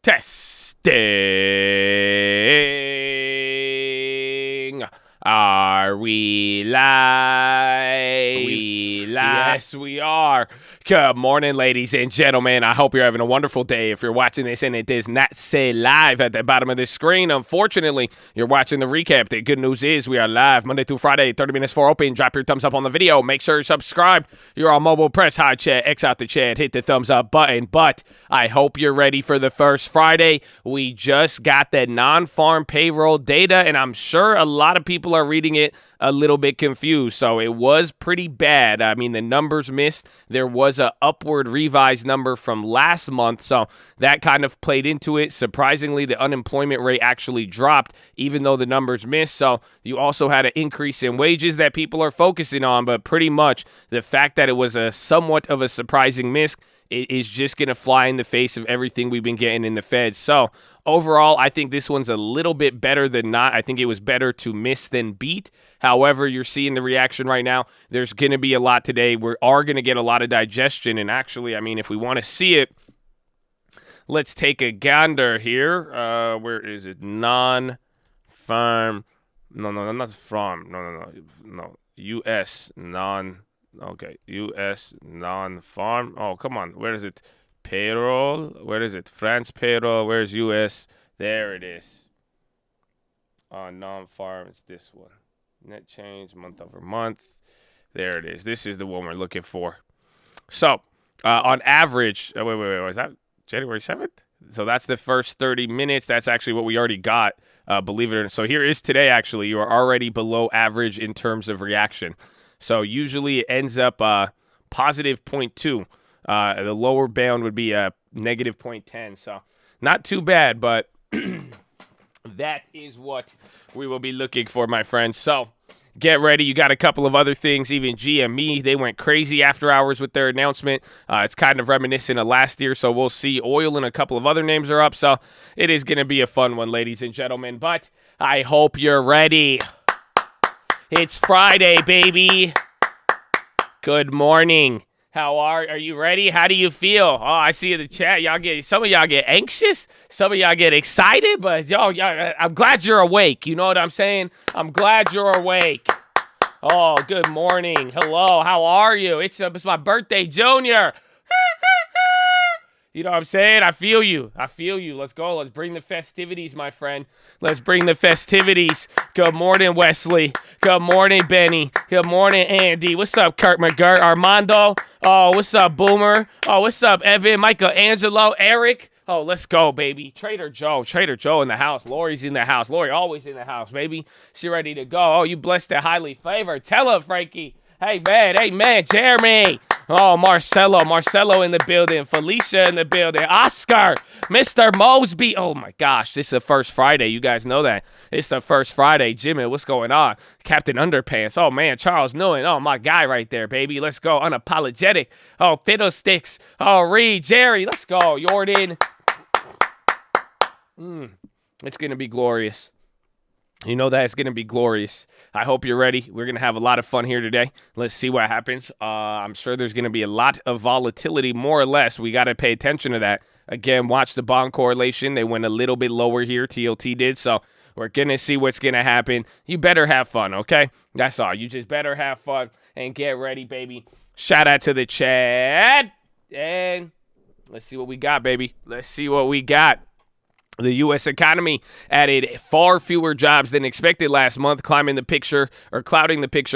Testing. Are we live? Yes, we are. Good morning, ladies and gentlemen. I hope you're having a wonderful day. If you're watching this and it does not say live at the bottom of the screen, unfortunately, you're watching the recap. The good news is we are live Monday through Friday, 30 minutes for open. Drop your thumbs up on the video. Make sure you're subscribed. You're on mobile. Press hi chat, X out the chat, hit the thumbs up button. But I hope you're ready for the first Friday. We just got that non-farm payroll data, and I'm sure a lot of people are reading it a little bit confused. So it was pretty bad. I mean, the numbers missed. There was a upward revised number from last month, so that kind of played into it. Surprisingly, the unemployment rate actually dropped, even though the numbers missed. So you also had an increase in wages that people are focusing on, but pretty much the fact that it was a somewhat of a surprising miss, it is just going to fly in the face of everything we've been getting in the Fed. So overall, I think this one's a little bit better than not. I think it was better to miss than beat. However, you're seeing the reaction right now. There's going to be a lot today. We are going to get a lot of digestion. And actually, I mean, if we want to see it, let's take a gander here. Where is it? Non-farm. No, not farm. No. U.S. Okay, U.S. non-farm. Oh, come on. Where is it? Payroll. Where is it? France payroll. Where's U.S.? There it is. Non-farm. It's this one. Net change month over month. There it is. This is the one we're looking for. So, on average, wait. Was that January 7th? So that's the first 30 minutes. That's actually what we already got, believe it or not. So here is today, actually. You are already below average in terms of reaction. So usually it ends up positive 0.2. The lower bound would be negative 0.10. So not too bad, but that is what we will be looking for, my friends. So get ready. You got a couple of other things. Even GME, they went crazy after hours with their announcement. It's kind of reminiscent of last year, so we'll see. Oil and a couple of other names are up, so it is going to be a fun one, ladies and gentlemen. But I hope you're ready. It's Friday, baby. Good morning. How are you ready? How do you feel? Oh, I see in the chat, some of y'all get anxious, some of y'all get excited, but y'all, I'm glad you're awake. You know what I'm saying? I'm glad you're awake. Oh, good morning. Hello. How are you? It's my birthday, Junior. You know what I'm saying? I feel you. Let's go. Let's bring the festivities, my friend. Let's bring the festivities. Good morning, Wesley. Good morning, Benny. Good morning, Andy. What's up, Kurt McGirt? Armando. Oh, what's up, Boomer? Oh, what's up, Evan? Michelangelo. Eric. Oh, let's go, baby. Trader Joe in the house. Lori's in the house. Lori always in the house, baby. She ready to go. Oh, you blessed and highly favored. Tell her, Frankie. Hey, man, Jeremy. Oh, Marcelo in the building. Felicia in the building. Oscar, Mr. Mosby. Oh, my gosh, this is the first Friday. You guys know that. It's the first Friday. Jimmy, what's going on? Captain Underpants. Oh, man, Charles Nguyen. Oh, my guy right there, baby. Let's go. Unapologetic. Oh, Fiddlesticks. Oh, Reed, Jerry. Let's go. Jordan. It's going to be glorious. You know that it's going to be glorious. I hope you're ready. We're going to have a lot of fun here today. Let's see what happens. I'm sure there's going to be a lot of volatility, more or less. We got to pay attention to that. Again, watch the bond correlation. They went a little bit lower here. TLT did. So we're going to see what's going to happen. You better have fun, okay? That's all. You just better have fun and get ready, baby. Shout out to the chat. And let's see what we got, baby. Let's see what we got. The U.S. economy added far fewer jobs than expected last month, clouding the picture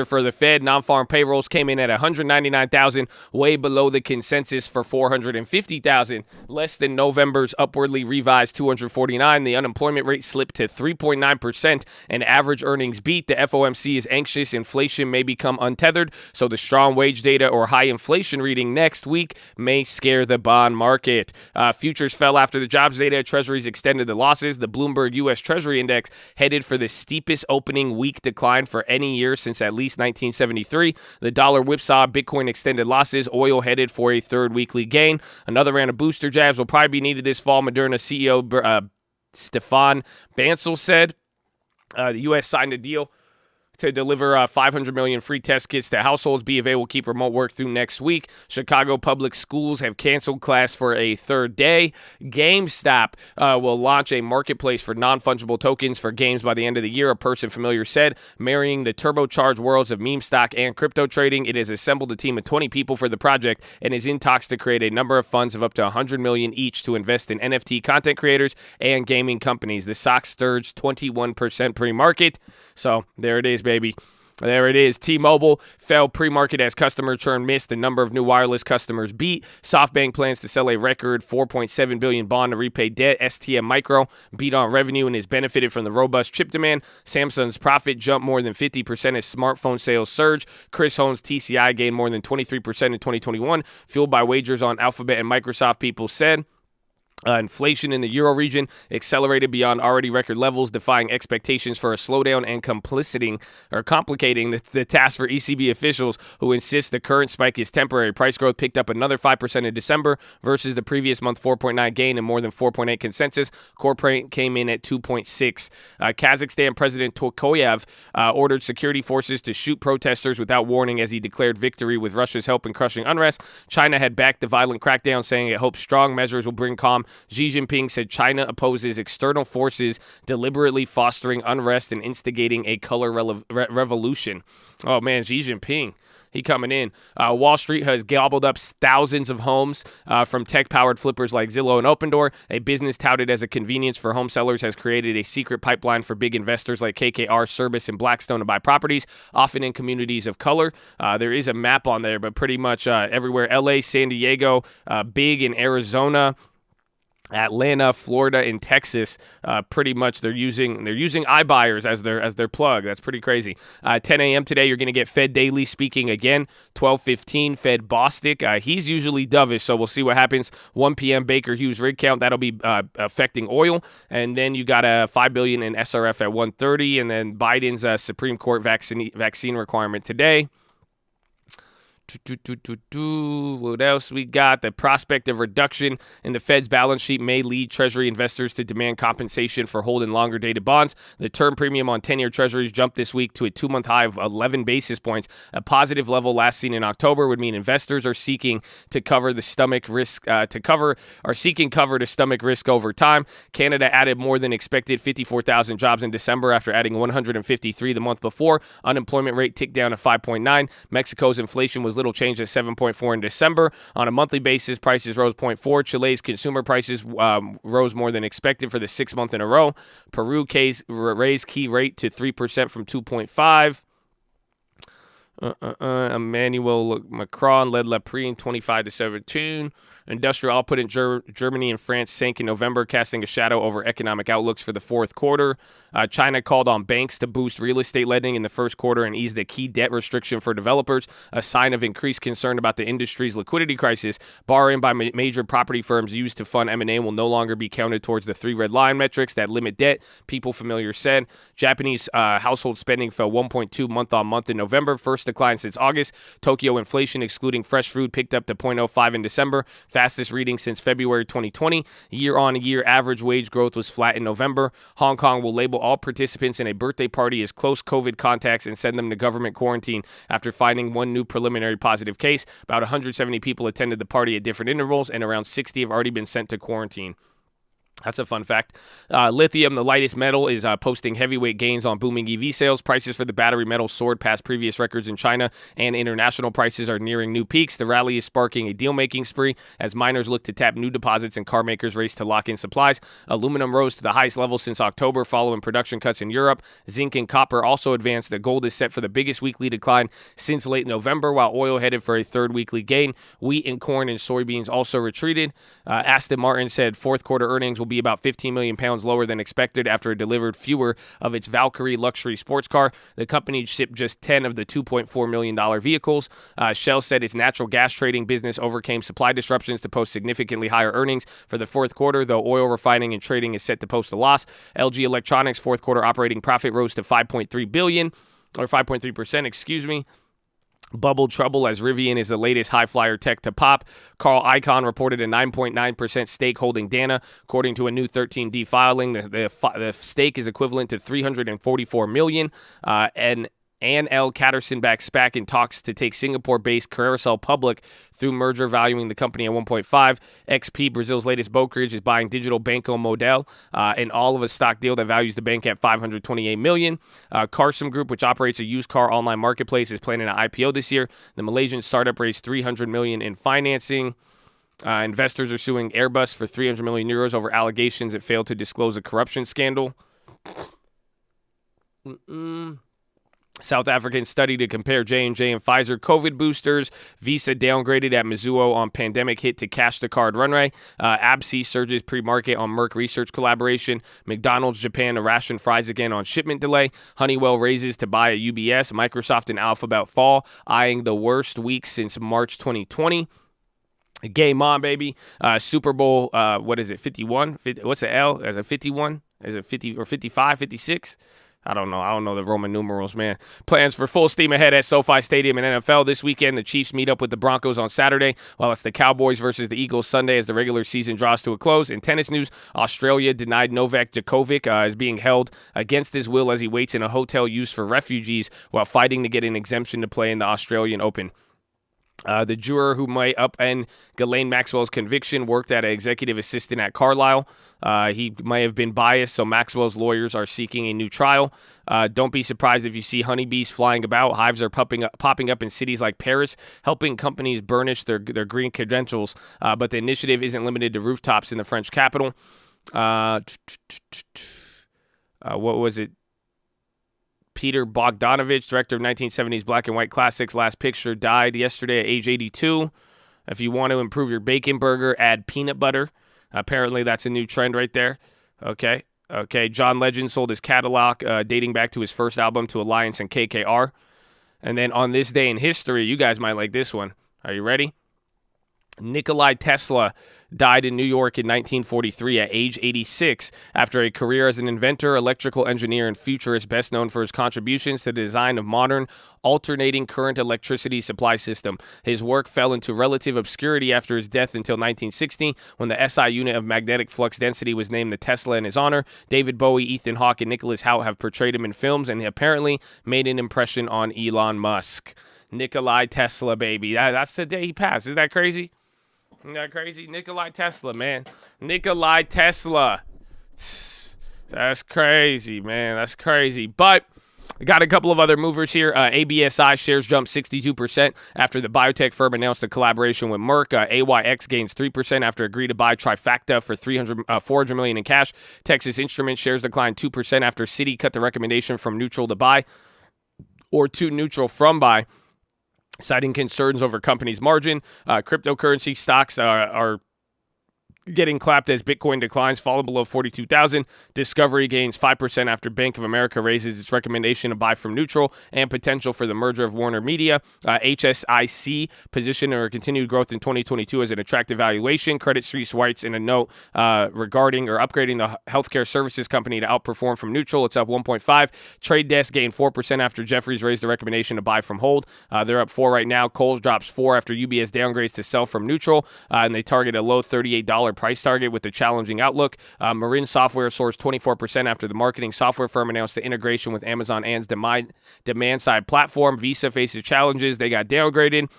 for the Fed. Non-farm payrolls came in at 199,000, way below the consensus for 450,000, less than November's upwardly revised 249. The unemployment rate slipped to 3.9%, and average earnings beat. The FOMC is anxious inflation may become untethered, so the strong wage data or high inflation reading next week may scare the bond market. Futures fell after the jobs data. Treasuries extended the losses. The Bloomberg U.S. Treasury Index headed for the steepest opening week decline for any year since at least 1973. The dollar whipsaw. Bitcoin extended losses. Oil headed for a third weekly gain. Another round of booster jabs will probably be needed this fall. Moderna CEO Stefan Bancel said the U.S. signed a deal to deliver 500 million free test kits to households. B of A will keep remote work through next week. Chicago Public Schools have canceled class for a third day. GameStop will launch a marketplace for non-fungible tokens for games by the end of the year, a person familiar said. Marrying the turbocharged worlds of meme stock and crypto trading, it has assembled a team of 20 people for the project and is in talks to create a number of funds of up to $100 million each to invest in NFT content creators and gaming companies. The stock surged 21% pre-market. So there it is, baby. There it is. T-Mobile fell pre-market as customer churn missed. The number of new wireless customers beat. SoftBank plans to sell a record $4.7 billion bond to repay debt. STM Micro beat on revenue and has benefited from the robust chip demand. Samsung's profit jumped more than 50% as smartphone sales surge. Chris Holmes' TCI gained more than 23% in 2021, fueled by wagers on Alphabet and Microsoft, people said. Inflation in the Euro region accelerated beyond already record levels, defying expectations for a slowdown and complicating the task for ECB officials who insist the current spike is temporary. Price growth picked up another 5% in December versus the previous month 4.9 gain and more than 4.8 consensus. Core print came in at 2.6. Kazakhstan President Tokayev ordered security forces to shoot protesters without warning as he declared victory with Russia's help in crushing unrest. China had backed the violent crackdown, saying it hopes strong measures will bring calm. Xi Jinping said China opposes external forces deliberately fostering unrest and instigating a color revolution. Oh, man, Xi Jinping. He coming in. Wall Street has gobbled up thousands of homes from tech-powered flippers like Zillow and Opendoor. A business touted as a convenience for home sellers has created a secret pipeline for big investors like KKR, Service, and Blackstone to buy properties, often in communities of color. There is a map on there, but pretty much everywhere. LA, San Diego, big in Arizona, Atlanta, Florida, and Texas, pretty much they're using iBuyers as their plug. That's pretty crazy. 10 a.m. today, you're going to get Fed Daily speaking again. 12:15, Fed Bostic. He's usually dovish, so we'll see what happens. 1 p.m. Baker Hughes rig count. That'll be affecting oil. And then you got a $5 billion in SRF at 1:30, and then Biden's Supreme Court vaccine requirement today. What else we got? The prospect of reduction in the Fed's balance sheet may lead Treasury investors to demand compensation for holding longer dated bonds. The term premium on 10-year Treasuries jumped this week to a 2-month high of 11 basis points. A positive level last seen in October would mean investors are seeking to cover the stomach risk seeking cover to stomach risk over time. Canada added more than expected 54,000 jobs in December after adding 153 the month before. Unemployment rate ticked down to 5.9. Mexico's inflation was little change at 7.4 in December. On a monthly basis, prices rose 0.4. Chile's consumer prices rose more than expected for the 6th month in a row. Peru raised key rate to 3% from 2.5. Emmanuel Macron led Le Pen 25-17. Industrial output in Germany and France sank in November, casting a shadow over economic outlooks for the fourth quarter. China called on banks to boost real estate lending in the first quarter and eased the key debt restriction for developers, a sign of increased concern about the industry's liquidity crisis. Borrowing by major property firms used to fund M&A will no longer be counted towards the 3 red line metrics that limit debt, people familiar said. Japanese household spending fell 1.2 month-on-month in November, first decline since August. Tokyo inflation, excluding fresh food, picked up to 0.05 in December, fastest reading since February 2020. Year-on-year average wage growth was flat in November. Hong Kong will label all participants in a birthday party as close COVID contacts and send them to government quarantine after finding one new preliminary positive case. About 170 people attended the party at different intervals, and around 60 have already been sent to quarantine. That's a fun fact. Lithium, the lightest metal, is posting heavyweight gains on booming EV sales. Prices for the battery metal soared past previous records in China, and international prices are nearing new peaks. The rally is sparking a deal-making spree as miners look to tap new deposits and car makers race to lock in supplies. Aluminum rose to the highest level since October following production cuts in Europe. Zinc and copper also advanced. The gold is set for the biggest weekly decline since late November, while oil headed for a third weekly gain. Wheat and corn and soybeans also retreated. Aston Martin said fourth quarter earnings will be about 15 million pounds lower than expected after it delivered fewer of its Valkyrie luxury sports car. The company shipped just 10 of the $2.4 million vehicles. Shell said its natural gas trading business overcame supply disruptions to post significantly higher earnings for the fourth quarter, though oil refining and trading is set to post a loss. LG Electronics' fourth quarter operating profit rose to 5.3%, excuse me. Bubble trouble as Rivian is the latest high-flyer tech to pop. Carl Icahn reported a 9.9% stake holding Dana. According to a new 13D filing, the stake is equivalent to $344 million. And Ann L. Catterson-backed SPAC in talks to take Singapore-based Carousel public through merger, valuing the company at 1.5. XP, Brazil's latest brokerage, is buying Digital Banco Modal, and all of a stock deal that values the bank at $528 million. Carsum Group, which operates a used car online marketplace, is planning an IPO this year. The Malaysian startup raised $300 million in financing. Investors are suing Airbus for 300 million euros over allegations it failed to disclose a corruption scandal. South African study to compare J&J and Pfizer COVID boosters. Visa downgraded at Mizuho on pandemic hit to cash the card runway. AbbVie surges pre-market on Merck research collaboration. McDonald's Japan to ration fries again on shipment delay. Honeywell raises to buy a UBS. Microsoft and Alphabet fall, eyeing the worst week since March 2020. Game on, baby. Super Bowl, what is it, 51? What's the L? Is it 51? Is it 50 or 55, 56? I don't know the Roman numerals, man. Plans for full steam ahead at SoFi Stadium in NFL this weekend. The Chiefs meet up with the Broncos on Saturday, while it's the Cowboys versus the Eagles Sunday as the regular season draws to a close. In tennis news, Australia denied Novak Djokovic is being held against his will as he waits in a hotel used for refugees while fighting to get an exemption to play in the Australian Open. The juror who might upend Ghislaine Maxwell's conviction worked as an executive assistant at Carlisle. He may have been biased, so Maxwell's lawyers are seeking a new trial. Don't be surprised if you see honeybees flying about. Hives are popping up in cities like Paris, helping companies burnish their green credentials. But the initiative isn't limited to rooftops in the French capital. What was it? Peter Bogdanovich, director of 1970s black and white classics Last Picture, died yesterday at age 82. If you want to improve your bacon burger, add peanut butter. Apparently, that's a new trend right there. Okay. John Legend sold his catalog dating back to his first album to Alliance and KKR. And then on this day in history, you guys might like this one. Are you ready? Nikolai Tesla died in New York in 1943 at age 86 after a career as an inventor, electrical engineer, and futurist best known for his contributions to the design of modern alternating current electricity supply system. His work fell into relative obscurity after his death until 1960, when the SI unit of magnetic flux density was named the Tesla in his honor. David Bowie, Ethan Hawke, and Nicholas Hoult have portrayed him in films, and he apparently made an impression on Elon Musk. Nikolai Tesla, baby. That's the day he passed. Isn't that crazy? Isn't that crazy? Nikolai Tesla, man. Nikolai Tesla. That's crazy, man. That's crazy. But I got a couple of other movers here. ABSI shares jumped 62% after the biotech firm announced a collaboration with Merck. AYX gains 3% after agreeing to buy Trifacta for $400 million in cash. Texas Instruments shares declined 2% after Citi cut the recommendation from neutral to buy or to neutral from buy, citing concerns over company's margin. Cryptocurrency stocks are getting clapped as Bitcoin declines, falling below 42,000. Discovery gains 5% after Bank of America raises its recommendation to buy from neutral and potential for the merger of Warner Media. HSIC positioned or continued growth in 2022 as an attractive valuation. Credit Suisse writes in a note regarding or upgrading the healthcare services company to outperform from neutral. It's up 1.5. Trade Desk gained 4% after Jefferies raised the recommendation to buy from hold. They're up 4 right now. Kohl's drops 4 after UBS downgrades to sell from neutral, and they target a low $38 price target with a challenging outlook. Marin Software soars 24% after the marketing software firm announced the integration with Amazon Ann's demand-side platform. Visa faces challenges. They got downgraded.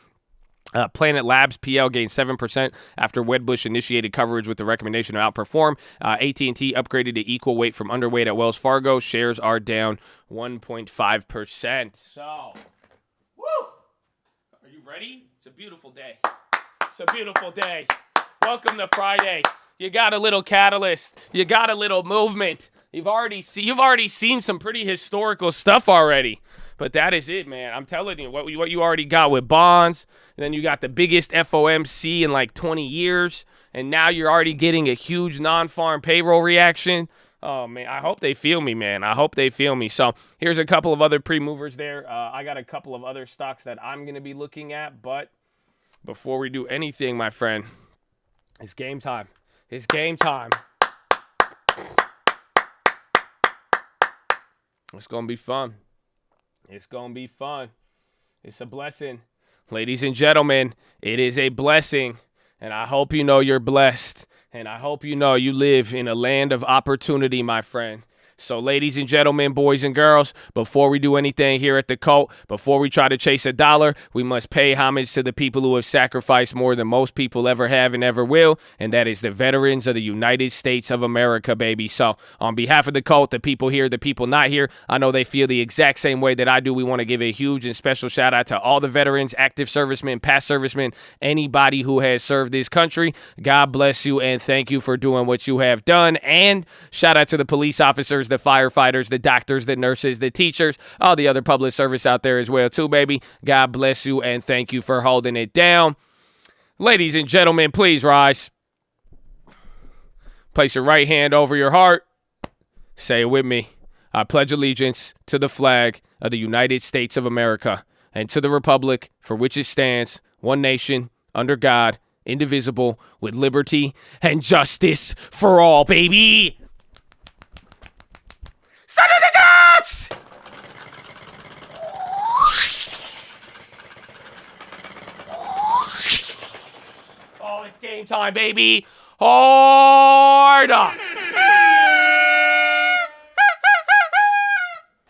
Planet Labs PL gained 7% after Wedbush initiated coverage with the recommendation to outperform. AT&T upgraded to equal weight from underweight at Wells Fargo. Shares are down 1.5%. So, woo! Are you ready? It's a beautiful day. It's a beautiful day. Welcome to Friday. You got a little catalyst. You got a little movement. You've already seen some pretty historical stuff already. But that is it, man. I'm telling you, what you already got with bonds. And then you got the biggest FOMC in like 20 years. And now you're already getting a huge non-farm payroll reaction. Oh, man, I hope they feel me, man. I hope they feel me. So here's a couple of other pre-movers there. I got a couple of other stocks that I'm going to be looking at. But before we do anything, my friend, it's game time. It's game time. It's going to be fun. It's going to be fun. It's a blessing. Ladies and gentlemen, it is a blessing. And I hope you know you're blessed. And I hope you know you live in a land of opportunity, my friend. So, ladies and gentlemen, boys and girls, before we do anything here at the Cult, before we try to chase a dollar, we must pay homage to the people who have sacrificed more than most people ever have and ever will, and that is the veterans of the United States of America, baby. So, on behalf of the Cult, the people here, the people not here, I know they feel the exact same way that I do. We want to give a huge and special shout out to all the veterans, active servicemen, past servicemen, anybody who has served this country. God bless you and thank you for doing what you have done. And shout out to the police officers, the firefighters, the doctors, the nurses, the teachers, all the other public service out there as well too, baby. God bless you and thank you for holding it down. Ladies and gentlemen, please rise. Place your right hand over your heart. Say it with me. I pledge allegiance to the flag of the United States of America and to the republic for which it stands, one nation, under God, indivisible, with liberty and justice for all, baby. Son of the Jets! Oh, it's game time, baby. Hard up.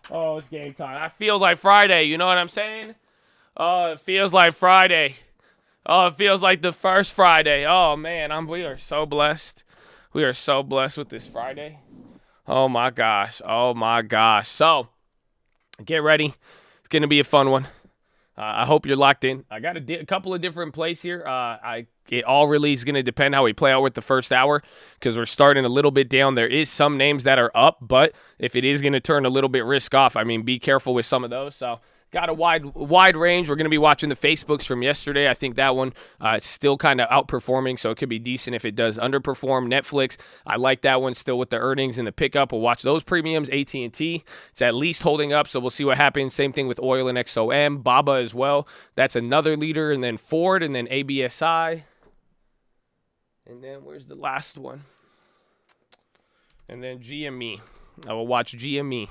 Oh, it's game time. That feels like Friday. You know what I'm saying? Oh, it feels like Friday. Oh, it feels like the first Friday. Oh, man, we are so blessed. We are so blessed with this Friday. Oh, my gosh. Oh, my gosh. So, get ready. It's going to be a fun one. I hope you're locked in. I got a couple of different plays here. It all really is going to depend how we play out with the first hour because we're starting a little bit down. There is some names that are up, but if it is going to turn a little bit risk off, I mean, be careful with some of those. So, got a wide range. We're going to be watching the Facebooks from yesterday. I think that one is still kind of outperforming, so it could be decent if it does underperform. Netflix, I like that one still with the earnings and the pickup. We'll watch those premiums. AT&T, it's at least holding up, so we'll see what happens. Same thing with oil and XOM. BABA as well. That's another leader. And then Ford, and then ABSI. And then where's the last one? And then GME. I will watch GME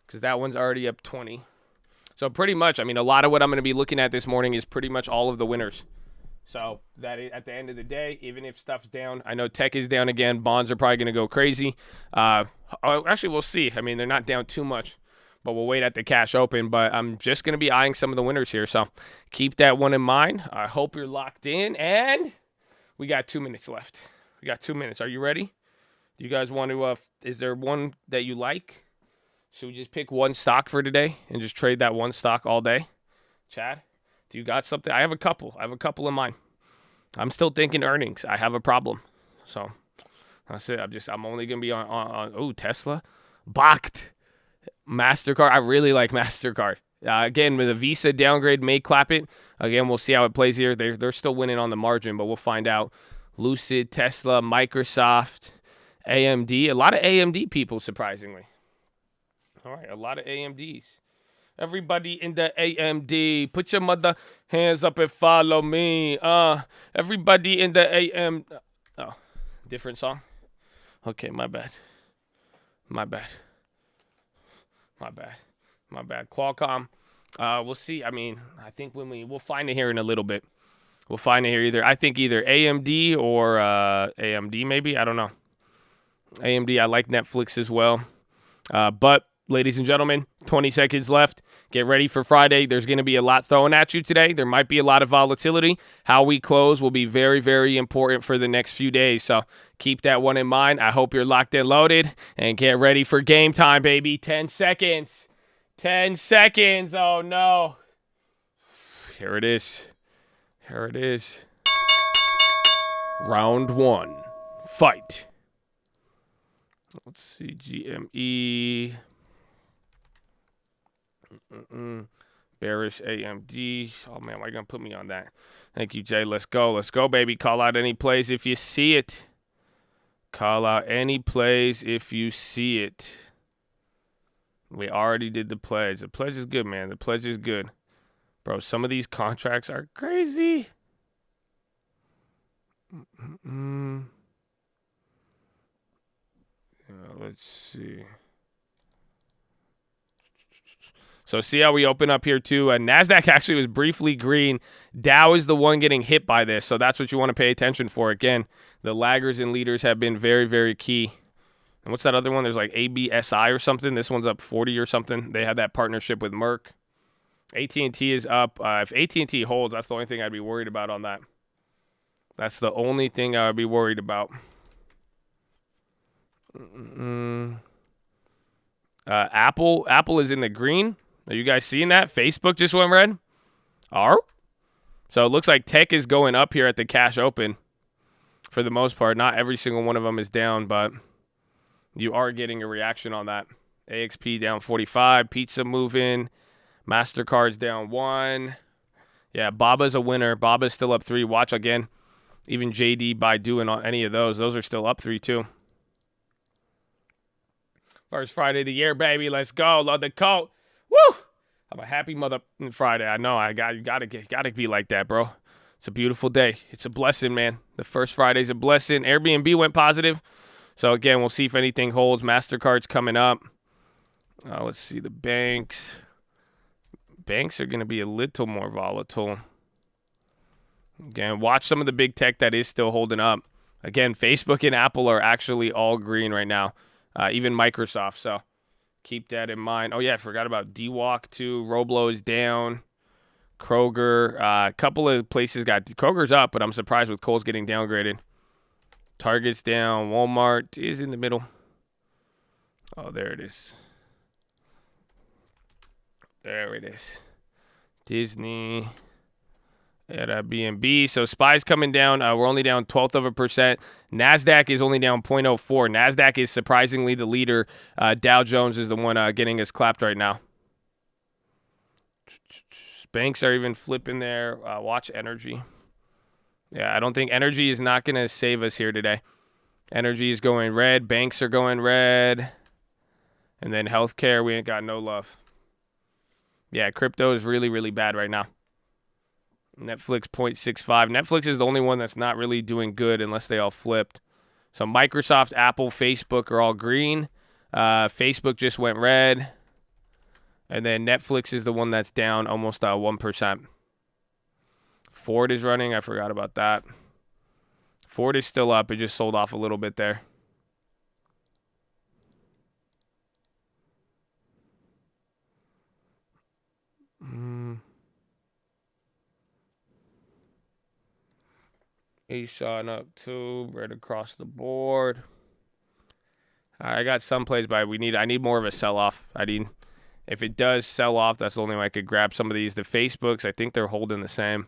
because that one's already up 20. So pretty much, I mean, a lot of what I'm going to be looking at this morning is pretty much all of the winners. So that at the end of the day, even if stuff's down, I know tech is down again. Bonds are probably going to go crazy. Actually, we'll see. I mean, they're not down too much, but we'll wait at the cash open. But I'm just going to be eyeing some of the winners here. So keep that one in mind. I hope you're locked in. And we got 2 minutes left. We got 2 minutes. Are you ready? Do you guys want to, is there one that you like? Should we just pick one stock for today and just trade that one stock all day? Chad, do you got something? I have a couple. I have a couple in mind. I'm still thinking earnings. I have a problem. So that's it. I'm only going to be on Tesla. Bakkt. MasterCard. I really like MasterCard. Again, with a Visa downgrade may clap it. Again, we'll see how it plays here. They're still winning on the margin, but we'll find out. Lucid, Tesla, Microsoft, AMD. A lot of AMD people, surprisingly. All right, a lot of AMDs. Everybody in the AMD, put your mother hands up and follow me. Everybody in the AM. Oh, different song? Okay, my bad. Qualcomm. We'll see. I mean, I think we'll find it here in a little bit. We'll find it here either AMD or AMD maybe. I don't know. AMD, I like Netflix as well. But ladies and gentlemen, 20 seconds left. Get ready for Friday. There's going to be a lot thrown at you today. There might be a lot of volatility. How we close will be very, very important for the next few days. So keep that one in mind. I hope you're locked and loaded. And get ready for game time, baby. 10 seconds. 10 seconds. Oh, no. Here it is. Round one. Fight. Let's see. GME. Bearish AMD. Oh, man, why are you going to put me on that? Thank you, Jay. Let's go. Let's go, baby. Call out any plays if you see it. Call out any plays if you see it. We already did the pledge. The pledge is good, man. The pledge is good. Bro, some of these contracts are crazy. Let's see. So see how we open up here too. NASDAQ actually was briefly green. Dow is the one getting hit by this. So that's what you want to pay attention for. Again, the laggers and leaders have been very, very key. And what's that other one? There's like ABSI or something. This one's up 40 or something. They had that partnership with Merck. AT&T is up. If AT&T holds, that's the only thing I'd be worried about on that. That's the only thing I would be worried about. Apple is in the green. Are you guys seeing that? Facebook just went red. So it looks like tech is going up here at the cash open for the most part. Not every single one of them is down, but you are getting a reaction on that. AXP down 45. Pizza moving. MasterCard's down 1. Yeah, Baba's a winner. Baba's still up 3. Watch again. Even JD Baidu and any of those are still up 3 too. First Friday of the year, baby. Let's go. Love the coat. Woo! I'm a happy mother Friday. I know. You gotta be like that, bro. It's a beautiful day. It's a blessing, man. The first Friday's a blessing. Airbnb went positive. So again, we'll see if anything holds. MasterCard's coming up. Let's see the banks. Banks are going to be a little more volatile. Again, watch some of the big tech that is still holding up. Again, Facebook and Apple are actually all green right now. Even Microsoft, so keep that in mind. Oh, yeah, I forgot about DWalk, too. Roblo is down. Kroger, a couple of places got... Kroger's up, but I'm surprised with Kohl's getting downgraded. Target's down. Walmart is in the middle. Oh, there it is. There it is. Disney... at BNB. So SPY's coming down. We're only down 0.12%. NASDAQ is only down 0.04. NASDAQ is surprisingly the leader. Dow Jones is the one getting us clapped right now. Banks are even flipping there. Watch energy. Yeah, I don't think energy is not going to save us here today. Energy is going red. Banks are going red. And then healthcare, we ain't got no love. Yeah, crypto is really, really bad right now. Netflix 0.65. Netflix is the only one that's not really doing good unless they all flipped. So Microsoft, Apple, Facebook are all green. Facebook just went red. And then Netflix is the one that's down almost 1%. Ford is running. I forgot about that. Ford is still up. It just sold off a little bit there. ASON up 2, right across the board. I got some plays, but I need more of a sell-off. If it does sell off, that's the only way I could grab some of these. The Facebooks, I think they're holding the same.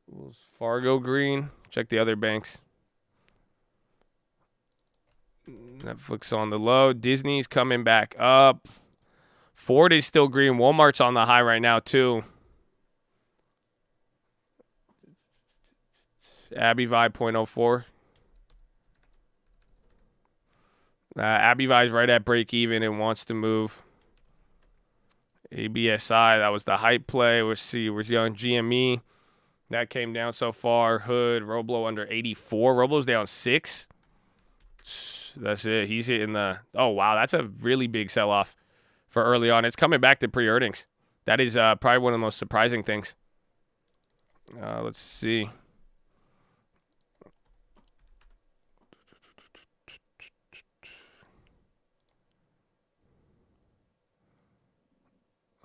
Wells Fargo green. Check the other banks. Netflix on the low. Disney's coming back up. Ford is still green. Walmart's on the high right now, too. AbbVie 0.04. AbbVie's right at break even and wants to move. ABSI, that was the hype play. We'll see. Where's young GME? That came down so far. Hood, Roblo under 84. Roblo's down 6. That's it. He's hitting the... Oh, wow. That's a really big sell-off for early on. It's coming back to pre-earnings. That is probably one of the most surprising things. Let's see.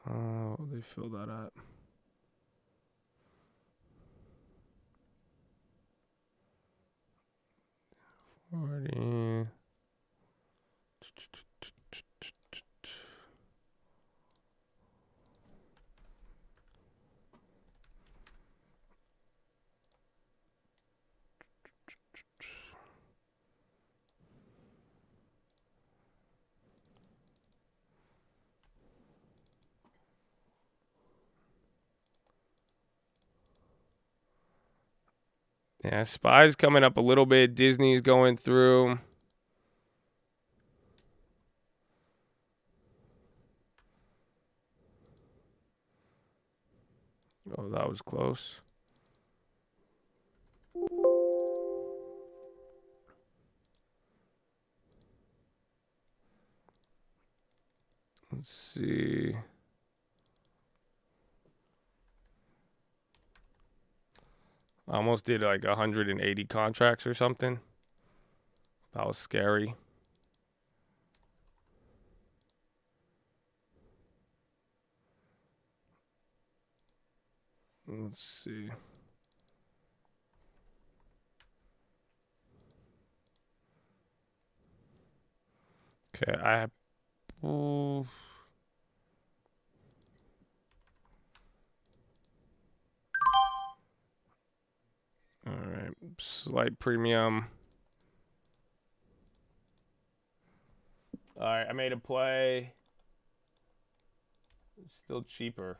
Oh, they filled that up. Already. Yeah, SPY's coming up a little bit. Disney's going through. Oh, that was close. Let's see. I almost did like 180 contracts or something. That was scary. Let's see. Okay, I have. All right, slight premium. All right, I made a play. Still cheaper.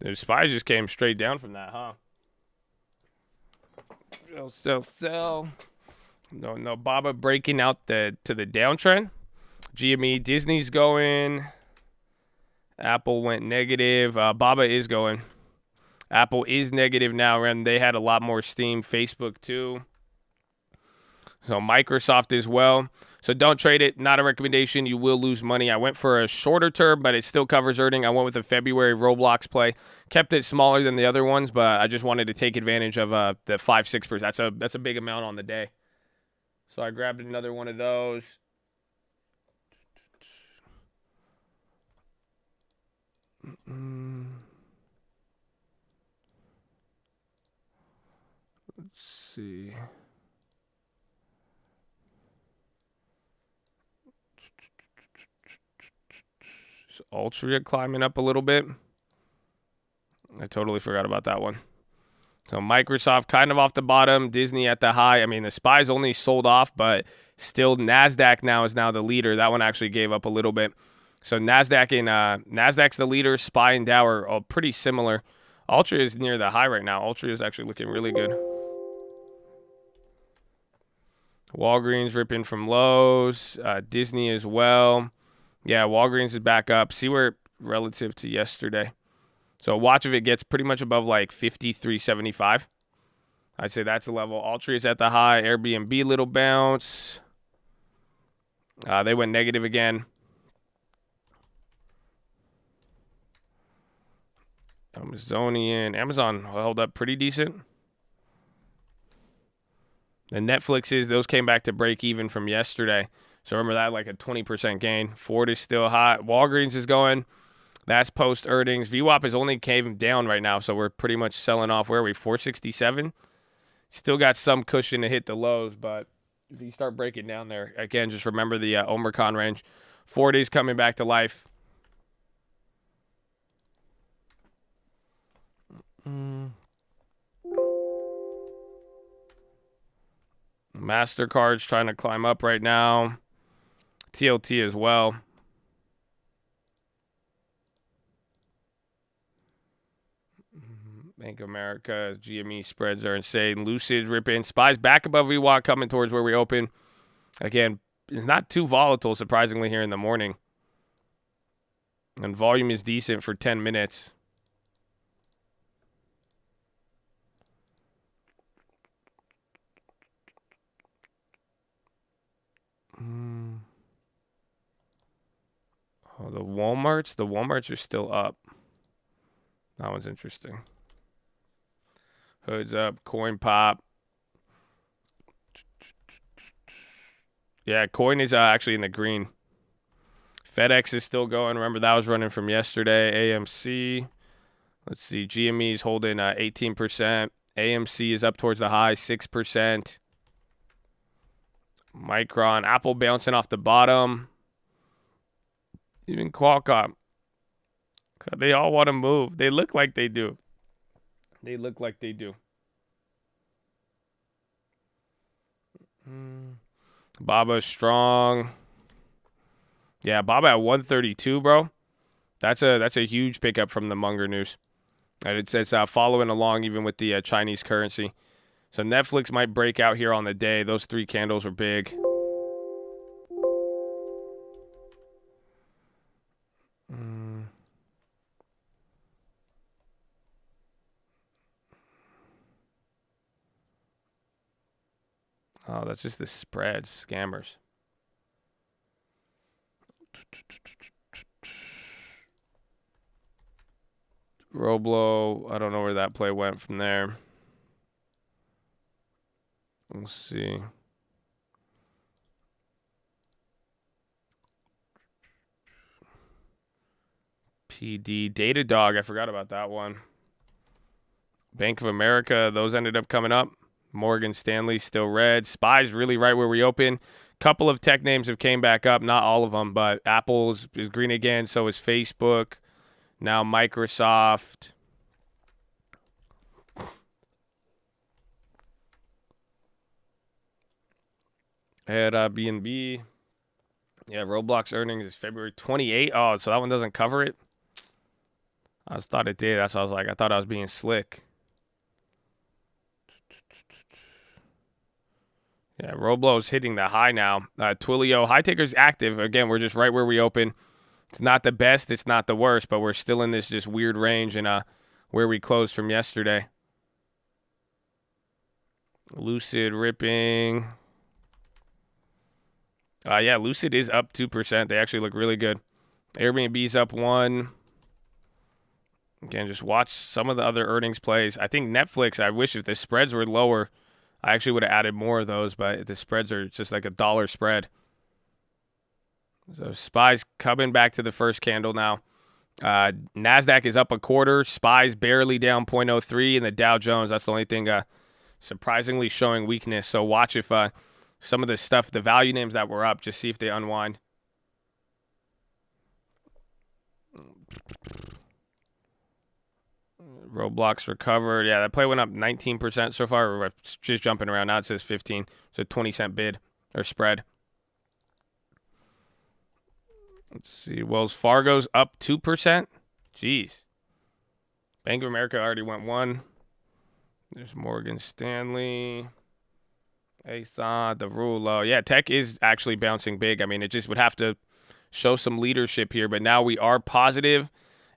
The SPY just came straight down from that, huh? Sell. No, Baba breaking out to the downtrend. GME, Disney's going. Apple went negative. Baba is going. Apple is negative now, and they had a lot more steam. Facebook too. So Microsoft as well. So don't trade it. Not a recommendation. You will lose money. I went for a shorter term, but it still covers earning. I went with a February Roblox play. Kept it smaller than the other ones, but I just wanted to take advantage of the 5-6%. That's a big amount on the day. So I grabbed another one of those. Let's see. So Altria climbing up a little bit. I totally forgot about that one. So Microsoft kind of off the bottom, Disney at the high. I mean, the SPY's only sold off, but still NASDAQ now is the leader. That one actually gave up a little bit. So NASDAQ's the leader. SPY and Dow are all pretty similar. Altria is near the high right now. Altria is actually looking really good. Walgreens ripping from lows. Disney as well. Yeah, Walgreens is back up. See where relative to yesterday. So watch if it gets pretty much above like 53.75. I'd say that's the level. Altria is at the high. Airbnb little bounce. They went negative again. Amazon held up pretty decent. The Netflixes, those came back to break even from yesterday. So remember that, like a 20% gain. Ford is still hot. Walgreens is going. That's post earnings. VWAP is only came down right now, so we're pretty much selling off. Where are we? 467. Still got some cushion to hit the lows, but if you start breaking down there, again, just remember the Omicron range. Ford is coming back to life. MasterCard's trying to climb up right now. TLT as well. Bank of America, GME spreads are insane. Lucid ripping. SPY's back above VWAP, coming towards where we open. Again, it's not too volatile, surprisingly, here in the morning. And volume is decent for 10 minutes. Oh, the Walmarts are still up. That one's interesting. Hoods up, coin pop. Yeah, coin is actually in the green. FedEx is still going. Remember, that was running from yesterday. AMC. Let's see. GME is holding 18%. AMC is up towards the high, 6%. Micron. Apple bouncing off the bottom. Even Qualcomm. They all want to move. They look like they do. Baba strong. Yeah, Baba at 132, bro. That's a huge pickup from the Munger news. And it's following along even with the Chinese currency. So Netflix might break out here on the day. Those 3 candles are big. Oh, that's just the spread. Scammers. Roblo, I don't know where that play went from there. We'll see. PD. Datadog, I forgot about that one. Bank of America, those ended up coming up. Morgan Stanley still red. SPY's really right where we open. Couple of tech names have came back up, not all of them, but Apple is green again. So is Facebook. Now Microsoft. Airbnb. Yeah, Roblox earnings is February 28th. Oh, so that one doesn't cover it? I just thought it did. That's why I was like, I thought I was being slick. Yeah, Roblo's hitting the high now. Twilio, high taker's active. Again, we're just right where we open. It's not the best, it's not the worst, but we're still in this just weird range and where we closed from yesterday. Lucid ripping. Yeah, Lucid is up 2%. They actually look really good. Airbnb's up 1%. Again, just watch some of the other earnings plays. I think Netflix, I wish if the spreads were lower, I actually would have added more of those, but the spreads are just like $1 spread. So SPY's coming back to the first candle now. NASDAQ is up 1/4. SPY's barely down 0.03. And the Dow Jones, that's the only thing surprisingly showing weakness. So watch if some of the stuff, the value names that were up, just see if they unwind. Roblox recovered. Yeah, that play went up 19% so far. We're just jumping around. Now it says 15. So 20-cent bid or spread. Let's see. Wells Fargo's up 2%. Jeez. Bank of America already went 1%. There's Morgan Stanley. Aethon, Derulo. Yeah, tech is actually bouncing big. I mean, it just would have to show some leadership here, but now we are positive.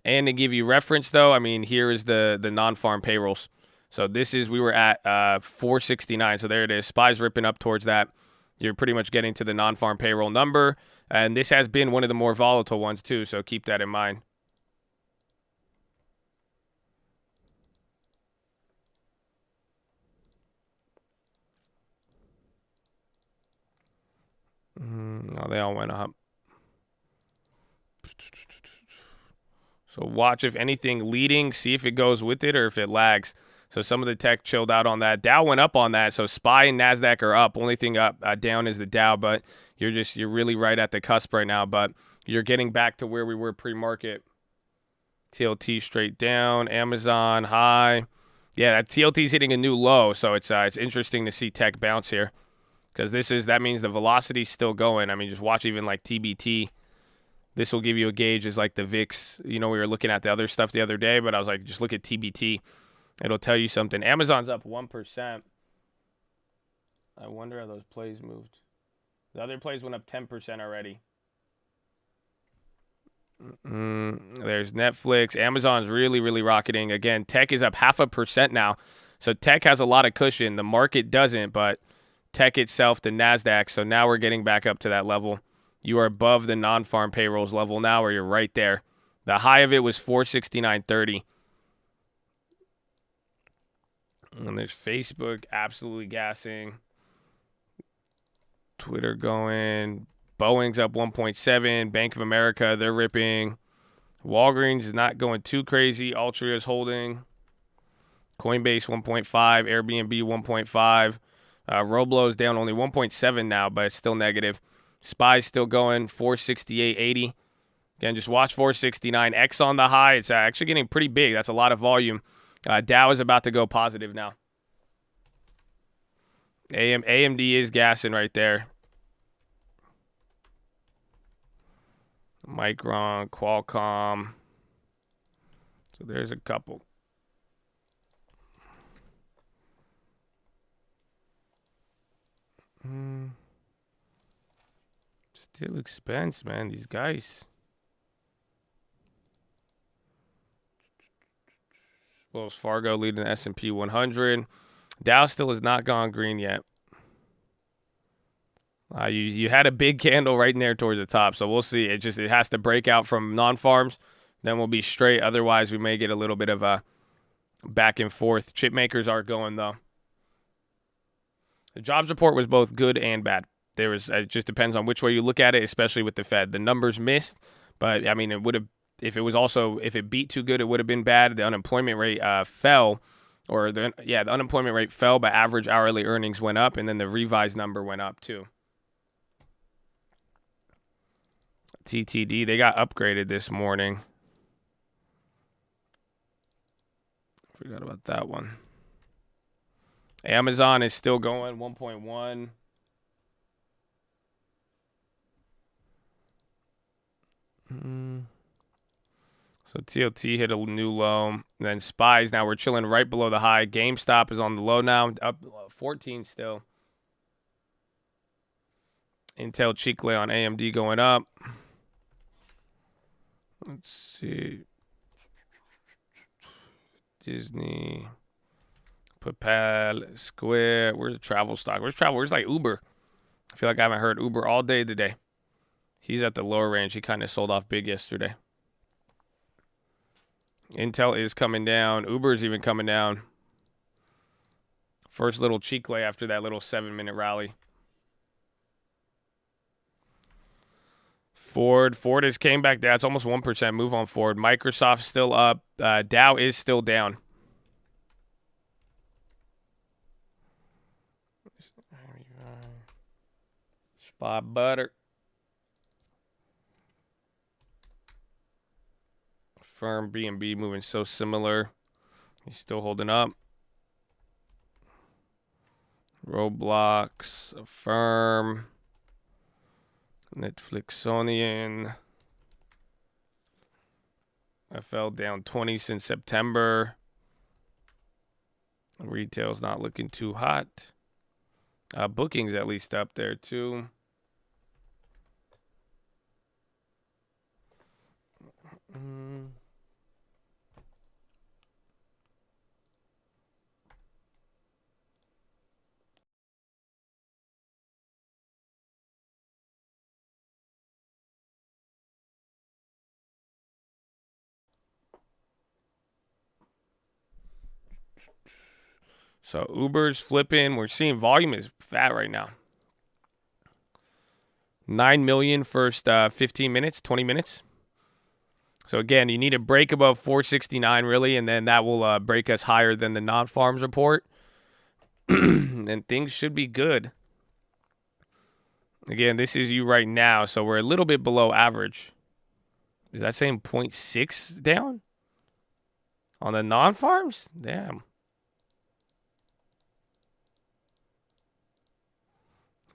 And to give you reference, though, I mean, here is the non-farm payrolls. So we were at 469. So there it is. SPY's ripping up towards that. You're pretty much getting to the non-farm payroll number. And this has been one of the more volatile ones, too. So keep that in mind. No, they all went up. So watch if anything leading, see if it goes with it or if it lags. So some of the tech chilled out on that. Dow went up on that. So SPY and NASDAQ are up. Only thing up down is the Dow, but you're really right at the cusp right now. But you're getting back to where we were pre-market. TLT straight down. Amazon high. Yeah, that TLT is hitting a new low. So it's interesting to see tech bounce here because that means the velocity's still going. I mean, just watch even like TBT. This will give you a gauge as like the VIX. You know, we were looking at the other stuff the other day, but I was like, just look at TBT. It'll tell you something. Amazon's up 1%. I wonder how those plays moved. The other plays went up 10% already. There's Netflix. Amazon's really, really rocketing. Again, tech is up 0.5% now. So tech has a lot of cushion. The market doesn't, but tech itself, the NASDAQ. So now we're getting back up to that level. You are above the non-farm payrolls level now, or you're right there. The high of it was 469.30. And there's Facebook absolutely gassing. Twitter going. Boeing's up 1.7. Bank of America, they're ripping. Walgreens is not going too crazy. Altria is holding. Coinbase 1.5. Airbnb 1.5. Roblo's down only 1.7 now, but it's still negative. SPY's still going 468.80. Again, just watch 469. X on the high. It's actually getting pretty big. That's a lot of volume. Dow is about to go positive now. AMD is gassing right there. Micron, Qualcomm. So there's a couple. Still expense, man. These guys. Wells Fargo leading the S&P 100. Dow still has not gone green yet. You had a big candle right in there towards the top, so we'll see. It has to break out from non-farms, then we'll be straight. Otherwise, we may get a little bit of a back and forth. Chip makers are going though. The jobs report was both good and bad. It just depends on which way you look at it, especially with the Fed. The numbers missed, but I mean, it would have if it beat too good, it would have been bad. The unemployment rate fell, or the unemployment rate fell, but average hourly earnings went up, and then the revised number went up too. TTD, they got upgraded this morning. Forgot about that one. Amazon is still going 1.1. So TLT hit a new low. And then SPYs, now we're chilling right below the high. GameStop is on the low now, up 14 still. Intel Chicle on AMD going up. Let's see. Disney, PayPal, Square. Where's the travel stock? Where's travel? Where's like Uber? I feel like I haven't heard Uber all day today. He's at the lower range. He kind of sold off big yesterday. Intel is coming down. Uber is even coming down. First little Chicle after that little 7-minute rally. Ford has came back down. It's almost 1% move on Ford. Microsoft still up. Dow is still down. Spot butter. Firm B&B moving so similar. He's still holding up. Roblox, Affirm, Netflixonian. I fell down 20 since September. Retail's not looking too hot. Bookings at least up there too. So Uber's flipping. We're seeing volume is fat right now. 9 million first 15 minutes, 20 minutes. So again, you need a break above 469 really, and then that will break us higher than the non-farms report. And things should be good. Again, this is you right now, so we're a little bit below average. Is that saying 0.6 down? On the non-farms? Damn.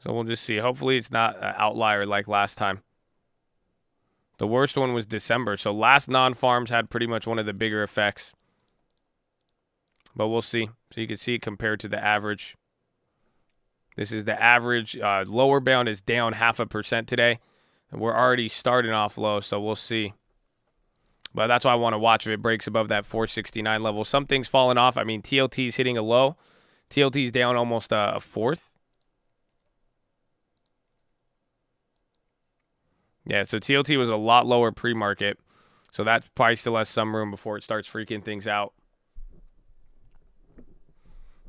So we'll just see. Hopefully it's not an outlier like last time. The worst one was December. So last non-farms had pretty much one of the bigger effects. But we'll see. So you can see it compared to the average. This is the average. Lower bound is down 0.5% today. And we're already starting off low, so we'll see. But that's why I want to watch if it breaks above that 469 level. Some things falling off. I mean, TLT is hitting a low. TLT is down almost a fourth. Yeah, so TLT was a lot lower pre-market. So that probably still has some room before it starts freaking things out. I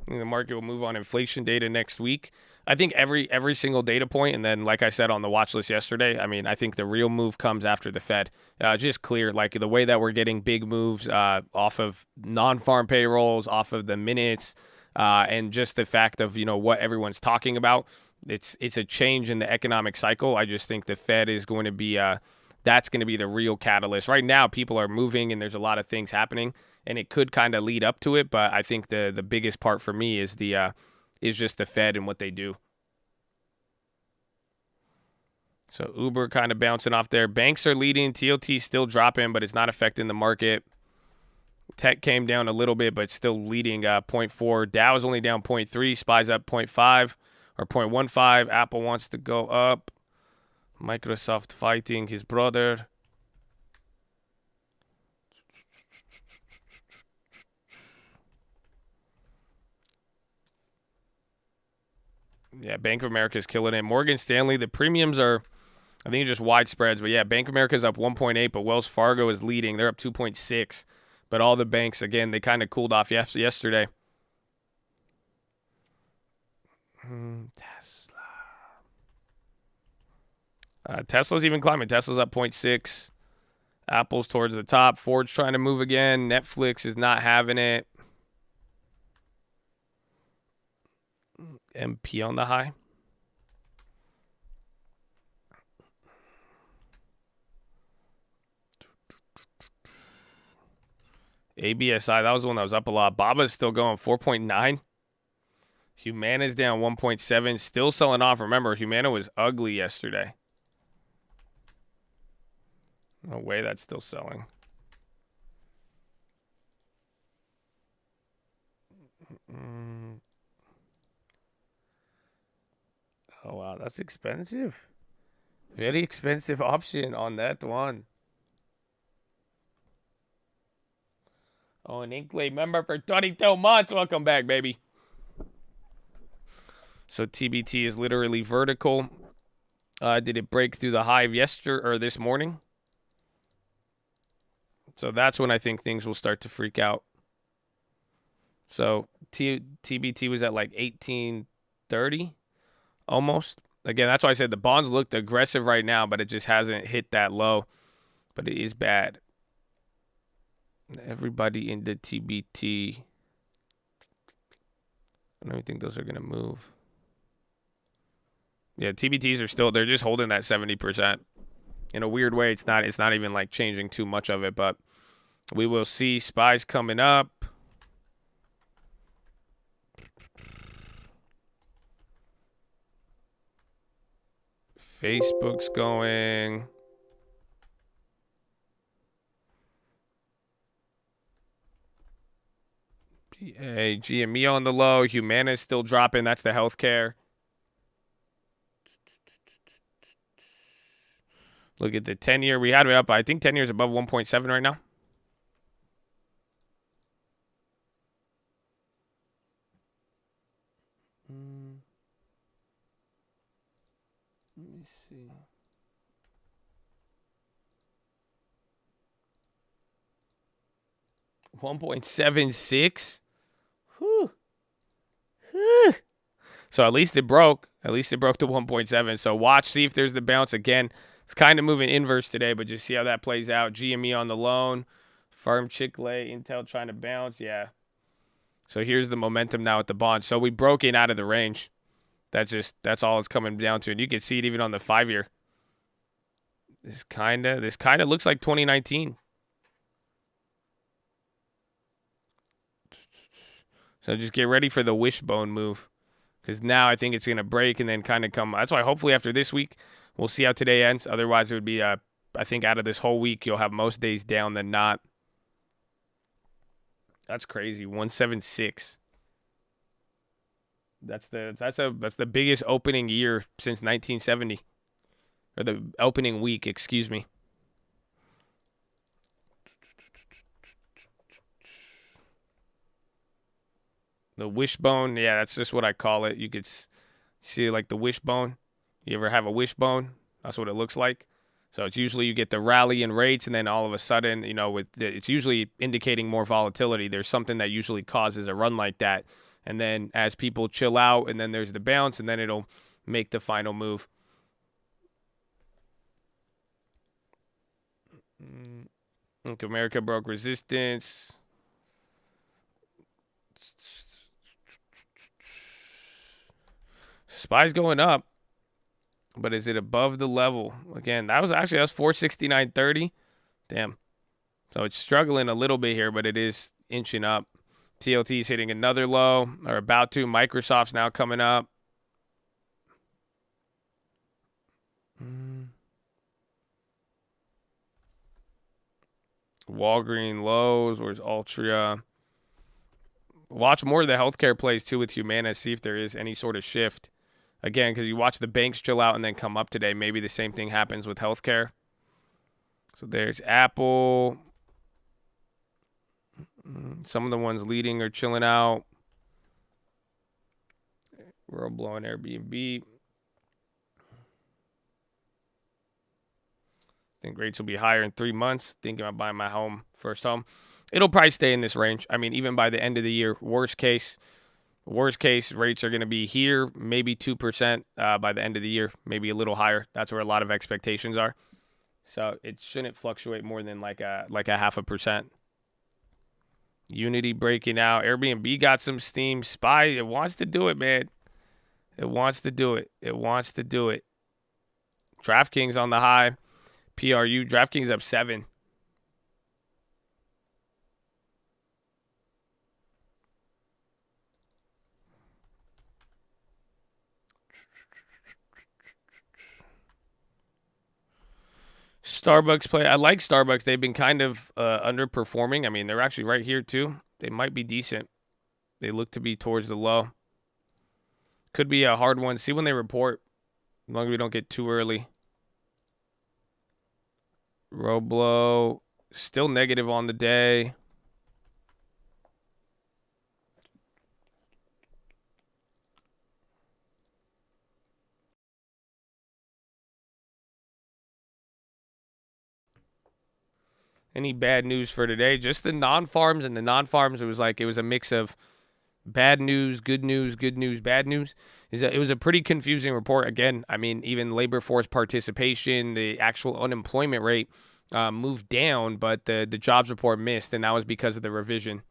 think the market will move on inflation data next week. I think every single data point, and then like I said on the watch list yesterday, I mean, I think the real move comes after the Fed. Just clear, like the way that we're getting big moves off of non-farm payrolls, off of the minutes, and just the fact of, you know, what everyone's talking about. It's a change in the economic cycle. I just think the Fed is going to be that's going to be the real catalyst. Right now, people are moving and there's a lot of things happening, and it could kind of lead up to it. But I think the biggest part for me is is just the Fed and what they do. So Uber kind of bouncing off there. Banks are leading. TLT still dropping, but it's not affecting the market. Tech came down a little bit, but still leading 0.4. Dow is only down 0.3. SPY's up 0.5. Or 0.15. Apple wants to go up. Microsoft fighting his brother. Yeah, Bank of America is killing it. Morgan Stanley, the premiums are, I think, just wide spreads. But yeah, Bank of America is up 1.8, but Wells Fargo is leading. They're up 2.6. But all the banks, again, they kind of cooled off yesterday. Tesla. Tesla's even climbing. Tesla's up 0.6. Apple's towards the top. Ford's trying to move again. Netflix is not having it. MP on the high. ABSI, that was the one that was up a lot. Baba's still going 4.9. Humana's down 1.7. Still selling off. Remember, Humana was ugly yesterday. No way that's still selling. Oh, wow. That's expensive. Very expensive option on that one. Oh, an Inklay member for 22 months. Welcome back, baby. So TBT is literally vertical. Did it break through the high of yesterday or this morning? So that's when I think things will start to freak out. So TBT was at like 1830 almost. Again, that's why I said the bonds looked aggressive right now, but it just hasn't hit that low. But it is bad. Everybody in the TBT. I don't even think those are going to move. Yeah, TBTs are still, they're just holding that 70%. In a weird way, it's not even like changing too much of it, but we will see. SPY's coming up. Facebook's going. GME on the low. Humana is still dropping. That's the healthcare. Look at the 10-year. We had it up. I think 10 years above 1.7 right now. Let me see. $1.76. Whew. So at least it broke. At least it broke to 1.7. So watch, see if there's the bounce again. It's kind of moving inverse today, but just see how that plays out. GME on the loan. Firm, Chick-fil-A, Intel trying to bounce. Yeah. So here's the momentum now at the bond. So we broke in out of the range. That's all it's coming down to. And you can see it even on the 5-year. This kind of looks like 2019. So just get ready for the wishbone move. Because now I think it's going to break and then kind of come. That's why hopefully after this week, we'll see how today ends. Otherwise, it would be, I think out of this whole week, you'll have most days down than not. That's crazy. 176. That's the biggest opening year since 1970. Or the opening week, excuse me. The wishbone, yeah, that's just what I call it. You could see like the wishbone. You ever have a wishbone? That's what it looks like. So it's usually you get the rally in rates, and then all of a sudden, it's usually indicating more volatility. There's something that usually causes a run like that. And then as people chill out, and then there's the bounce, and then it'll make the final move. Look, America broke resistance. SPY's going up, but is it above the level? Again, that's 469.30. Damn. So it's struggling a little bit here, but it is inching up. TLT is hitting another low, or about to. Microsoft's now coming up. Walgreens lows. Where's Altria? Watch more of the healthcare plays too with Humana. See if there is any sort of shift. Again, because you watch the banks chill out and then come up today. Maybe the same thing happens with healthcare. So there's Apple. Some of the ones leading are chilling out. Roblo and Airbnb. Think rates will be higher in 3 months. Thinking about buying my first home. It'll probably stay in this range. I mean, even by the end of the year, worst case, rates are going to be here, maybe 2% by the end of the year, maybe a little higher. That's where a lot of expectations are. So it shouldn't fluctuate more than like a 0.5%. Unity breaking out. Airbnb got some steam. SPY, it wants to do it, man. It wants to do it. It wants to do it. DraftKings on the high. PRU. DraftKings up 7. Starbucks play. I like Starbucks. They've been kind of underperforming. I mean, they're actually right here too. They might be decent. They look to be towards the low. Could be a hard one. See when they report. As long as we don't get too early. Roblo still negative on the day. Any bad news for today? Just the non-farms, and the non-farms, it was a mix of bad news, good news, bad news. It was a pretty confusing report. Again, I mean, even labor force participation, the actual unemployment rate moved down, but the jobs report missed, and that was because of the revision.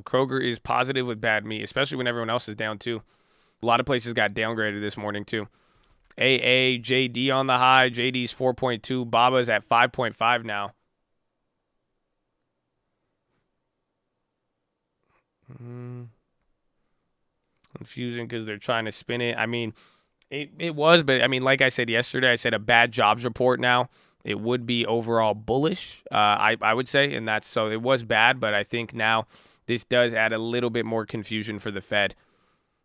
Kroger is positive with bad meat, especially when everyone else is down too. A lot of places got downgraded this morning too. JD on the high. JD's 4.2. Baba's at 5.5 now. Confusing because they're trying to spin it. I mean, it was, but I mean, like I said yesterday, I said a bad jobs report now. It would be overall bullish, I would say, and that's so it was bad, but I think now this does add a little bit more confusion for the Fed.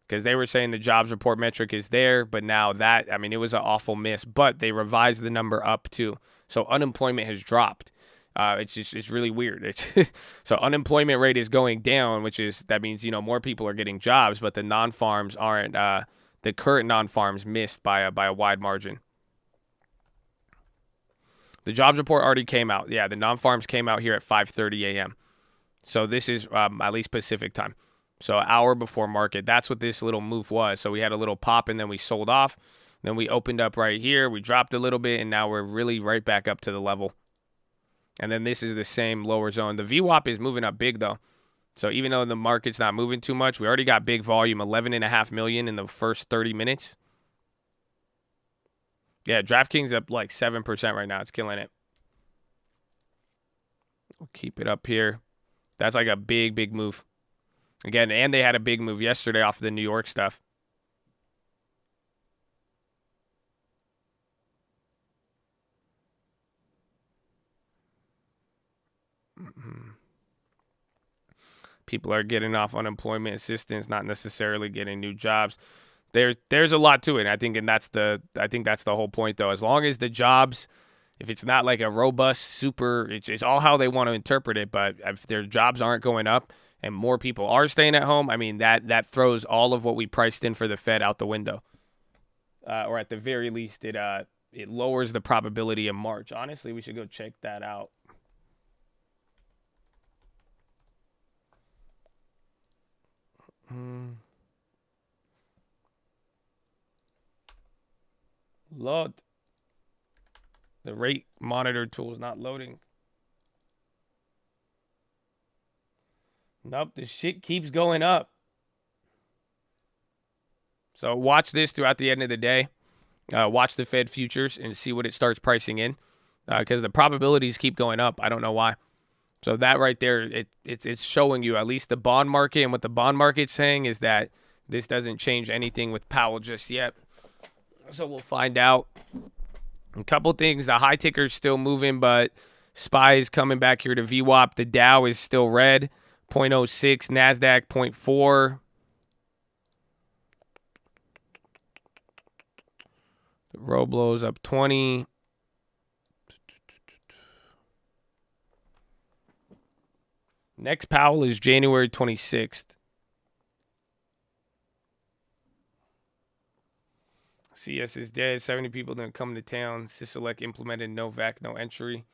Because they were saying the jobs report metric is there, but now that, I mean, it was an awful miss, but they revised the number up too. So unemployment has dropped. It's really weird. So unemployment rate is going down, that means, more people are getting jobs, but the non-farms aren't, the current non-farms missed by a wide margin. The jobs report already came out. Yeah, the non-farms came out here at 5:30 a.m. So this is at least Pacific time. So an hour before market. That's what this little move was. So we had a little pop and then we sold off. Then we opened up right here. We dropped a little bit and now we're really right back up to the level. And then this is the same lower zone. The VWAP is moving up big though. So even though the market's not moving too much, we already got big volume, 11.5 million in the first 30 minutes. Yeah, DraftKings up like 7% right now. It's killing it. We'll keep it up here. That's like a big move. Again, and they had a big move yesterday off of the New York stuff. People are getting off unemployment assistance, not necessarily getting new jobs. There's a lot to it. I think that's the whole point though. As long as the jobs, if it's not like a robust it's all how they want to interpret it. But if their jobs aren't going up and more people are staying at home, I mean, that throws all of what we priced in for the Fed out the window. Or at the very least, it lowers the probability of March. Honestly, we should go check that out. Load. The rate monitor tool is not loading. Nope, the shit keeps going up. So watch this throughout the end of the day. Watch the Fed futures and see what it starts pricing in. Because the probabilities keep going up. I don't know why. So that right there, it's showing you at least the bond market. And what the bond market's saying is that this doesn't change anything with Powell just yet. So we'll find out. A couple things. The high ticker's still moving, but SPY is coming back here to VWAP. The Dow is still red. 0.06. NASDAQ 0.4. The Roblo's up 20. Next Powell is January 26th. CS is dead. 70 people didn't come to town. Sisolek implemented no vac, no entry.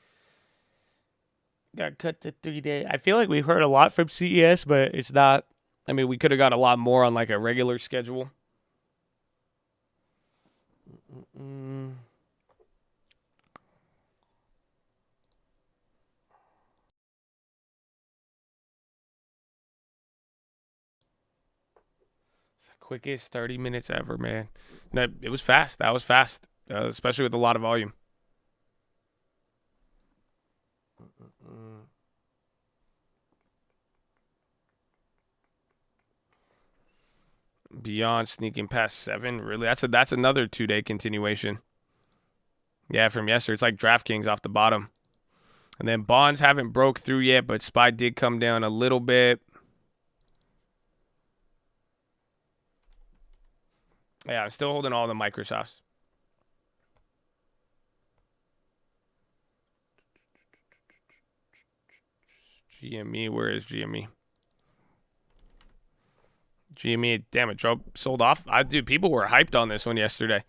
Got cut to 3 day. I feel like we've heard a lot from CES, but it's not. I mean, we could have got a lot more on like a regular schedule. Quickest 30 minutes ever, man. No, it was fast. That was fast, especially with a lot of volume. Beyond sneaking past 7, really? That's another 2 day continuation. Yeah, from yesterday. It's like DraftKings off the bottom. And then bonds haven't broke through yet, but SPY did come down a little bit. Yeah, I'm still holding all the Microsofts. GME, where is GME? GME, damn it, sold off. Dude, people were hyped on this one yesterday.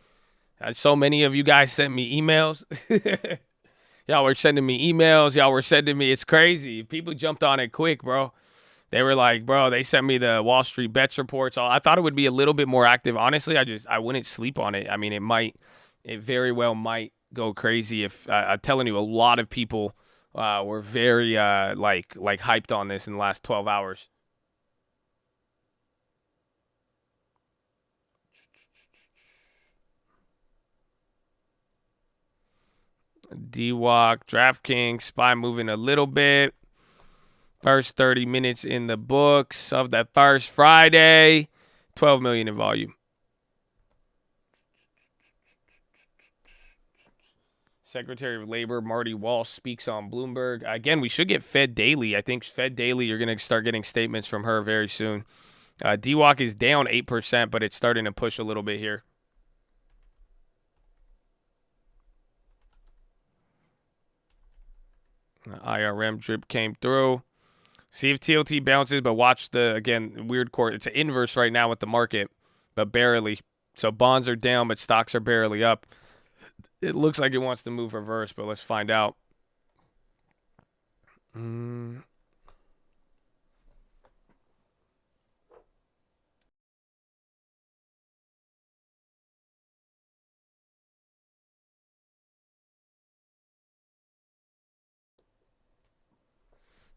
So many of you guys sent me emails. Y'all were sending me emails. Y'all were sending me, it's crazy. People jumped on it quick, bro. They were like, bro, they sent me the Wall Street bets reports. I thought it would be a little bit more active. Honestly, I wouldn't sleep on it. I mean, it very well might go crazy if, I'm telling you, a lot of people were very, like hyped on this in the last 12 hours. DWalk, DraftKings, SPY moving a little bit. First 30 minutes in the books of that first Friday. 12 million in volume. Secretary of Labor Marty Walsh speaks on Bloomberg. Again, we should get Fed Daily. I think Fed Daily, you're going to start getting statements from her very soon. DWalk is down 8%, but it's starting to push a little bit here. IRM drip came through. See if TLT bounces, but watch the, again, weird court. It's an inverse right now with the market, but barely. So bonds are down, but stocks are barely up. It looks like it wants to move reverse, but let's find out.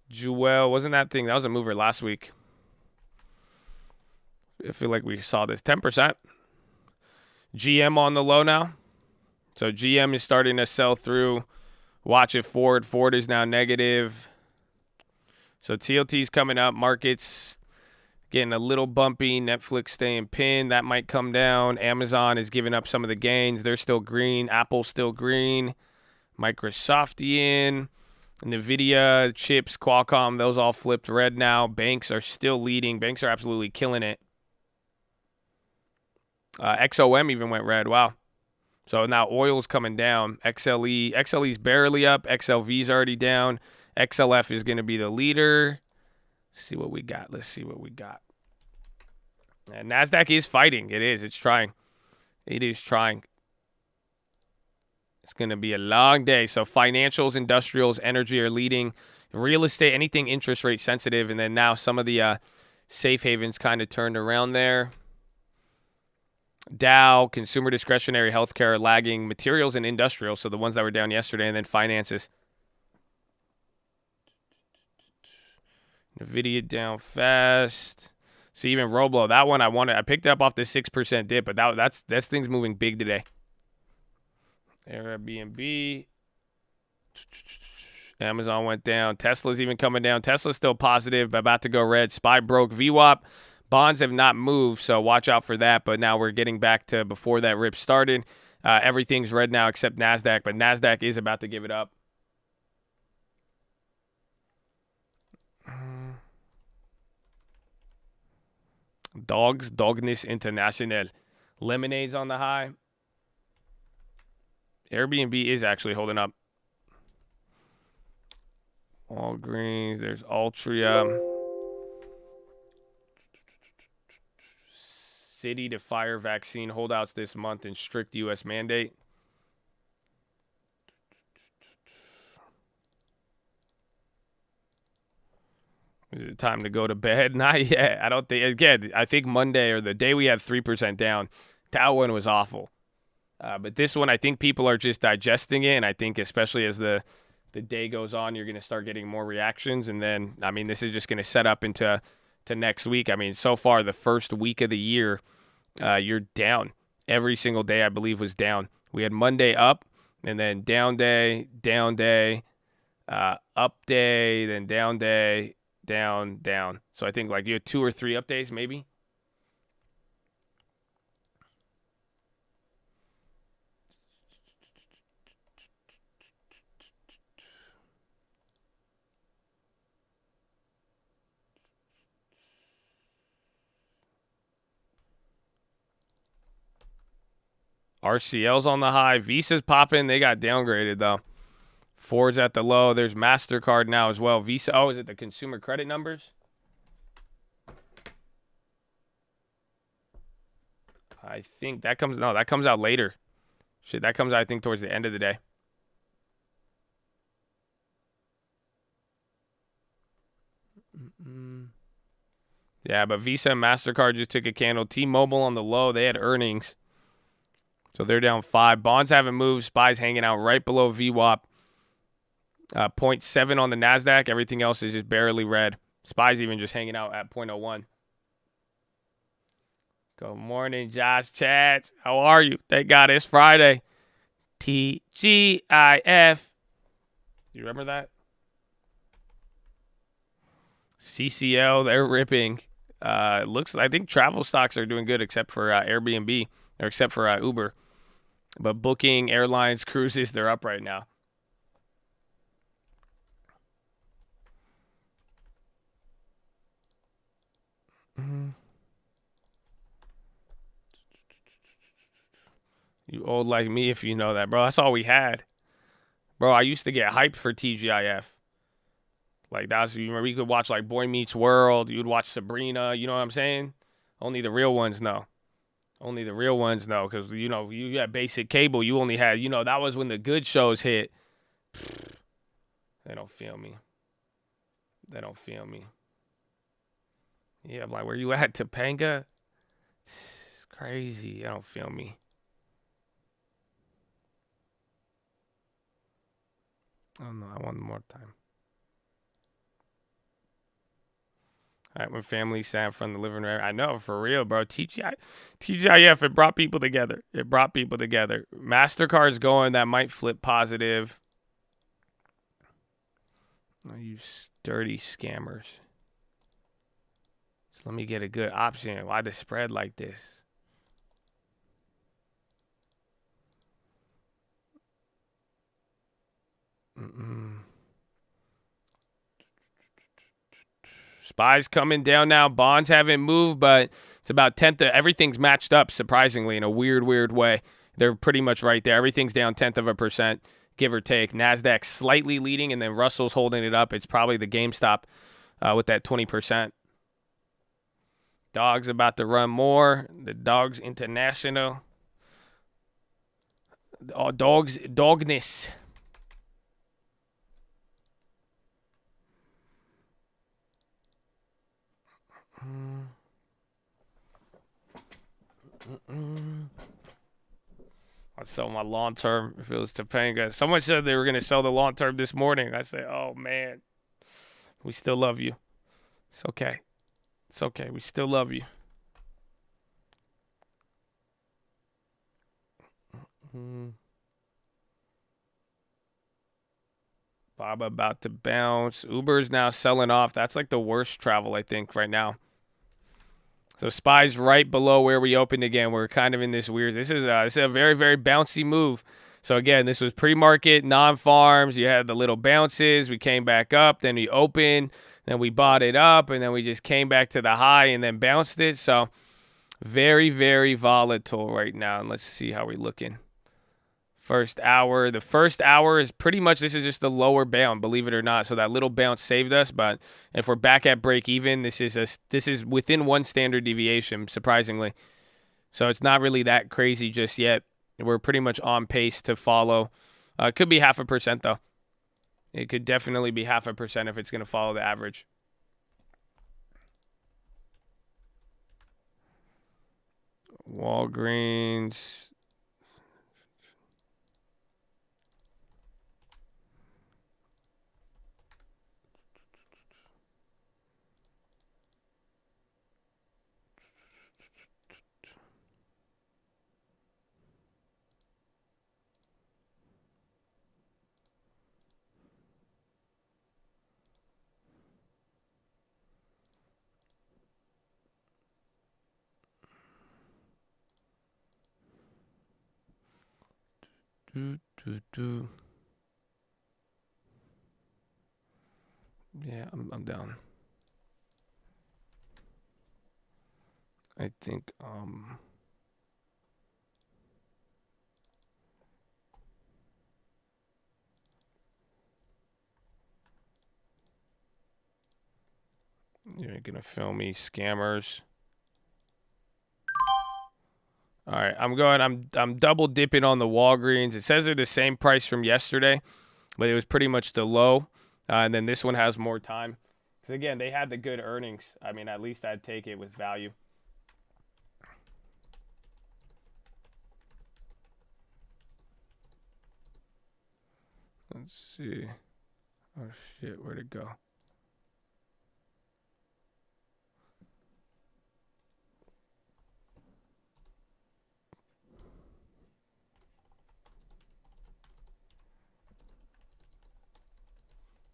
Jewel, wasn't that thing? That was a mover last week. I feel like we saw this. 10%. GM on the low now. So GM is starting to sell through. Watch it. Ford. Ford is now negative. So TLT is coming up. Markets getting a little bumpy. Netflix staying pinned. That might come down. Amazon is giving up some of the gains. They're still green. Apple's still green. Microsoftian. NVIDIA, chips, Qualcomm, those all flipped red now. Banks are still leading. Banks are absolutely killing it. XOM even went red. Wow. So now oil's coming down. XLE's barely up. XLV's already down. XLF is going to be the leader. Let's see what we got. And NASDAQ is fighting. It is. It's trying. It is trying. It's going to be a long day. So financials, industrials, energy are leading. Real estate, anything interest rate sensitive. And then now some of the safe havens kind of turned around there. Dow, consumer discretionary, healthcare are lagging. Materials and industrial, so the ones that were down yesterday. And then finances. NVIDIA down fast. See, even Roblo, that one I picked up off the 6% dip, but that's thing's moving big today. Airbnb. Amazon went down. Tesla's even coming down. Tesla's still positive, but about to go red. SPY broke. VWAP. Bonds have not moved, so watch out for that. But now we're getting back to before that rip started. Everything's red now except NASDAQ, but NASDAQ is about to give it up. Dogness International. Lemonade's on the high. Airbnb is actually holding up. Walgreens. There's Altria. city to fire vaccine holdouts this month in strict U.S. mandate. Is it time to go to bed? Not yet. I don't think. Again, I think Monday or the day we had 3% down, that one was awful. But this one, I think people are just digesting it, and I think especially as the day goes on, you're going to start getting more reactions, and then, I mean, this is just going to set up into next week. I mean, so far, the first week of the year, you're down. Every single day, I believe, was down. We had Monday up, and then down day, up day, then down day, down. So I think like you had 2 or 3 up days, maybe. RCL's on the high. Visa's popping. They got downgraded, though. Ford's at the low. There's MasterCard now as well. Visa. Oh, is it the consumer credit numbers? I think that comes out later. Shit, that comes out, I think, towards the end of the day. Yeah, but Visa and MasterCard just took a candle. T-Mobile on the low. They had earnings. So they're down 5. Bonds haven't moved. SPY's hanging out right below VWAP. 0.7 on the NASDAQ. Everything else is just barely red. SPY's even just hanging out at 0.01. Good morning, Josh Chats. How are you? Thank God it's Friday. TGIF. You remember that? CCL, they're ripping. I think travel stocks are doing good except for Airbnb, or except for Uber. But booking, airlines, cruises, they're up right now. You old like me if you know that, bro. That's all we had. Bro, I used to get hyped for TGIF. Like, you remember you could watch like Boy Meets World. You'd watch Sabrina. You know what I'm saying? Only the real ones know. Only the real ones know. Because, you had basic cable. You only had, that was when the good shows hit. They don't feel me. Yeah, I'm like, where you at, Topanga? It's crazy. They don't feel me. Oh, no, I want more time. All right, when family sat from the living room. I know, for real, bro. TGIF, it brought people together. MasterCard's going. That might flip positive. Oh, you dirty scammers. So let me get a good option. Why the spread like this? SPY's coming down now. Bonds haven't moved, but it's about 10th. Everything's matched up, surprisingly, in a weird way. They're pretty much right there. Everything's down 0.1%, give or take. NASDAQ slightly leading, and then Russell's holding it up. It's probably the GameStop with that 20%. Dogs about to run more. The Dogs International. Dogness. I'd sell my long term if it was Topanga. Someone said they were going to sell the long term this morning. I said, oh, man, we still love you. It's okay. We still love you. Bob about to bounce. Uber's now selling off. That's like the worst travel, I think, right now. So SPY's right below where we opened again. We're kind of in this weird. This is a very, very bouncy move. So again, this was pre-market, non-farms. You had the little bounces. We came back up. Then we opened. Then we bought it up. And then we just came back to the high and then bounced it. So very, very volatile right now. And let's see how we're looking. First hour. The first hour is pretty much, this is just the lower bound, believe it or not. So that little bounce saved us. But if we're back at break even, this is within one standard deviation, surprisingly. So it's not really that crazy just yet. We're pretty much on pace to follow. It could be 0.5% though. It could definitely be 0.5% if it's going to follow the average. Walgreens. Yeah, I'm down. I think you're gonna film me scammers. All right, I'm double dipping on the Walgreens. It says they're the same price from yesterday, but it was pretty much the low. And then this one has more time. Because again, they had the good earnings. I mean, at least I'd take it with value. Let's see. Oh shit, where'd it go?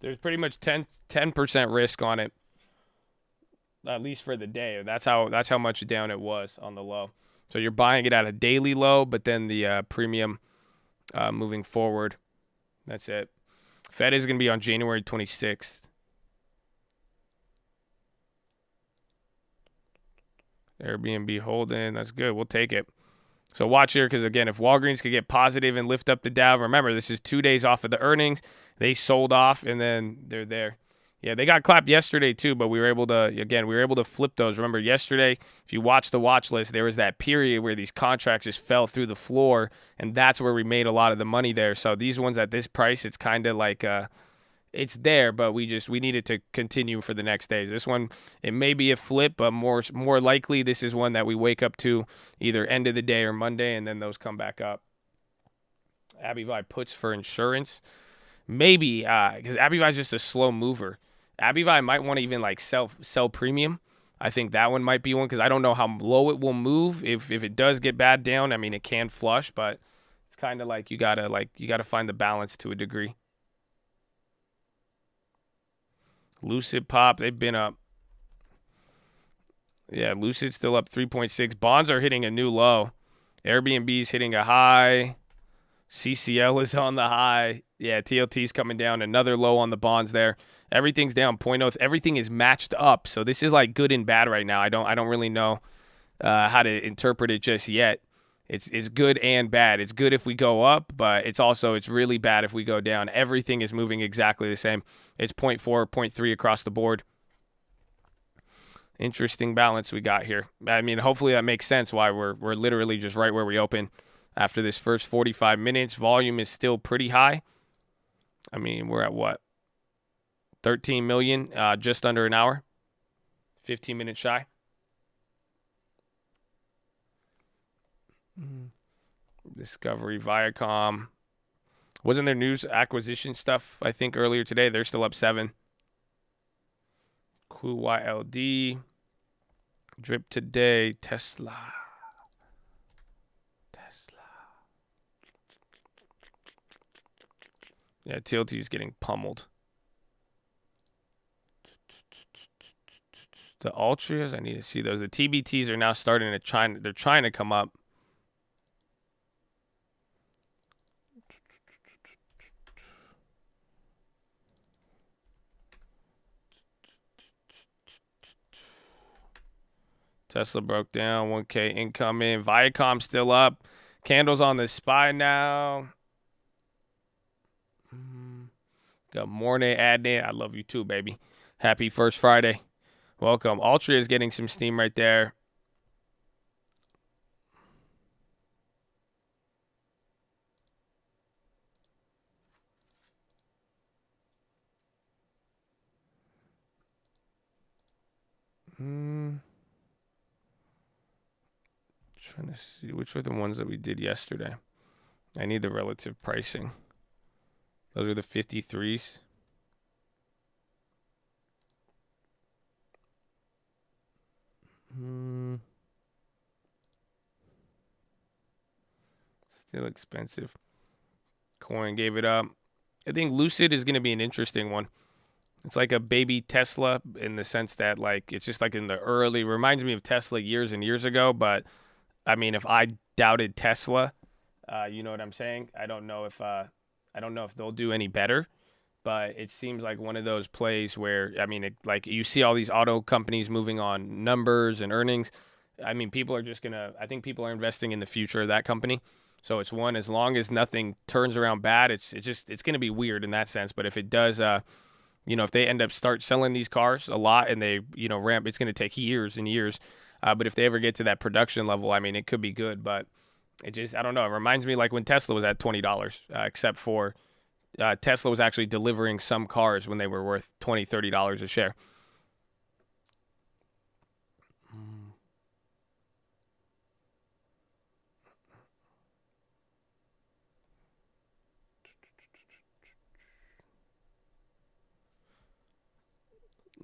There's pretty much 10% risk on it, at least for the day. That's how much down it was on the low. So you're buying it at a daily low, but then the premium moving forward. That's it. Fed is going to be on January 26th. Airbnb holding. That's good. We'll take it. So watch here because, again, if Walgreens could get positive and lift up the Dow, remember, this is 2 days off of the earnings. They sold off, and then they're there. Yeah, they got clapped yesterday too, but we were able to flip those. Remember yesterday, if you watch the watch list, there was that period where these contracts just fell through the floor, and that's where we made a lot of the money there. So these ones at this price, it's kind of like it's there, but we needed to continue for the next days. This one, it may be a flip, but more likely this is one that we wake up to either end of the day or Monday, and then those come back up. Abivi puts for insurance, maybe because Abivi is just a slow mover. Abivi might want to even like sell premium. I think that one might be one because I don't know how low it will move. If it does get bad down, I mean it can flush, but it's kind of like you gotta find the balance to a degree. Lucid Pop, they've been up. Yeah, Lucid still up 3.6. Bonds are hitting a new low. Airbnb's hitting a high. CCL is on the high. Yeah, TLT's coming down. Another low on the bonds there. Everything's down 0.0. Everything is matched up. So this is like good and bad right now. I don't really know how to interpret it just yet. It's good and bad. It's good if we go up, but it's really bad if we go down. Everything is moving exactly the same. It's 0.4, 0.3 across the board. Interesting balance we got here. I mean, hopefully that makes sense why we're literally just right where we open after this first 45 minutes. Volume is still pretty high. I mean, we're at what? 13 million, just under an hour. 15 minutes shy. Discovery, Viacom. Wasn't there news acquisition stuff, I think, earlier today? They're still up 7. QYLD. Drip today. Tesla. Yeah, TLT is getting pummeled. The Altrias, I need to see those. The TBTs are now starting to they're trying to come up. Tesla broke down, 1K incoming. Viacom still up. Candles on the SPY now. Good morning, Adnan. I love you too, baby. Happy first Friday. Welcome. Altria is getting some steam right there. Trying to see which were the ones that we did yesterday. I need the relative pricing. Those are the 53s. Still expensive. Coin gave it up. I think Lucid is going to be an interesting one. It's like a baby Tesla in the sense that, like, it's just like in the early, reminds me of Tesla years and years ago. But I mean, if I doubted Tesla, you know what I'm saying? I don't know if they'll do any better. But it seems like one of those plays where, I mean, like you see all these auto companies moving on numbers and earnings. I mean, I think people are investing in the future of that company. So it's one, as long as nothing turns around bad, it's going to be weird in that sense. But if it does, if they end up start selling these cars a lot and they, ramp, it's going to take years and years. But if they ever get to that production level, I mean, it could be good. But I don't know. It reminds me like when Tesla was at $20, except for Tesla was actually delivering some cars when they were worth $20, $30 a share.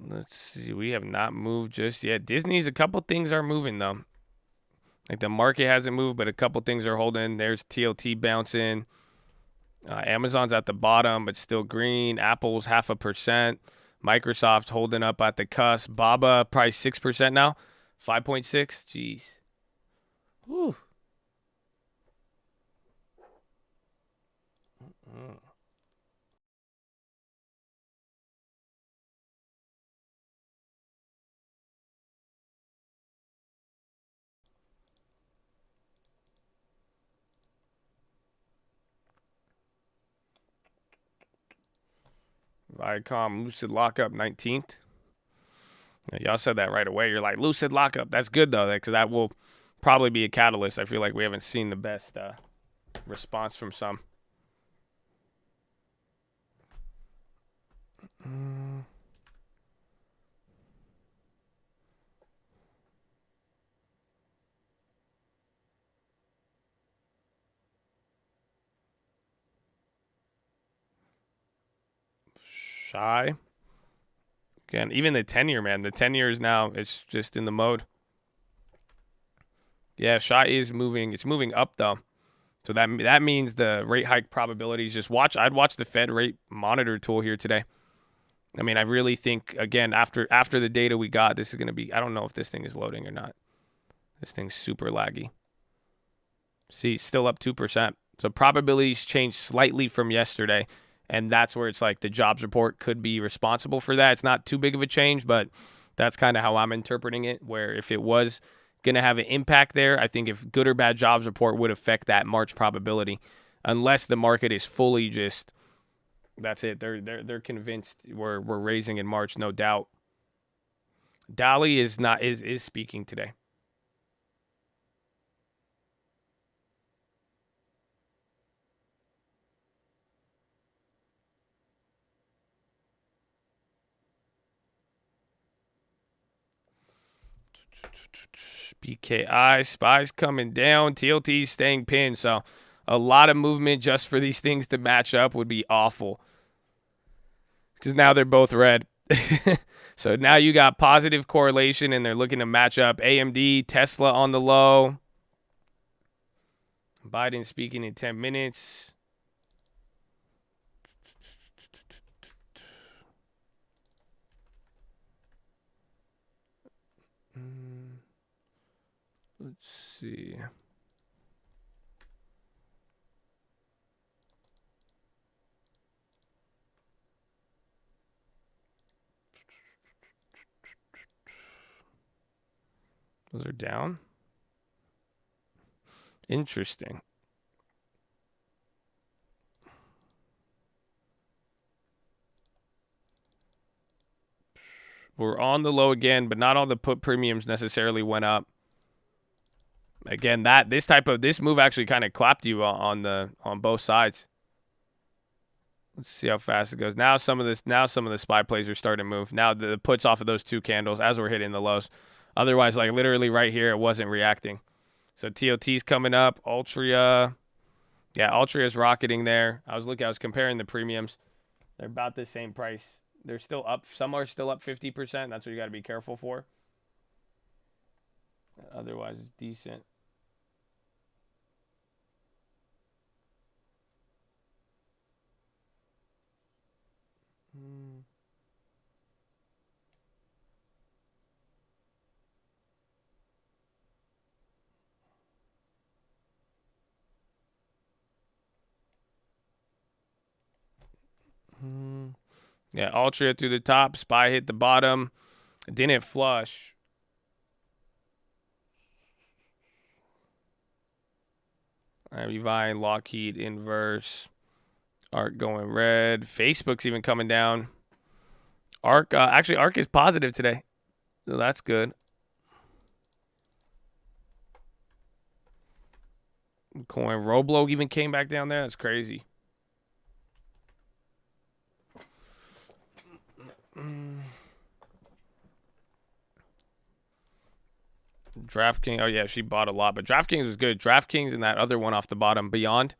Let's see. We have not moved just yet. Disney's, a couple things are moving, though. Like the market hasn't moved, but a couple things are holding. There's TLT bouncing. Amazon's at the bottom, but still green. Apple's 0.5%. Microsoft holding up at the cusp. Baba probably 6% now. 5.6. Jeez. Whew. Viacom, Lucid lockup 19th. Y'all said that right away. You're like, Lucid lockup. That's good, though, because that will probably be a catalyst. I feel like we haven't seen the best response from some. Shy. Again, even the 10-year, man. The 10-year is now, it's just in the mode. Yeah, Shy is moving. It's moving up, though. So that means the rate hike probabilities. I'd watch the Fed rate monitor tool here today. I mean, I really think, again, after the data we got, this is going to be, I don't know if this thing is loading or not. This thing's super laggy. See, still up 2%. So probabilities changed slightly from yesterday. And that's where it's like the jobs report could be responsible for that. It's not too big of a change, but that's kind of how I'm interpreting it, where if it was going to have an impact there, I think if good or bad jobs report would affect that March probability, unless the market is fully just, that's it. They're convinced we're raising in March, no doubt. Dali is speaking today. BKI, SPY's coming down, TLT staying pinned. So a lot of movement just for these things to match up would be awful. Because now they're both red. So now you got positive correlation and they're looking to match up. AMD, Tesla on the low. Biden speaking in 10 minutes. Let's see. Those are down. Interesting. We're on the low again, but not all the put premiums necessarily went up. Again, this move actually kind of clapped you on both sides. Let's see how fast it goes. Now some of the SPY plays are starting to move. Now the puts off of those two candles as we're hitting the lows. Otherwise, like literally right here, it wasn't reacting. So TOT's coming up. Altria. Yeah, Altria is rocketing there. I was comparing the premiums. They're about the same price. They're still up. Some are still up 50%. That's what you got to be careful for. Otherwise, it's decent. Yeah, Altria through the top. SPY hit the bottom. Didn't flush. Revine, Lockheed, inverse. ARK going red. Facebook's even coming down. ARK, actually, ARK is positive today. So that's good. Coin Roblo even came back down there. That's crazy. DraftKings. Oh, yeah, she bought a lot. But DraftKings was good. DraftKings and that other one off the bottom, Beyond.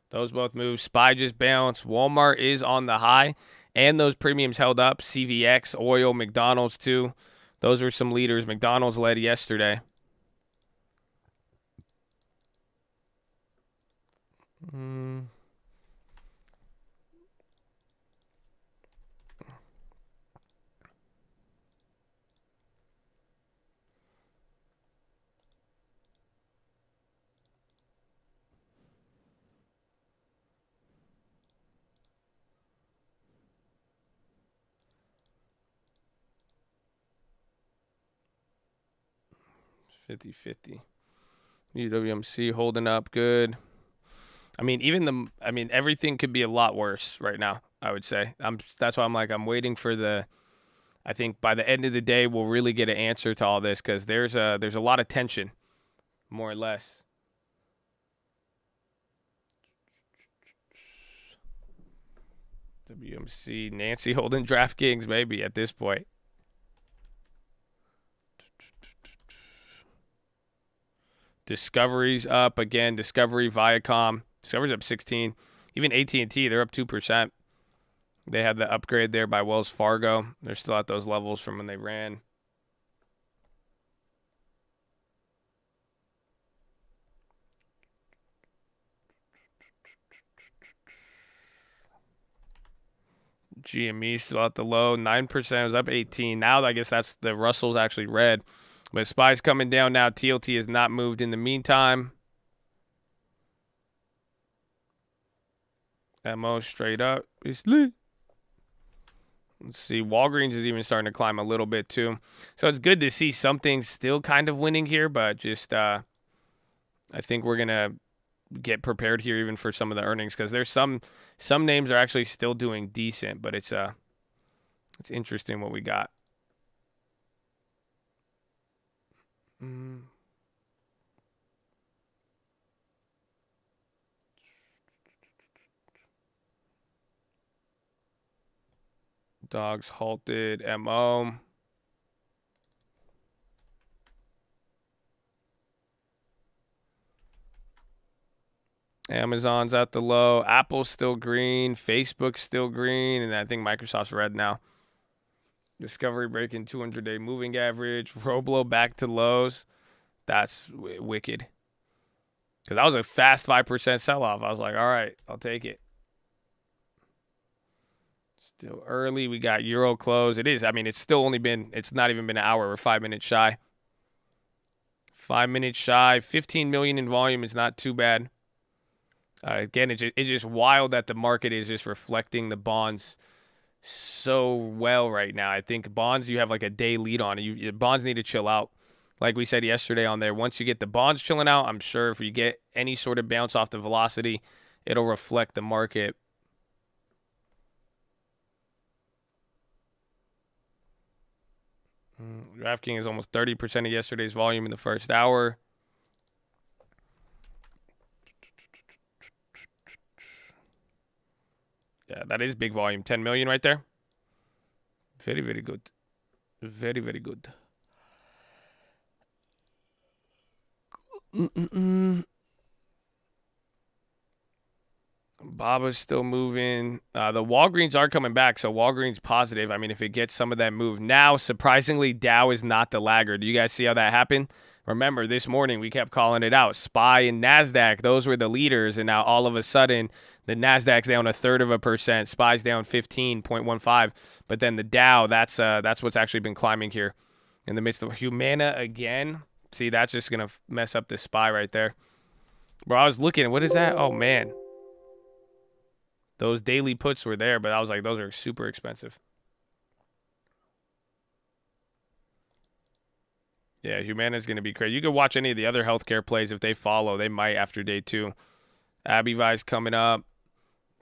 Those both moved. SPY just bounced. Walmart is on the high. And those premiums held up. CVX, oil, McDonald's too. Those were some leaders. McDonald's led yesterday. Hmm. 50-50. UWMC holding up good. I mean, everything could be a lot worse right now, I would say. That's why I'm waiting for the. I think by the end of the day, we'll really get an answer to all this because there's a lot of tension, more or less. WMC, Nancy holding DraftKings maybe at this point. Discovery's up again. Discovery, Viacom. Discovery's up 16. Even AT&T, they're up 2%. They had the upgrade there by Wells Fargo. They're still at those levels from when they ran. GME still at the low. 9% was up 18. Now I guess that's the Russell's actually red. But SPY's coming down now. TLT has not moved in the meantime. MO straight up. Let's see. Walgreens is even starting to climb a little bit too. So it's good to see something still kind of winning here, but just I think we're going to get prepared here even for some of the earnings because there's some names are actually still doing decent, but it's interesting what we got. Dogs halted. MO. Amazon's at the low. Apple's still green. Facebook's still green. And I think Microsoft's red now. Discovery breaking 200-day moving average. Roblo back to lows. That's wicked. Because that was a fast 5% sell-off. I was like, all right, I'll take it. Still early. We got Euro close. It is. I mean, it's not even been an hour. We're 5 minutes shy. 5 minutes shy. 15 million in volume is not too bad. Again, it's just wild that the market is just reflecting the bonds so well right now. I think bonds, you have like a day lead on it. Bonds need to chill out. Like we said yesterday on there, once you get the bonds chilling out, I'm sure if you get any sort of bounce off the velocity, it'll reflect the market. DraftKings is almost 30% of yesterday's volume in the first hour. Yeah, that is big volume. 10 million right there. Very, very good. Very, very good. Baba's still moving. The Walgreens are coming back, so Walgreens positive. I mean, if it gets some of that move. Now, surprisingly, Dow is not the laggard. Do you guys see how that happened? Remember, this morning we kept calling it out. SPY and NASDAQ, those were the leaders, and now all of a sudden, the NASDAQ's down 1/3%. SPY's down 15.15. But then the Dow, that's what's actually been climbing here in the midst of Humana again. See, that's just going to mess up the SPY right there. Bro, I was looking. What is that? Oh, man. Those daily puts were there, but I was like, those are super expensive. Yeah, Humana's going to be crazy. You can watch any of the other healthcare plays if they follow. They might after day 2. Abivai's coming up,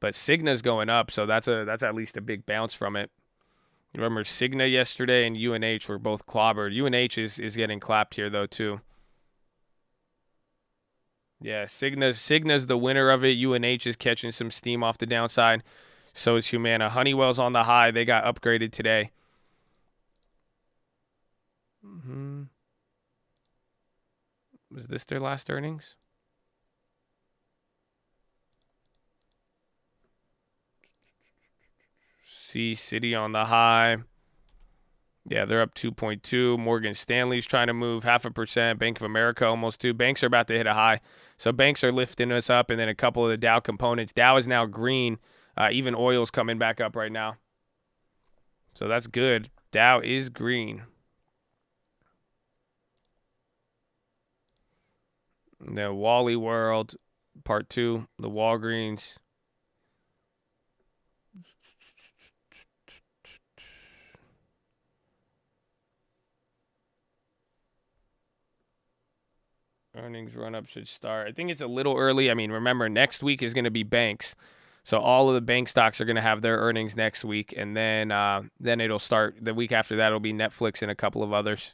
but Cigna's going up, so that's at least a big bounce from it. Remember, Cigna yesterday and UNH were both clobbered. UNH is getting clapped here, though, too. Yeah, Cigna's the winner of it. UNH is catching some steam off the downside. So is Humana. Honeywell's on the high. They got upgraded today. Was this their last earnings? See Citi on the high. Yeah, they're up 2.2. Morgan Stanley's trying to move 0.5%. Bank of America almost 2. Banks are about to hit a high. So banks are lifting us up, and then a couple of the Dow components. Dow is now green. Even oil's coming back up right now. So that's good. Dow is green. The Wally World, part 2, the Walgreens. Earnings run-up should start. I think it's a little early. I mean, remember, next week is going to be banks. So all of the bank stocks are going to have their earnings next week. And then it'll start. The week after that, it'll be Netflix and a couple of others.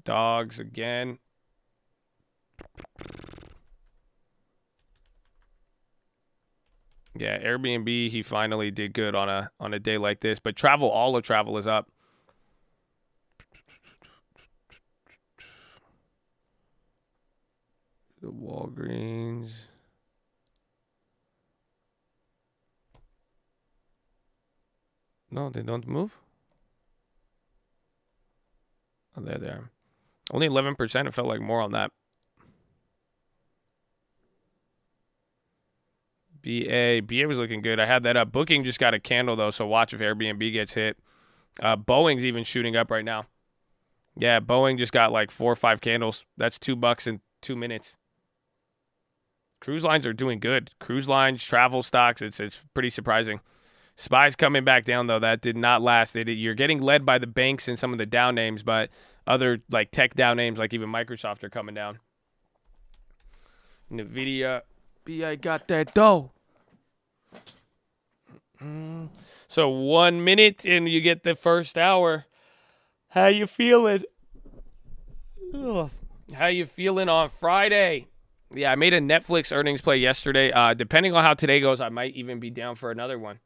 Dogs again. Yeah, Airbnb, he finally did good on a day like this. But travel, all of travel is up. The Walgreens. No, they don't move. Oh, there they are. Only 11%. It felt like more on that. BA was looking good. I had that up. Booking just got a candle, though, so watch if Airbnb gets hit. Boeing's even shooting up right now. Yeah, Boeing just got like 4 or 5 candles. That's $2 in 2 minutes. Cruise lines are doing good. Cruise lines, travel stocks, it's pretty surprising. SPY's coming back down, though. That did not last. You're getting led by the banks and some of the down names, but other like tech down names like even Microsoft are coming down. NVIDIA, BI got that dough. So 1 minute and you get the first hour. How you feeling? Ugh. How you feeling on Friday? Yeah, I made a Netflix earnings play yesterday. Depending on how today goes, I might even be down for another one.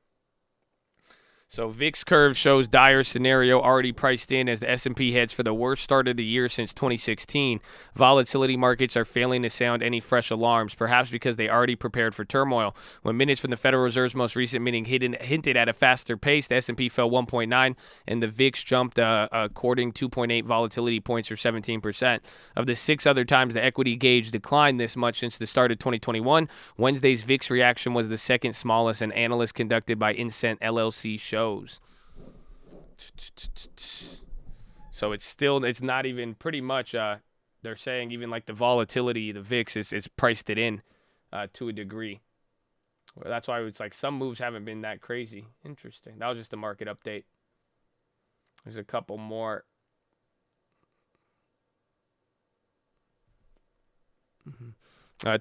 So VIX curve shows dire scenario already priced in as the S&P heads for the worst start of the year since 2016. Volatility markets are failing to sound any fresh alarms, perhaps because they already prepared for turmoil. When minutes from the Federal Reserve's most recent meeting hinted at a faster pace, the S&P fell 1.9 and the VIX jumped according 2.8 volatility points or 17%. Of the 6 other times the equity gauge declined this much since the start of 2021, Wednesday's VIX reaction was the second smallest, an analyst conducted by Incent LLC shows. So it's not even pretty much, they're saying even like the volatility, the VIX is priced it in to a degree. Well, that's why it's like some moves haven't been that crazy. Interesting. That was just a market update. There's a couple more.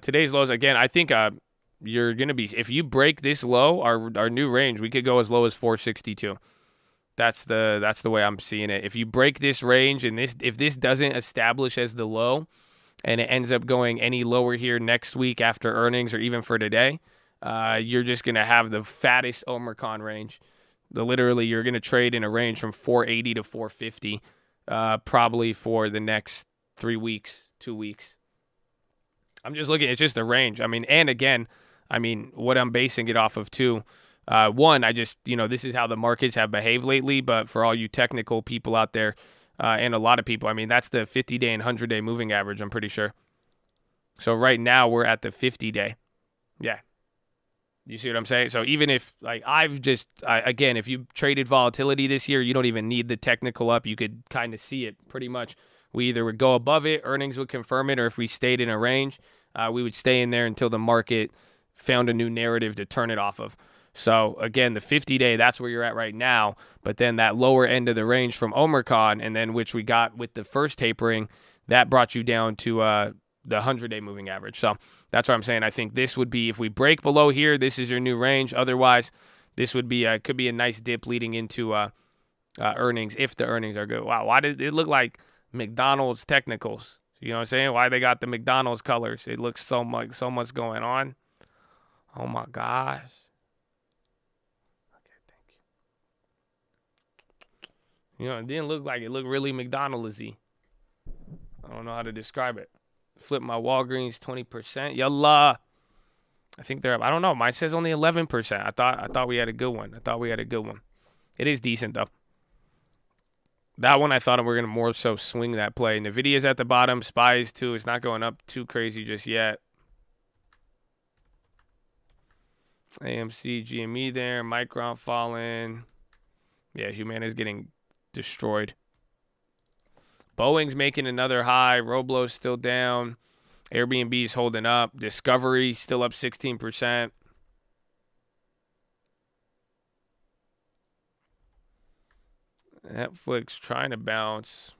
Today's lows, again, I think you're going to be, if you break this low, our new range, we could go as low as 462. That's the way I'm seeing it. If you break this range and if this doesn't establish as the low and it ends up going any lower here next week after earnings or even for today, you're just going to have the fattest Omicron range. Literally, you're going to trade in a range from 480 to 450 probably for the next 3 weeks, 2 weeks. I'm just looking. It's just the range. I mean, and again, what I'm basing it off of too. One, this is how the markets have behaved lately. But for all you technical people out there, and a lot of people, that's the 50-day and 100-day moving average, I'm pretty sure. So right now we're at the 50-day. Yeah. You see what I'm saying? So even if, again, if you traded volatility this year, you don't even need the technical up. You could kind of see it pretty much. We either would go above it, earnings would confirm it, or if we stayed in a range, we would stay in there until the market found a new narrative to turn it off of. So again, the 50-day, that's where you're at right now. But then that lower end of the range from Omicron, and then which we got with the first tapering, that brought you down to the 100-day moving average. So that's what I'm saying. I think this would be, if we break below here, this is your new range. Otherwise, this would be could be a nice dip leading into earnings if the earnings are good. Wow, why did it look like McDonald's technicals? You know what I'm saying? Why they got the McDonald's colors? It looks so much going on. Oh my gosh. Okay, thank you. It didn't look like it. Looked really McDonald's-y. I don't know how to describe it. Flip my Walgreens 20%. Yalla. I think they're up. I don't know. Mine says only 11%. I thought we had a good one. It is decent though. That one I thought we were gonna more so swing that play. Nvidia's at the bottom. Spies too. It's not going up too crazy just yet. AMC, GME there. Micron falling. Yeah, Humana's getting destroyed. Boeing's making another high. Roblo's still down. Airbnb's holding up. Discovery still up 16%. Netflix trying to bounce.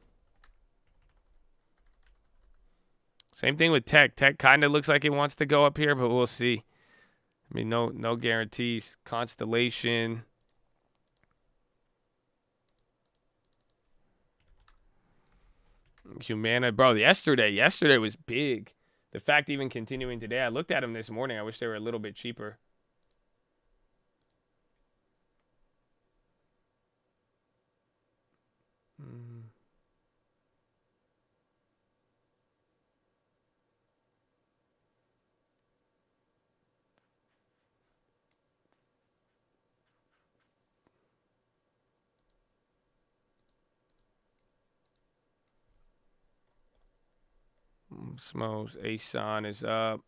Same thing with tech. Tech kind of looks like it wants to go up here, but we'll see. No guarantees. Constellation. Humana, bro, yesterday was big. The fact even continuing today, I looked at them this morning. I wish they were a little bit cheaper. Smokes, ASON is up.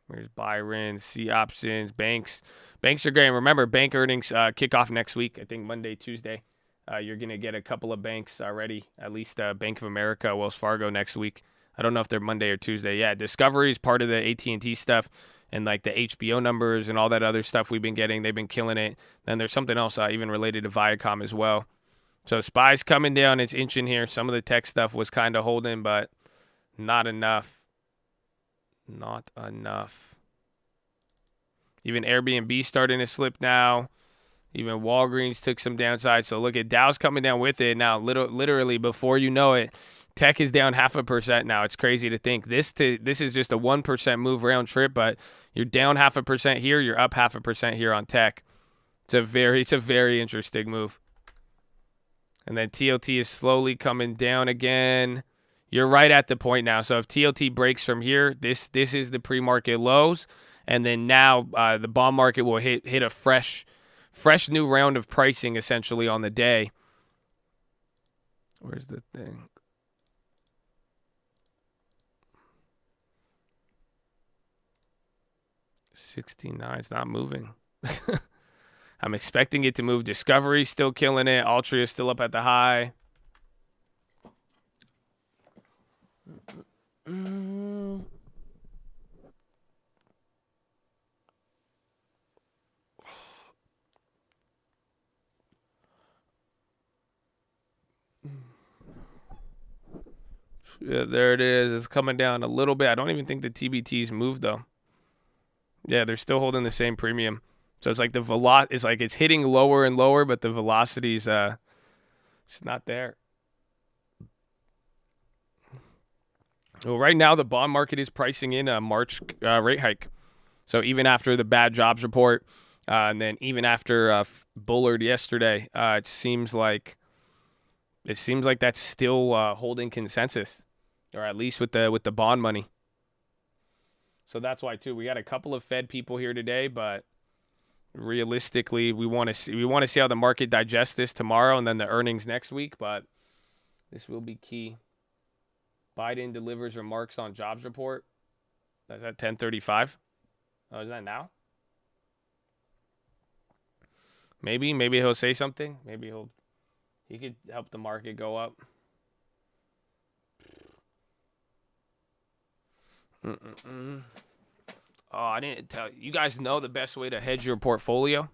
Where's Byron? C options, banks. Banks are great. Remember, bank earnings kick off next week. I think Monday, Tuesday. You're gonna get a couple of banks already. At least Bank of America, Wells Fargo next week. I don't know if they're Monday or Tuesday. Yeah, Discovery is part of the AT&T stuff, and like the HBO numbers and all that other stuff we've been getting. They've been killing it. Then there's something else even related to Viacom as well. So SPY's coming down. It's inching here. Some of the tech stuff was kind of holding, but not enough. Not enough. Even Airbnb starting to slip now. Even Walgreens took some downside. So look at Dow's coming down with it now. Literally before you know it, tech is down 0.5% now. It's crazy to think this is just a 1% move round trip, but you're down 0.5% here. You're up 0.5% here on tech. It's a very interesting move. And then TLT is slowly coming down again. You're right at the point now. So if TLT breaks from here, this is the pre-market lows, and then now the bond market will hit a fresh new round of pricing essentially on the day. Where's the thing? $69. It's not moving. I'm expecting it to move. Discovery still killing it. Altria still up at the high. Yeah, there it is. It's coming down a little bit. I don't even think the TBTs moved though. Yeah, they're still holding the same premium. So it's like it's hitting lower and lower, but the velocity's it's not there. Well, right now the bond market is pricing in a March rate hike. So even after the bad jobs report, and then even after Bullard yesterday, it seems like that's still holding consensus, or at least with the bond money. So that's why too we got a couple of Fed people here today, but realistically, we want to see how the market digests this tomorrow, and then the earnings next week. But this will be key. Biden delivers remarks on jobs report. That's at 10:35. Oh, is that now? Maybe he'll say something. Maybe he could help the market go up. Oh, I didn't tell you. You guys know the best way to hedge your portfolio?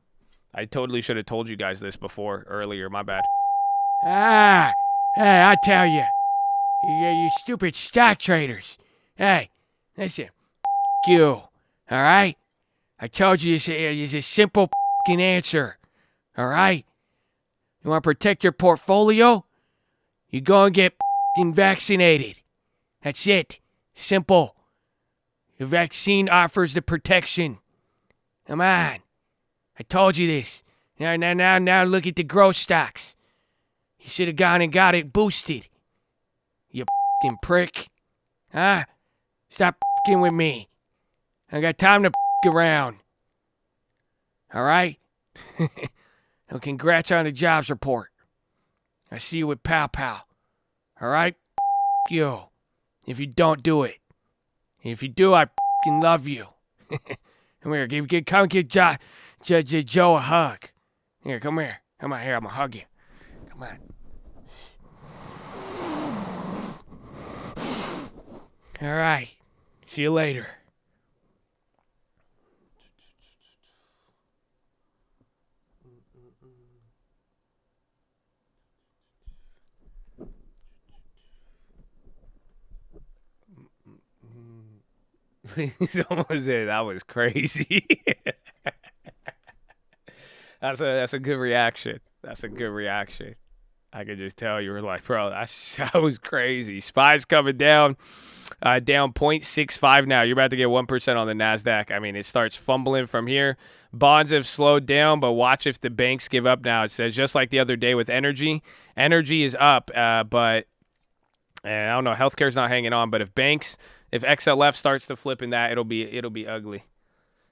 I totally should have told you guys this earlier. My bad. Hey, I tell you. You stupid stock traders. Hey, listen. You. All right? I told you it's a simple fucking answer. All right? You want to protect your portfolio? You go and get fucking vaccinated. That's it. Simple. The vaccine offers the protection. Come on. I told you this. Now look at the growth stocks. You should have gone and got it boosted. You fucking prick. Huh? Stop fucking with me. I got time to fuck around. All right? Well, congrats on the jobs report. I see you with Pow Pow. All right? Fuck you. If you don't do it. If you do, I fucking love you. Come here. Come give Joe a hug. Here, come here. Come on here. I'm going to hug you. Come on. All right. See you later. Someone said that was crazy. That's a good reaction. That's a good reaction. I could just tell you were like, bro, that was crazy. SPY's coming down, down 0.65 now. You're about to get 1% on the NASDAQ. I mean, it starts fumbling from here. Bonds have slowed down, but watch if the banks give up now. It says just like the other day with energy. Energy is up, but I don't know. Healthcare's not hanging on, but if XLF starts to flip in that, it'll be ugly.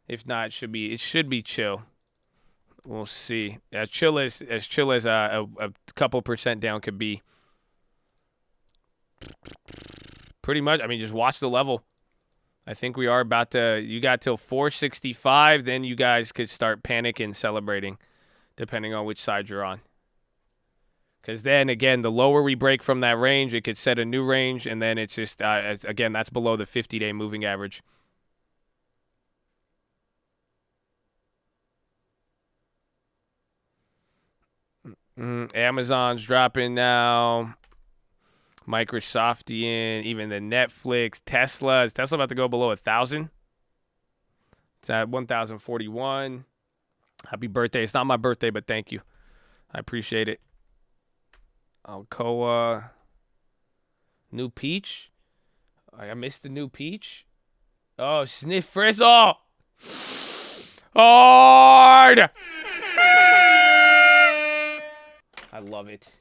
If not, it should be chill. We'll see. As chill as a couple percent down could be. Pretty much. I mean, just watch the level. I think we are about to. You got till 465, then you guys could start panicking, celebrating, depending on which side you're on. Because then, again, the lower we break from that range, it could set a new range, and then it's just, again, that's below the 50-day moving average. Amazon's dropping now. Microsoftian, even the Netflix, Tesla. Is Tesla about to go below 1,000? It's at 1,041. Happy birthday. It's not my birthday, but thank you. I appreciate it. Alcoa. New Peach. I missed the New Peach. Oh, Sniff Frizzle. Hard. I love it.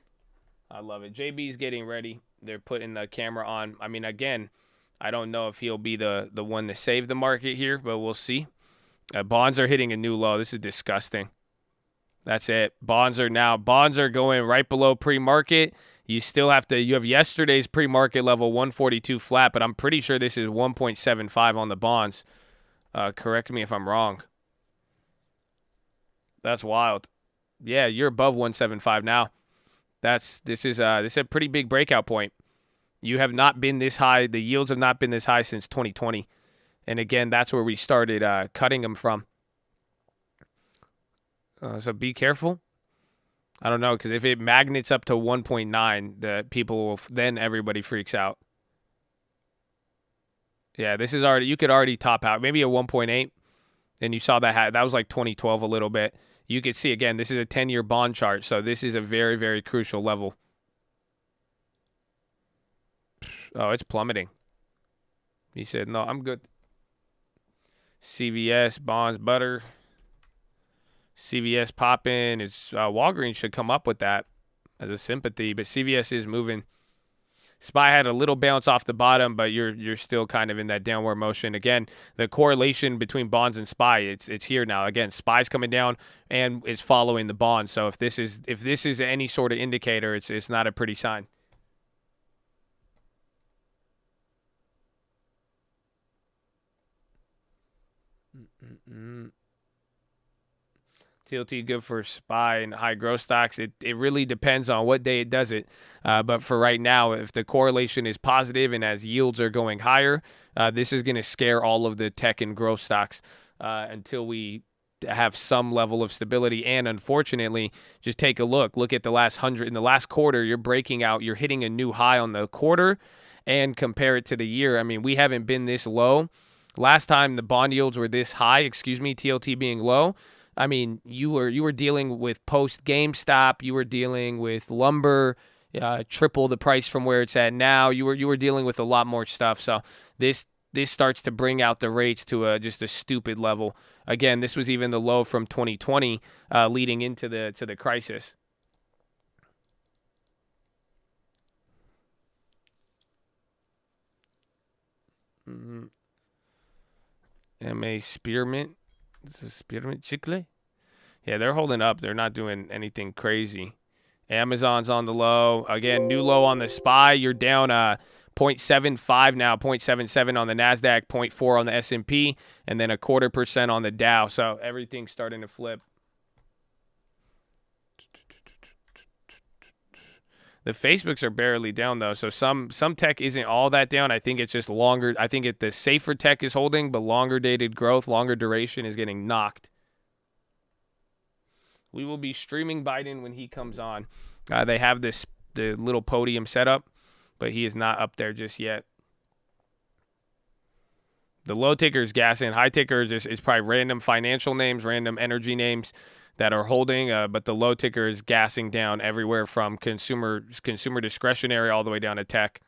I love it. JB's getting ready. They're putting the camera on. I mean, again, I don't know if he'll be the one to save the market here, but we'll see. Bonds are hitting a new low. This is disgusting. That's it. Bonds are going right below pre-market. You have yesterday's pre-market level 142 flat, but I'm pretty sure this is 1.75 on the bonds. Correct me if I'm wrong. That's wild. Yeah, you're above 175 now. This is a pretty big breakout point. You have not been this high. The yields have not been this high since 2020. And again, that's where we started cutting them from. So be careful. I don't know, because if it magnets up to 1.9, then everybody freaks out. Yeah, this is you could already top out. Maybe a 1.8. And you saw that was like 2012 a little bit. You can see, again, this is a 10-year bond chart, so this is a very, very crucial level. Oh, it's plummeting. He said, no, I'm good. CVS, bonds, butter. CVS popping. It's Walgreens should come up with that as a sympathy, but CVS is moving. SPY had a little bounce off the bottom, but you're still kind of in that downward motion. Again, the correlation between bonds and SPY, it's here now. Again, SPY's coming down and is following the bond. So if this is any sort of indicator, it's not a pretty sign. TLT good for SPY and high growth stocks. It really depends on what day it does it. But for right now, if the correlation is positive and as yields are going higher, this is going to scare all of the tech and growth stocks until we have some level of stability. And unfortunately, just take a look. Look at the last 100. In the last quarter, you're breaking out. You're hitting a new high on the quarter and compare it to the year. I mean, we haven't been this low. Last time the bond yields were this high, TLT being low, I mean, you were dealing with post GameStop. You were dealing with lumber, triple the price from where it's at now. You were dealing with a lot more stuff. So this starts to bring out the rates to just a stupid level. Again, this was even the low from 2020, leading into the crisis. MA Spearmint. This is Spearmint Chicle. Yeah, they're holding up. They're not doing anything crazy. Amazon's on the low. Again, new low on the SPY. You're down 0.75 now, 0.77 on the NASDAQ, 0.4 on the S&P, and then 0.25% on the Dow. So everything's starting to flip. The Facebooks are barely down, though. So some tech isn't all that down. I think it's just longer. I think the safer tech is holding, but longer dated growth, longer duration is getting knocked. We will be streaming Biden when he comes on. They have the little podium set up, but he is not up there just yet. The low ticker is gassing. High ticker is probably random financial names, random energy names that are holding, but the low ticker is gassing down everywhere from consumer discretionary all the way down to tech.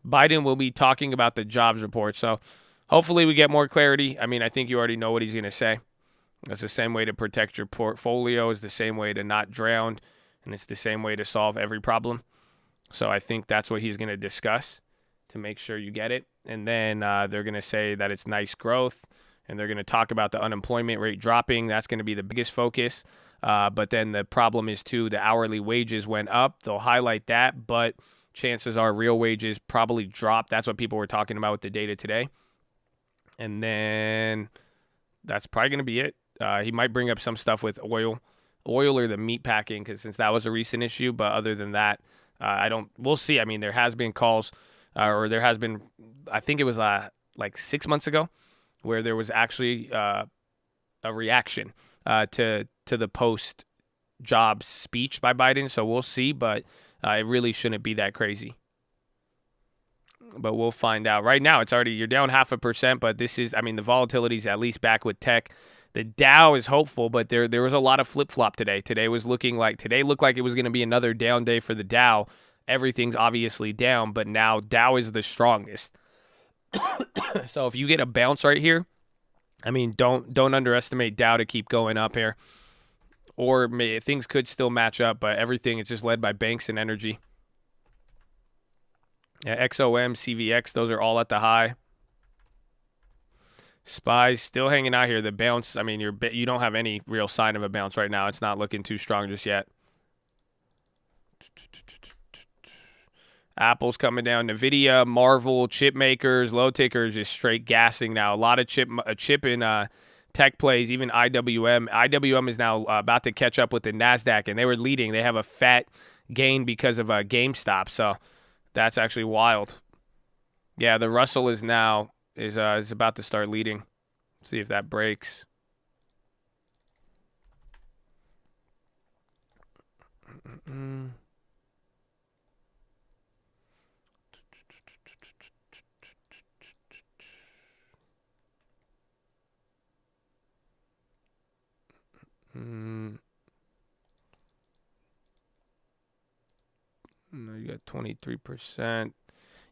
Biden will be talking about the jobs report, so hopefully we get more clarity. I mean, I think you already know what he's going to say. That's the same way to protect your portfolio, is the same way to not drown, and it's the same way to solve every problem. So I think that's what he's going to discuss to make sure you get it. And then they're going to say that it's nice growth, and they're going to talk about the unemployment rate dropping. That's going to be the biggest focus. But then the problem is, too, the hourly wages went up. They'll highlight that, but chances are real wages probably dropped. That's what people were talking about with the data today. And then that's probably going to be it. He might bring up some stuff with oil or the meat packing, because since that was a recent issue. But other than that, we'll see. I mean, there has been calls, or there has been, I think it was like 6 months ago, where there was actually a reaction to the post-job speech by Biden. So we'll see, but it really shouldn't be that crazy. But we'll find out. Right now, you're down 0.5%, but the volatility is at least back with tech. The Dow is hopeful, but there was a lot of flip-flop today. Today looked like it was going to be another down day for the Dow. Everything's obviously down, but now Dow is the strongest. So if you get a bounce right here, I mean, don't underestimate Dow to keep going up here. Or things could still match up, but everything is just led by banks and energy. Yeah, XOM, CVX, those are all at the high. SPY's still hanging out here. The bounce, I mean, you don't have any real sign of a bounce right now. It's not looking too strong just yet. Apple's coming down. NVIDIA, Marvel, chip makers, low tickers just straight gassing now. A lot of chip in tech plays, even IWM. IWM is now about to catch up with the NASDAQ, and they were leading. They have a fat gain because of GameStop, so that's actually wild. Yeah, the Russell is about to start leading. See if that breaks. No, you got 23%.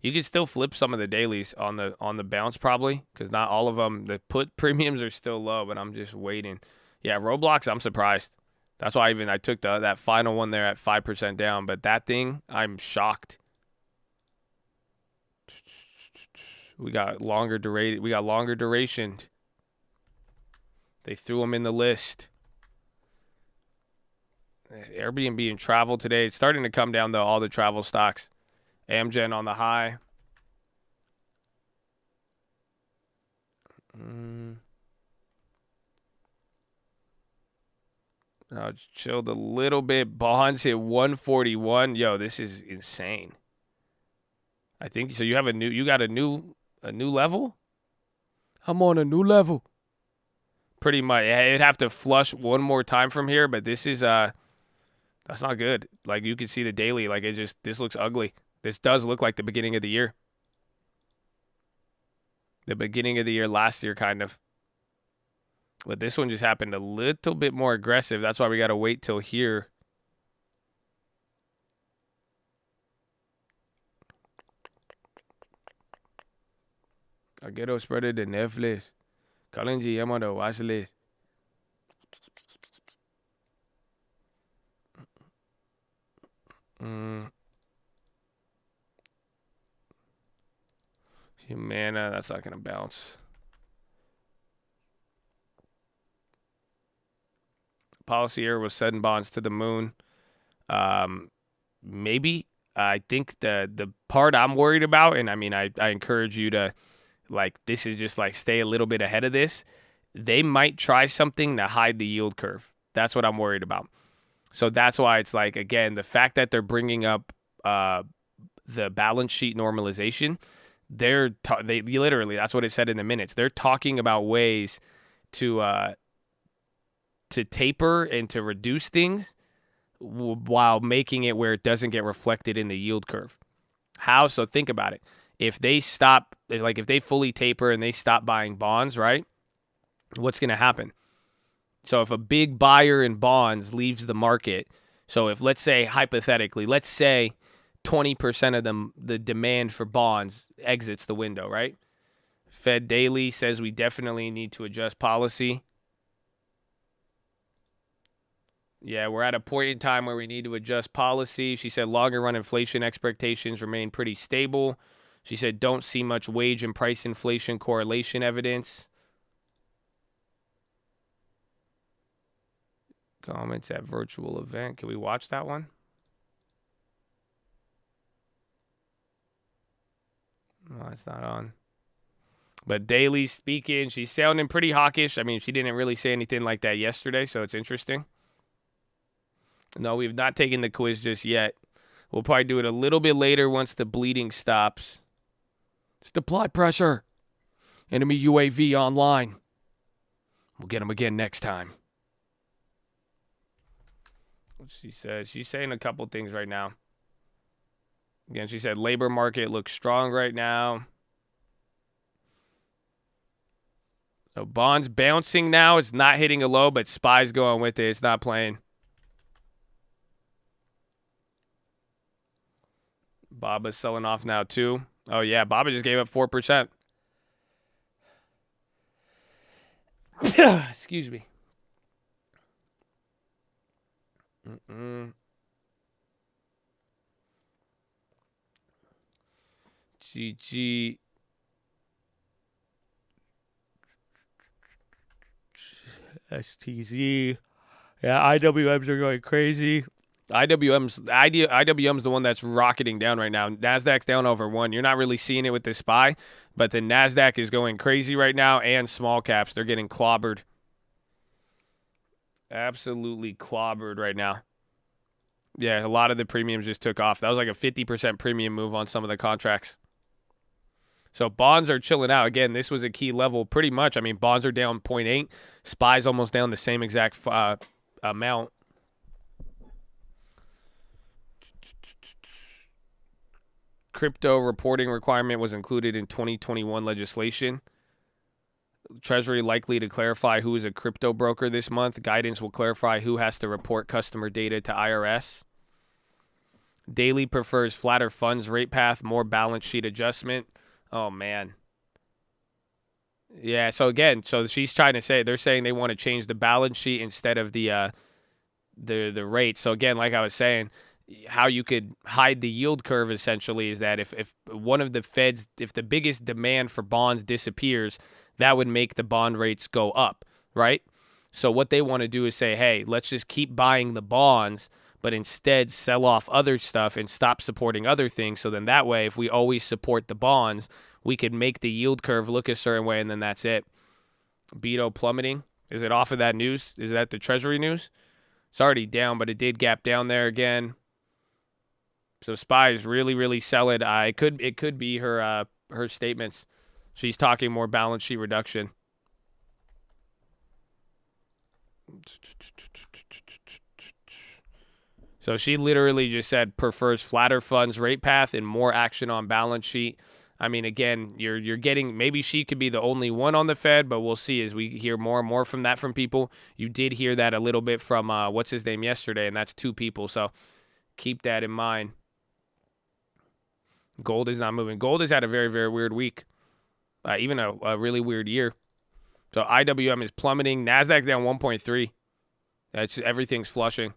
You can still flip some of the dailies on the bounce probably, because not all of them. The put premiums are still low, but I'm just waiting. Yeah, Roblox, I'm surprised. That's why I took that final one there at 5% down. But that thing, I'm shocked. We got longer duration. They threw them in the list. Airbnb and travel today. It's starting to come down though. All the travel stocks. Amgen on the high. It's chilled a little bit. Bonds hit 141. Yo, this is insane. I think so. You got a new level? I'm on a new level. Pretty much. It'd have to flush one more time from here, but this is that's not good. Like you can see the daily, like this looks ugly. This does look like the beginning of the year. The beginning of the year last year, kind of. But this one just happened a little bit more aggressive. That's why we got to wait till here. Aguero spread it to Netflix. Colin GM on the watch list. Humana, that's not going to bounce. Policy error was setting bonds to the moon. Maybe. I think the part I'm worried about, and I mean, I encourage you to, like, this is just like stay a little bit ahead of this. They might try something to hide the yield curve. That's what I'm worried about. So that's why it's like, again, the fact that they're bringing up the balance sheet normalization, they literally, that's what it said in the minutes. They're talking about ways to taper and to reduce things while making it where it doesn't get reflected in the yield curve. How? So think about it. If they stop, like if they fully taper and they stop buying bonds, right? What's going to happen? So if a big buyer in bonds leaves the market, so if let's say hypothetically, let's say 20% of the demand for bonds exits the window, right? Fed Daily says we definitely need to adjust policy. Yeah, we're at a point in time where we need to adjust policy. She said longer run inflation expectations remain pretty stable. She said don't see much wage and price inflation correlation evidence. Comments at virtual event. Can we watch that one? No, it's not on. But Daily speaking, she's sounding pretty hawkish. I mean, she didn't really say anything like that yesterday, so it's interesting. No, we've not taken the quiz just yet. We'll probably do it a little bit later once the bleeding stops. It's deploy pressure. Enemy UAV online. We'll get them again next time. What she said. She's saying a couple things right now. Again, she said labor market looks strong right now. So bonds bouncing now. It's not hitting a low, but SPY's going with it. It's not playing. Baba's selling off now too. Oh yeah, Baba just gave up 4%. Excuse me. GG. STZ. Yeah, IWMs are going crazy. IWM's the one that's rocketing down right now. Nasdaq's down over 1. You're not really seeing it with this SPY, but the Nasdaq is going crazy right now, and small caps, they're getting clobbered. Absolutely clobbered right now. Yeah, a lot of the premiums just took off. That was like a 50% premium move on some of the contracts. So bonds are chilling out. Again, this was a key level pretty much. I mean, bonds are down 0.8. SPY's almost down the same exact amount. Crypto reporting requirement was included in 2021 legislation. Treasury likely to clarify who is a crypto broker this month. Guidance will clarify who has to report customer data to IRS. Daily prefers flatter funds rate path, more balance sheet adjustment. Oh, man. Yeah, so again, so she's trying to say, they're saying they want to change the balance sheet instead of the rate. So again, like I was saying, how you could hide the yield curve essentially is that if one of the Feds, if the biggest demand for bonds disappears, that would make the bond rates go up, right? So what they want to do is say, hey, let's just keep buying the bonds, but instead sell off other stuff and stop supporting other things. So then that way, if we always support the bonds, we could make the yield curve look a certain way, and then that's it. Beto plummeting. Is it off of that news? Is that the Treasury news? It's already down, but it did gap down there again. So SPY is really, really solid. It could be her statements. She's talking more balance sheet reduction. So she literally just said prefers flatter funds rate path and more action on balance sheet. I mean, again, you're getting, maybe she could be the only one on the Fed, but we'll see as we hear more and more from people. You did hear that a little bit from what's his name yesterday, and that's 2 people. So keep that in mind. Gold is not moving. Gold has had a very, very weird week, even a really weird year. So IWM is plummeting. Nasdaq's down 1.3. Everything's flushing.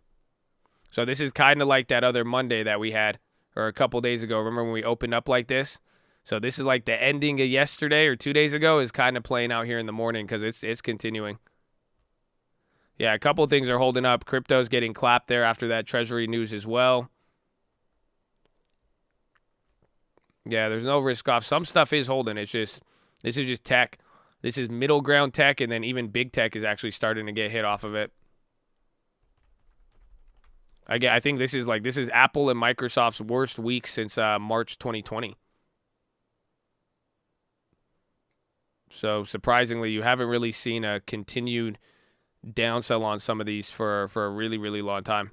So this is kind of like that other Monday that we had, or a couple days ago. Remember when we opened up like this? So this is like the ending of yesterday or 2 days ago is kind of playing out here in the morning because it's continuing. Yeah, a couple things are holding up. Crypto's getting clapped there after that Treasury news as well. Yeah, there's no risk off. Some stuff is holding. This is just tech. This is middle ground tech, and then even big tech is actually starting to get hit off of it. I think this is Apple and Microsoft's worst week since March 2020. So surprisingly, you haven't really seen a continued downsell on some of these for a really, really long time.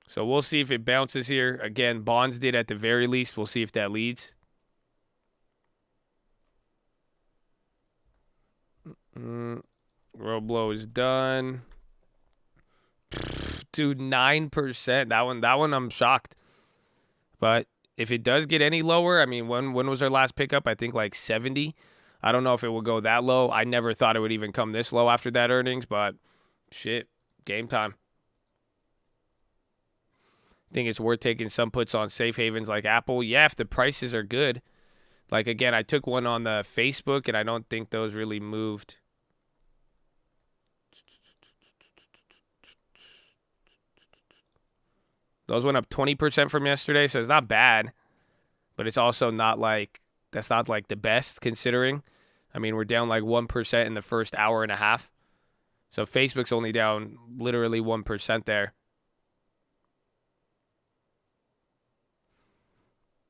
So we'll see if it bounces here. Again, bonds did at the very least. We'll see if that leads. Roblo is done. Dude, 9%. That one I'm shocked. But if it does get any lower, I mean, when was our last pickup? I think like 70. I don't know if it will go that low. I never thought it would even come this low after that earnings, but shit, game time. I think it's worth taking some puts on safe havens like Apple. Yeah, if the prices are good. Like, again, I took one on the Facebook, and I don't think those really moved. Those went up 20% from yesterday, so it's not bad. But it's also not like, that's not like the best considering. I mean, we're down like 1% in the first hour and a half. So Facebook's only down literally 1% there.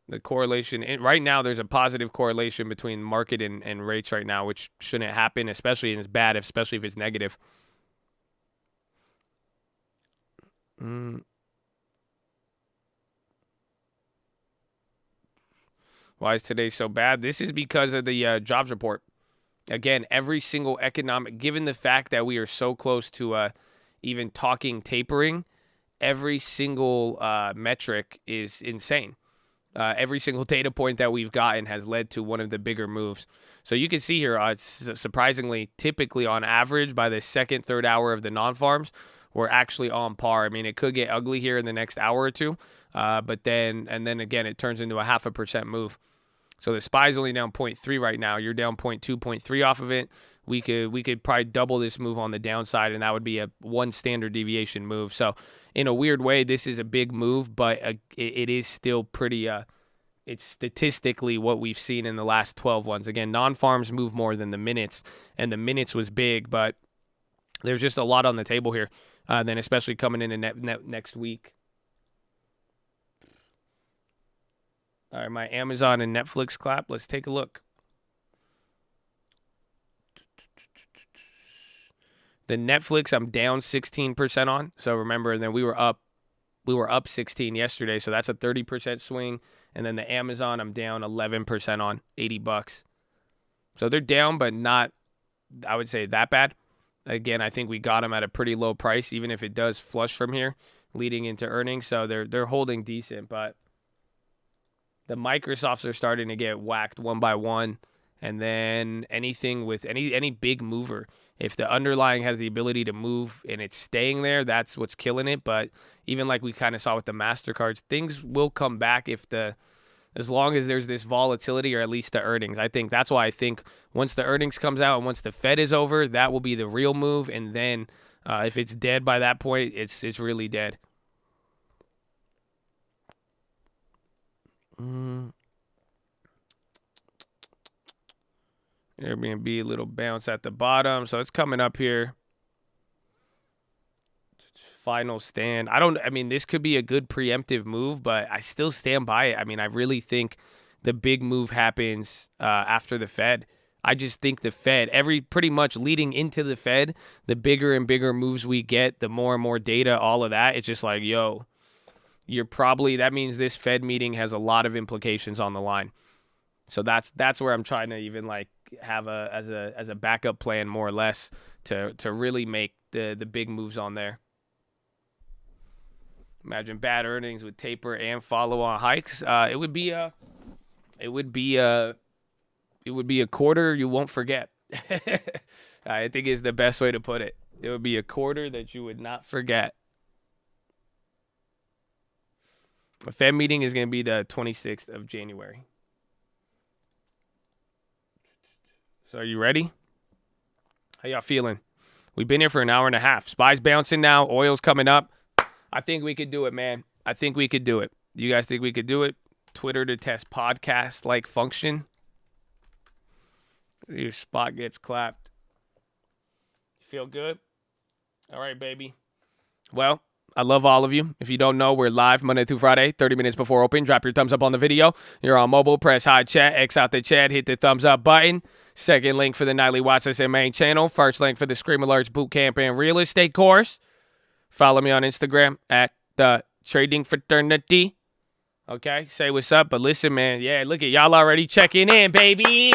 The correlation, right now there's a positive correlation between market and rates right now, which shouldn't happen, especially if it's bad, especially if it's negative. Why is today so bad? This is because of the jobs report. Again, every single economic, given the fact that we are so close to even talking tapering, every single metric is insane. Every single data point that we've gotten has led to one of the bigger moves. So you can see here, surprisingly, typically on average, by the second, third hour of the non-farms, we're actually on par. I mean, it could get ugly here in the next hour or two, but then again, it turns into a 0.5% move. So the SPY's only down 0.3 right now. You're down 0.2, 0.3 off of it. We could probably double this move on the downside, and that would be a 1 standard deviation move. So in a weird way, this is a big move, but it is still pretty it's statistically what we've seen in the last 12 ones. Again, non-farms move more than the minutes, and the minutes was big, but there's just a lot on the table here, then especially coming into next week. All right, my Amazon and Netflix clap. Let's take a look. The Netflix, I'm down 16% on. So remember, and then we were up 16 yesterday, so that's a 30% swing. And then the Amazon, I'm down 11% on, $80. So they're down, but not, I would say, that bad. Again, I think we got them at a pretty low price, even if it does flush from here leading into earnings. So they're holding decent, but the Microsofts are starting to get whacked one by one. And then anything with any big mover, if the underlying has the ability to move and it's staying there, that's what's killing it. But even like we kind of saw with the MasterCards, things will come back as long as there's this volatility, or at least the earnings. I think that's why I think once the earnings comes out and once the Fed is over, that will be the real move. And then if it's dead by that point, it's really dead. Airbnb, a little bounce at the bottom. So it's coming up here. Final stand. This could be a good preemptive move, but I still stand by it. I really think the big move happens after the Fed. I just think the Fed, pretty much leading into the Fed, the bigger and bigger moves we get, the more and more data, all of that. It's just like, yo, that means this Fed meeting has a lot of implications on the line. So that's where I'm trying to even like have as a backup plan, more or less, to really make the big moves on there. Imagine bad earnings with taper and follow-on hikes. It would be a quarter you won't forget. I think is the best way to put it. It would be a quarter that you would not forget. The Fed meeting is going to be the 26th of January. So are you ready? How y'all feeling? We've been here for an hour and a half. SPY's bouncing now. Oil's coming up. I think we could do it, man. I think we could do it. You guys think we could do it? Twitter to test podcast-like function. Your spot gets clapped. You feel good? All right, baby. Well, I love all of you. If you don't know, we're live Monday through Friday, 30 minutes before open. Drop your thumbs up on the video. You're on mobile. Press high chat. X out the chat. Hit the thumbs up button. Second link for the Nightly Watch List main channel. First link for the Scream Alerts Bootcamp and Real Estate course. Follow me on Instagram at the Trading Fraternity. Okay, say what's up. But listen, man. Yeah, look at y'all already checking in, baby.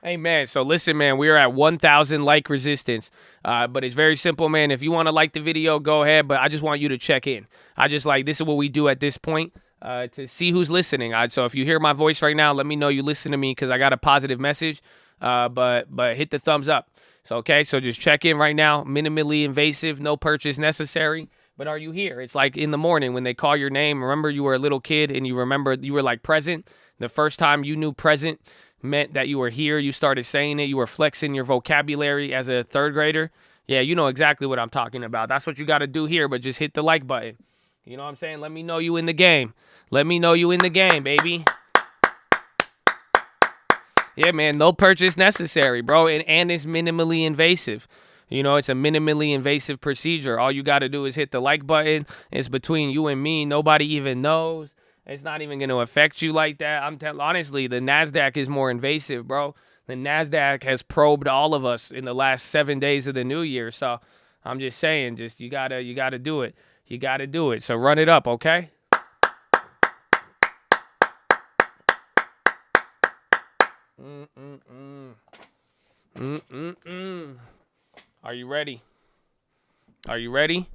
Hey, man. So listen, man. We are at 1,000 like resistance. But it's very simple, man. If you want to like the video, go ahead. But I just want you to check in. This is what we do at this point. To see who's listening. So if you hear my voice right now, let me know you listen to me because I got a positive message. But hit the thumbs up. So just check in right now. Minimally invasive, no purchase necessary. But are you here? It's like in the morning when they call your name. Remember you were a little kid and you remember you were like present. The first time you knew present meant that you were here. You started saying it. You were flexing your vocabulary as a third grader. Yeah, you know exactly what I'm talking about. That's what you got to do here, but just hit the like button. You know what I'm saying? Let me know you in the game. Let me know you in the game, baby. Yeah, man, no purchase necessary, bro. And it's minimally invasive. You know, it's a minimally invasive procedure. All you got to do is hit the like button. It's between you and me. Nobody even knows. It's not even going to affect you like that. Honestly, the NASDAQ is more invasive, bro. The NASDAQ has probed all of us in the last 7 days of the new year. So I'm just saying, you gotta do it. You got to do it. So run it up, okay? Are you ready? Are you ready?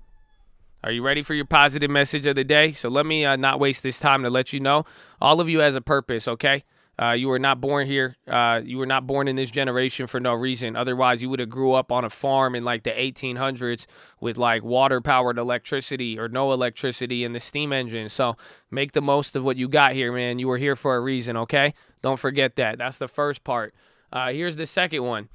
Are you ready for your positive message of the day? So let me not waste this time to let you know. All of you has a purpose, okay? You were not born here. You were not born in this generation for no reason. Otherwise, you would have grew up on a farm in like the 1800s with like water-powered electricity or no electricity in the steam engine. So make the most of what you got here, man. You were here for a reason, okay? Don't forget that. That's the first part. Here's the second one.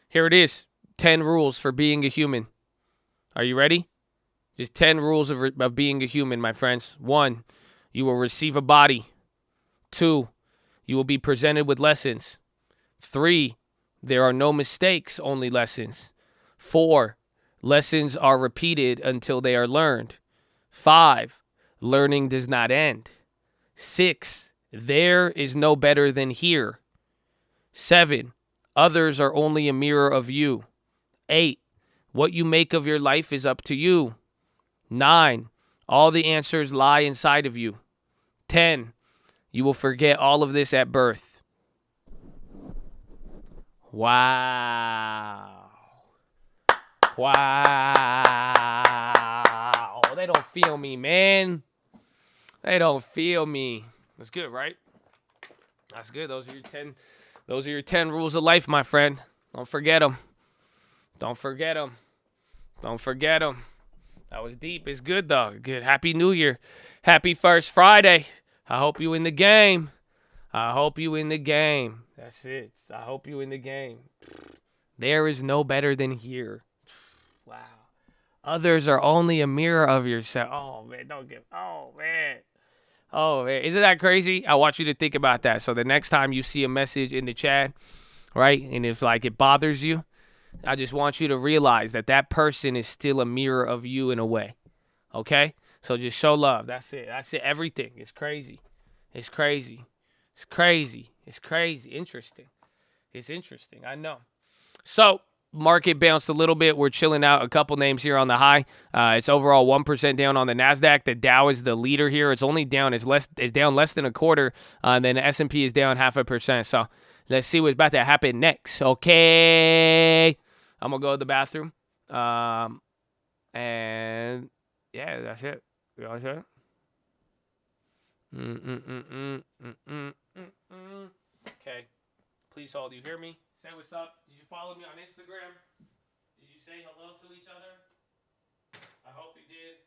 Here it is. 10 rules for being a human. Are you ready? Just 10 rules of being a human, my friends. 1, you will receive a body. 2, you will be presented with lessons. 3, there are no mistakes, only lessons. 4, lessons are repeated until they are learned. 5, learning does not end. 6, there is no better than here. 7, others are only a mirror of you. 8, what you make of your life is up to you. 9, all the answers lie inside of you. 10. You will forget all of this at birth. Wow. Wow. They don't feel me, man. They don't feel me. That's good, right? That's good. Those are your 10. Those are your 10 rules of life, my friend. Don't forget them. Don't forget them. Don't forget them. That was deep. It's good, though. Good. Happy New Year. Happy first Friday. I hope you in the game. I hope you in the game. That's it. I hope you in the game. There is no better than here. Wow. Others are only a mirror of yourself. Oh, man. Don't get. Oh, man. Oh, man. Isn't that crazy? I want you to think about that. So the next time you see a message in the chat, right, and if, like, it bothers you, I just want you to realize that that person is still a mirror of you in a way. Okay? So just show love. That's it. That's it. Everything. It's crazy. It's crazy. It's crazy. It's crazy. Interesting. It's interesting. I know. So, market bounced a little bit. We're chilling out. A couple names here on the high. It's overall 1% down on the NASDAQ. The Dow is the leader here. It's only down. It's down less than a quarter. And then the S&P is down 0.5%. So, let's see what's about to happen next. Okay. I'm going to go to the bathroom. And, yeah, that's it. You know what I'm saying? Okay. Please hold. You hear me? Say what's up. Did you follow me on Instagram? Did you say hello to each other? I hope you did.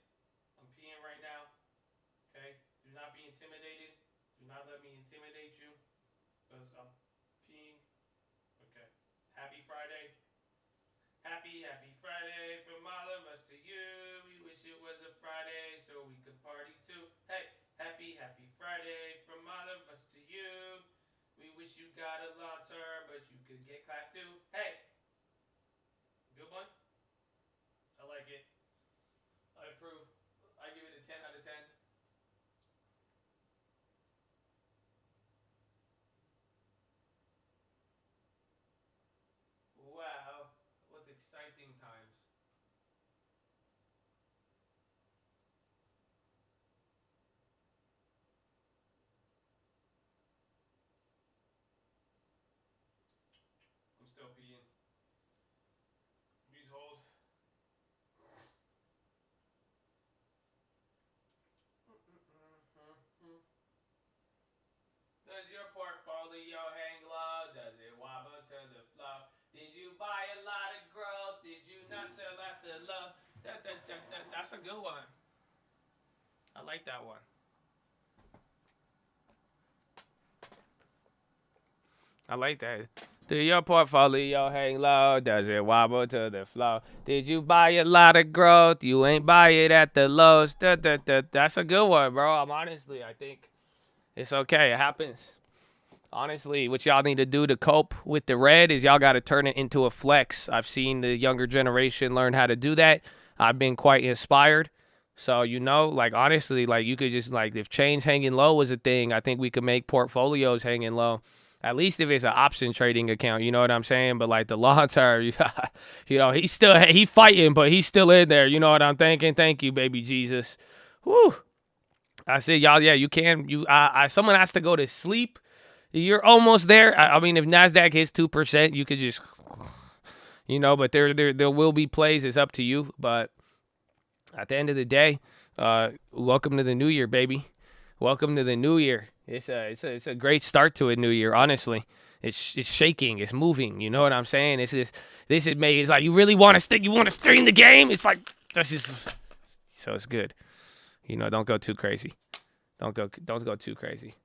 I'm peeing right now. Okay? Do not be intimidated. Do not let me intimidate you. Because I'm peeing. Okay. Happy Friday. Happy Friday from all of us to you. We wish it was a Friday so we could party too. Hey, happy Friday from all of us to you. We wish you got a long term, but you could get clapped too. Hey, good one. I like it. I approve. I give it a 10 out of 10. Wow, what exciting times. I'm still peeing. Please hold. Does your portfolio hang low? Does it wobble to the flow? Did you buy a lot of growth? Did you not sell at the low? That's a good one. I like that one. I like that. Do your portfolio hang low? Does it wobble to the flow? Did you buy a lot of growth? You ain't buy it at the lows. That's a good one, bro. I think it's okay. It happens. Honestly, what y'all need to do to cope with the red is y'all got to turn it into a flex. I've seen the younger generation learn how to do that. I've been quite inspired. So, like, honestly, like, you could just, like, if chains hanging low was a thing, I think we could make portfolios hanging low. At least if it's an option trading account, you know what I'm saying? But, like, the long term, he fighting, but he's still in there. You know what I'm thinking? Thank you, baby Jesus. Whew. I said, y'all, yeah, you can. Someone has to go to sleep. You're almost there. I mean, if NASDAQ hits 2%, you could just, but there will be plays. It's up to you. But at the end of the day, welcome to the new year, baby. Welcome to the new year. It's a great start to a new year, honestly. It's shaking, it's moving, you know what I'm saying? It's like you really want to stay in the game? It's like so it's good. Don't go too crazy. Don't go too crazy.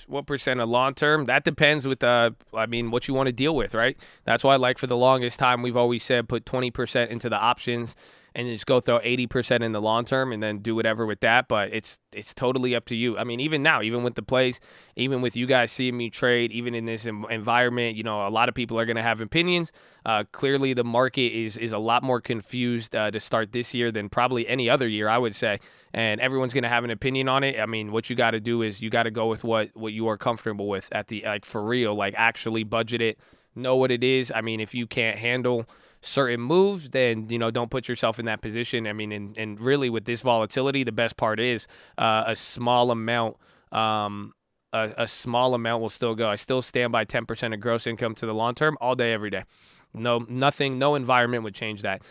What percent of long term? That depends with what you want to deal with, right? That's why, like, for the longest time, we've always said put 20% into the options and just go throw 80% in the long term and then do whatever with that. But it's totally up to you. I mean, even now, even with the plays, even with you guys seeing me trade, even in this environment, a lot of people are going to have opinions. Clearly, the market is a lot more confused to start this year than probably any other year, I would say. And everyone's going to have an opinion on it. I mean, what you got to do is you got to go with what you are comfortable with for real, like actually budget it, know what it is. I mean, if you can't handle certain moves, then, don't put yourself in that position. I mean, and really with this volatility, the best part is a small amount. A small amount will still go. I still stand by 10% of gross income to the long term all day, every day. No environment would change that.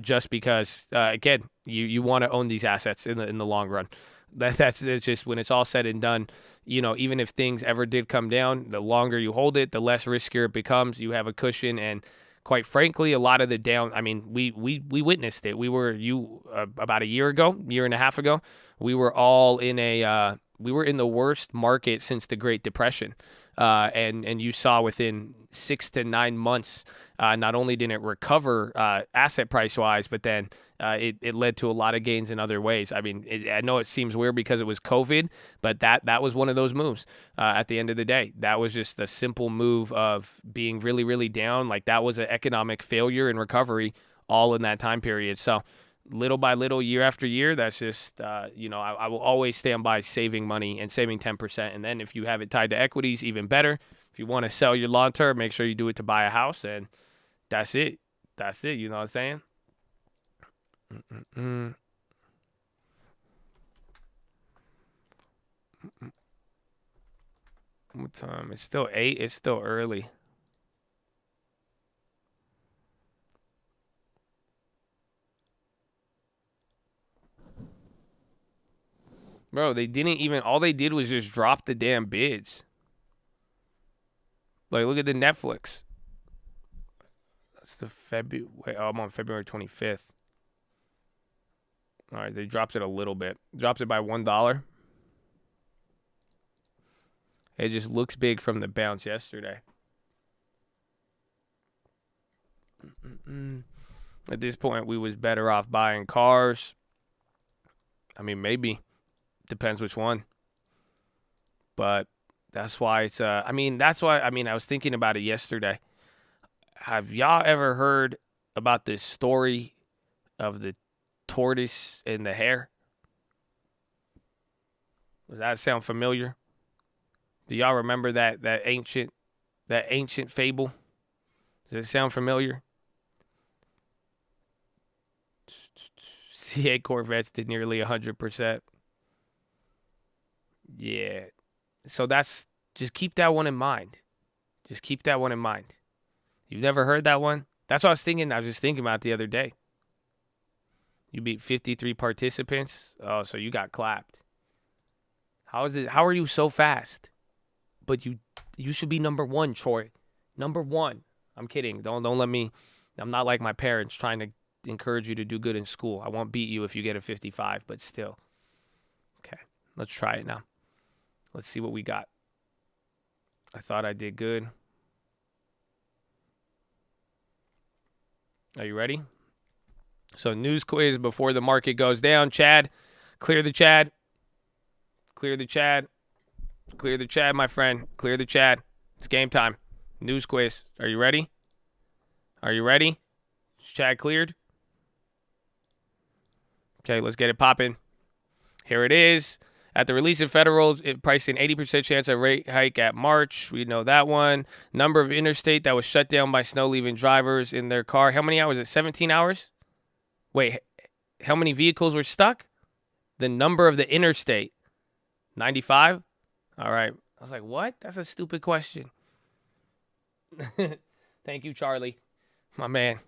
Just because, again, you want to own these assets in the long run. That's it's just when it's all said and done. Even if things ever did come down, the longer you hold it, the less riskier it becomes. You have a cushion, and quite frankly, a lot of the down. I mean, we witnessed it. We were about a year and a half ago. We were all in we were in the worst market since the Great Depression. And you saw within 6 to 9 months, not only did it recover asset price wise, but then it led to a lot of gains in other ways. I mean, I know it seems weird because it was COVID, but that was one of those moves. At the end of the day, that was just a simple move of being really, really down. Like that was an economic failure and recovery all in that time period. So little by little, year after year, that's just, I will always stand by saving money and saving 10%. And then if you have it tied to equities, even better. If you want to sell your long term, make sure you do it to buy a house. And that's it. That's it. You know what I'm saying? What time? It's still 8. It's still early. Bro, they didn't even, all they did was just drop the damn bids. Like, look at the Netflix. That's the February, I'm on February 25th. All right, they dropped it a little bit. Dropped it by $1. It just looks big from the bounce yesterday. At this point, we was better off buying cars. I mean, maybe. Depends which one. But that's why it's I was thinking about it yesterday. Have y'all ever heard about this story of the tortoise and the hare? Does that sound familiar? Do y'all remember that ancient fable? Does it sound familiar? C8 Corvettes did nearly 100%. Yeah. So just keep that one in mind. Just keep that one in mind. You've never heard that one? That's what I was thinking. I was just thinking about it the other day. You beat 53 participants. Oh, so you got clapped. How is it? How are you so fast? But you should be number one, Troy. Number one. I'm kidding. Don't let me. I'm not like my parents trying to encourage you to do good in school. I won't beat you if you get a 55, but still. Okay, let's try it now. Let's see what we got. I thought I did good. Are you ready? So news quiz before the market goes down. Chad, clear the Chad. Clear the Chad. Clear the Chad, my friend. Clear the Chad. It's game time. News quiz. Are you ready? Are you ready? Is Chad cleared? Okay, let's get it popping. Here it is. At the release of federal, it priced an 80% chance of rate hike at March. We know that one. Number of interstate that was shut down by snow leaving drivers in their car. How many hours? Is it 17 hours? Wait, how many vehicles were stuck? The number of the interstate. 95? All right. I was like, what? That's a stupid question. Thank you, Charlie. My man.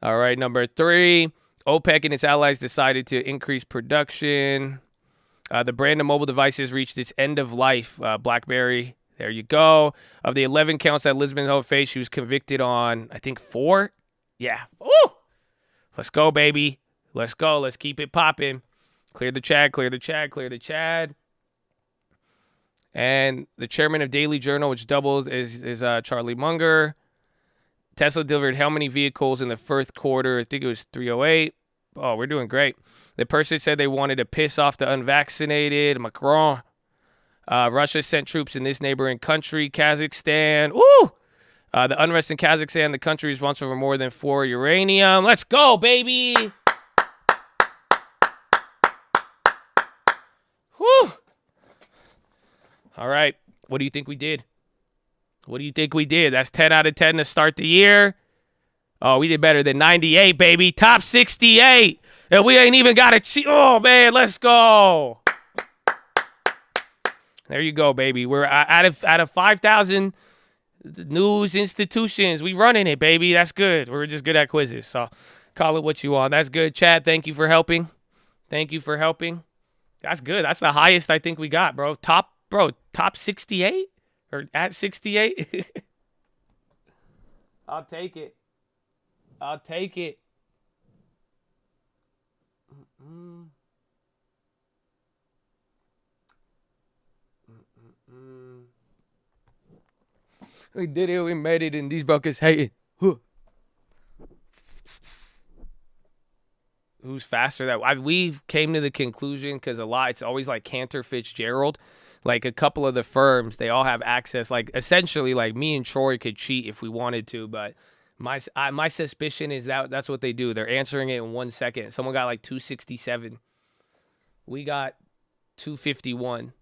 All right, number 3. OPEC and its allies decided to increase production. The brand of mobile devices reached its end of life. BlackBerry, there you go. Of the 11 counts that Elizabeth Ho faced, she was convicted on, I think, 4. Yeah. Woo! Let's go, baby. Let's go. Let's keep it popping. Clear the Chad, clear the Chad, clear the Chad. And the chairman of Daily Journal, which doubled, is Charlie Munger. Tesla delivered how many vehicles in the first quarter? I think it was 308. Oh, we're doing great. The person said they wanted to piss off the unvaccinated. Macron. Russia sent troops in this neighboring country, Kazakhstan. Woo! The unrest in Kazakhstan, the country is responsible for more than 4 uranium. Let's go, baby! Woo! All right. What do you think we did? What do you think we did? That's 10 out of 10 to start the year. Oh, we did better than 98, baby. Top 68. And we ain't even got a cheat. Oh, man, let's go. There you go, baby. We're out of 5,000 news institutions. We running it, baby. That's good. We're just good at quizzes. So call it what you want. That's good, Chad. Thank you for helping. Thank you for helping. That's good. That's the highest I think we got, bro. Top 68 or at 68. I'll take it. I'll take it. We did it. We made it, and these buckets hating. Who's faster? We came to the conclusion because it's always like Cantor Fitzgerald. Like a couple of the firms, they all have access. Like essentially, like me and Troy could cheat if we wanted to, but my suspicion is that's what they do. They're answering it in 1 second. Someone got like 267. We got 251.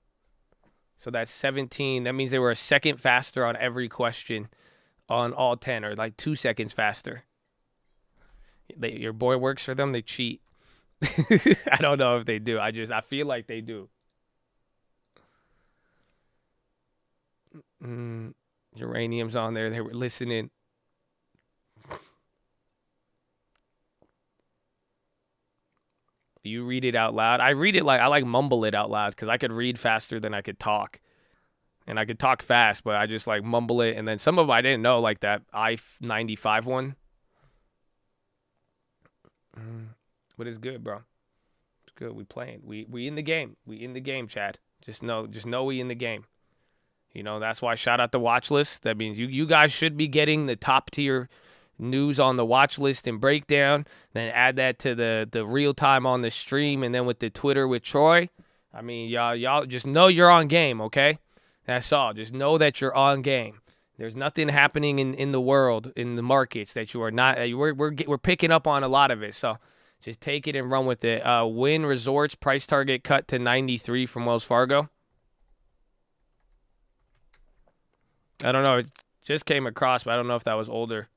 So that's 17. That means they were a second faster on every question on all 10, or like 2 seconds faster. Your boy works for them. They cheat. I don't know if they do. I feel like they do. Uranium's on there. They were listening. You read it out loud. I read it like I mumble it out loud because I could read faster than I could talk. And I could talk fast, but I just like mumble it. And then some of them I didn't know, like that I-95 one. But it's good, bro. It's good. We playing. We in the game. We in the game, Chad. Just know we in the game. You know, that's why shout out the watch list. That means you guys should be getting the top tier news on the watch list and breakdown. Then add that to the real time on the stream, and then with the Twitter with Troy. I mean, y'all just know you're on game, okay? That's all. Just know that you're on game. There's nothing happening in the world, in the markets that you are not. We're picking up on a lot of it. So just take it and run with it. Wynn Resorts price target cut to 93 from Wells Fargo. I don't know. It just came across, but I don't know if that was older.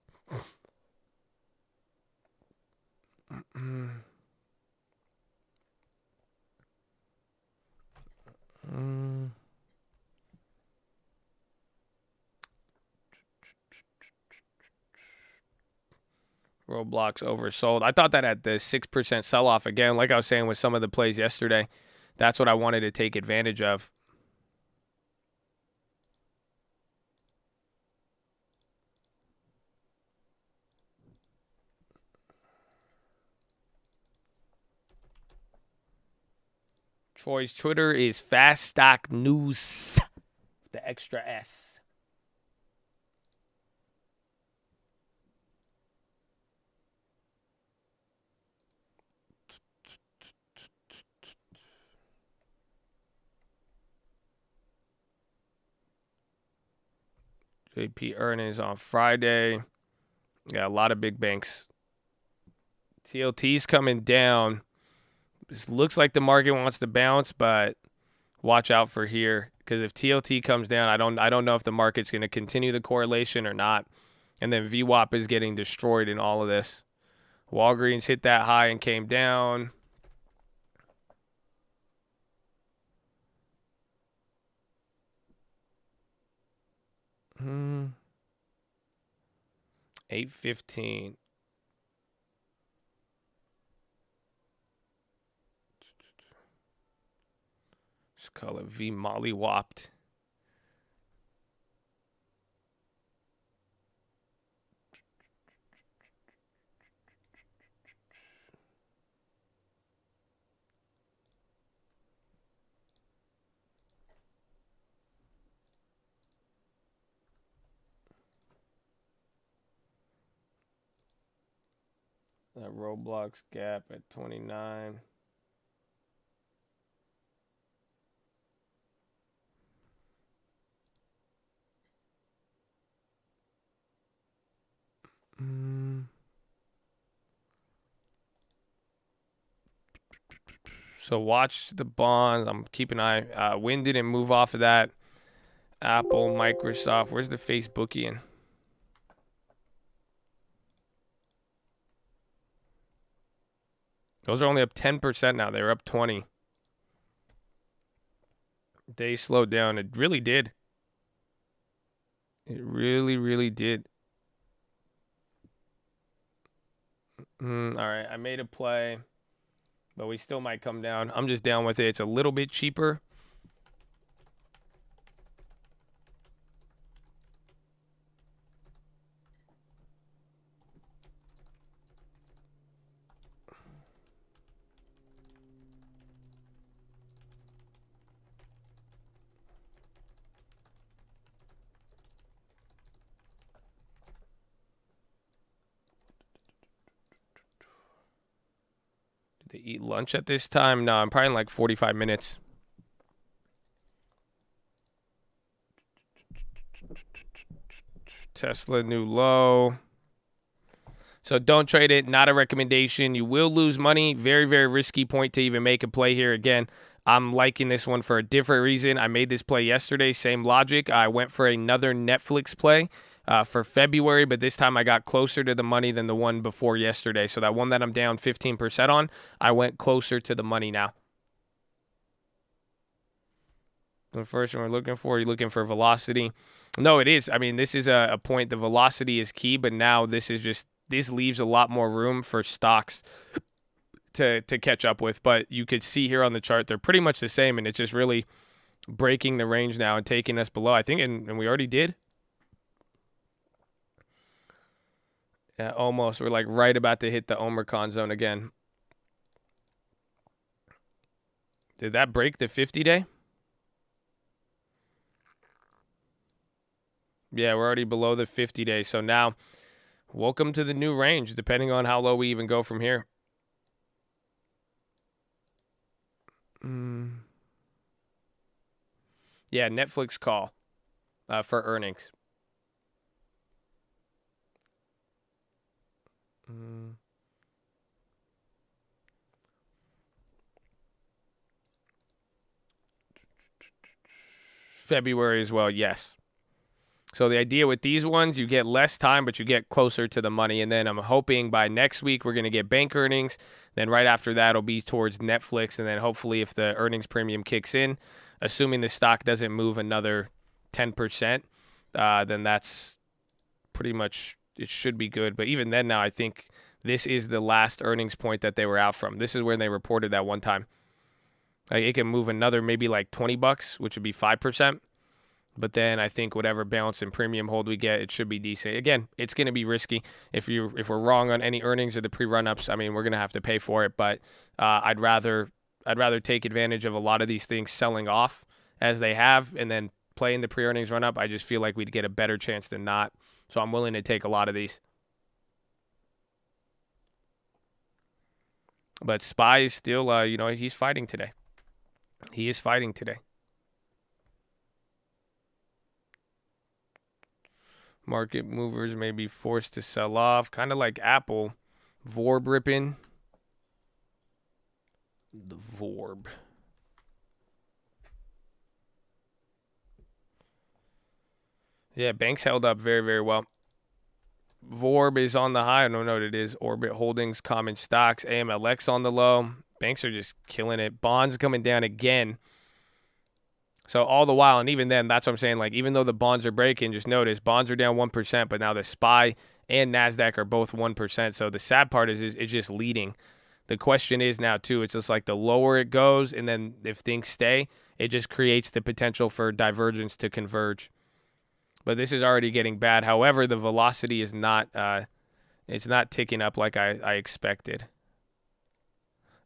Roblox oversold. I thought that at the 6% sell-off again, like I was saying with some of the plays yesterday, that's what I wanted to take advantage of. Troy's Twitter is Fast Stock News, the extra S. JP earnings on Friday. Yeah, a lot of big banks. TLT's coming down. This looks like the market wants to bounce, but watch out for here, because if TLT comes down, I don't know if the market's going to continue the correlation or not. And then VWAP is getting destroyed in all of this. Walgreens hit that high and came down. $8.15. Let's call it V Molly Whopped. That Roblox gap at 29. So watch the bonds. I'm keeping an eye. Wynn didn't move off of that. Apple, Microsoft. Where's the Facebookian? Those are only up 10% now. They were up 20. They slowed down. It really did. It really, really did. All right, I made a play, but we still might come down. I'm just down with it. It's a little bit cheaper. Did they eat lunch at this time? No, I'm probably in like 45 minutes. Tesla new low. So don't trade it. Not a recommendation. You will lose money. Very, very risky point to even make a play here. Again, I'm liking this one for a different reason. I made this play yesterday. Same logic. I went for another Netflix play for February, but this time I got closer to the money than the one before yesterday. So that one that I'm down 15% on, I went closer to the money now. The first one we're looking for, you're looking for velocity. No, it is. I mean, this is a point. The velocity is key, but now this leaves a lot more room for stocks to catch up with. But you could see here on the chart, they're pretty much the same, and it's just really breaking the range now and taking us below, I think, and we already did. Yeah, almost. We're like right about to hit the Omicron zone again. Did that break the 50-day? Yeah, we're already below the 50-day. So now, welcome to the new range, depending on how low we even go from here. Yeah, Netflix call for earnings. February as well, yes. So the idea with these ones, you get less time, but you get closer to the money. And then I'm hoping by next week we're going to get bank earnings. Then right after that, it'll be towards Netflix. And then hopefully if the earnings premium kicks in, assuming the stock doesn't move another 10%, then that's pretty much, it should be good. But even then now, I think this is the last earnings point that they were out from. This is when they reported that one time. Like it can move another maybe like $20, which would be 5%. But then I think whatever balance and premium hold we get, it should be decent. Again, it's going to be risky. If we're wrong on any earnings or the pre-run ups, I mean, we're going to have to pay for it. But I'd rather take advantage of a lot of these things selling off as they have, and then playing the pre-earnings run up. I just feel like we'd get a better chance than not. So I'm willing to take a lot of these. But SPY is still, he's fighting today. He is fighting today. Market movers may be forced to sell off, kind of like Apple. VORB ripping. The VORB. Yeah, banks held up very, very well. VORB is on the high. I don't know what it is. Orbit Holdings, common stocks, AMLX on the low. Banks are just killing it. Bonds coming down again. So all the while, and even then, that's what I'm saying, like even though the bonds are breaking, just notice bonds are down 1%, but now the SPY and NASDAQ are both 1%. So the sad part is it's just leading. The question is now, too, it's just like the lower it goes, and then if things stay, it just creates the potential for divergence to converge. But this is already getting bad. However, the velocity is not it's not ticking up like I expected.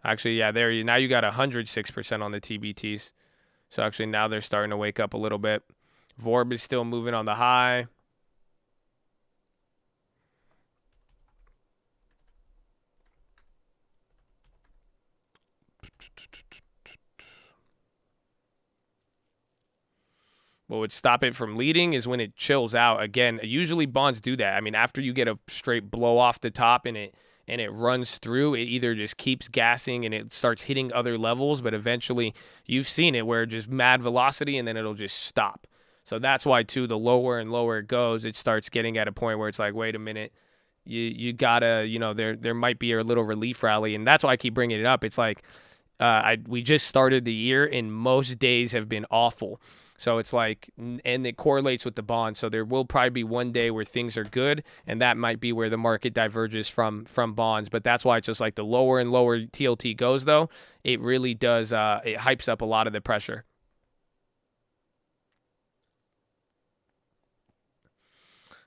Actually, yeah, now you got 106% on the TBTs. So actually now they're starting to wake up a little bit. VORB is still moving on the high. What would stop it from leading is when it chills out. Again, usually bonds do that. I mean, after you get a straight blow off the top and it runs through, it either just keeps gassing and it starts hitting other levels, but eventually you've seen it where just mad velocity and then it'll just stop. So that's why, too, the lower and lower it goes, it starts getting at a point where it's like, wait a minute, you gotta, there might be a little relief rally, and that's why I keep bringing it up. It's like we just started the year, and most days have been awful. So it's like, and it correlates with the bond. So there will probably be one day where things are good, and that might be where the market diverges from bonds. But that's why it's just like the lower and lower TLT goes, though, it really does, it hypes up a lot of the pressure.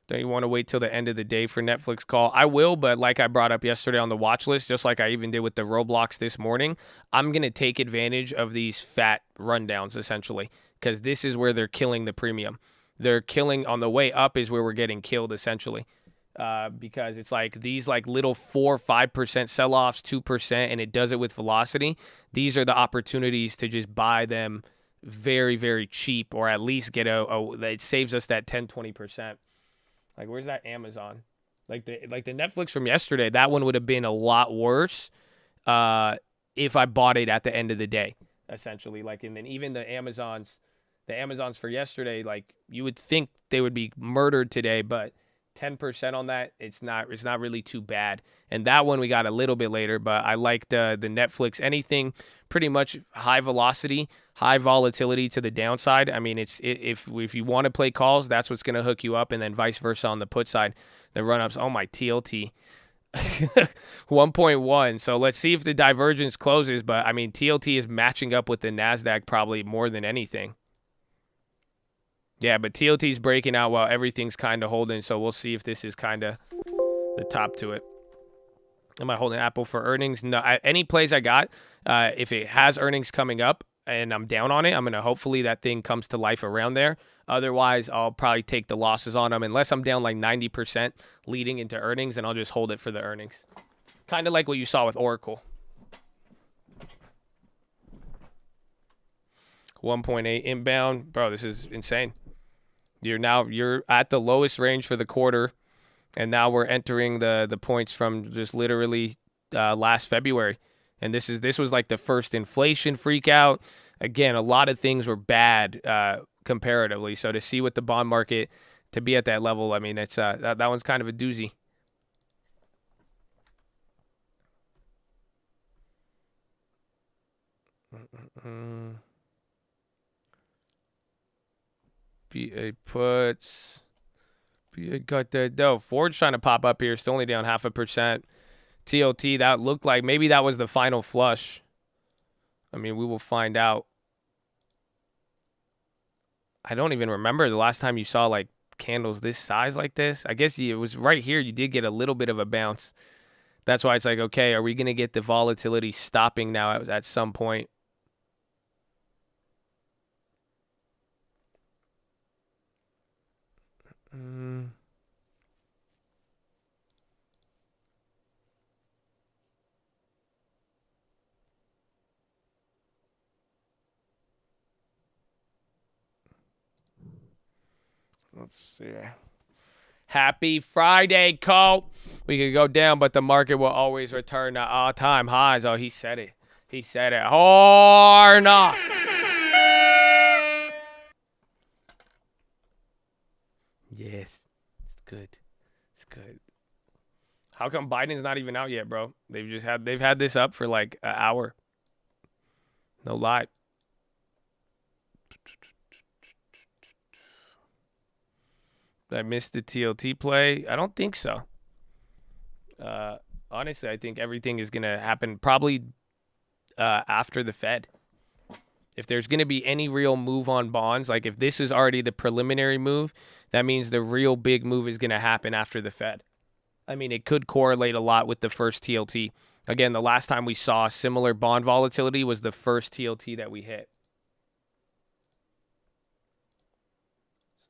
Don't you want to wait till the end of the day for Netflix call? I will, but like I brought up yesterday on the watch list, just like I even did with the Roblox this morning, I'm going to take advantage of these fat rundowns, essentially, because this is where they're killing the premium. They're killing on the way up is where we're getting killed, essentially, because it's like these like little 4-5% sell-offs, 2%, and it does it with velocity. These are the opportunities to just buy them very, very cheap, or at least get it saves us that 10-20%. Like, where's that Amazon? Like the Netflix from yesterday, that one would have been a lot worse if I bought it at the end of the day, essentially. Like, and then even the Amazons for yesterday, like, you would think they would be murdered today, but 10% on that, it's not really too bad. And that one we got a little bit later, but I like the Netflix, anything pretty much high velocity, high volatility to the downside. I mean, if you want to play calls, that's what's going to hook you up, and then vice versa on the put side. The run-ups, oh my, TLT. 1.1. So let's see if the divergence closes, but I mean, TLT is matching up with the NASDAQ probably more than anything. Yeah, but TLT's breaking out while everything's kind of holding, so we'll see if this is kind of the top to it. Am I holding Apple for earnings? No. Any plays I got, if it has earnings coming up and I'm down on it, I'm going to hopefully that thing comes to life around there. Otherwise, I'll probably take the losses on them unless I'm down like 90% leading into earnings, and I'll just hold it for the earnings. Kind of like what you saw with Oracle. 1.8 inbound. Bro, this is insane. You're at the lowest range for the quarter, and now we're entering the points from just literally last February. And this was like the first inflation freak out. Again, a lot of things were bad comparatively. So to see what the bond market to be at that level, I mean, it's that one's kind of a doozy. BA puts. BA got that. No, Ford's trying to pop up here. Still only down 0.5%. TLT, that looked like maybe that was the final flush. I mean, we will find out. I don't even remember the last time you saw like candles this size like this. I guess it was right here. You did get a little bit of a bounce. That's why it's like, okay, are we going to get the volatility stopping now at some point? Let's see. Happy Friday, Colt. We could go down, but the market will always return to all-time highs. Oh, he said it. He said it. Or not. Yes. It's good. It's good. How come Biden's not even out yet, bro? They've had this up for like an hour. No lie. Did I miss the TLT play? I don't think so. Honestly, I think everything is going to happen probably after the Fed. If there's going to be any real move on bonds, like if this is already the preliminary move, that means the real big move is going to happen after the Fed. I mean, it could correlate a lot with the first TLT. Again, the last time we saw similar bond volatility was the first TLT that we hit.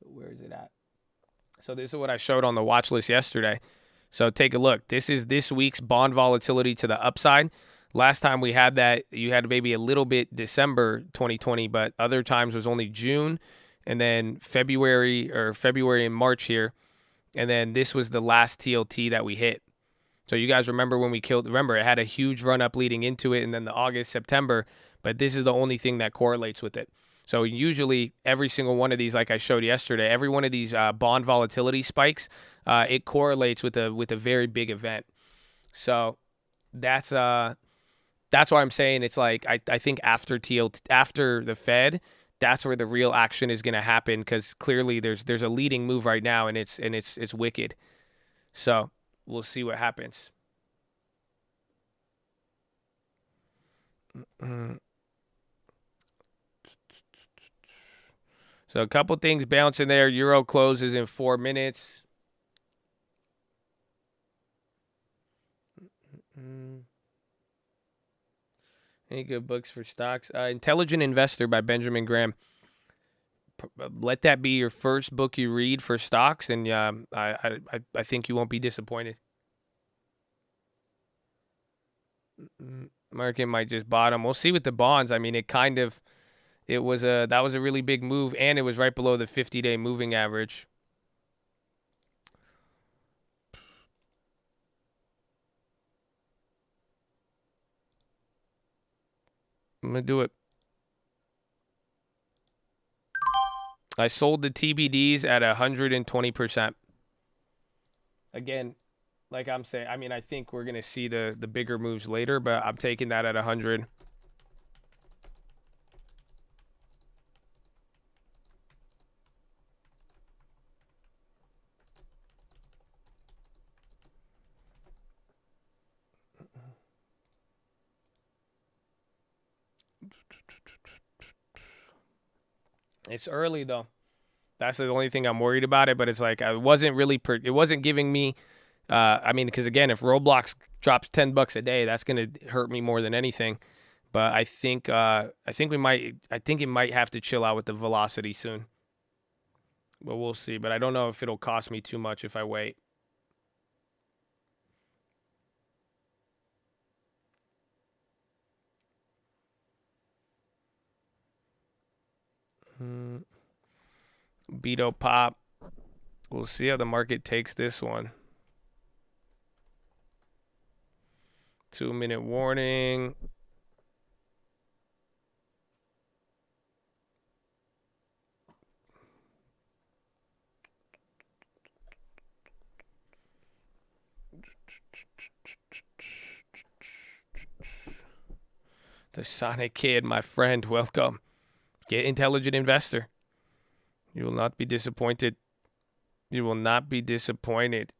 So where is it at? So this is what I showed on the watch list yesterday. So take a look. This is this week's bond volatility to the upside. Last time we had that, you had maybe a little bit December 2020, but other times was only June and then February and March here. And then this was the last TLT that we hit. So you guys remember when we remember it had a huge run up leading into it and then the August, September, but this is the only thing that correlates with it. So usually every single one of these, like I showed yesterday, every one of these bond volatility spikes, it correlates with a very big event. So that's why I'm saying it's like I think after the Fed, that's where the real action is going to happen, because clearly there's a leading move right now, and it's wicked. So we'll see what happens. So a couple things bouncing there. Euro closes in 4 minutes. Any good books for stocks? Intelligent Investor by Benjamin Graham. Let that be your first book you read for stocks, and I think you won't be disappointed. Market might just bottom. We'll see with the bonds. I mean, that was a really big move, and it was right below the 50-day moving average. I'm going to do it. I sold the TBDs at 120%. Again, like I'm saying, I mean, I think we're going to see the bigger moves later, but I'm taking that at 100. It's early though. That's the only thing I'm worried about it. But it's like it wasn't giving me. I mean, because again, if Roblox drops $10 a day, that's gonna hurt me more than anything. But I think it might have to chill out with the velocity soon. But we'll see. But I don't know if it'll cost me too much if I wait. Beto pop. We'll see how the market takes this one. 2-minute warning. The Sonic Kid, my friend, welcome. Get Intelligent Investor. You will not be disappointed. You will not be disappointed.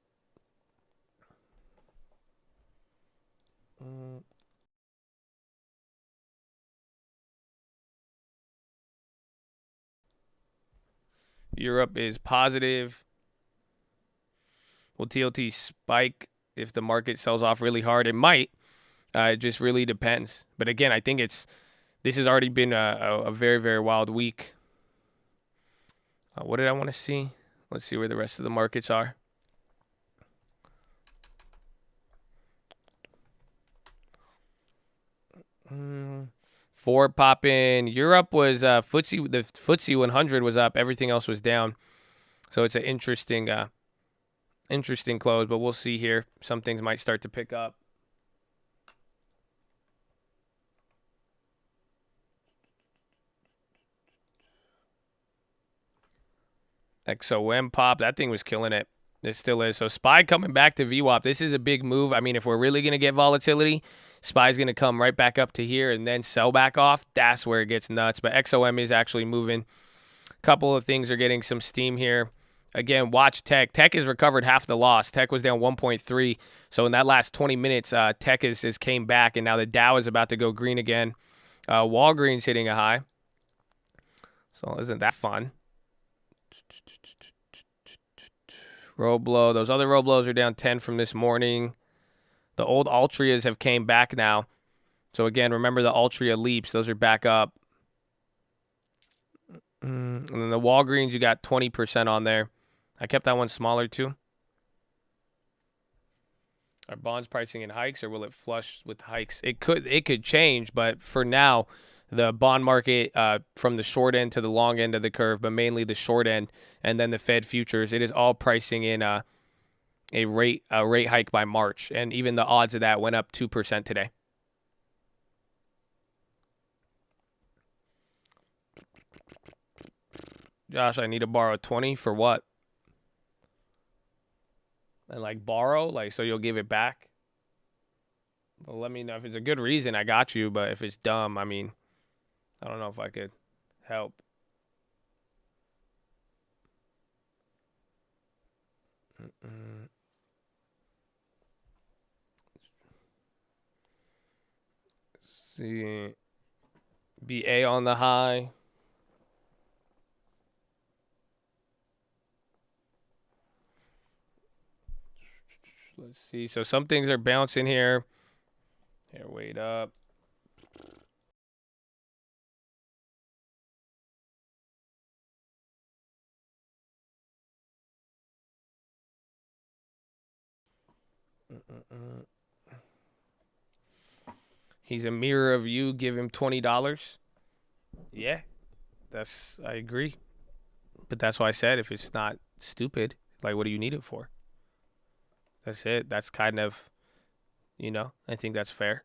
Europe is positive. Will TLT spike if the market sells off really hard? It might. It just really depends. But again, I think this has already been a very, very wild week. What did I want to see? Let's see where the rest of the markets are. Ford popping. Europe was the FTSE 100 was up. Everything else was down. So it's an interesting close, but we'll see here. Some things might start to pick up. XOM pop. That thing was killing it. It still is. So SPY coming back to VWAP. This is a big move. I mean, if we're really going to get volatility, SPY's going to come right back up to here and then sell back off. That's where it gets nuts. But XOM is actually moving. A couple of things are getting some steam here. Again, watch Tech. Tech has recovered half the loss. Tech was down 1.3. So in that last 20 minutes, Tech has came back, and now the Dow is about to go green again. Walgreens hitting a high. So isn't that fun? Roblo. Those other Roblos are down 10 from this morning. The old Altrias have came back now. So again, remember the Altria leaps. Those are back up. And then the Walgreens, you got 20% on there. I kept that one smaller too. Are bonds pricing in hikes, or will it flush with hikes? It could change, but for now, the bond market from the short end to the long end of the curve, but mainly the short end, and then the Fed futures, it is all pricing in a rate hike by March, and even the odds of that went up 2% today. Josh, I need to borrow 20 for what? And like borrow, like so you'll give it back? Well, let me know if it's a good reason. I got you, but if it's dumb, I mean, I don't know if I could help. See, BA on the high. Let's see. So some things are bouncing here. Here, wait up. He's a mirror of you. Give him $20. Yeah, I agree. But that's why I said if it's not stupid, like what do you need it for? That's it. That's kind of, I think that's fair.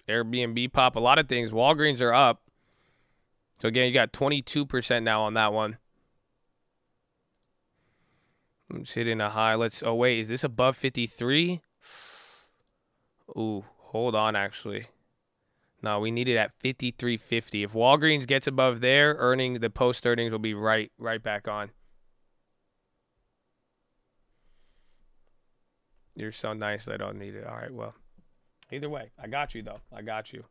Airbnb pop, a lot of things. Walgreens are up. So again, you got 22% now on that one. Let's hit in a high. Oh wait, is this above 53? Ooh, hold on actually. No, we need it at 53.50. If Walgreens gets above there, the post earnings will be right back on. You're so nice, I don't need it. All right, well. Either way, I got you though. I got you.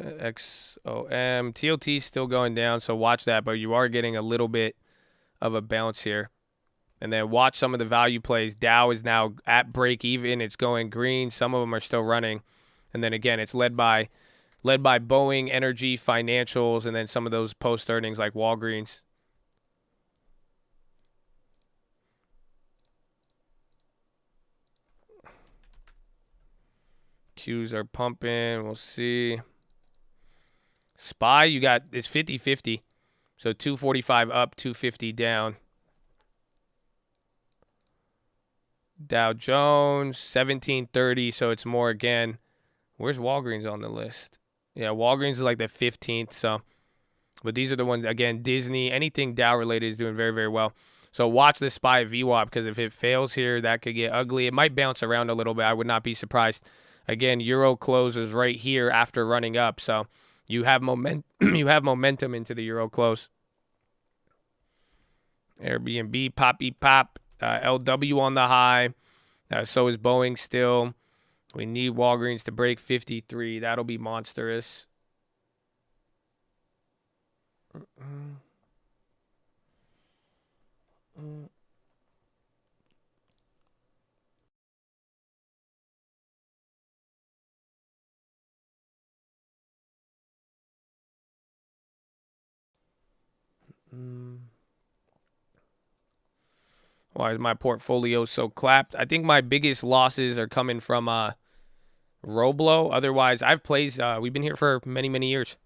XOM. TOT still going down, so watch that, but you are getting a little bit of a bounce here. And then watch some of the value plays. Dow is now at break even. It's going green. Some of them are still running. And then again, it's led by Boeing, Energy, Financials, and then some of those post earnings like Walgreens. Qs are pumping. We'll see. SPY, it's 50-50. So 245 up, 250 down. Dow Jones, 1730. So it's more again. Where's Walgreens on the list? Yeah, Walgreens is like the 15th. So, but these are the ones, again, Disney, anything Dow related is doing very, very well. So watch the SPY VWAP because if it fails here, that could get ugly. It might bounce around a little bit. I would not be surprised. Again, Euro closes right here after running up. So you have you have momentum into the Euro close. Airbnb, pop. LW on the high. So is Boeing still. We need Walgreens to break 53. That'll be monstrous. Why is my portfolio so clapped? I think my biggest losses are coming from Roblo. Otherwise, I've plays. We've been here for many, many years.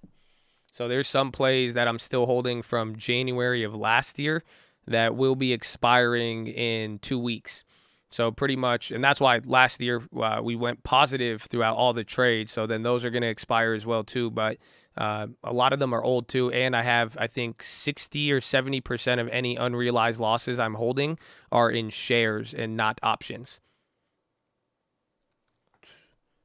So there's some plays that I'm still holding from January of last year that will be expiring in 2 weeks. So pretty much, and that's why last year we went positive throughout all the trades. So then those are going to expire as well too. But a lot of them are old too. And I have, I think, 60 or 70% of any unrealized losses I'm holding are in shares and not options.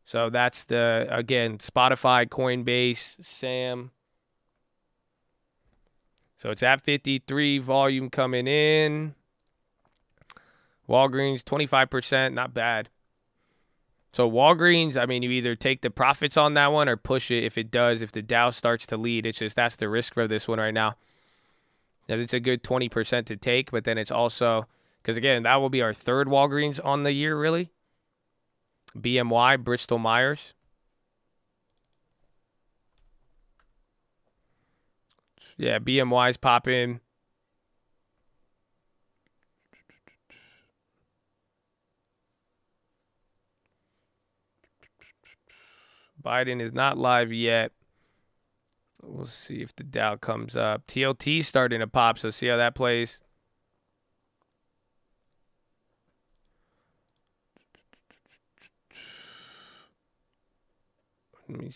So that's again, Spotify, Coinbase, Sam. So it's at 53, volume coming in. Walgreens, 25%, not bad. So Walgreens, I mean, you either take the profits on that one or push it if the Dow starts to lead. It's just that's the risk for this one right now. It's a good 20% to take, but then it's also, because again, that will be our third Walgreens on the year, really. BMY, Bristol Myers. Yeah, BMY's popping. Biden is not live yet. We'll see if the Dow comes up. TLT starting to pop, so see how that plays. Let me.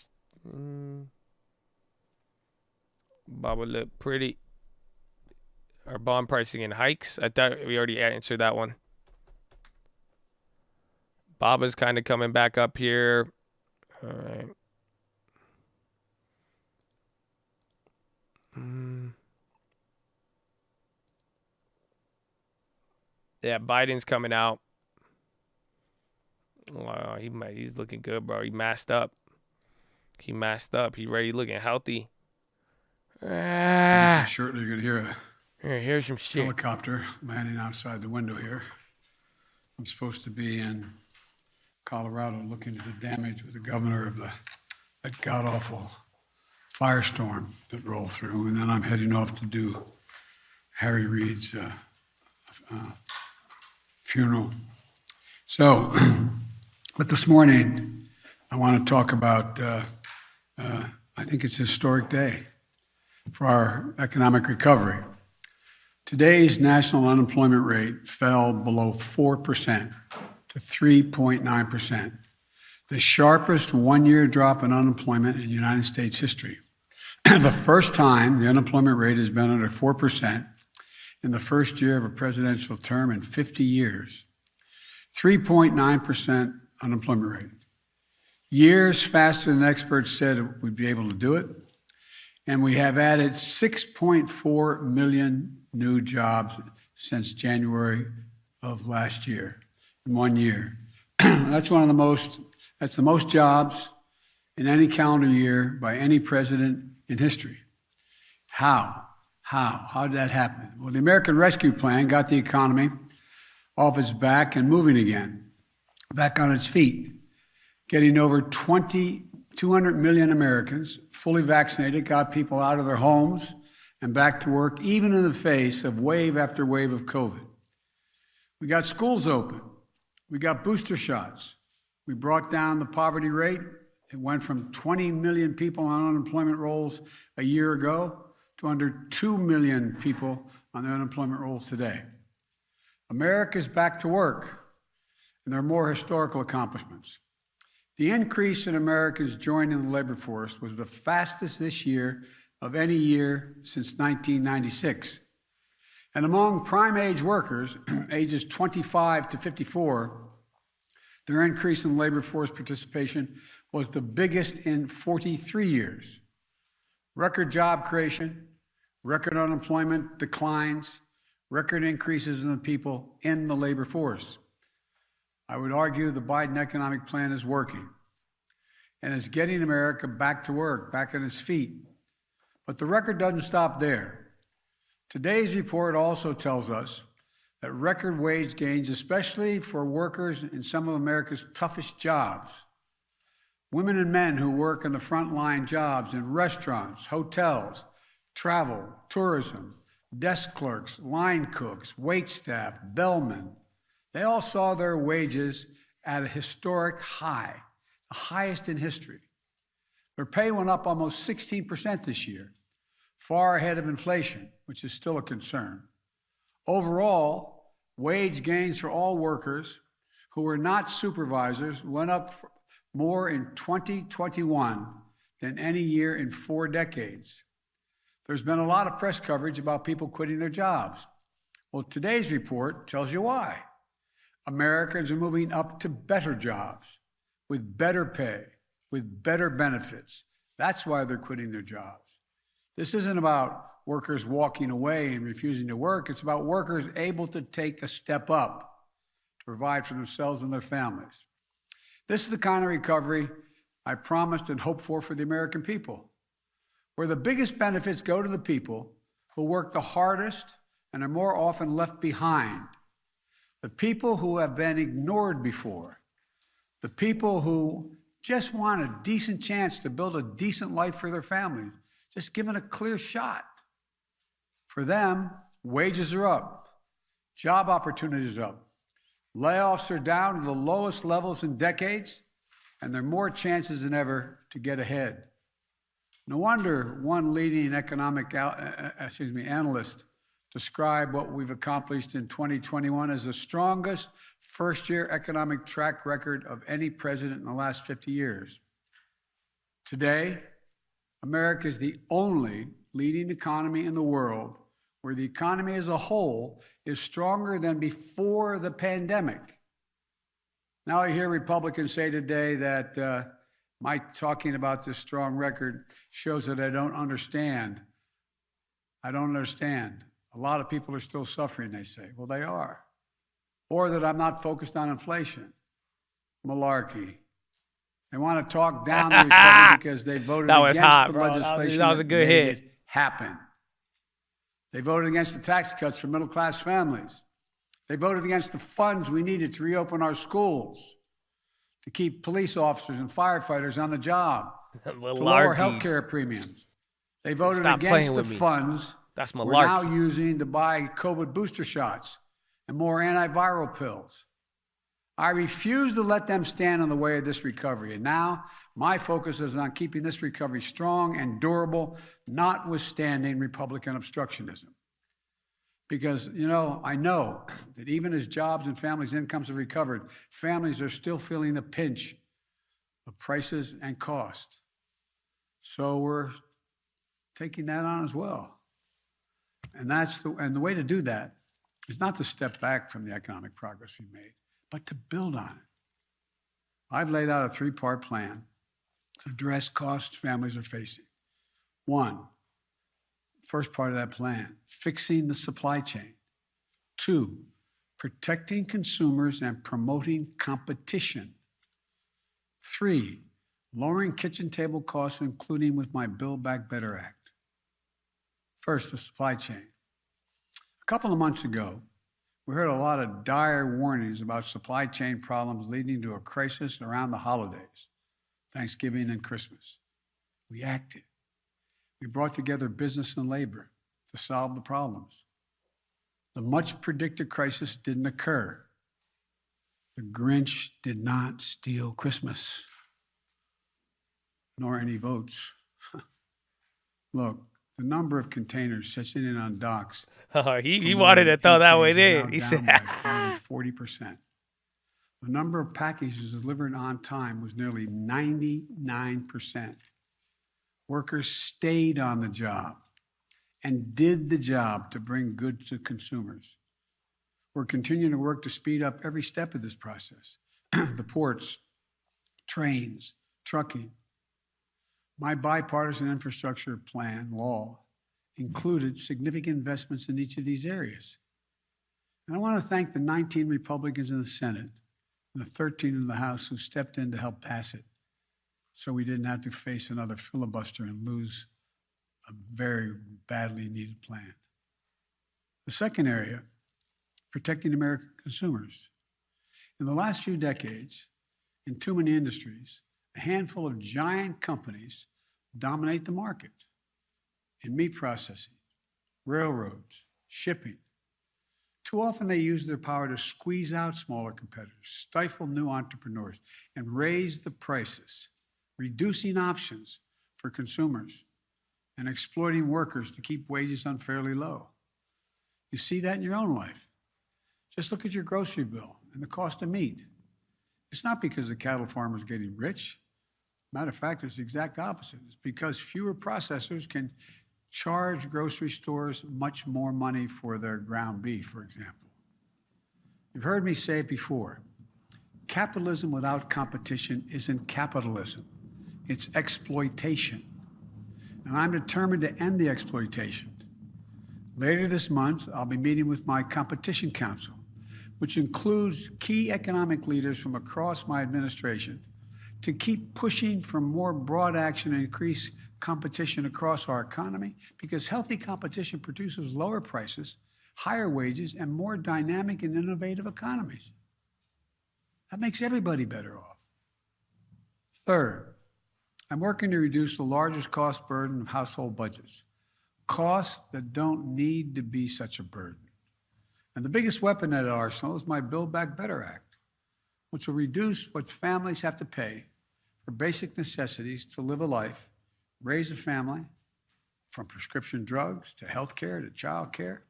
Baba look pretty. Our bond pricing in hikes. I thought we already answered that one. Baba's kind of coming back up here. All right. Yeah, Biden's coming out. Wow, he's looking good, bro. He masked up. He ready, looking healthy. Shortly, you're gonna hear Here's some a shit. helicopter landing outside the window here. I'm supposed to be in Colorado looking at the damage with the governor of that god-awful firestorm that rolled through, and then I'm heading off to do Harry Reid's funeral. So, but this morning, I want to talk about, I think it's a historic day for our economic recovery. Today's national unemployment rate fell below 4% to 3.9%, the sharpest one-year drop in unemployment in United States history. The first time the unemployment rate has been under 4% in the first year of a presidential term in 50 years. 3.9% unemployment rate. Years faster than experts said we'd be able to do it. And we have added 6.4 million new jobs since January of last year, in 1 year. That's the most jobs in any calendar year by any president in history. How did that happen? Well, the American Rescue Plan got the economy off its back and moving again, back on its feet, getting over 200 million Americans fully vaccinated, got people out of their homes and back to work, even in the face of wave after wave of COVID. We got schools open. We got booster shots. We brought down the poverty rate. It went from 20 million people on unemployment rolls a year ago to under 2 million people on the unemployment rolls today. America's back to work, and there are more historical accomplishments. The increase in Americans joining the labor force was the fastest this year of any year since 1996. And among prime age workers, ages 25 to 54, their increase in labor force participation was the biggest in 43 years. Record job creation, record unemployment declines, record increases in the people in the labor force. I would argue the Biden economic plan is working and is getting America back to work, back on its feet. But the record doesn't stop there. Today's report also tells us that record wage gains, especially for workers in some of America's toughest jobs, women and men who work in the frontline jobs in restaurants, hotels, travel, tourism, desk clerks, line cooks, wait staff, bellmen, they all saw their wages at a historic high, the highest in history. Their pay went up almost 16% this year, far ahead of inflation, which is still a concern. Overall, wage gains for all workers who were not supervisors went up more in 2021 than any year in 4 decades. There's been a lot of press coverage about people quitting their jobs. Well, today's report tells you why. Americans are moving up to better jobs, with better pay, with better benefits. That's why they're quitting their jobs. This isn't about workers walking away and refusing to work. It's about workers able to take a step up to provide for themselves and their families. This is the kind of recovery I promised and hoped for the American people, where the biggest benefits go to the people who work the hardest and are more often left behind, the people who have been ignored before, the people who just want a decent chance to build a decent life for their families, just given a clear shot. For them, wages are up, job opportunities are up, layoffs are down to the lowest levels in decades, and there are more chances than ever to get ahead. No wonder one leading economic analyst described what we've accomplished in 2021 as the strongest first-year economic track record of any president in the last 50 years. Today, America is the only leading economy in the world where the economy as a whole is stronger than before the pandemic. Now I hear Republicans say today that my talking about this strong record shows that I don't understand. I don't understand. A lot of people are still suffering, they say. Well, they are. Or that I'm not focused on inflation. Malarkey. They want to talk down the recovery because they voted against the legislation that was a good hit. It happen. They voted against the tax cuts for middle-class families. They voted against the funds we needed to reopen our schools, to keep police officers and firefighters on the job, to lower health care premiums. They voted against the funds we're now using to buy COVID booster shots and more antiviral pills. I refuse to let them stand in the way of this recovery. And now my focus is on keeping this recovery strong and durable, notwithstanding Republican obstructionism. Because, I know that even as jobs and families' incomes have recovered, families are still feeling the pinch of prices and cost. So we're taking that on as well. And the way to do that is not to step back from the economic progress we've made, but to build on it. I've laid out a 3-part plan to address costs families are facing. One, first part of that plan, fixing the supply chain. 2, protecting consumers and promoting competition. 3, lowering kitchen table costs, including with my Build Back Better Act. First, the supply chain. A couple of months ago, we heard a lot of dire warnings about supply chain problems leading to a crisis around the holidays, Thanksgiving and Christmas. We acted. We brought together business and labor to solve the problems. The much predicted crisis didn't occur. The Grinch did not steal Christmas, nor any votes. Look, the number of containers sitting in on docks. He wanted to throw that one in. He said 40%. The number of packages delivered on time was nearly 99%. Workers stayed on the job and did the job to bring goods to consumers. We're continuing to work to speed up every step of this process. The ports, trains, trucking. My bipartisan infrastructure plan law included significant investments in each of these areas. And I want to thank the 19 Republicans in the Senate and the 13 in the House who stepped in to help pass it, so we didn't have to face another filibuster and lose a very badly needed plan. The second area, protecting American consumers. In the last few decades, in too many industries, a handful of giant companies dominate the market in meat processing, railroads, shipping. Too often they use their power to squeeze out smaller competitors, stifle new entrepreneurs, and raise the prices, reducing options for consumers and exploiting workers to keep wages unfairly low. You see that in your own life. Just look at your grocery bill and the cost of meat. It's not because the cattle farmer is getting rich. Matter of fact, it's the exact opposite. It's because fewer processors can charge grocery stores much more money for their ground beef, for example. You've heard me say it before. Capitalism without competition isn't capitalism. It's exploitation. And I'm determined to end the exploitation. Later this month, I'll be meeting with my Competition Council, which includes key economic leaders from across my administration, to keep pushing for more broad action and increase competition across our economy, because healthy competition produces lower prices, higher wages, and more dynamic and innovative economies. That makes everybody better off. Third, I'm working to reduce the largest cost burden of household budgets, costs that don't need to be such a burden. And the biggest weapon at our arsenal is my Build Back Better Act, which will reduce what families have to pay for basic necessities to live a life, raise a family, from prescription drugs to health care to child care,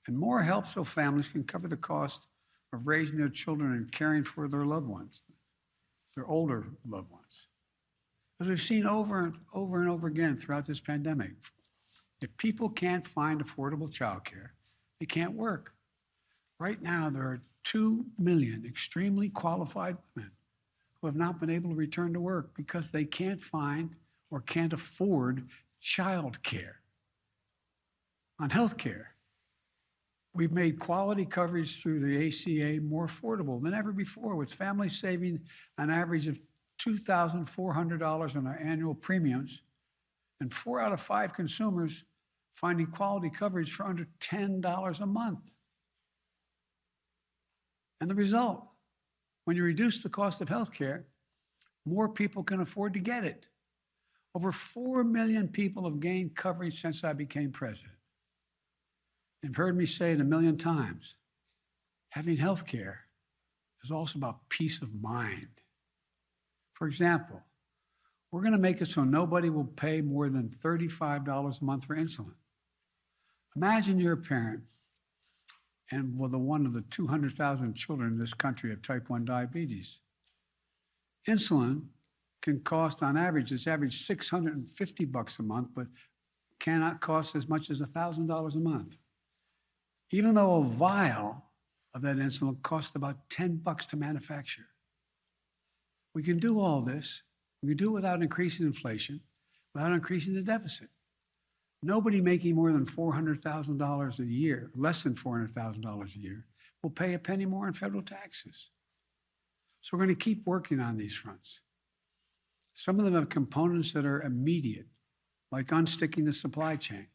and more help so families can cover the cost of raising their children and caring for their loved ones, their older loved ones. As we've seen over and over again throughout this pandemic, if people can't find affordable childcare, they can't work. Right now, there are 2 million extremely qualified women who have not been able to return to work because they can't find or can't afford childcare. On healthcare, we've made quality coverage through the ACA more affordable than ever before, with families saving an average of $2,400 on our annual premiums, and 4 out of 5 consumers finding quality coverage for under $10 a month. And the result, when you reduce the cost of healthcare, more people can afford to get it. Over 4 million people have gained coverage since I became president. You've heard me say it a million times. Having healthcare is also about peace of mind. For example, we're going to make it so nobody will pay more than $35 a month for insulin. Imagine you're a parent and one of the 200,000 children in this country have type 1 diabetes. Insulin can cost, on average, it's average $650 a month, but cannot cost as much as $1,000 a month. Even though a vial of that insulin costs about $10 to manufacture. We can do all this. We can do it without increasing inflation, without increasing the deficit. Nobody making more than $400,000 a year, less than $400,000 a year, will pay a penny more in federal taxes. So we're going to keep working on these fronts. Some of them have components that are immediate, like unsticking the supply chain.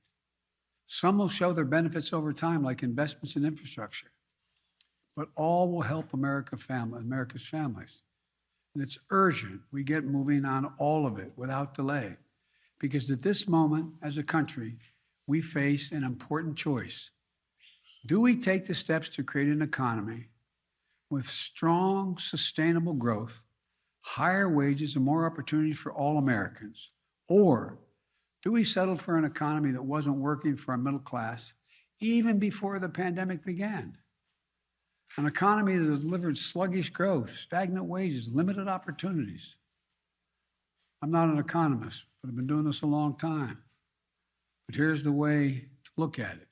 Some will show their benefits over time, like investments in infrastructure. But all will help America's families. And it's urgent we get moving on all of it without delay. Because at this moment, as a country, we face an important choice. Do we take the steps to create an economy with strong, sustainable growth, higher wages, and more opportunity for all Americans? Or do we settle for an economy that wasn't working for our middle class even before the pandemic began? An economy that delivered sluggish growth, stagnant wages, limited opportunities. I'm not an economist, but I've been doing this a long time. But here's the way to look at it.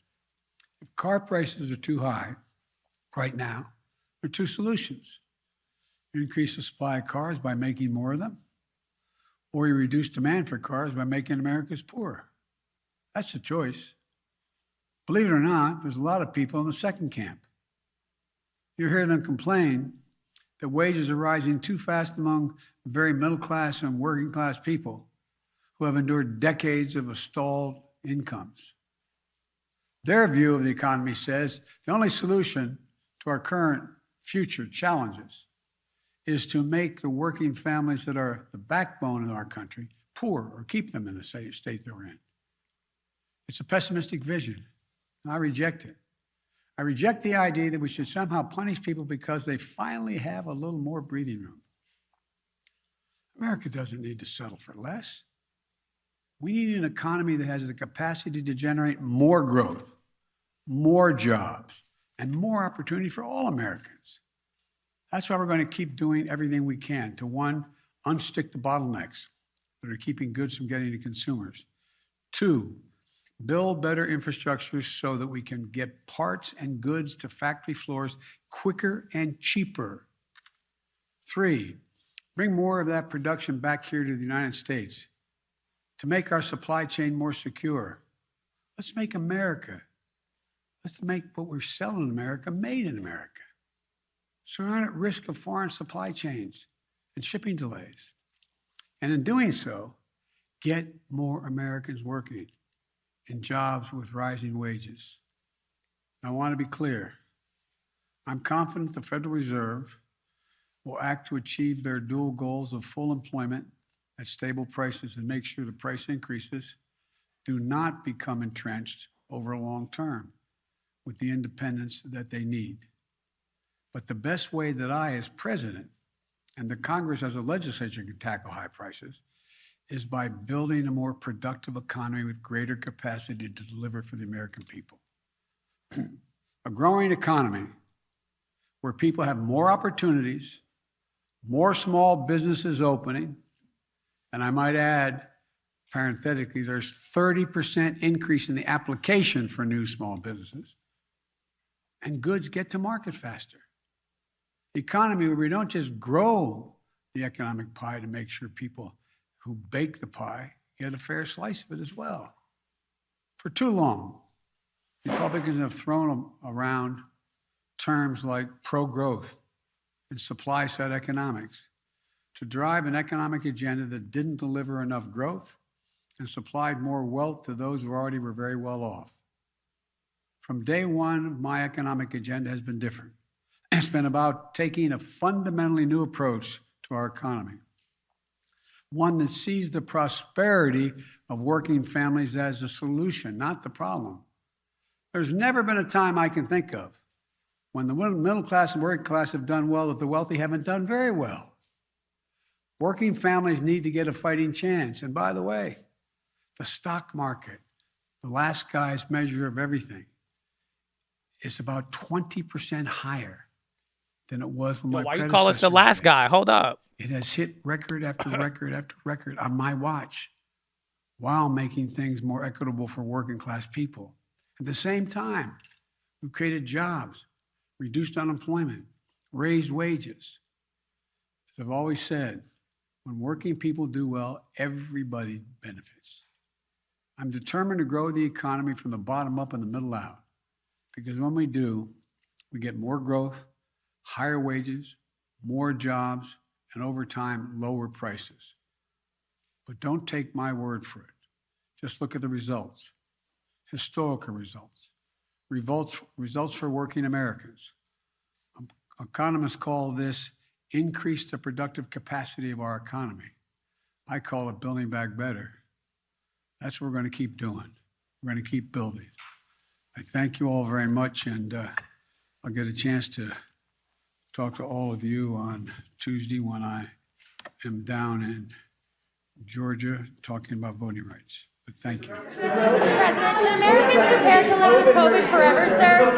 If car prices are too high right now, there are two solutions. You increase the supply of cars by making more of them, or you reduce demand for cars by making Americans poorer. That's the choice. Believe it or not, there's a lot of people in the second camp. You hear them complain that wages are rising too fast among very middle class and working class people who have endured decades of stalled incomes. Their view of the economy says the only solution to our current future challenges is to make the working families that are the backbone of our country poor or keep them in the state they're in. It's a pessimistic vision, and I reject it. I reject the idea that we should somehow punish people because they finally have a little more breathing room. America doesn't need to settle for less. We need an economy that has the capacity to generate more growth, more jobs, and more opportunity for all Americans. That's why we're going to keep doing everything we can to, one, unstick the bottlenecks that are keeping goods from getting to consumers. Two, build better infrastructure so that we can get parts and goods to factory floors quicker and cheaper. Three, bring more of that production back here to the United States to make our supply chain more secure. Let's make let's make what we're selling in America made in America, so we're not at risk of foreign supply chains and shipping delays. And in doing so, get more Americans working in jobs with rising wages. I want to be clear. I'm confident the Federal Reserve will act to achieve their dual goals of full employment at stable prices and make sure the price increases do not become entrenched over a long term with the independence that they need. But the best way that I, as president, and the Congress as a legislature can tackle high prices is by building a more productive economy with greater capacity to deliver for the American people. A growing economy where people have more opportunities, more small businesses opening, And I might add, parenthetically, there's 30% increase in the application for new small businesses. And goods get to market faster. Economy where we don't just grow the economic pie to make sure people who bake the pie get a fair slice of it as well. For too long, Republicans have thrown around terms like pro-growth and supply-side economics to drive an economic agenda that didn't deliver enough growth and supplied more wealth to those who already were very well off. From day one, my economic agenda has been different. It's been about taking a fundamentally new approach to our economy, one that sees the prosperity of working families as a solution, not the problem. There's never been a time I can think of when the middle class and working class have done well that the wealthy haven't done very well. Working families need to get a fighting chance. And by the way, the stock market, the last guy's measure of everything, is about 20% higher than it was when my Why predecessor. you call us the last guy? Hold up. It has hit record after record after record on my watch while making things more equitable for working class people. At the same time, we've created jobs, reduced unemployment, raised wages. As I've always said, when working people do well, everybody benefits. I'm determined to grow the economy from the bottom up and the middle out, because when we do, we get more growth, higher wages, more jobs, and over time, lower prices. But don't take my word for it. Just look at the results, historical results for working Americans. Economists call this increase the productive capacity of our economy. I call it building back better. That's what we're going to keep doing. We're going to keep building. I thank you all very much, and I'll get a chance to talk to all of you on Tuesday when I am down in Georgia talking about voting rights. But thank you. Mr. President, should Americans prepare to live with COVID forever, sir?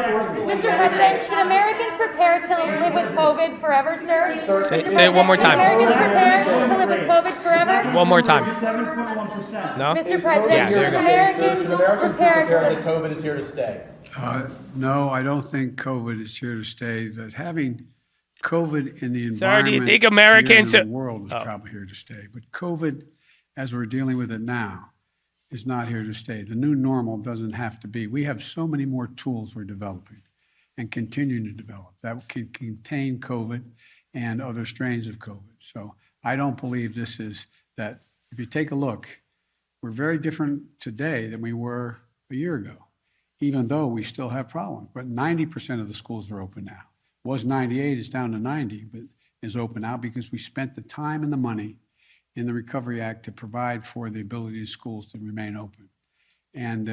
Mr. President, should Americans prepare to live with COVID forever, sir? Say it one more time. Should Americans prepare to live with COVID forever? One more time. 7.1%. No? Mr. President, should Americans prepare to live? that COVID is here to stay? No, I don't think COVID is here to stay. That having COVID in the environment Sir, do you think Americans here in the world is probably here to stay. But COVID, as we're dealing with it now, is not here to stay. The new normal doesn't have to be. We have so many more tools we're developing and continuing to develop that can contain COVID and other strains of COVID. So I don't believe this is that. If you take a look, we're very different today than we were a year ago, even though we still have problems. But 90% of the schools are open now. It was 98, it's down to 90, but is open now because we spent the time and the money in the Recovery Act to provide for the ability of schools to remain open. And,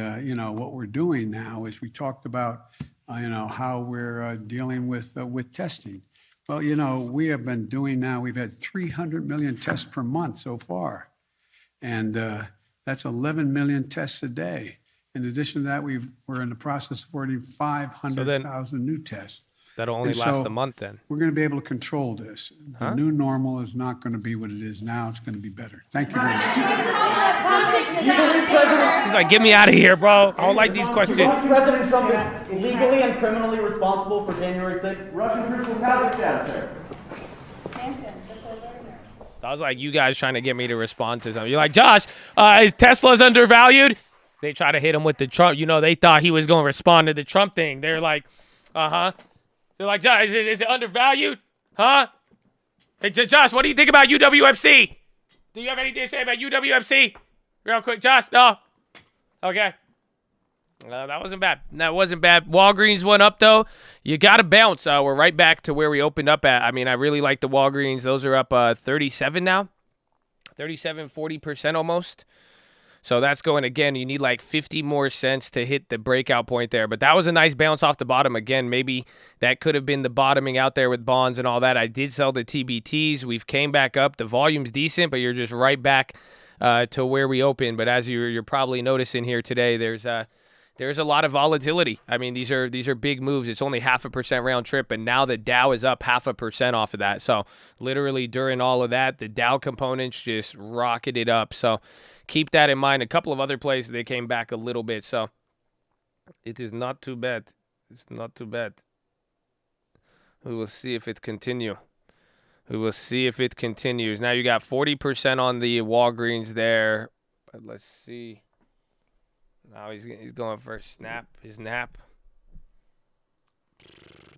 what we're doing now is we talked about, how we're dealing with testing. Well, we have been doing now, we've had 300 million tests per month so far. And that's 11 million tests a day. In addition to that, we're in the process of ordering 500,000 new tests. That'll only And last so a month then. We're going to be able to control this. The new normal is not going to be what it is now. It's going to be better. Thank you very much. He's like, get me out of here, bro. I don't like these questions. President Trump is legally and criminally responsible for January 6th? Russian troops in Kazakhstan, sir. I was like, you guys trying to get me to respond to something. You're like, Josh, Tesla's undervalued. They try to hit him with the Trump. They thought he was going to respond to the Trump thing. They're like, uh-huh. They're like, Josh, is it undervalued? Huh? Hey, Josh, what do you think about UWMC? Do you have anything to say about UWMC? Real quick, Josh? No? Okay. That wasn't bad. That wasn't bad. Walgreens went up, though. You got to bounce. We're right back to where we opened up at. I mean, I really like the Walgreens. Those are up 37 now. 37, 40% almost. So that's going again. You need like 50 more cents to hit the breakout point there. But that was a nice bounce off the bottom. Again, maybe that could have been the bottoming out there with bonds and all that. I did sell the TBTs. We've came back up. The volume's decent, but you're just right back to where we opened. But as you're probably noticing here today, there's there's a lot of volatility. I mean, these are big moves. It's only 0.5% round trip, and now the Dow is up 0.5% off of that. So literally during all of that, the Dow components just rocketed up. So keep that in mind. A couple of other places, they came back a little bit. So it is not too bad. It's not too bad. We will see if it continue. We will see if it continues. Now you got 40% on the Walgreens there. But let's see. Now he's going for his nap.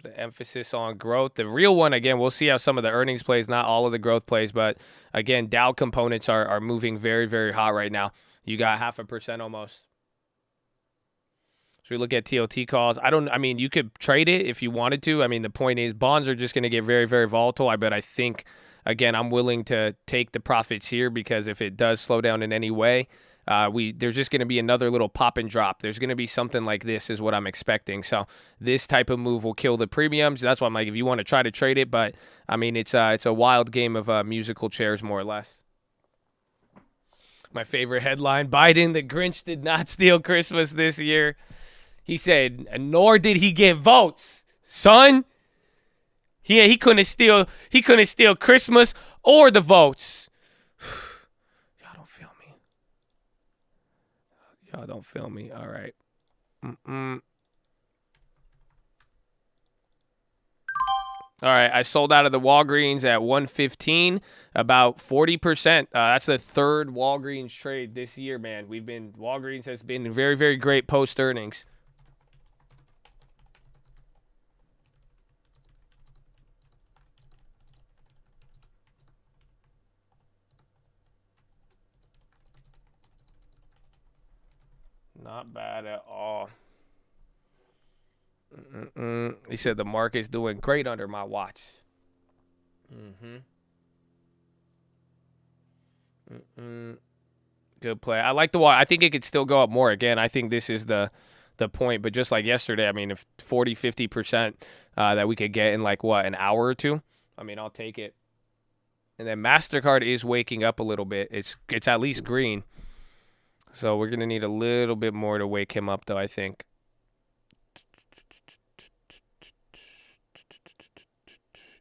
The emphasis on growth. The real one, again, we'll see how some of the earnings plays, not all of the growth plays, but again, Dow components are moving very, very hot right now. You got 0.5% almost. So we look at TOT calls. I mean, you could trade it if you wanted to. I mean, the point is bonds are just going to get very, very volatile. I think, again, I'm willing to take the profits here because if it does slow down in any way, there's just going to be another little pop and drop. There's going to be something like this is what I'm expecting. So this type of move will kill the premiums. That's why I'm like, if you want to try to trade it, but I mean, it's a wild game of musical chairs, more or less. My favorite headline, Biden, the Grinch did not steal Christmas this year. He said, nor did he get votes. Son, he couldn't steal Christmas or the votes. Y'all don't feel me. All right. All right, I sold out of the Walgreens at 115, about 40%. That's the third Walgreens trade this year, man. Walgreens has been very, very great post earnings. Not bad at all. He said the market's doing great under my watch. Good play. I like the watch. I think it could still go up more. Again, I think this is the point. But just like yesterday, I mean, if 40, 50% that we could get in like, an hour or two, I mean, I'll take it. And then MasterCard is waking up a little bit. It's at least green. So we're going to need a little bit more to wake him up, though, I think.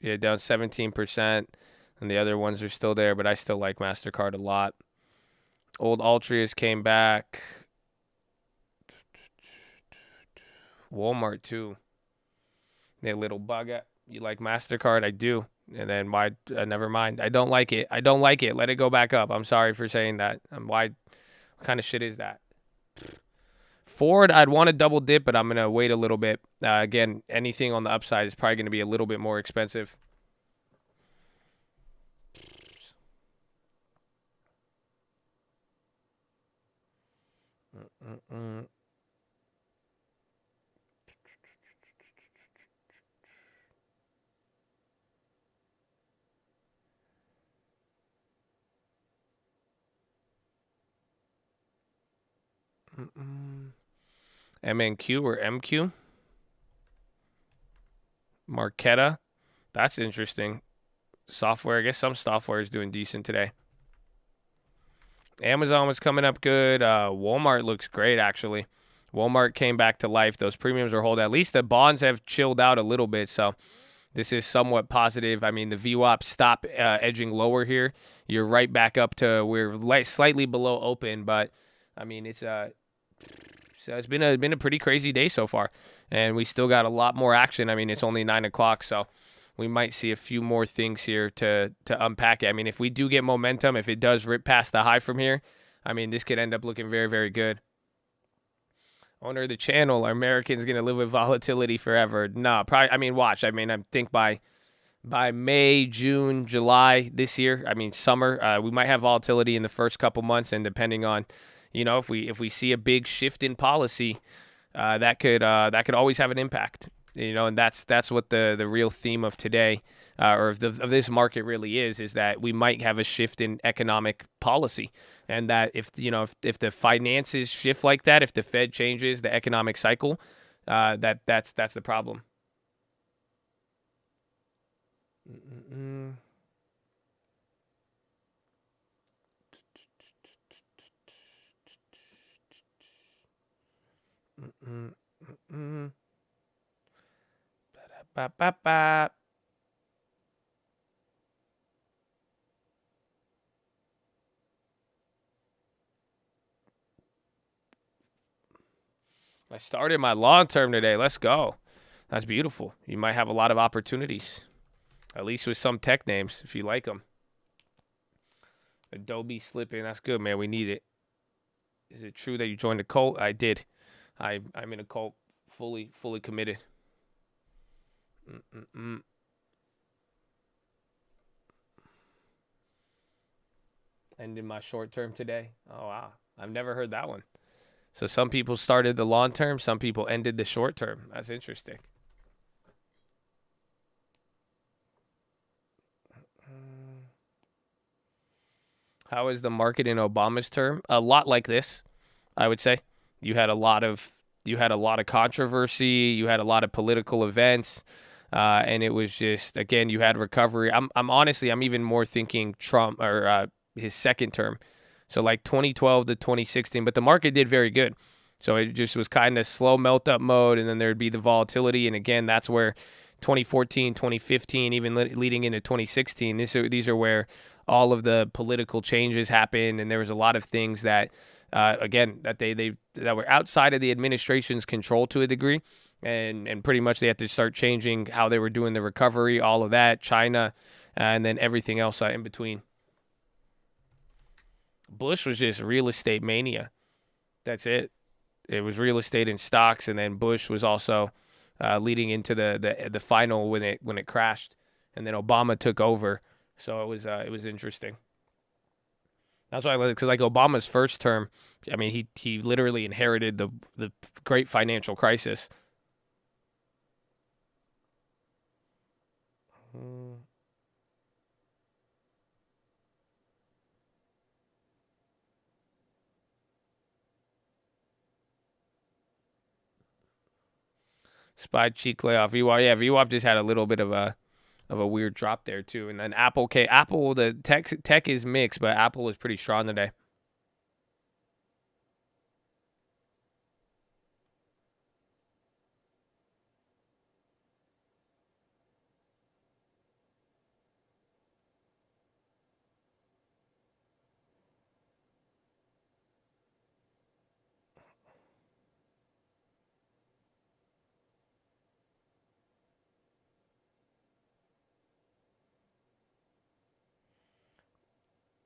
Yeah, down 17%. And the other ones are still there, but I still like MasterCard a lot. Old Altrius came back. Walmart, too. They little bugger. You like MasterCard? I do. And then never mind. I don't like it. Let it go back up. I'm sorry for saying that. What kind of shit is that? Ford, I'd want to double dip, but I'm going to wait a little bit. Again, anything on the upside is probably going to be a little bit more expensive. MNQ or MQ? Marquetta. That's interesting. Software. I guess some software is doing decent today. Amazon was coming up good. Walmart looks great, actually. Walmart came back to life. Those premiums are holding. At least the bonds have chilled out a little bit, so this is somewhat positive. I mean, the VWAP stopped edging lower here. You're right back up to we're slightly below open, but I mean, it's been a pretty crazy day so far, and we still got a lot more action. I mean, it's only 9 o'clock, so we might see a few more things here to unpack it. I mean, if we do get momentum, if it does rip past the high from here, I mean, this could end up looking very, very good. Owner of the channel, are Americans going to live with volatility forever? No, probably. I mean, watch. I mean, I think by May, June, July this year, I mean, summer, we might have volatility in the first couple months, and depending on, if we see a big shift in policy, that could always have an impact. And that's what the real theme of today, or of this market really is that we might have a shift in economic policy, and that if the finances shift like that, if the Fed changes the economic cycle, that's the problem. Ba-da-ba-ba-ba. I started my long term today. Let's go. That's beautiful. You might have a lot of opportunities, at least with some tech names, if you like them. Adobe slipping. That's good, man. We need it. Is it true that you joined a cult? I did. I'm in a cult, fully committed. Ended my short term today. Oh, wow. I've never heard that one. So some people started the long term, some people ended the short term. That's interesting. How is the market in Obama's term? A lot like this, I would say. You had a lot of controversy, you had a lot of political events, and it was just, again, you had recovery. I'm honestly even more thinking Trump or his second term. So like 2012 to 2016, but the market did very good. So it just was kind of slow melt up mode, and then there'd be the volatility. And again, that's where 2014, 2015, even leading into 2016, these are where all of the political changes happened, and there was a lot of things that, again, that that were outside of the administration's control to a degree, and pretty much they had to start changing how they were doing the recovery, all of that, China, and then everything else in between. Bush was just real estate mania. That's it. It was real estate and stocks, and then Bush was also leading into the final when it crashed, and then Obama took over. So it was interesting. That's why I like, because like Obama's first term, I mean he literally inherited the great financial crisis. Spy cheek layoff. VWAP, yeah, VWAP just had a little bit of a weird drop there too. And then Apple, the tech is mixed, but Apple is pretty strong today.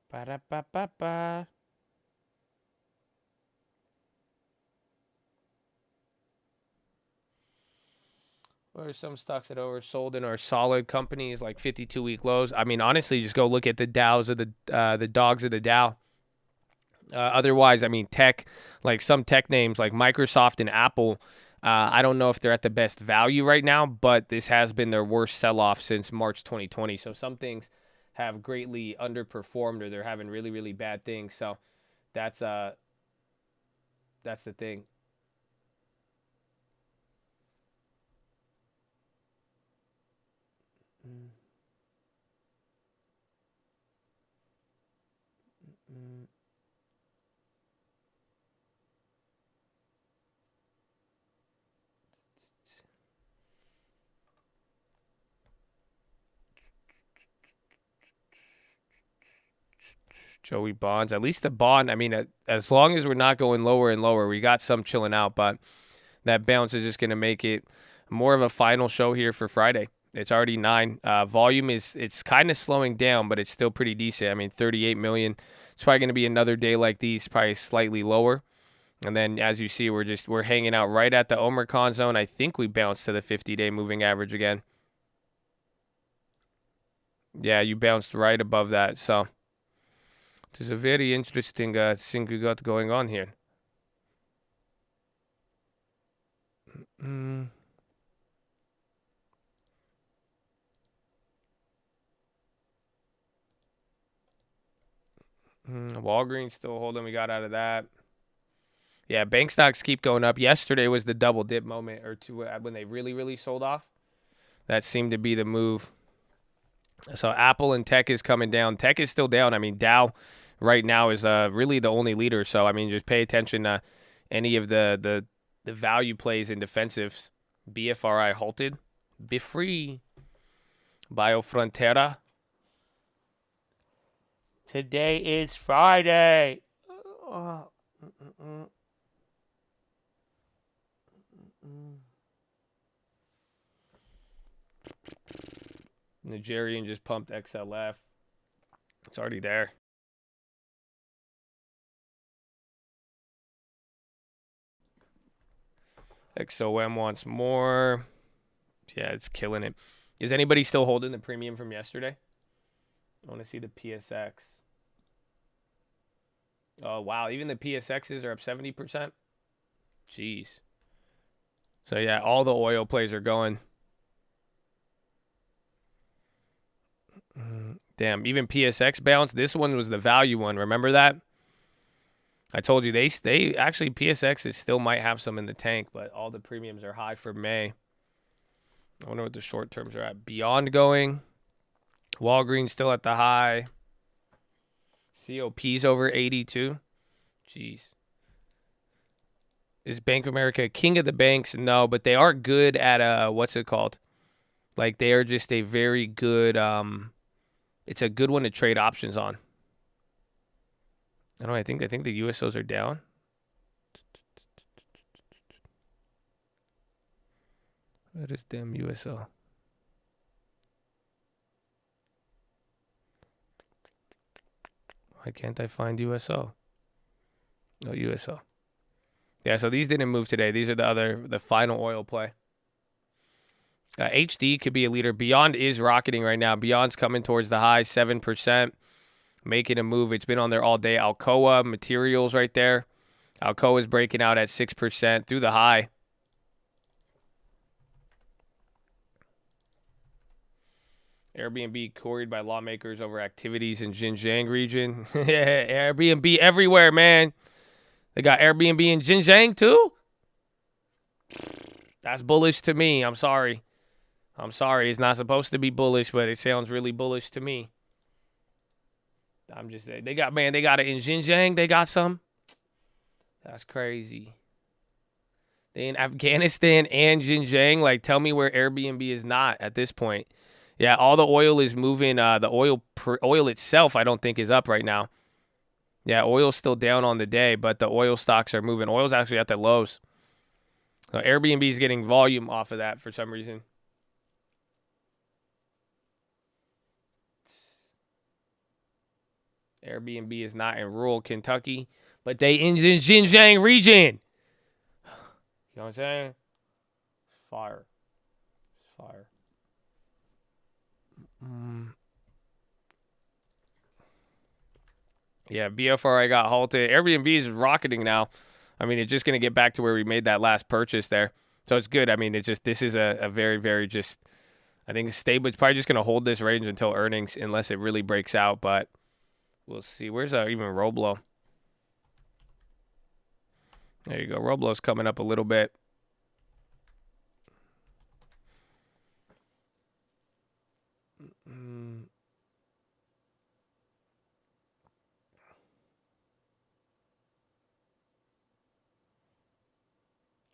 Ba-da-ba-ba-ba. What are some stocks that are oversold and are solid companies like 52-week lows? I mean, honestly, just go look at the Dows of the dogs of the Dow. Otherwise, I mean, tech, like some tech names like Microsoft and Apple, I don't know if they're at the best value right now, but this has been their worst sell-off since March 2020. So some things have greatly underperformed, or they're having really, really bad things. So that's the thing. Joey Bonds, at least the bond. I mean, as long as we're not going lower and lower, we got some chilling out, but that bounce is just going to make it more of a final show here for Friday. It's already 9. Volume it's kind of slowing down, but it's still pretty decent. I mean, 38 million. It's probably going to be another day like these, probably slightly lower. And then, as you see, we're hanging out right at the Omicron zone. I think we bounced to the 50-day moving average again. Yeah, you bounced right above that. So there's a very interesting thing we got going on here. Walgreens still holding. We got out of that. Yeah, bank stocks keep going up. Yesterday was the double dip moment or two when they really, really sold off. That seemed to be the move. So Apple and tech is coming down. Tech is still down. I mean, Dow right now is really the only leader. So, I mean, just pay attention to any of the the value plays in defensives. BFRI halted. Befree. Biofrontera. Today is Friday. Nigerian just pumped XLF. It's already there. XOM wants more. Yeah, it's killing it. Is anybody still holding the premium from yesterday? I want to see the PSX. Oh, wow. Even the PSXs are up 70%. Jeez. So, yeah, all the oil plays are going. Damn, even PSX bounce. This one was the value one. Remember that? I told you they actually PSXs still might have some in the tank, but all the premiums are high for May. I wonder what the short terms are at. Beyond going. Walgreens still at the high. COP's over 82. Jeez. Is Bank of America king of the banks? No, but they are good at what's it called? Like they are just a very good it's a good one to trade options on. I don't know, I think the USOs are down. Where is damn USO? Why can't I find USO? No USO. Yeah, so these didn't move today. These are the final oil play. HD could be a leader. Beyond is rocketing right now. Beyond's coming towards the high, 7%. Making a move. It's been on there all day. Alcoa Materials right there. Alcoa is breaking out at 6% through the high. Airbnb queried by lawmakers over activities in Xinjiang region. Airbnb everywhere, man. They got Airbnb in Xinjiang too? That's bullish to me. I'm sorry. It's not supposed to be bullish, but it sounds really bullish to me. I'm just saying. They got it in Xinjiang. They got some. That's crazy. They in Afghanistan and Xinjiang. Like, tell me where Airbnb is not at this point. Yeah, all the oil is moving. The oil itself, I don't think, is up right now. Yeah, oil's still down on the day, but the oil stocks are moving. Oil's actually at the lows. So Airbnb is getting volume off of that for some reason. Airbnb is not in rural Kentucky, but they in the Xinjiang region. You know what I'm saying? Fire. Yeah, BFRI got halted. Airbnb is rocketing now. I mean, it's just going to get back to where we made that last purchase there. So it's good. I mean, this is a very, very just, I think it's stable. It's probably just going to hold this range until earnings unless it really breaks out, but we'll see. Where's even Roblo? There you go. Roblo's coming up a little bit.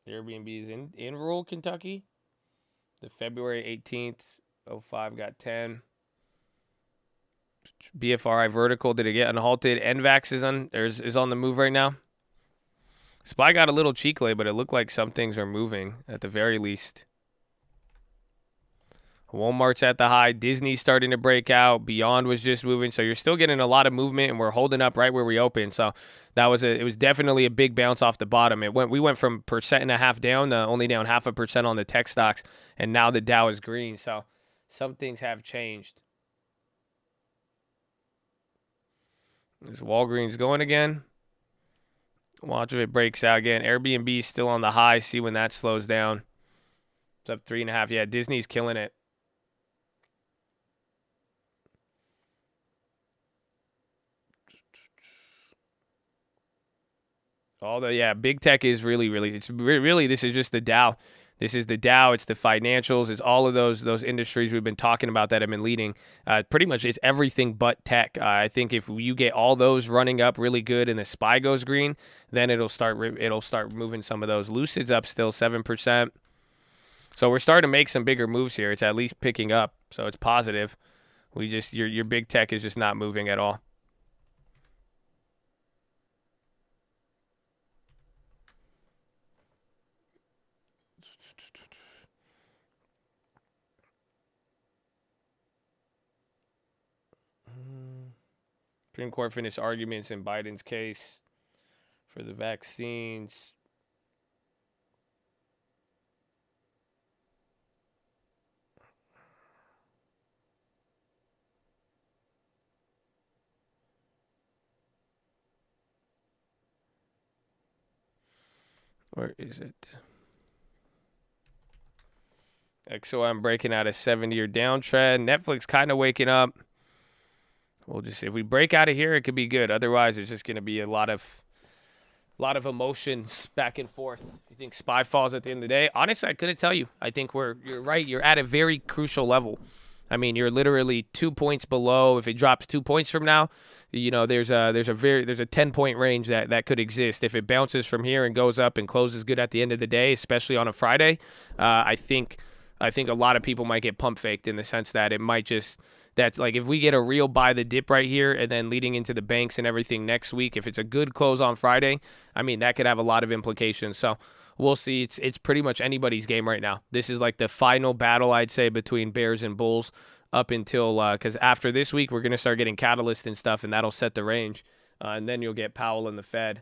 Airbnb is in rural Kentucky. The February 18th, 05 got 10. BFRI vertical, did it get unhalted? NVAX is on the move right now. SPY got a little cheek lay, but it looked like some things are moving at the very least. Walmart's at the high. Disney's starting to break out. Beyond was just moving. So you're still getting a lot of movement, and we're holding up right where we opened. So it was definitely a big bounce off the bottom. We went from 1.5% down to only down 0.5% on the tech stocks, and now the Dow is green. So some things have changed. There's Walgreens going again. Watch if it breaks out again. Airbnb is still on the high. See when that slows down. It's up 3.5. Yeah, Disney's killing it. Big tech is really, this is just the Dow. This is the Dow. It's the financials. It's all of those industries we've been talking about that have been leading. Pretty much it's everything but tech. I think if you get all those running up really good and the SPY goes green, then it'll start moving some of those. Lucid's up still 7%. So we're starting to make some bigger moves here. It's at least picking up, so it's positive. We just your big tech is just not moving at all. Supreme Court finished arguments in Biden's case for the vaccines. Where is it? XOM breaking out a 7-year downtrend. Netflix kind of waking up. We'll just, if we break out of here, it could be good. Otherwise, it's just going to be a lot of emotions back and forth. You think SPY falls at the end of the day? Honestly, I couldn't tell you. I think you're right. You're at a very crucial level. I mean, you're literally 2 points below. If it drops 2 points from now, there's a 10-point range that could exist. If it bounces from here and goes up and closes good at the end of the day, especially on a Friday, I think a lot of people might get pump faked in the sense that it might just. That's like if we get a real buy the dip right here and then leading into the banks and everything next week, if it's a good close on Friday, I mean, that could have a lot of implications. So we'll see. It's pretty much anybody's game right now. This is like the final battle, I'd say, between Bears and Bulls up until because after this week, we're going to start getting catalyst and stuff, and that'll set the range. And then you'll get Powell and the Fed.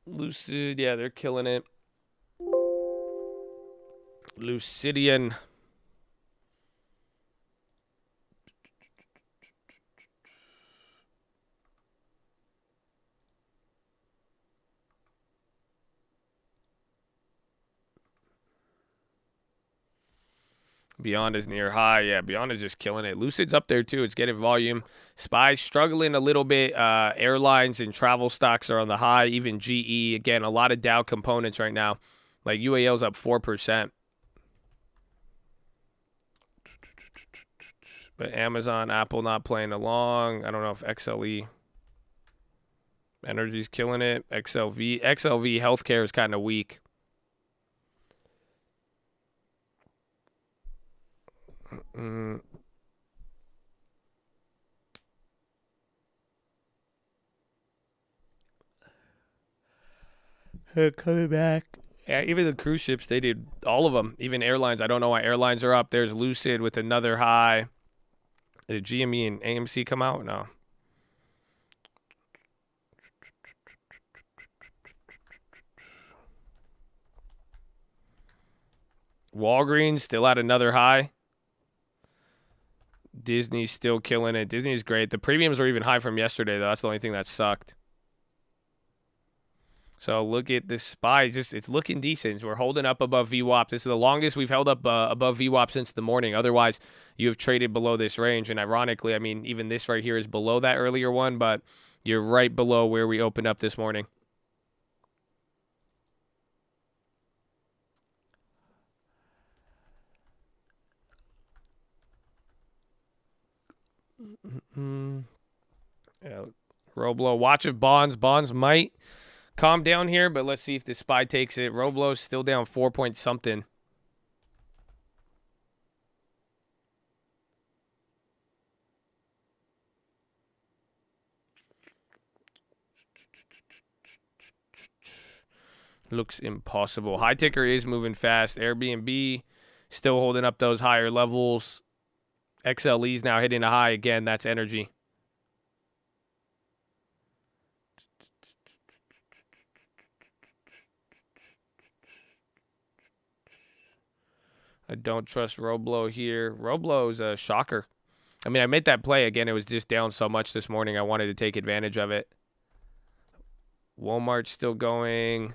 Lucid, yeah, they're killing it. Lucidian. Beyond is near high. Yeah, Beyond is just killing it. Lucid's up there too. It's getting volume. SPY's struggling a little bit. Airlines and travel stocks are on the high. Even GE. Again, a lot of Dow components right now. Like UAL's up 4%. But Amazon, Apple not playing along. I don't know if XLE Energy's killing it. XLV healthcare is kind of weak. Coming back. Yeah, even the cruise ships, they did all of them. Even airlines. I don't know why airlines are up. There's Lucid with another high. Did GME and AMC come out? No. Walgreens still at another high. Disney's still killing it. Disney's great. The premiums are even high from yesterday, though. That's the only thing that sucked. So look at this SPY. It's looking decent. We're holding up above VWAP. This is the longest we've held up above VWAP since the morning. Otherwise, you have traded below this range. And ironically, I mean, even this right here is below that earlier one, but you're right below where we opened up this morning. Yeah, Roblo, watch if bonds might calm down here, but let's see if the SPY takes it. Roblo's still down 4 point something. Looks impossible. High ticker is moving fast. Airbnb still holding up those higher levels. XLE's now hitting a high again. That's energy. I don't trust Roblo here. Roblo is a shocker. I mean, I made that play. Again, it was just down so much this morning. I wanted to take advantage of it. Walmart's still going.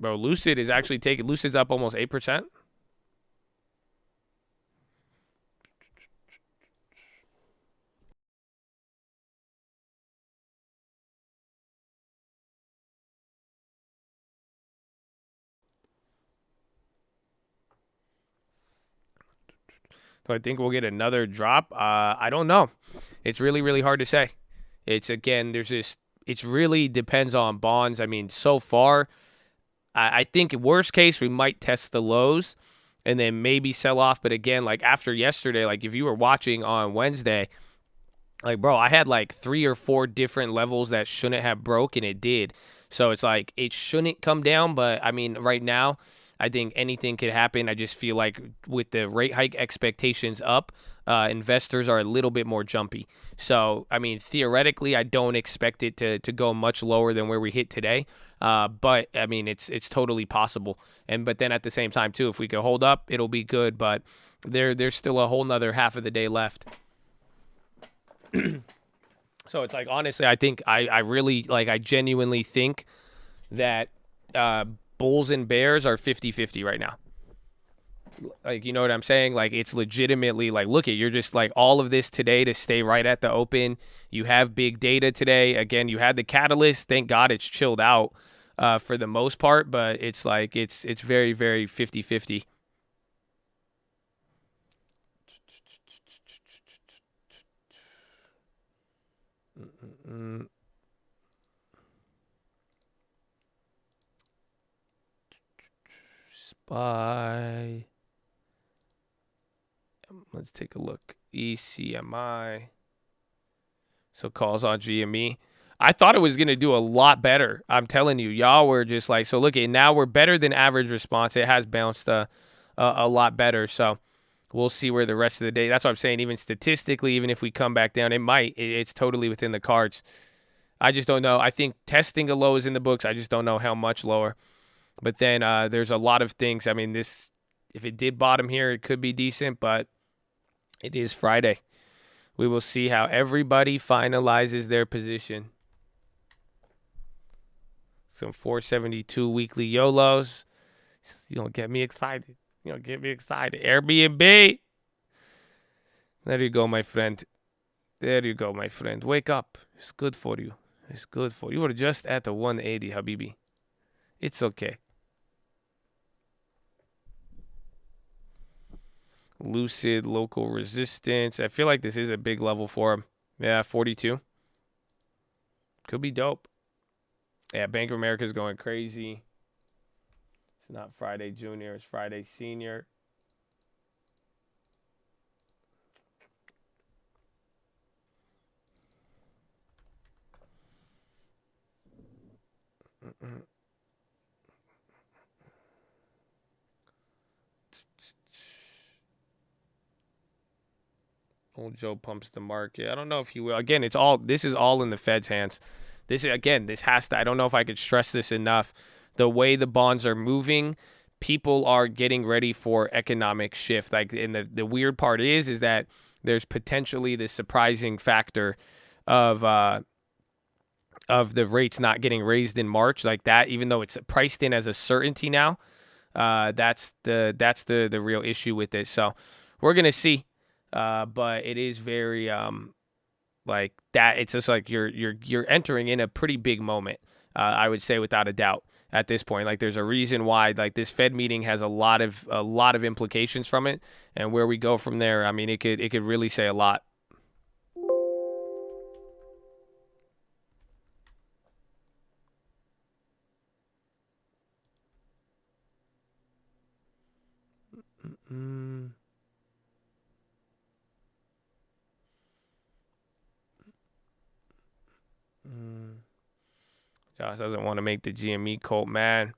Bro, Lucid is actually taking. Lucid's up almost 8%. Do I think we'll get another drop? I don't know. It's really, really hard to say. It's, again, it really depends on bonds. I mean, so far, I think worst case, we might test the lows and then maybe sell off. But again, like after yesterday, like if you were watching on Wednesday, like, bro, I had like 3 or 4 different levels that shouldn't have broke, and it did. So it's like it shouldn't come down. But I mean, right now, I think anything could happen. I just feel like with the rate hike expectations up, investors are a little bit more jumpy. So, I mean, theoretically, I don't expect it to go much lower than where we hit today. But, I mean, it's totally possible. But then at the same time, too, if we could hold up, it'll be good. But there's still a whole nother half of the day left. So it's like, honestly, I think I really, like, I genuinely think that Bulls and Bears are 50-50 right now. Like, you know what I'm saying? Like, it's legitimately like, look at, you're just like all of this today to stay right at the open. You have big data today. Again, you had the catalyst. Thank God it's chilled out for the most part, but it's like, it's very, very 50-50. Spy. Let's take a look. ECMI. So calls on GME. I thought it was going to do a lot better. I'm telling you, y'all were just like, so look at now we're better than average response. It has bounced a lot better. So we'll see where the rest of the day. That's what I'm saying. Even statistically, even if we come back down, it might. It's totally within the cards. I just don't know. I think testing a low is in the books. I just don't know how much lower. But then there's a lot of things. I mean, this, if it did bottom here, it could be decent, but it is Friday. We will see how everybody finalizes their position. Some 472 weekly YOLOs. You don't get me excited. You don't get me excited. Airbnb. There you go, my friend. There you go, my friend. Wake up. It's good for you. It's good for you. You were just at the 180, Habibi. It's okay. Lucid, local resistance. I feel like this is a big level for him. Yeah, 42. Could be dope. Yeah, Bank of America is going crazy. It's not Friday Junior. It's Friday Senior. Old Joe pumps the market. I don't know if he will. Again, this is all in the Fed's hands. This has to, I don't know if I could stress this enough. The way the bonds are moving, people are getting ready for economic shift. Like, and the weird part is that there's potentially this surprising factor of the rates not getting raised in March, like that, even though it's priced in as a certainty now. That's the real issue with it. So we're gonna see. But it is very like that. It's just like you're entering in a pretty big moment. I would say without a doubt at this point. Like, there's a reason why like this Fed meeting has a lot of implications from it, and where we go from there. I mean, it could really say a lot. Josh doesn't want to make the GME cult mad.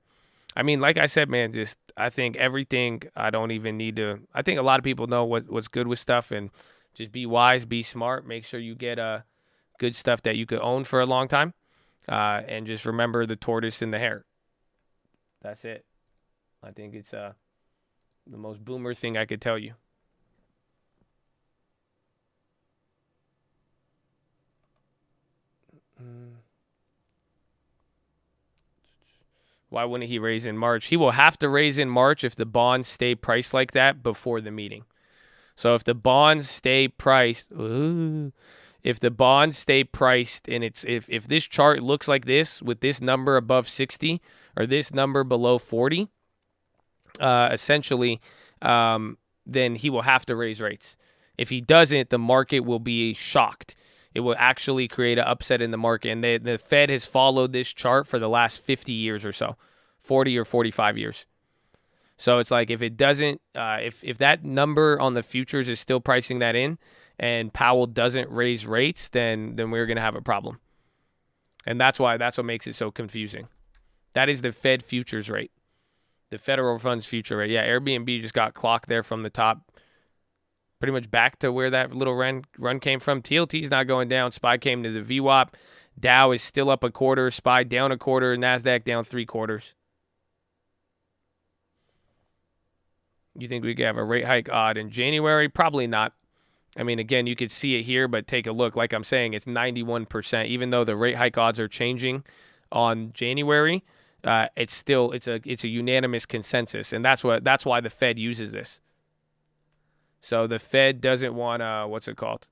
I mean, like I said, man, just I think everything, I don't even need to. I think a lot of people know what's good with stuff, and just be wise, be smart, make sure you get good stuff that you could own for a long time, and just remember the tortoise and the hare. That's it. I think it's the most boomer thing I could tell you. Why wouldn't he raise in March? He will have to raise in March if the bonds stay priced like that before the meeting. So if the bonds stay priced, and it's if this chart looks like this with this number above 60 or this number below 40, essentially then he will have to raise rates. If he doesn't, the market will be shocked. It will actually create an upset in the market. And the Fed has followed this chart for the last 50 years or so, 40 or 45 years. So it's like if it doesn't, if that number on the futures is still pricing that in, and Powell doesn't raise rates, then we're gonna have a problem. And that's what makes it so confusing. That is the Fed futures rate, the federal funds future rate. Yeah, Airbnb just got clocked there from the top, pretty much back to where that little run came from. TLT is not going down. SPY came to the VWAP. Dow is still up a quarter. SPY down a quarter. NASDAQ down 3/4. You think we could have a rate hike odd in January? Probably not. I mean, again, you could see it here, but take a look. Like I'm saying, it's 91%. Even though the rate hike odds are changing on January, it's a unanimous consensus, and that's why the Fed uses this. So the Fed doesn't want what's it called?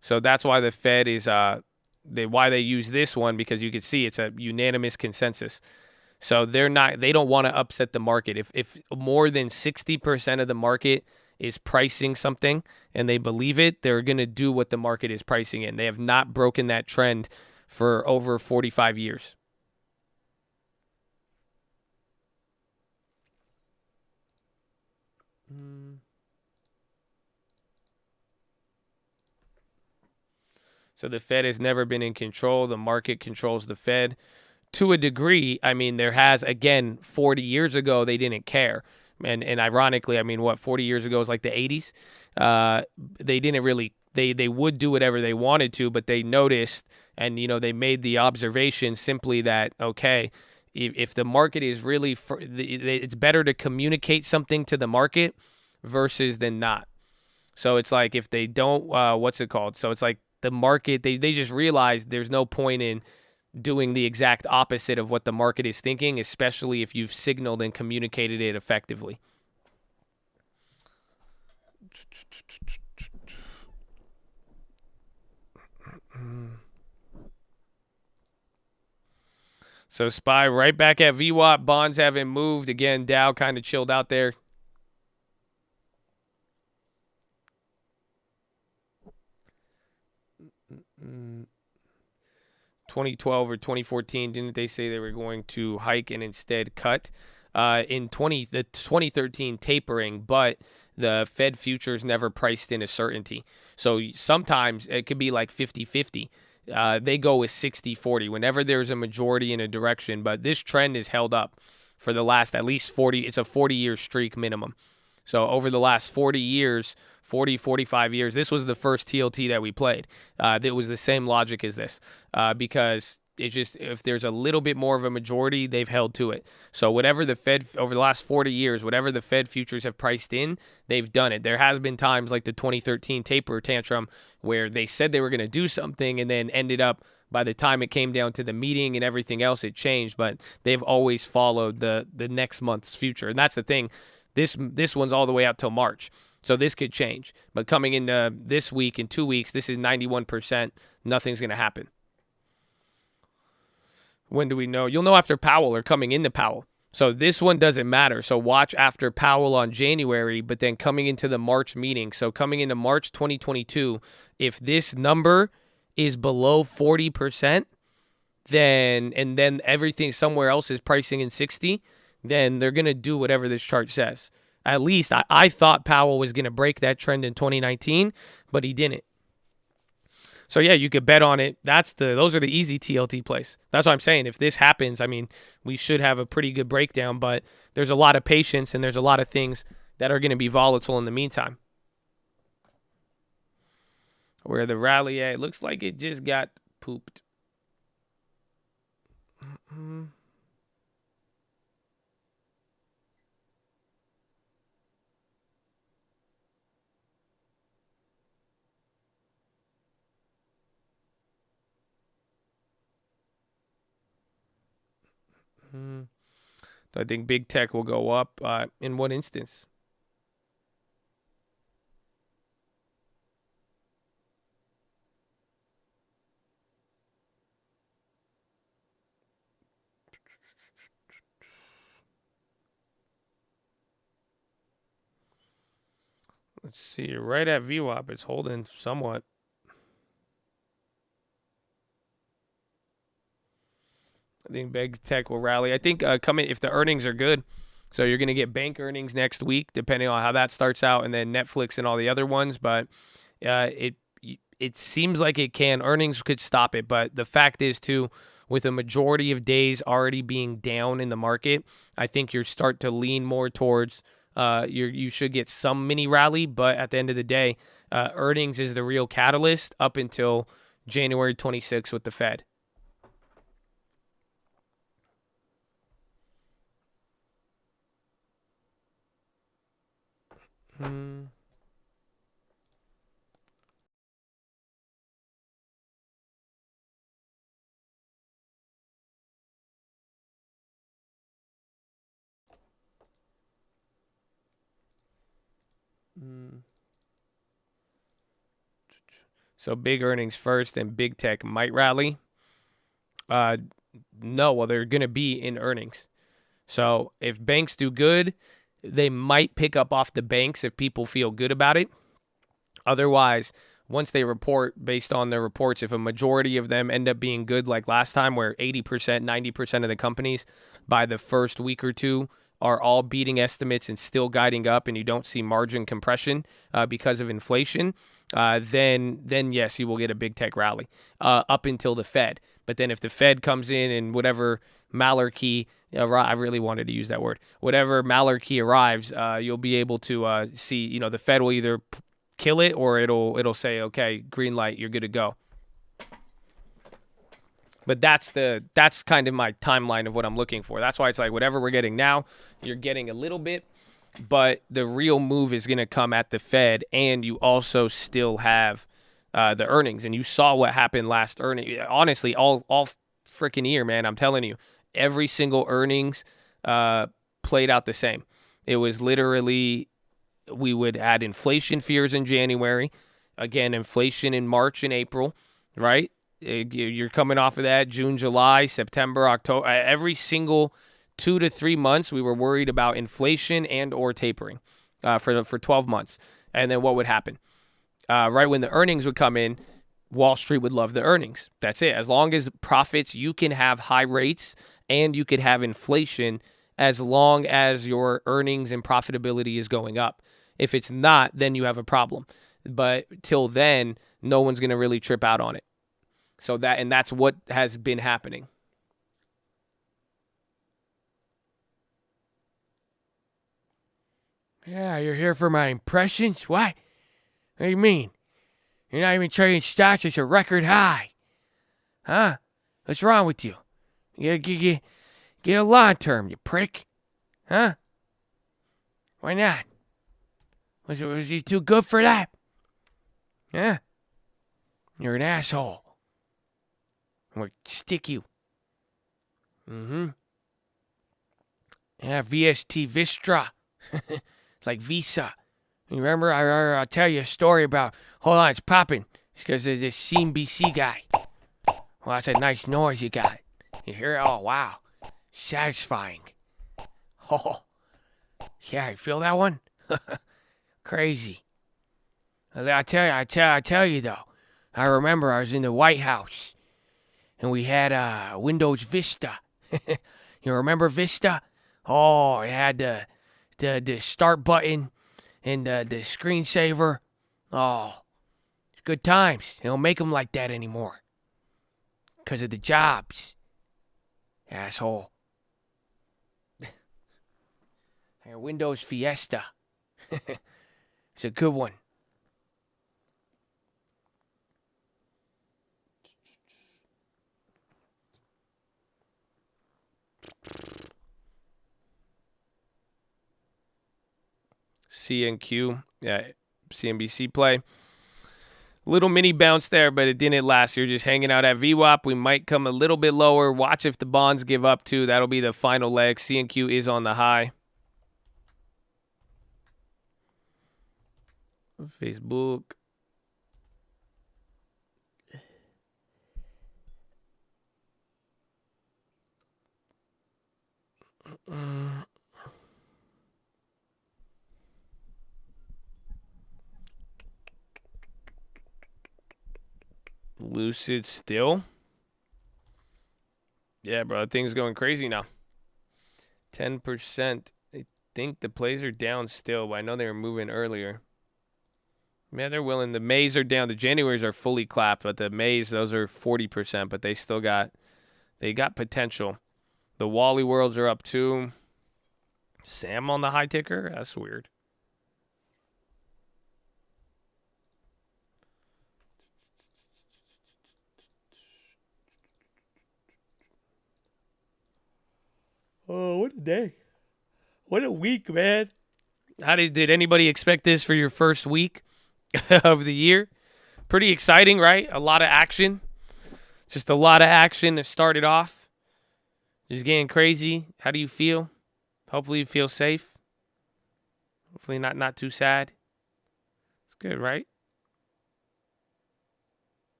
So that's why the Fed is why they use this one, because you can see it's a unanimous consensus. So they don't want to upset the market. If more than 60% of the market is pricing something and they believe it, they're going to do what the market is pricing in. They have not broken that trend for over 45 years. So the Fed has never been in control. The market controls the Fed. To a degree, I mean, there has, again, 40 years ago, they didn't care. And ironically, I mean, 40 years ago was like the 80s? They didn't really, they would do whatever they wanted to, but they noticed and, they made the observation simply that, okay, if the market is really, it's better to communicate something to the market versus than not. So it's like if they don't, So it's like the market, they just realized there's no point in doing the exact opposite of what the market is thinking, especially if you've signaled and communicated it effectively. So SPY right back at VWAP. Bonds haven't moved. Again, Dow kind of chilled out there. Mm. 2012 or 2014, didn't they say they were going to hike and instead cut in the 2013 tapering, but the Fed futures never priced in a certainty. So sometimes it could be like 50-50. They go with 60-40 whenever there's a majority in a direction, but this trend is held up for the last at least 40. It's a 40-year streak minimum. So over the last 40 years, 45 years, this was the first TLT that we played. It was the same logic as this because it's just if there's a little bit more of a majority, they've held to it. So whatever the Fed, over the last 40 years, whatever the Fed futures have priced in, they've done it. There has been times like the 2013 taper tantrum where they said they were going to do something and then ended up, by the time it came down to the meeting and everything else, it changed. But they've always followed the next month's future. And that's the thing. This one's all the way out till March. So this could change. But coming into this week, in 2 weeks, this is 91%. Nothing's going to happen. When do we know? You'll know after Powell or coming into Powell. So this one doesn't matter. So watch after Powell on January, but then coming into the March meeting. So coming into March 2022, if this number is below 40%, then everything somewhere else is pricing in 60, then they're going to do whatever this chart says. At least I thought Powell was going to break that trend in 2019, but he didn't. So yeah, you could bet on it. Those are the easy TLT plays. That's what I'm saying. If this happens, I mean, we should have a pretty good breakdown, but there's a lot of patience and there's a lot of things that are going to be volatile in the meantime. Where the rally at, it looks like it just got pooped. I think big tech will go up. In what instance? Let's see. Right at VWAP, it's holding somewhat. I think big tech will rally. I think coming if the earnings are good, so you're going to get bank earnings next week, depending on how that starts out, and then Netflix and all the other ones. But it seems like it can. Earnings could stop it, but the fact is too, with a majority of days already being down in the market, I think you start to lean more towards you should get some mini rally. But at the end of the day, earnings is the real catalyst up until January 26th with the Fed. So big earnings first, and big tech might rally. No, well, they're going to be in earnings. So if banks do good, they might pick up off the banks if people feel good about it. Otherwise, once they report based on their reports, if a majority of them end up being good like last time where 80%, 90% of the companies by the first week or two are all beating estimates and still guiding up, and you don't see margin compression because of inflation, then yes, you will get a big tech rally up until the Fed. But then if the Fed comes in and whatever malarkey, I really wanted to use that word, whatever malarkey arrives, you'll be able to see, the Fed will either kill it or it'll say, okay, green light, you're good to go. But that's kind of my timeline of what I'm looking for. That's why it's like whatever we're getting now, you're getting a little bit, but the real move is going to come at the Fed, and you also still have the earnings. And you saw what happened last earning. Honestly, all freaking year, man, I'm telling you, every single earnings played out the same. It was literally we would add inflation fears in January, again, inflation in March and April, right? You're coming off of that June, July, September, October. Every single 2 to 3 months, we were worried about inflation and or tapering for 12 months. And then what would happen? Right when the earnings would come in, Wall Street would love the earnings. That's it. As long as profits, you can have high rates and you could have inflation as long as your earnings and profitability is going up. If it's not, then you have a problem. But till then, no one's going to really trip out on it. So that's what has been happening. Yeah, you're here for my impressions? What? What do you mean? You're not even trading stocks. It's a record high. Huh? What's wrong with you? You gotta get a long term, you prick. Huh? Why not? Was he too good for that? Huh? You're an asshole. I'm gonna stick you. Mm-hmm. Yeah, VST Vistra. It's like Visa. You remember? I'll tell you a story about. Hold on, it's popping. It's because of this CNBC guy. Well, that's a nice noise you got. You hear it? Oh, wow. Satisfying. Oh, yeah, you feel that one? Crazy. I tell you though. I remember I was in the White House, and we had Windows Vista. You remember Vista? Oh, it had the start button and the screensaver. Oh, it's good times. They don't make them like that anymore. Because of the jobs. Asshole. Windows Fiesta. It's a good one. CNQ, yeah, CNBC play. Little mini bounce there, but it didn't last. You're just hanging out at VWAP. We might come a little bit lower. Watch if the bonds give up too. That'll be the final leg. CNQ is on the high. Facebook. Lucid still. Yeah, bro, things going crazy now. 10%. I think the plays are down still, but I know they were moving earlier. Yeah, they're willing. The Mays are down. The Januaries are fully clapped, but the Mays, those are 40%, but they still got potential. The Wally Worlds are up too. Sam on the high ticker? That's weird. Oh, what a day. What a week, man. Did anybody expect this for your first week of the year? Pretty exciting, right? A lot of action. Just a lot of action to start it off. Just getting crazy. How do you feel? Hopefully you feel safe. Hopefully not too sad. It's good, right?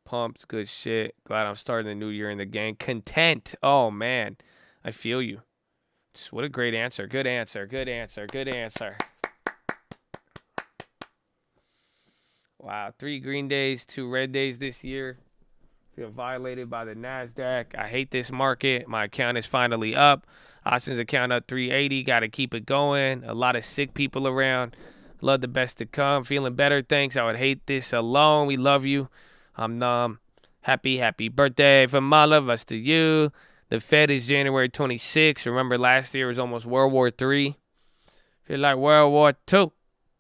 Pumped, good shit. Glad I'm starting the new year in the gang. Content. Oh, man. I feel you. Just what a great answer. Good answer. Good answer. Good answer. Wow. 3 green days, 2 red days this year. Feel violated by the NASDAQ. I hate this market. My account is finally up. Austin's account up 380. Got to keep it going. A lot of sick people around. Love the best to come. Feeling better. Thanks. I would hate this alone. We love you. I'm numb. Happy birthday from all of us to you. The Fed is January 26th. Remember last year was almost World War III. Feel like World War II.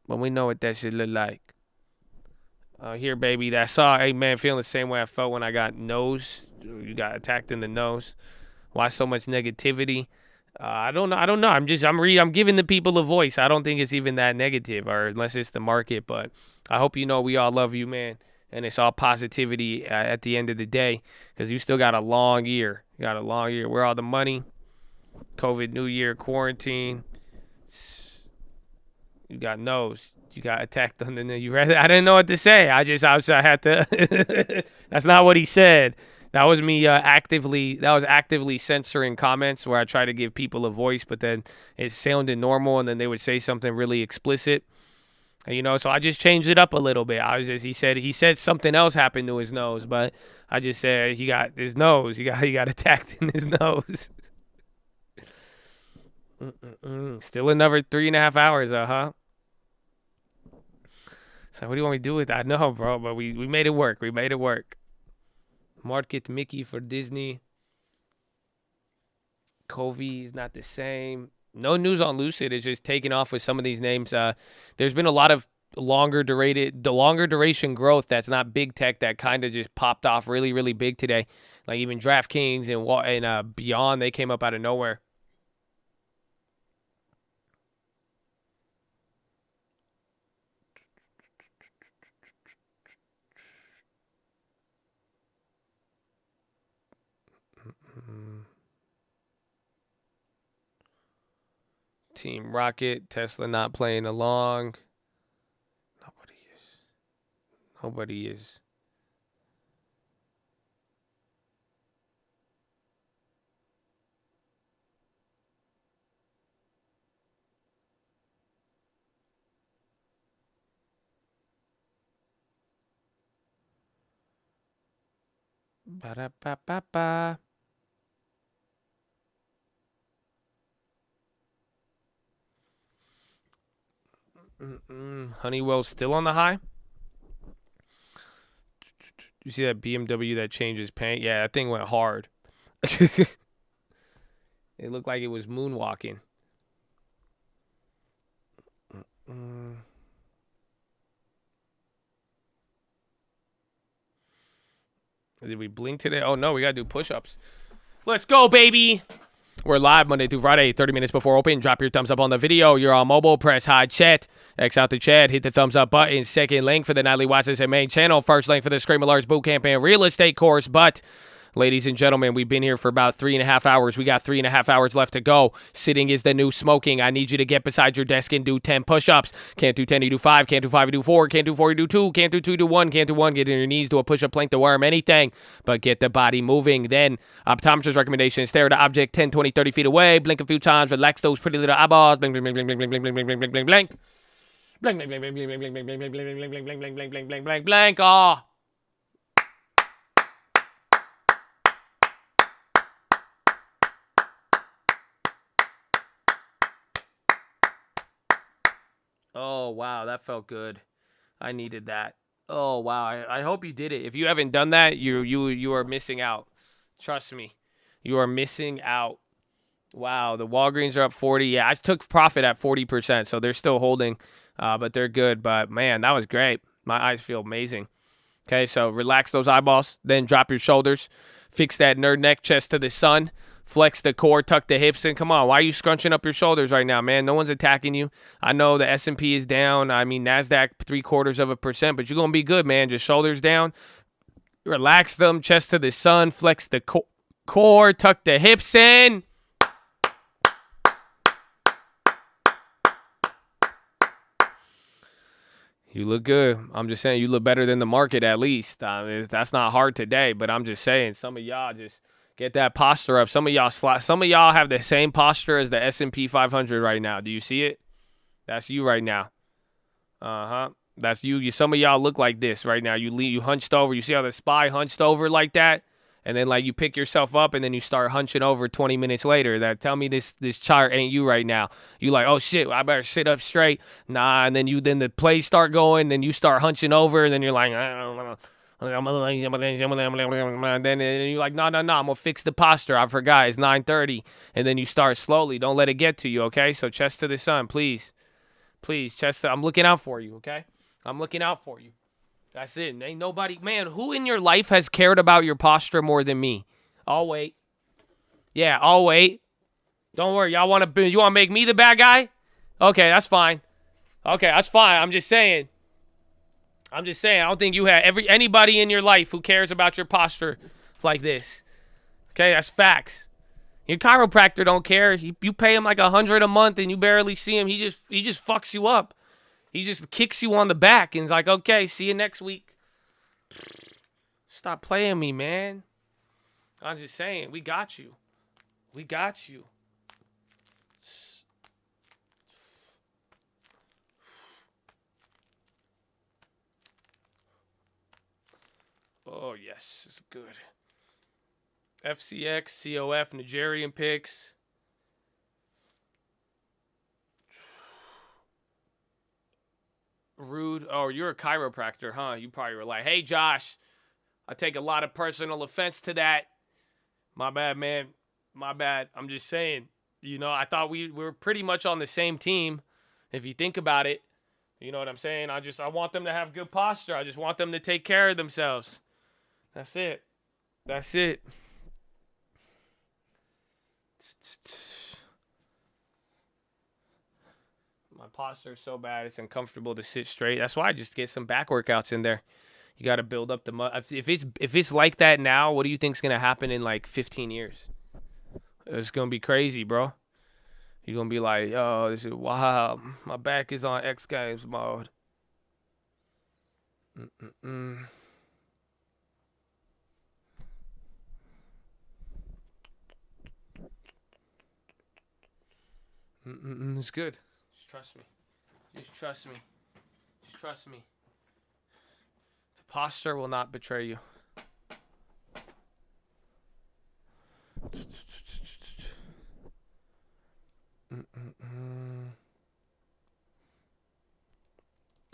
But we know what that should look like. Here, baby. That's all. Hey, man, feeling the same way I felt when I got you got attacked in the nose. Why so much negativity? I don't know. I'm giving the people a voice. I don't think it's even that negative, or unless it's the market. But I hope you know we all love you, man. And it's all positivity at the end of the day, because you still got a long year. You got a long year. Where all the money? COVID, New Year, quarantine. You got nose. You got attacked on the. I didn't know what to say. I had to. That's not what he said. That was me actively censoring comments where I try to give people a voice, but then it sounded normal, and then they would say something really explicit. So I just changed it up a little bit. He said something else happened to his nose, but I just said he got his nose. He got attacked in his nose. Still another 3.5 hours, So what do you want me to do with that? No, bro, but we made it work. We made it work. Market Mickey for Disney. Covey is not the same. No news on Lucid. It's just taking off with some of these names. There's been a lot of longer duration growth that's not big tech that kind of just popped off really, really big today. Like even DraftKings and Beyond, they came up out of nowhere. Team Rocket, Tesla not playing along. Nobody is. Ba-da-ba-ba-ba. Honeywell's still on the high. You see that BMW that changes paint? Yeah, that thing went hard. It looked like it was moonwalking. Did we blink today? Oh, no, we got to do push-ups. Let's go, baby. We're live Monday through Friday, 30 minutes before open. Drop your thumbs up on the video. You're on mobile. Press hide chat. X out the chat. Hit the thumbs up button. Second link for the Nightly Watches and main channel. First link for the Scream Alerts Bootcamp and Real Estate course. But Ladies and gentlemen, we've been here for about 3.5 hours. We got 3.5 hours left to go. Sitting is the new smoking. I need you to get beside your desk and do 10 push-ups. Can't do 10, you do 5. Can't do 5, you do 4. Can't do 4, you do 2. Can't do 2, you do 1. Can't do 1, get on your knees, do a push-up, plank, the worm, anything. But get the body moving. Then, optometrist recommendation, stare at the object 10, 20, 30 feet away. Blink a few times. Relax those pretty little eyeballs. Blink, blink, blink, blink, blink, blink, blink, blink, blink, blink, blink, blink. Blank, blank, blank, blank, blank, blank, blank, blank, blank, blank, blank, blank, blank, blank, blank, blank, blank, blank, blank. Oh. Oh, wow, that felt good. I needed that. Oh, wow. I hope you did it. If you haven't done that, you are missing out. Trust me. You are missing out. Wow, the Walgreens are up 40. Yeah, I took profit at 40%, so they're still holding, but they're good. But, man, that was great. My eyes feel amazing. Okay, so relax those eyeballs. Then drop your shoulders. Fix that nerd neck, chest to the sun. Flex the core, tuck the hips in. Come on, why are you scrunching up your shoulders right now, man? No one's attacking you. I know the S&P is down. I mean, NASDAQ 0.75%, but you're going to be good, man. Just shoulders down. Relax them, chest to the sun. Flex the core, tuck the hips in. You look good. I'm just saying you look better than the market at least. That's not hard today, but I'm just saying some of y'all just get that posture up. Some of y'all have the same posture as the S&P 500 right now. Do you see it? That's you right now. That's you. Some of y'all look like this right now. You hunched over. You see how the SPY hunched over like that? And then like you pick yourself up and then you start hunching over 20 minutes later. That tell me this chart ain't you right now. You like, oh shit, I better sit up straight. Nah, and then the plays start going, then you start hunching over, and then you're like, and then you're like, no, I'm gonna fix the posture. I forgot it's 9:30, and then you start slowly. Don't let it get to you, okay? So chest to the sun, please, chest. I'm looking out for you, okay? I'm looking out for you. That's it. Ain't nobody, man, who in your life has cared about your posture more than me? I'll wait. Yeah, I'll wait. Don't worry. You want to make me the bad guy? Okay, that's fine. Okay, that's fine. I'm just saying. I don't think you have anybody in your life who cares about your posture like this. Okay, that's facts. Your chiropractor don't care. You pay him like $100 a month and you barely see him. He just fucks you up. He just kicks you on the back and is like, okay, see you next week. Stop playing me, man. I'm just saying, we got you. We got you. Oh, yes, it's good. FCX, COF, Nigerian picks. Rude. Oh, you're a chiropractor, huh? You probably were like, hey, Josh, I take a lot of personal offense to that. My bad, man. My bad. I'm just saying, I thought we were pretty much on the same team. If you think about it, you know what I'm saying? I want them to have good posture. I just want them to take care of themselves. That's it. That's it. My posture is so bad, it's uncomfortable to sit straight. That's why I just get some back workouts in there. You got to build up the if it's like that now, what do you think's gonna happen in like 15 years? It's gonna be crazy, bro. You're gonna be like, oh, this is wow. My back is on X Games mode. It's good. Just trust me. Just trust me. Just trust me. The posture will not betray you.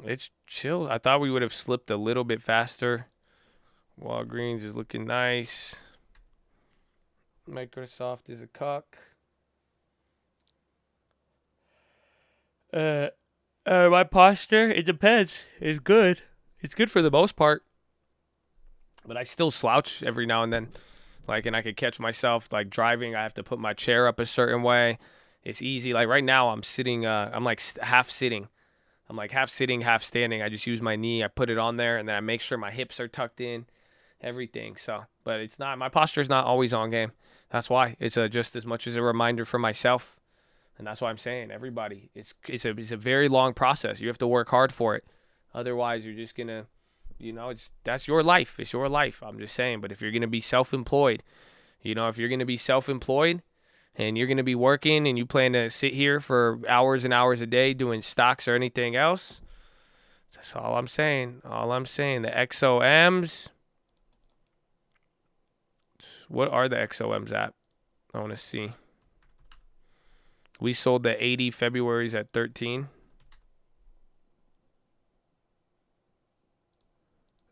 It's chill. I thought we would have slipped a little bit faster. Walgreens is looking nice. Microsoft is a cuck. My posture, it depends. It's good. It's good for the most part. But I still slouch every now and then. Like, and I could catch myself, like, driving. I have to put my chair up a certain way. It's easy. Like, right now, I'm sitting, I'm, like, half sitting. I'm, like, half sitting, half standing. I just use my knee. I put it on there, and then I make sure my hips are tucked in. everything. So, but it's not, my posture's not always on game. That's why it's just as much as a reminder for myself. And that's why I'm saying, everybody, it's a very long process. You have to work hard for it. Otherwise, you're just going to, that's your life. It's your life. I'm just saying. But if you're going to be self-employed, if you're going to be self-employed and you're going to be working and you plan to sit here for hours and hours a day doing stocks or anything else, that's all I'm saying. All I'm saying. The XOMs. What are the XOMs at? I want to see. We sold the 80 February's at 13.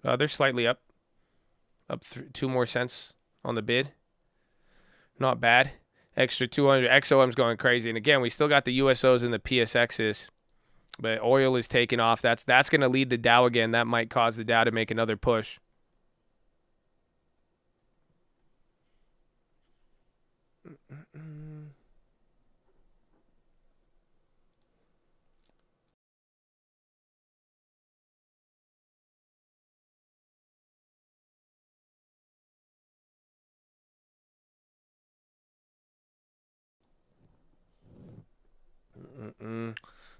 They're slightly up. Up 2 more cents on the bid. Not bad. Extra 200. XOM's going crazy. And again, we still got the USOs and the PSXs. But oil is taking off. That's going to lead the Dow again. That might cause the Dow to make another push.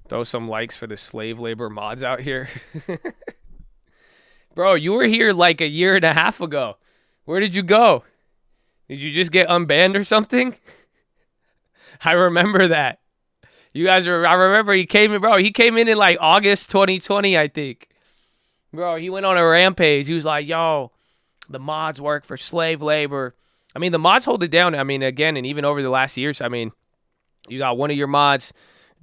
Throw some likes for the slave labor mods out here. Bro, you were here like a year and a half ago. Where did you go? Did you just get unbanned or something? I remember that. I remember he came in like August 2020, I think. Bro, he went on a rampage. He was like, yo, the mods work for slave labor. I mean, the mods hold it down. I mean, again, and even over the last years, I mean, you got one of your mods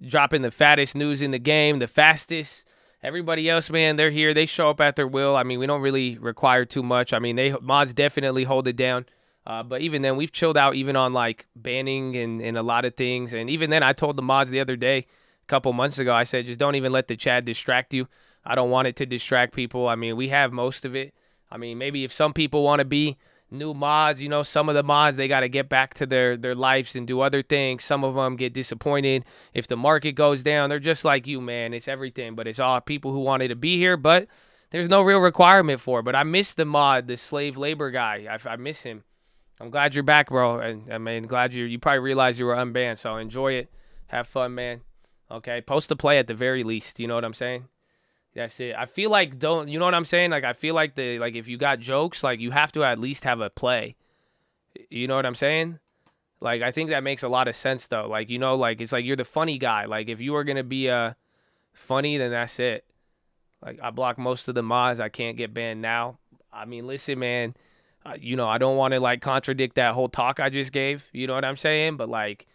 dropping the fattest news in the game, the fastest. Everybody else, man, they're here. They show up at their will. I mean, we don't really require too much. I mean, mods definitely hold it down. But even then, we've chilled out even on, like, banning and a lot of things. And even then, I told the mods the other day, a couple months ago, I said, just don't even let the chat distract you. I don't want it to distract people. I mean, we have most of it. I mean, maybe if some people want to be new mods, some of the mods, they got to get back to their lives and do other things. Some of them get disappointed if the market goes down. They're just like you, man. It's everything, but it's all people who wanted to be here, but there's no real requirement for it. But I miss the mod, the slave labor guy. I miss him. I'm glad you're back, bro. And I mean, glad you probably realized you were unbanned, so enjoy it. Have fun, man. Okay, post a play at the very least. You know what I'm saying? That's it. I feel like you know what I'm saying? Like, I feel like if you got jokes, like, you have to at least have a play. You know what I'm saying? Like, I think that makes a lot of sense, though. Like, like, it's like you're the funny guy. Like, if you were going to be funny, then that's it. Like, I block most of the mods. I can't get banned now. I mean, listen, man. I don't want to, like, contradict that whole talk I just gave. You know what I'm saying? But, like,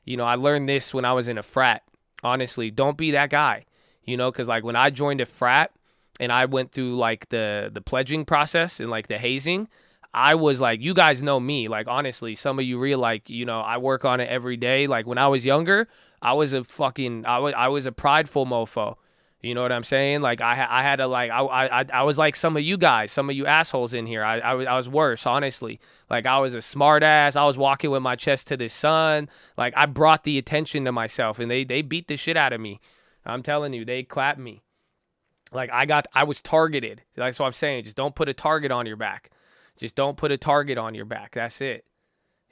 I learned this when I was in a frat. Honestly, don't be that guy. Because, like, when I joined a frat and I went through, like, the pledging process and, like, the hazing, I was like, you guys know me. Like, honestly, some of you I work on it every day. Like, when I was younger, I was a prideful mofo. You know what I'm saying? Like, I had to, like, I was like some of you guys, some of you assholes in here. I was worse, honestly. Like, I was a smart ass. I was walking with my chest to the sun. Like, I brought the attention to myself, and they beat the shit out of me. I'm telling you, they clapped me. Like, I was targeted. That's what I'm saying. Just don't put a target on your back. Just don't put a target on your back. That's it.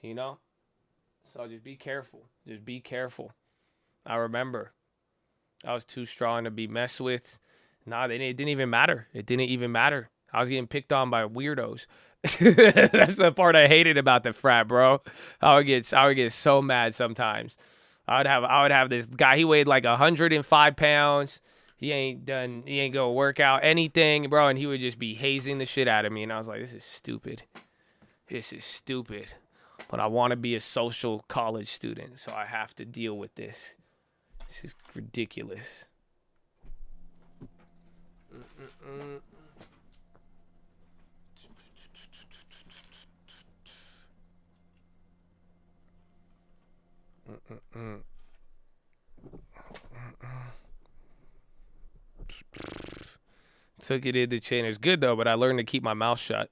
So just be careful. Just be careful. I remember I was too strong to be messed with. Nah, it didn't even matter. It didn't even matter. I was getting picked on by weirdos. That's the part I hated about the frat, bro. I would get so mad sometimes. I would have this guy. He weighed like 105 pounds. He ain't gonna work out anything, bro. And he would just be hazing the shit out of me. And I was like, this is stupid. This is stupid. But I want to be a social college student, so I have to deal with this. This is ridiculous. Took it in the chain. It was good though, but I learned to keep my mouth shut.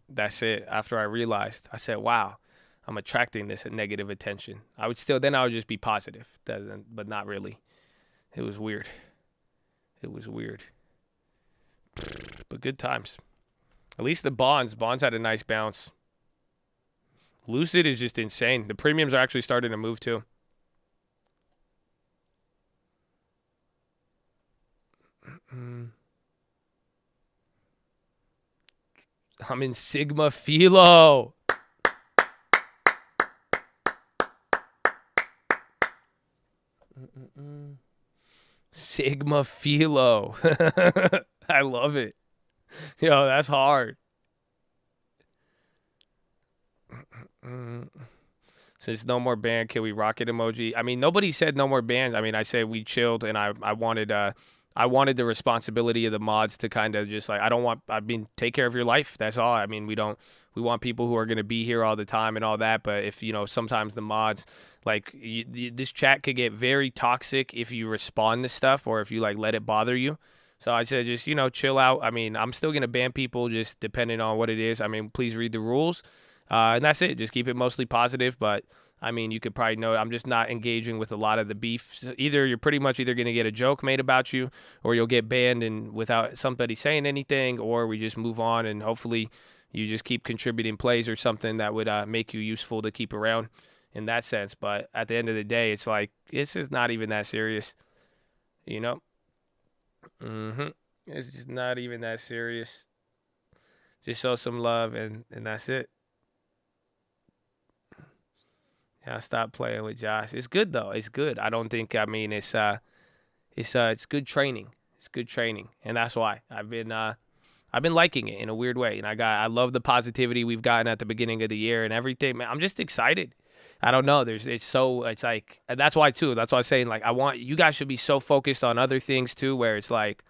That's it. After I realized, I said, wow, I'm attracting this negative attention. I would just be positive, but not really. It was weird. But good times. At least the bonds had a nice bounce. Lucid is just insane. The premiums are actually starting to move too. I'm in Sigma Philo. Sigma Philo. I love it. Yo, that's hard. Since no more ban, can we rocket emoji? I mean, nobody said no more bans. I mean, I said we chilled, and I wanted the responsibility of the mods to kind of just like, take care of your life. That's all. I mean, we want people who are going to be here all the time and all that. But if, sometimes the mods, like this chat could get very toxic if you respond to stuff or if you like let it bother you. So I said, just, chill out. I mean, I'm still going to ban people just depending on what it is. I mean, please read the rules. And that's it. Just keep it mostly positive. But I mean, you could probably know I'm just not engaging with a lot of the beef. Either you're pretty much either going to get a joke made about you, or you'll get banned and without somebody saying anything, or we just move on and hopefully you just keep contributing plays or something that would make you useful to keep around in that sense. But at the end of the day, it's like, this is not even that serious, It's just not even that serious. Just show some love and that's it. Yeah, stop playing with Josh. It's good though. It's good. I don't think. I mean, it's good training. It's good training, and that's why I've been liking it in a weird way. And I love the positivity we've gotten at the beginning of the year and everything. Man, I'm just excited. I don't know. It's like, and that's why too. That's why I'm saying, like, I want you guys should be so focused on other things too, where it's like,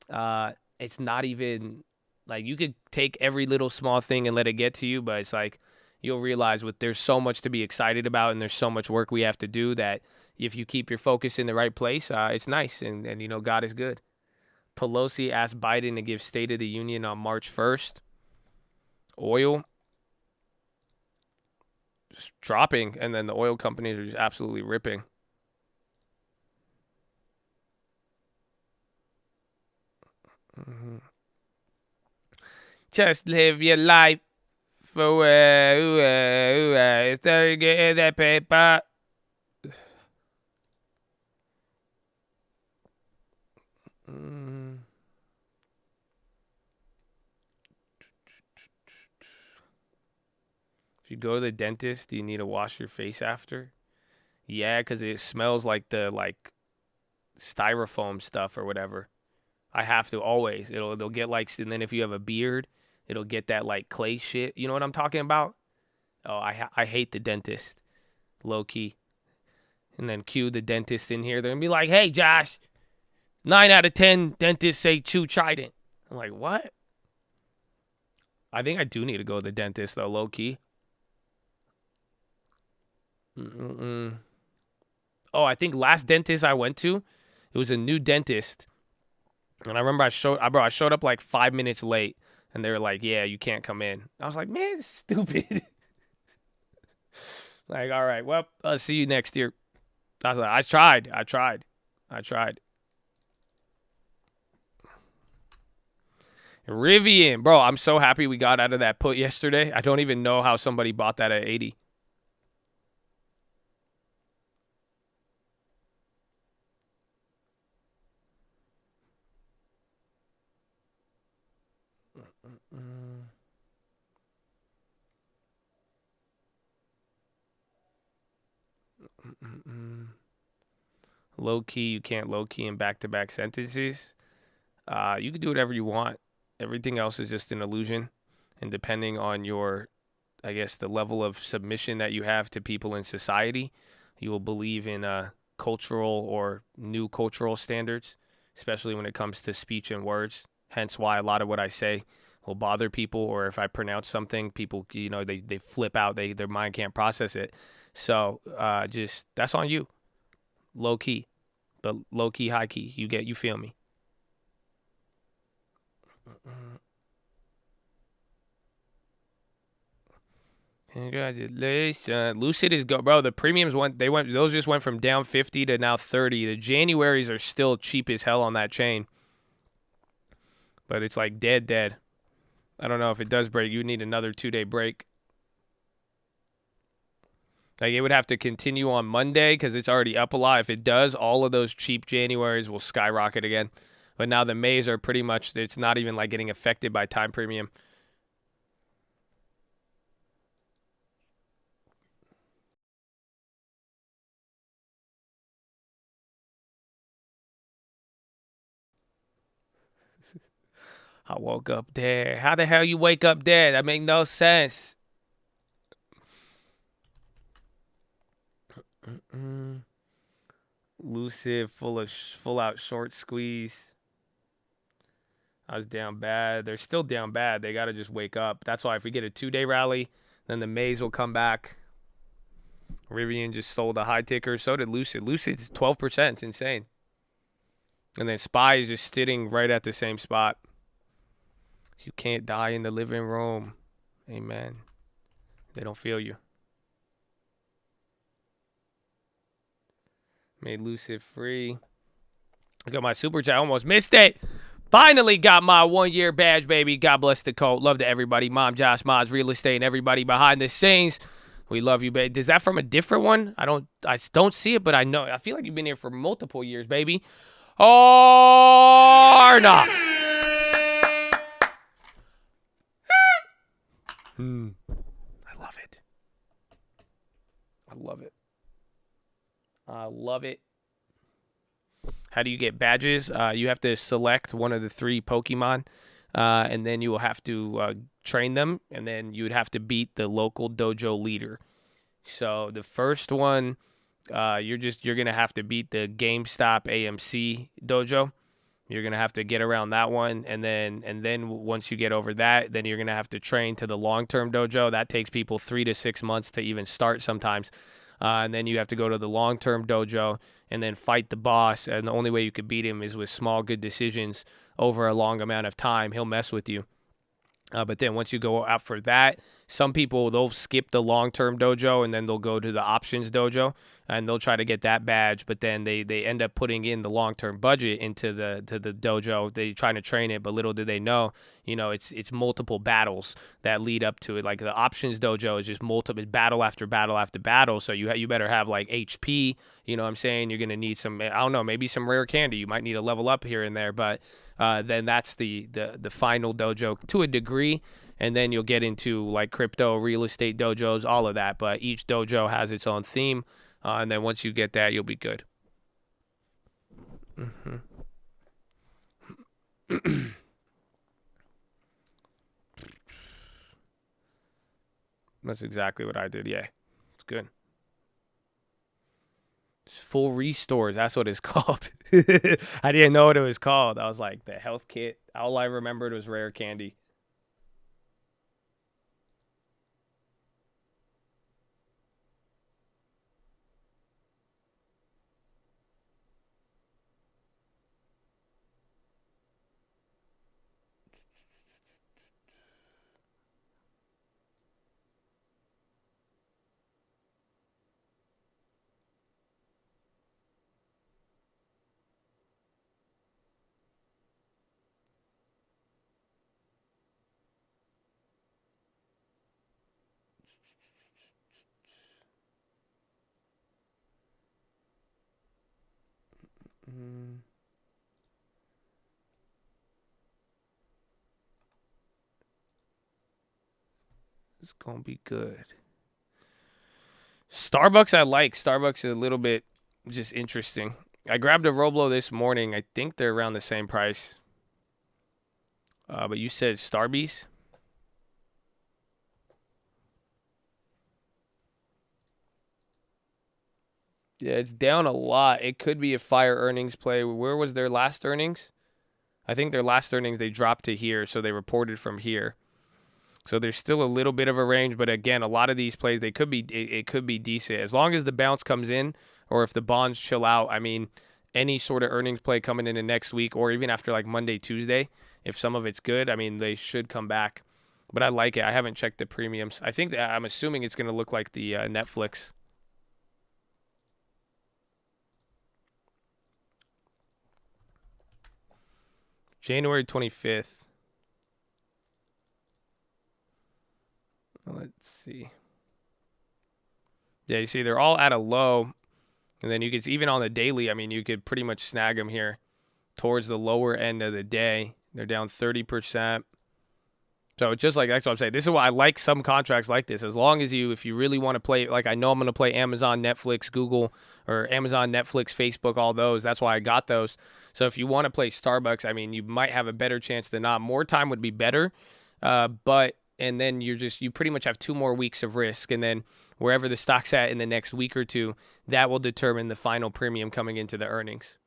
it's not even like you could take every little small thing and let it get to you, but it's like, you'll realize there's so much to be excited about and there's so much work we have to do that if you keep your focus in the right place, it's nice. And God is good. Pelosi asked Biden to give State of the Union on March 1st. Oil just dropping, and then the oil companies are just absolutely ripping. Just live your life. For it's there get that paper. If you go to the dentist, do you need to wash your face after? Yeah, because it smells like the styrofoam stuff or whatever. I have to always. They'll get and then if you have a beard, it'll get that clay shit. You know what I'm talking about? Oh, I hate the dentist, low key. And then cue the dentist in here. They're gonna be like, "Hey, Josh, 9 out of 10 dentists say chew Trident." I'm like, what? I think I do need to go to the dentist though, low key. Oh, I think last dentist I went to, it was a new dentist, and I remember I showed up 5 minutes late. And they were like, yeah, you can't come in. I was like, man, it's stupid. All right, well, I'll see you next year. I was like, I tried. Rivian, bro, I'm so happy we got out of that put yesterday. I don't even know how somebody bought that at 80. Low key, you can't low key in back-to-back sentences. You can do whatever you want. Everything else is just an illusion. And depending on your, I guess, the level of submission that you have to people in society, you will believe in cultural or new cultural standards, especially when it comes to speech and words. Hence why a lot of what I say will bother people, or if I pronounce something, people, they flip out. Their mind can't process it. So just that's on you. Low key, but low key, high key. You feel me? Congratulations. Lucid is bro. The premiums those just went from down 50 to now 30. The Januaries are still cheap as hell on that chain, but it's dead. I don't know if it does break. You would need another 2-day break. Like, it would have to continue on Monday because it's already up a lot. If it does, all of those cheap Januaries will skyrocket again. But now the Mays are pretty much, it's not even like getting affected by time premium. I woke up dead. How the hell you wake up dead? That make no sense. Lucid, full out short squeeze. I was down bad. They're still down bad. They got to just wake up. That's why if we get a 2-day rally, then the Mays will come back. Rivian just stole the high ticker. So did Lucid. Lucid's 12%. It's insane. And then SPY is just sitting right at the same spot. You can't die in the living room. Amen. They don't feel you. Made Lucid free. I got my super chat. Almost missed it. Finally got my 1-year badge, baby. God bless the cult. Love to everybody. Mom, Josh, Moz, Real Estate, and everybody behind the scenes. We love you, baby. Is that from a different one? I don't see it, but I know. I feel like you've been here for multiple years, baby. Or not. I love it. I love it. I love it. How do you get badges? You have to select one of the 3 Pokemon, and then you will have to train them, and then you would have to beat the local dojo leader. So the first one, you're gonna have to beat the GameStop AMC dojo. You're gonna have to get around that one, and then once you get over that, then you're gonna have to train to the long-term dojo. That takes people 3 to 6 months to even start sometimes. And then you have to go to the long-term dojo and then fight the boss. And the only way you could beat him is with small, good decisions over a long amount of time. He'll mess with you. But then once you go out for that, some people, they'll skip the long-term dojo and then they'll go to the options dojo and they'll try to get that badge. But then they end up putting in the long-term budget into the dojo. They're trying to train it, but little do they know, it's multiple battles that lead up to it. Like the options dojo is just multiple battle after battle after battle. So you better have like HP. You know what I'm saying? You're gonna need some, I don't know, maybe some rare candy. You might need to level up here and there, but then that's the final dojo to a degree. And then you'll get into like crypto, real estate dojos, all of that. But each dojo has its own theme. And then once you get that, you'll be good. That's exactly what I did. Yeah, it's good. It's full restores. That's what it's called. I didn't know what it was called. I was like, the health kit. All I remembered was rare candy. It's gonna be good. Starbucks, I like. Starbucks is a little bit just interesting. I grabbed a Roblo this morning. I think they're around the same price. But you said Starbucks? Yeah, it's down a lot. It could be a fire earnings play. Where was their last earnings? I think their last earnings, they dropped to here, so they reported from here. So there's still a little bit of a range, but again, a lot of these plays, it could be decent. As long as the bounce comes in, or if the bonds chill out, I mean, any sort of earnings play coming into next week, or even after like Monday, Tuesday, if some of it's good, I mean, they should come back. But I like it. I haven't checked the premiums. I'm assuming it's going to look like the Netflix. January 25th. Let's see. Yeah, you see they're all at a low. And then you could, even on the daily, I mean, you could pretty much snag them here towards the lower end of the day. They're down 30%. So it's just like, that's what I'm saying. This is why I like some contracts like this. As long as if you really want to play, like I know I'm going to play Amazon, Netflix, Google, or Amazon, Netflix, Facebook, all those. That's why I got those. So if you want to play Starbucks, I mean, you might have a better chance than not. More time would be better. And then you pretty much have 2 more weeks of risk. And then wherever the stock's at in the next week or two, that will determine the final premium coming into the earnings.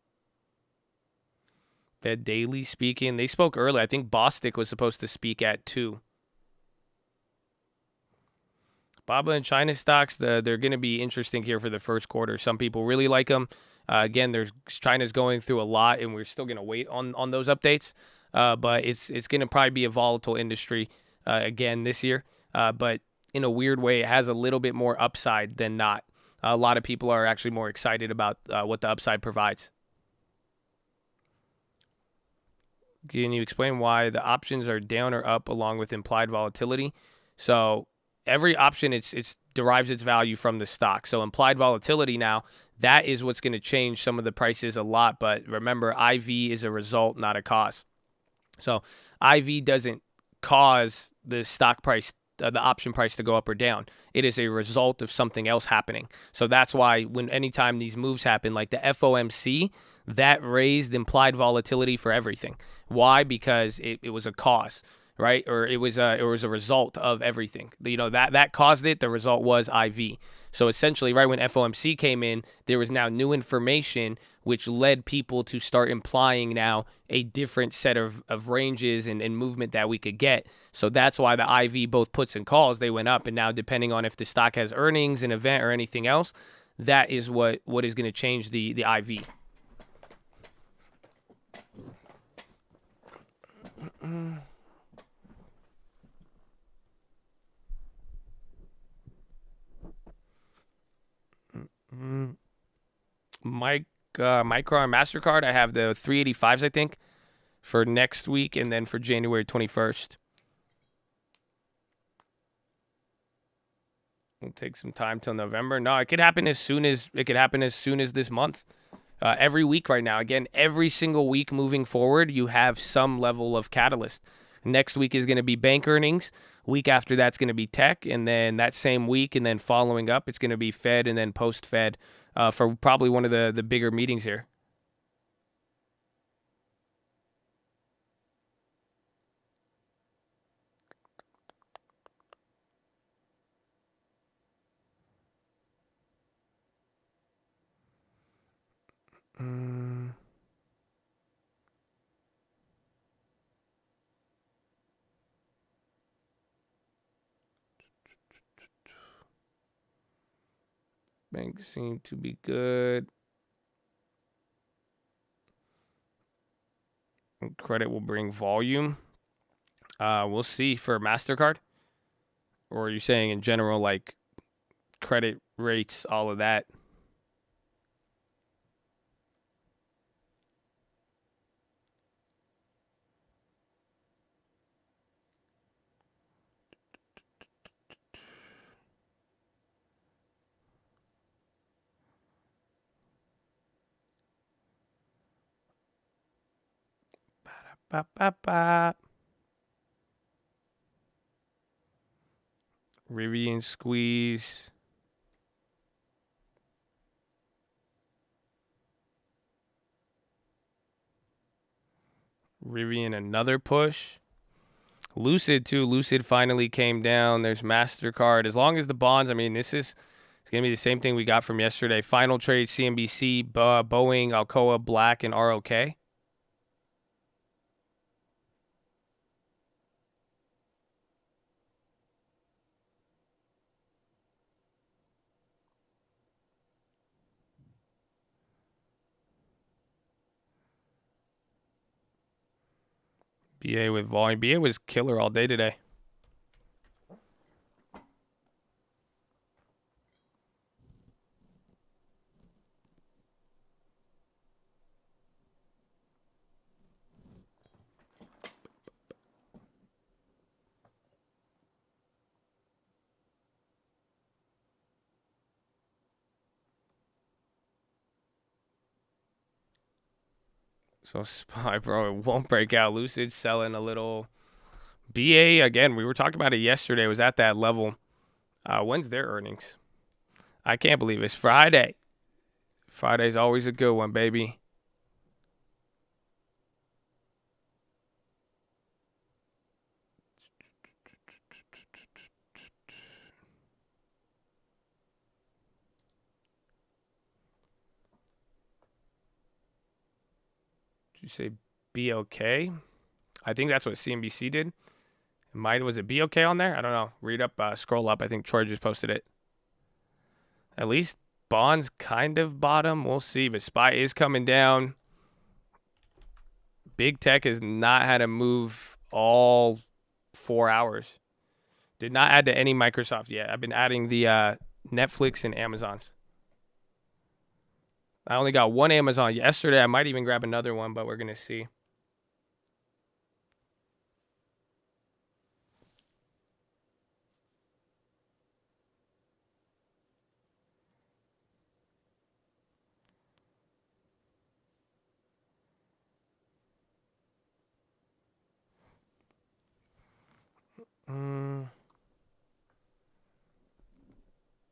Fed Daily speaking. They spoke early. I think Bostic was supposed to speak at 2. BABA and China stocks, they're going to be interesting here for the first quarter. Some people really like them. Again, China's going through a lot, and we're still going to wait on those updates. But it's going to probably be a volatile industry again this year. But in a weird way, it has a little bit more upside than not. A lot of people are actually more excited about what the upside provides. Can you explain why the options are down or up along with implied volatility? So every option, it derives its value from the stock. So implied volatility now, that is what's going to change some of the prices a lot. But remember, IV is a result, not a cause. So IV doesn't cause the stock price, the option price to go up or down. It is a result of something else happening. So that's why anytime these moves happen, like the FOMC, that raised implied volatility for everything. Why? Because it was a cause, right? Or it was a result of everything. That caused it. The result was IV. So essentially, right when FOMC came in, there was now new information which led people to start implying now a different set of ranges and movement that we could get. So that's why the IV, both puts and calls, they went up. And now depending on if the stock has earnings, an event, or anything else, that is what is going to change the IV. Micron MasterCard, I have the 385s, I think, for next week and then for January 21st. It'll take some time till November. No, it could happen as soon as this month. Every week right now. Again, every single week moving forward, you have some level of catalyst. Next week is going to be bank earnings. Week after that's going to be tech. And then that same week and then following up, it's going to be Fed and then post-Fed for probably one of the bigger meetings here. Banks seem to be good. Credit will bring volume. We'll see for MasterCard. Or are you saying in general, like credit rates, all of that? Rivian squeeze. Rivian another push. Lucid too. Lucid finally came down. There's MasterCard. As long as the bonds, I mean, it's going to be the same thing we got from yesterday. Final trade, CNBC, Boeing, Alcoa, Black, and ROK. BA with volume. BA was killer all day today. So SPY, bro, it won't break out. Lucid selling a little. BA, again, we were talking about it yesterday. It was at that level. When's their earnings? I can't believe it's Friday. Friday's always a good one, baby. Did you say BOK? I think that's what CNBC did. Was it BOK on there? I don't know. Read up, scroll up. I think Troy just posted it. At least bonds kind of bottom. We'll see. But SPY is coming down. Big tech has not had a move all 4 hours. Did not add to any Microsoft yet. I've been adding the Netflix and Amazons. I only got one Amazon yesterday. I might even grab another one, but we're going to see.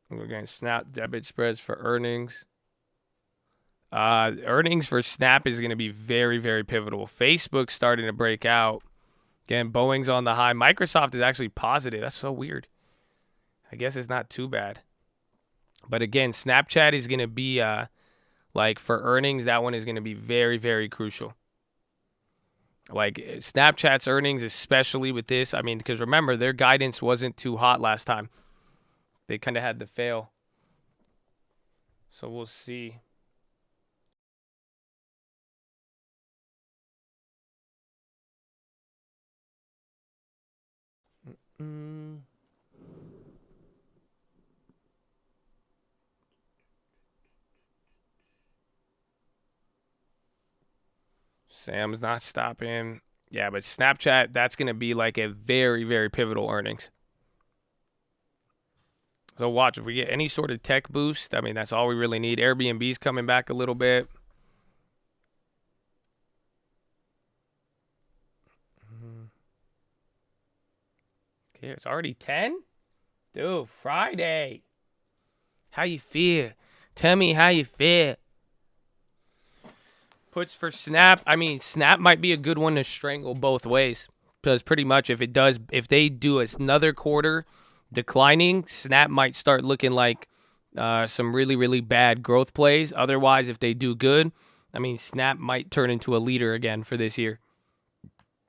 We're getting Snap debit spreads for earnings. Earnings for Snap is going to be very, very pivotal. Facebook's starting to break out. Again, Boeing's on the high. Microsoft is actually positive. That's so weird. I guess it's not too bad. But again, Snapchat is going to be, like for earnings, that one is going to be very, very crucial. Like Snapchat's earnings, especially with this. I mean, because remember, their guidance wasn't too hot last time. They kind of had to fail. So we'll see. Sam's not stopping. Yeah, but Snapchat, that's going to be like a very, very pivotal earnings. So watch, if we get any sort of tech boost, I mean, that's all we really need. Airbnb's coming back a little bit. Okay, it's already 10? Dude, Friday. How you feel? Tell me how you feel. Puts for Snap. I mean, Snap might be a good one to strangle both ways. Because pretty much if they do another quarter declining, Snap might start looking like some really, really bad growth plays. Otherwise, if they do good, I mean, Snap might turn into a leader again for this year.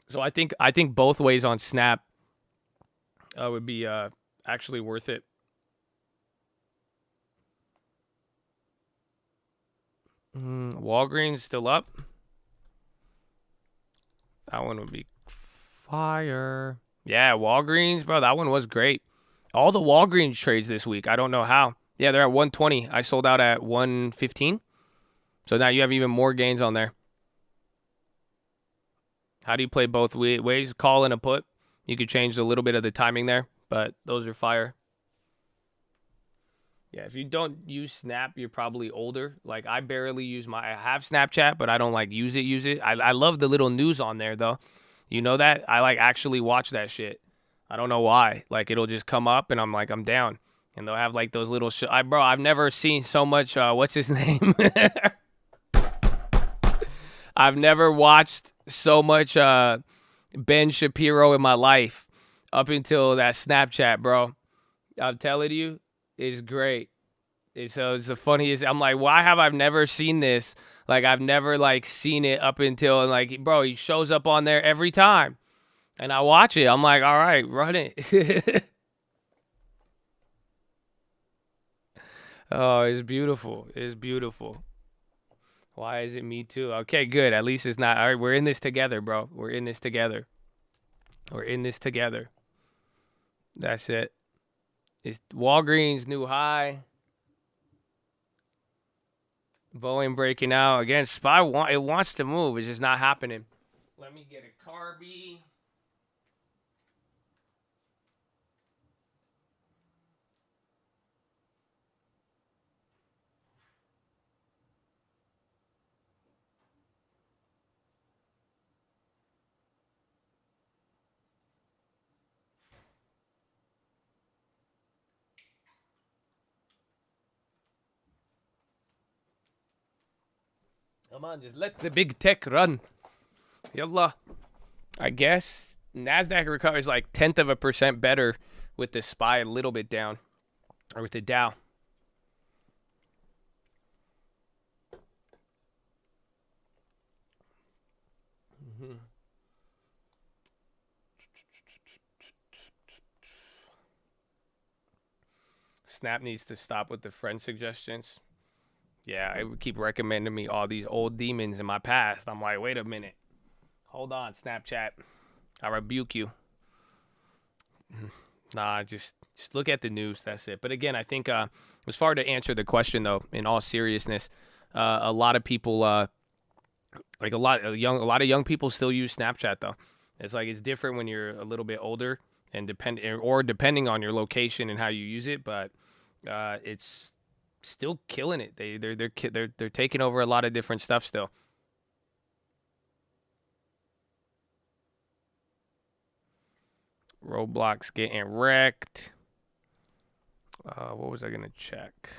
So I think both ways on Snap would be actually worth it. Walgreens still up. That one would be fire. Yeah, Walgreens, bro. That one was great. All the Walgreens trades this week. I don't know how. Yeah, they're at 120. I sold out at 115. So now you have even more gains on there. How do you play both ways? Call and a put. You could change a little bit of the timing there, but those are fire. Yeah, if you don't use Snap, you're probably older. Like, I barely use I have Snapchat, but I don't, like, use it. I love the little news on there, though. You know that? I, like, actually watch that shit. I don't know why. Like, it'll just come up, and I'm like, I'm down. And they'll have, like, those little bro, I've never seen so much, what's his name? I've never watched so much Ben Shapiro in my life up until that Snapchat, bro. I'm telling you. Is great. So it's the funniest. I'm like, why have I never seen this? Like, I've never, like, seen it up until, like, bro, he shows up on there every time. And I watch it. I'm like, all right, run it. Oh, it's beautiful. It's beautiful. Why is it me too? Okay, good. At least it's not. All right, we're in this together, bro. We're in this together. We're in this together. That's it. It's Walgreens new high. Boeing breaking out. Again, SPY it wants to move. It's just not happening. Let me get a Carby. Come on, just let the big tech run. Yallah. I guess NASDAQ recovery is like 0.1% better with the SPY a little bit down. Or with the Dow. Snap needs to stop with the friend suggestions. Yeah, it would keep recommending me all these old demons in my past. I'm like, wait a minute. Hold on, Snapchat. I rebuke you. Nah, just look at the news. That's it. But again, I think as far to answer the question though, in all seriousness, a lot of people, like a lot of young people still use Snapchat though. It's like it's different when you're a little bit older and depending on your location and how you use it, but it's still killing it. They're taking over a lot of different stuff still. Roblox getting wrecked. What was I gonna check?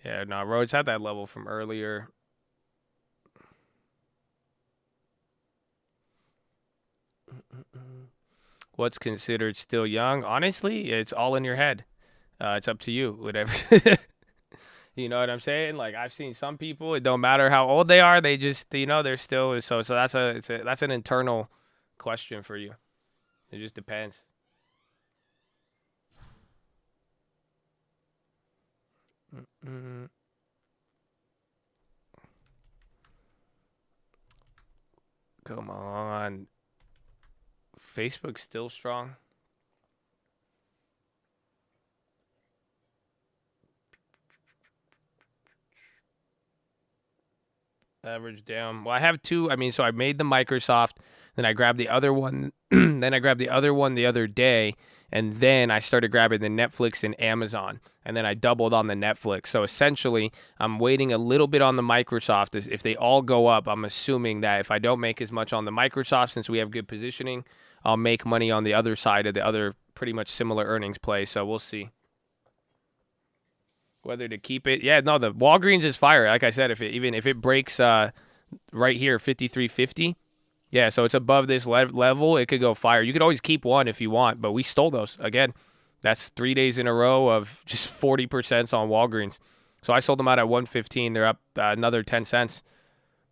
Yeah, no, Rhodes had that level from earlier. What's considered still young? Honestly, it's all in your head. It's up to you, whatever. You know what I'm saying? Like I've seen some people, it don't matter how old they are, they just, they're still so that's an internal question for you. It just depends. Come on. Facebook's still strong. Average down. Well, I have two. So I made the Microsoft, then I grabbed the other one, then I grabbed the other one the other day, and then I started grabbing the Netflix and Amazon, and then I doubled on the Netflix. So essentially, I'm waiting a little bit on the Microsoft. If they all go up, I'm assuming that if I don't make as much on the Microsoft, since we have good positioning, I'll make money on the other side of the other pretty much similar earnings play. So we'll see whether to keep it. Yeah, no, the Walgreens is fire. Like I said, if it breaks right here, 53.50, yeah, so it's above this level, it could go fire. You could always keep one if you want, but we stole those. Again, that's 3 days in a row of just 40% on Walgreens. So I sold them out at 115. They're up another 10 cents.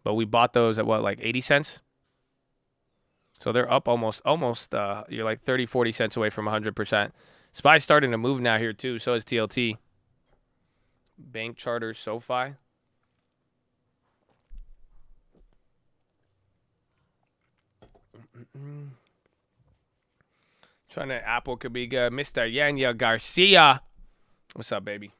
But we bought those at what, like 80 cents? So they're up almost you're like 30, 40 cents away from 100%. SPY's starting to move now here too, so is TLT. Bank charters, SoFi. Trying to Apple could be good. Mr. Yanya Garcia. What's up, baby?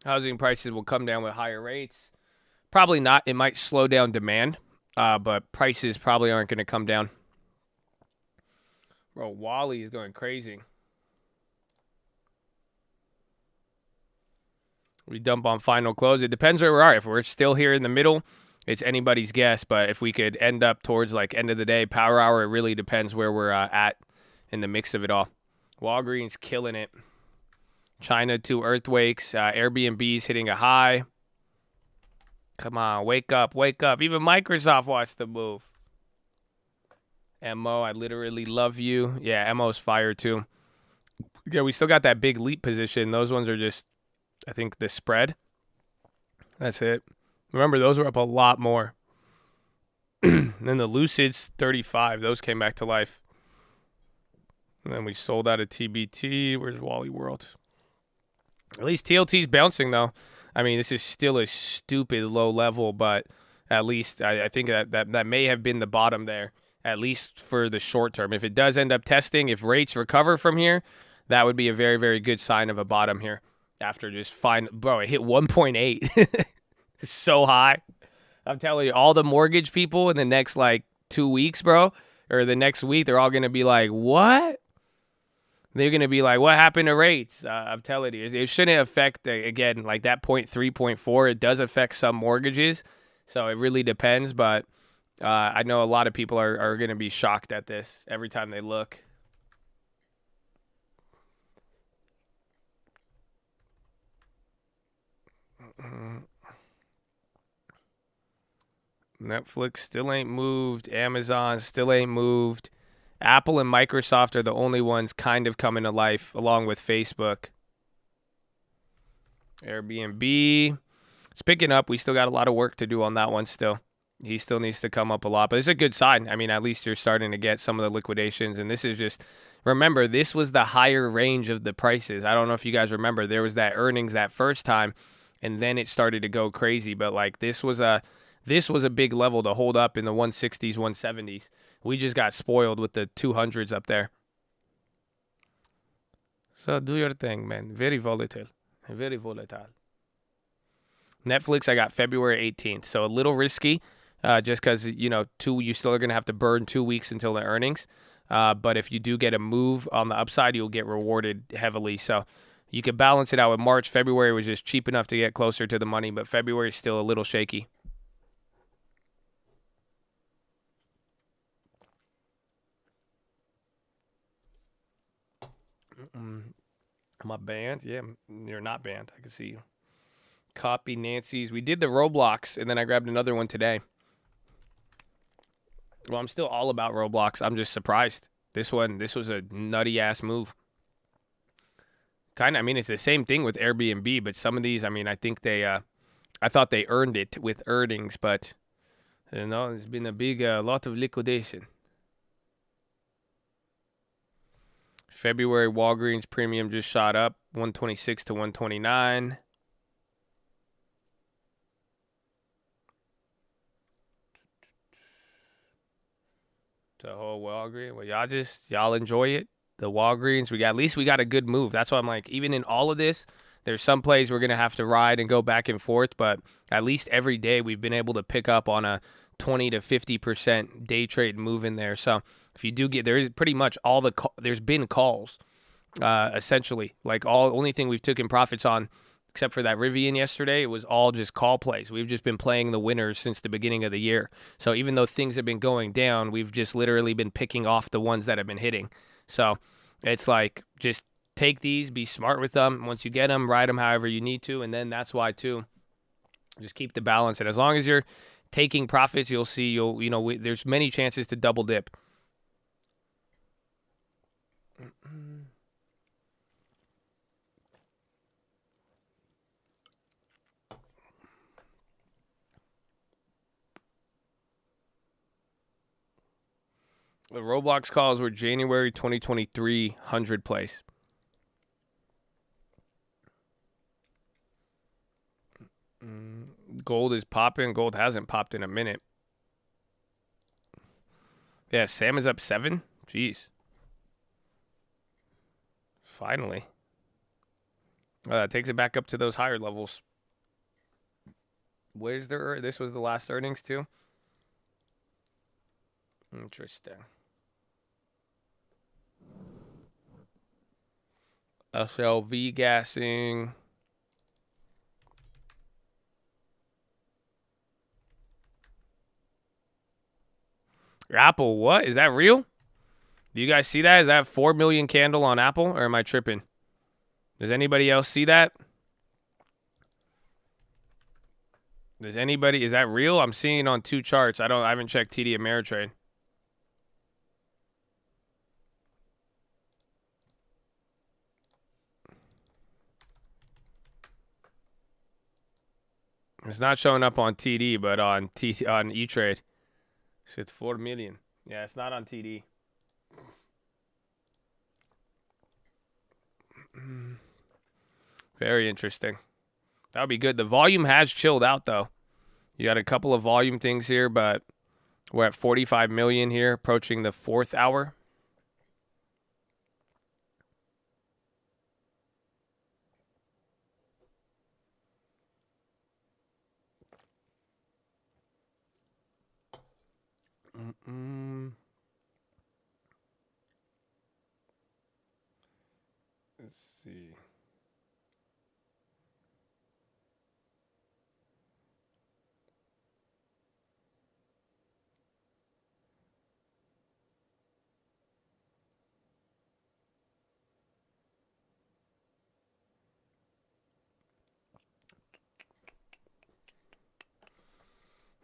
Housing prices will come down with higher rates. Probably not. It might slow down demand, but prices probably aren't going to come down. Bro, Wally is going crazy. We dump on final close. It depends where we are. If we're still here in the middle, it's anybody's guess. But if we could end up towards like end of the day, power hour, it really depends where we're at in the mix of it all. Walgreens killing it. China, 2 earthquakes. Airbnb's hitting a high. Come on, wake up, wake up. Even Microsoft wants to move. MO, I literally love you. Yeah, MO's fire too. Yeah, we still got that big leap position. Those ones are just, I think, the spread. That's it. Remember, those were up a lot more. And then the Lucid's 35. Those came back to life. And then we sold out of TBT. Where's Wally World? At least TLT's bouncing, though. This is still a stupid low level, but at least I think that may have been the bottom there, at least for the short term. If it does end up testing, if rates recover from here, that would be a very, very good sign of a bottom here. After just bro, it hit 1.8. It's so high. I'm telling you, all the mortgage people in the next, 2 weeks, bro, or the next week, they're all going to be like, what? They're going to be like, what happened to rates? I'm telling you, it shouldn't affect, again, that 0.3, 0.4. It does affect some mortgages, so it really depends. But I know a lot of people are going to be shocked at this every time they look. Netflix still ain't moved. Amazon still ain't moved. Apple and Microsoft are the only ones kind of coming to life, along with Facebook. Airbnb. It's picking up. We still got a lot of work to do on that one still. He still needs to come up a lot, but it's a good sign. I mean, at least you're starting to get some of the liquidations, and this is just, remember, this was the higher range of the prices. I don't know if you guys remember. There was that earnings that first time, and then it started to go crazy, but like this was a big level to hold up in the 160s, 170s. We just got spoiled with the 200s up there. So do your thing, man. Very volatile. Very volatile. Netflix, I got February 18th. So a little risky just because, you still are going to have to burn 2 weeks until the earnings. But if you do get a move on the upside, you'll get rewarded heavily. So you could balance it out with March. February was just cheap enough to get closer to the money, but February is still a little shaky. Am I banned? Yeah, you're not banned. I can see you. Copy Nancy's. We did the Roblox, and then I grabbed another one today. Well, I'm still all about Roblox. I'm just surprised. This was a nutty-ass move. It's the same thing with Airbnb, but some of these, I think I thought they earned it with earnings, but, there's been a lot of liquidation. February Walgreens premium just shot up 126 to 129. The whole Walgreens. Well, y'all enjoy it. The Walgreens, at least we got a good move. That's why I'm like, even in all of this, there's some plays we're gonna have to ride and go back and forth, but at least every day we've been able to pick up on a 20 to 50% day trade move in there. So if you do there is pretty much there's been calls, essentially. Like only thing we've taken profits on, except for that Rivian yesterday, it was all just call plays. We've just been playing the winners since the beginning of the year. So even though things have been going down, we've just literally been picking off the ones that have been hitting. So it's like, just take these, be smart with them. Once you get them, ride them however you need to. And then that's why too, just keep the balance. And as long as you're taking profits, you'll see there's many chances to double dip. The Roblox calls were January 2023 100 place. Gold is popping. Gold hasn't popped in a minute. Yeah, Sam is up 7. Jeez. Finally. Takes it back up to those higher levels. Where's their? This was the last earnings too. Interesting. SLV gassing. Apple, what? Is that real? Do you guys see that? Is that 4 million candle on Apple, or am I tripping? Does anybody else see that? Is that real? I'm seeing it on 2 charts. I haven't checked TD Ameritrade. It's not showing up on TD, but on E-Trade. It's 4 million. Yeah, it's not on TD. Very interesting. That would be good. The volume has chilled out, though. You got a couple of volume things here, but we're at 45 million here, approaching the 4th hour. Let's see.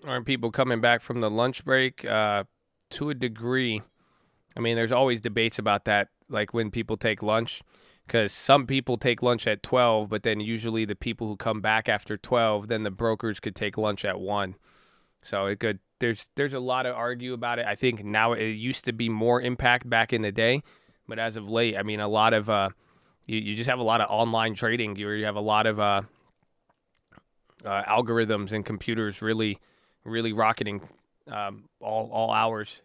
Aren't people coming back from the lunch break? To a degree. I mean, there's always debates about that, like when people take lunch, because some people take lunch at 12, but then usually the people who come back after 12, then the brokers could take lunch at 1. So it could. There's a lot to argue about it. I think now it used to be more impact back in the day, but as of late, I mean, a lot of you just have a lot of online trading. You have a lot of algorithms and computers really rocketing all hours.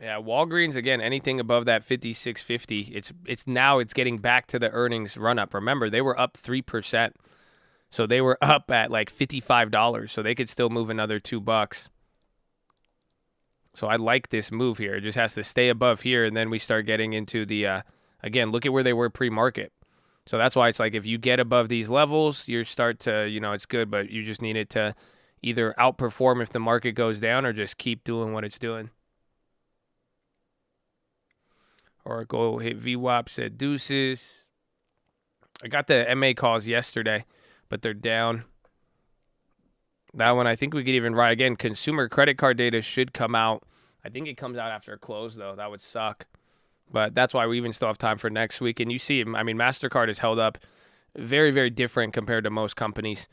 Yeah, Walgreens again. Anything above that 56.50, it's getting back to the earnings run up. Remember, they were up 3%, so they were up at like $55. So they could still move another $2. So I like this move here. It just has to stay above here, and then we start getting into the again. Look at where they were pre-market. So that's why it's like if you get above these levels, you start to it's good, but you just need it to either outperform if the market goes down or just keep doing what it's doing. Or go hit VWAP, said deuces. I got the MA calls yesterday, but they're down. That one, I think we could even ride again. Consumer credit card data should come out. I think it comes out after a close, though. That would suck. But that's why we even still have time for next week. And you see, I mean, MasterCard has held up very, very different compared to most companies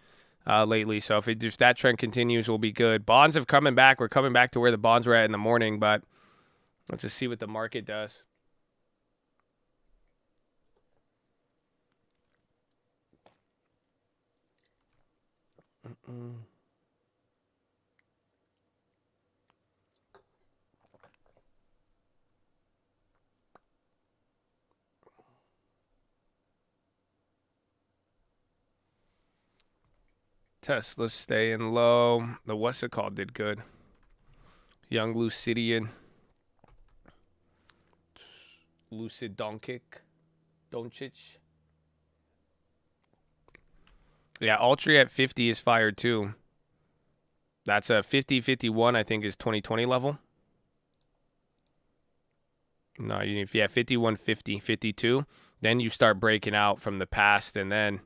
lately. So if that trend continues, we'll be good. Bonds have coming back. We're coming back to where the bonds were at in the morning, but let's just see what the market does. Tesla staying low. The what's it called did good. Young Lucidian. Lucid Doncic. Yeah, Altria at 50 is fired too. That's a 50-51, I think, is 2020 level. No, if you have 51, 50, 52, then you start breaking out from the past, and then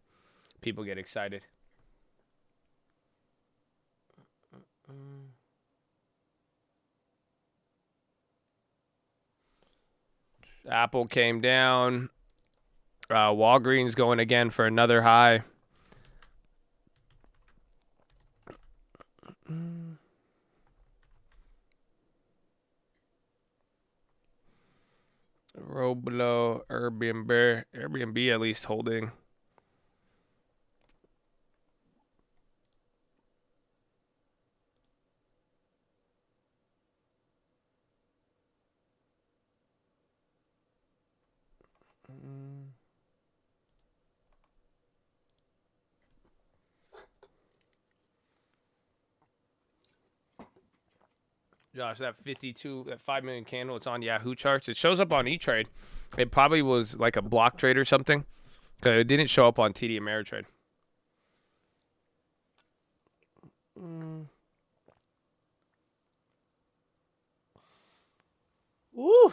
people get excited. Apple came down. Walgreens going again for another high. Roblo, Airbnb at least holding. Josh, that 5 million candle, it's on Yahoo charts. It shows up on E-Trade. It probably was like a block trade or something, because it didn't show up on TD Ameritrade. Woo!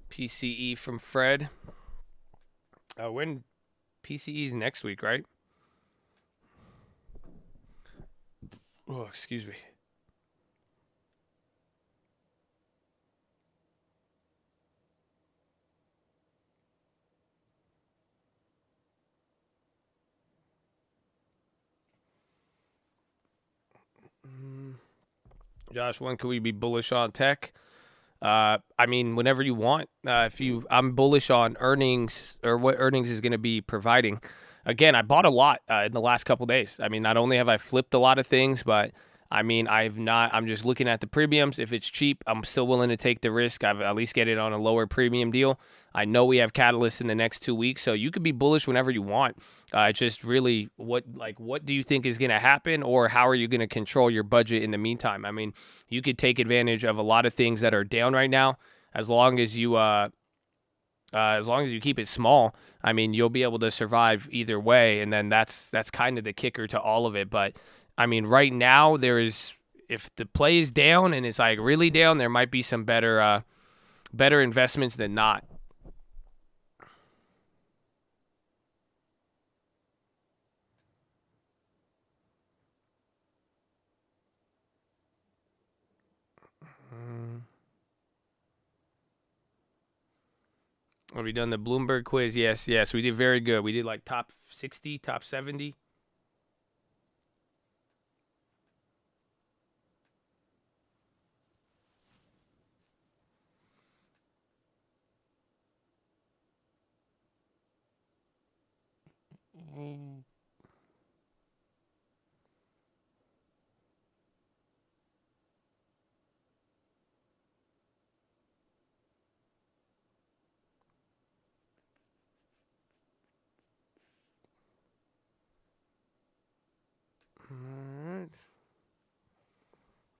PCE from Fred. When PCE's next week, right? Oh, excuse me. Josh, when could we be bullish on tech? I mean, whenever you want. I'm bullish on earnings, or what earnings is going to be providing. Again, I bought a lot in the last couple days. I mean, not only have I flipped a lot of things, but I mean, I'm just looking at the premiums. If it's cheap, I'm still willing to take the risk. I've at least get it on a lower premium deal. I know we have catalysts in the next 2 weeks, so you could be bullish whenever you want. It's just really what do you think is going to happen, or how are you going to control your budget in the meantime? I mean, you could take advantage of a lot of things that are down right now, as long as you keep it small. I mean, you'll be able to survive either way, and then that's kind of the kicker to all of it. But I mean, right now if the play is down and it's like really down, there might be some better investments than not. Have we done the Bloomberg quiz? Yes, we did very good. We did like top 60, top 70.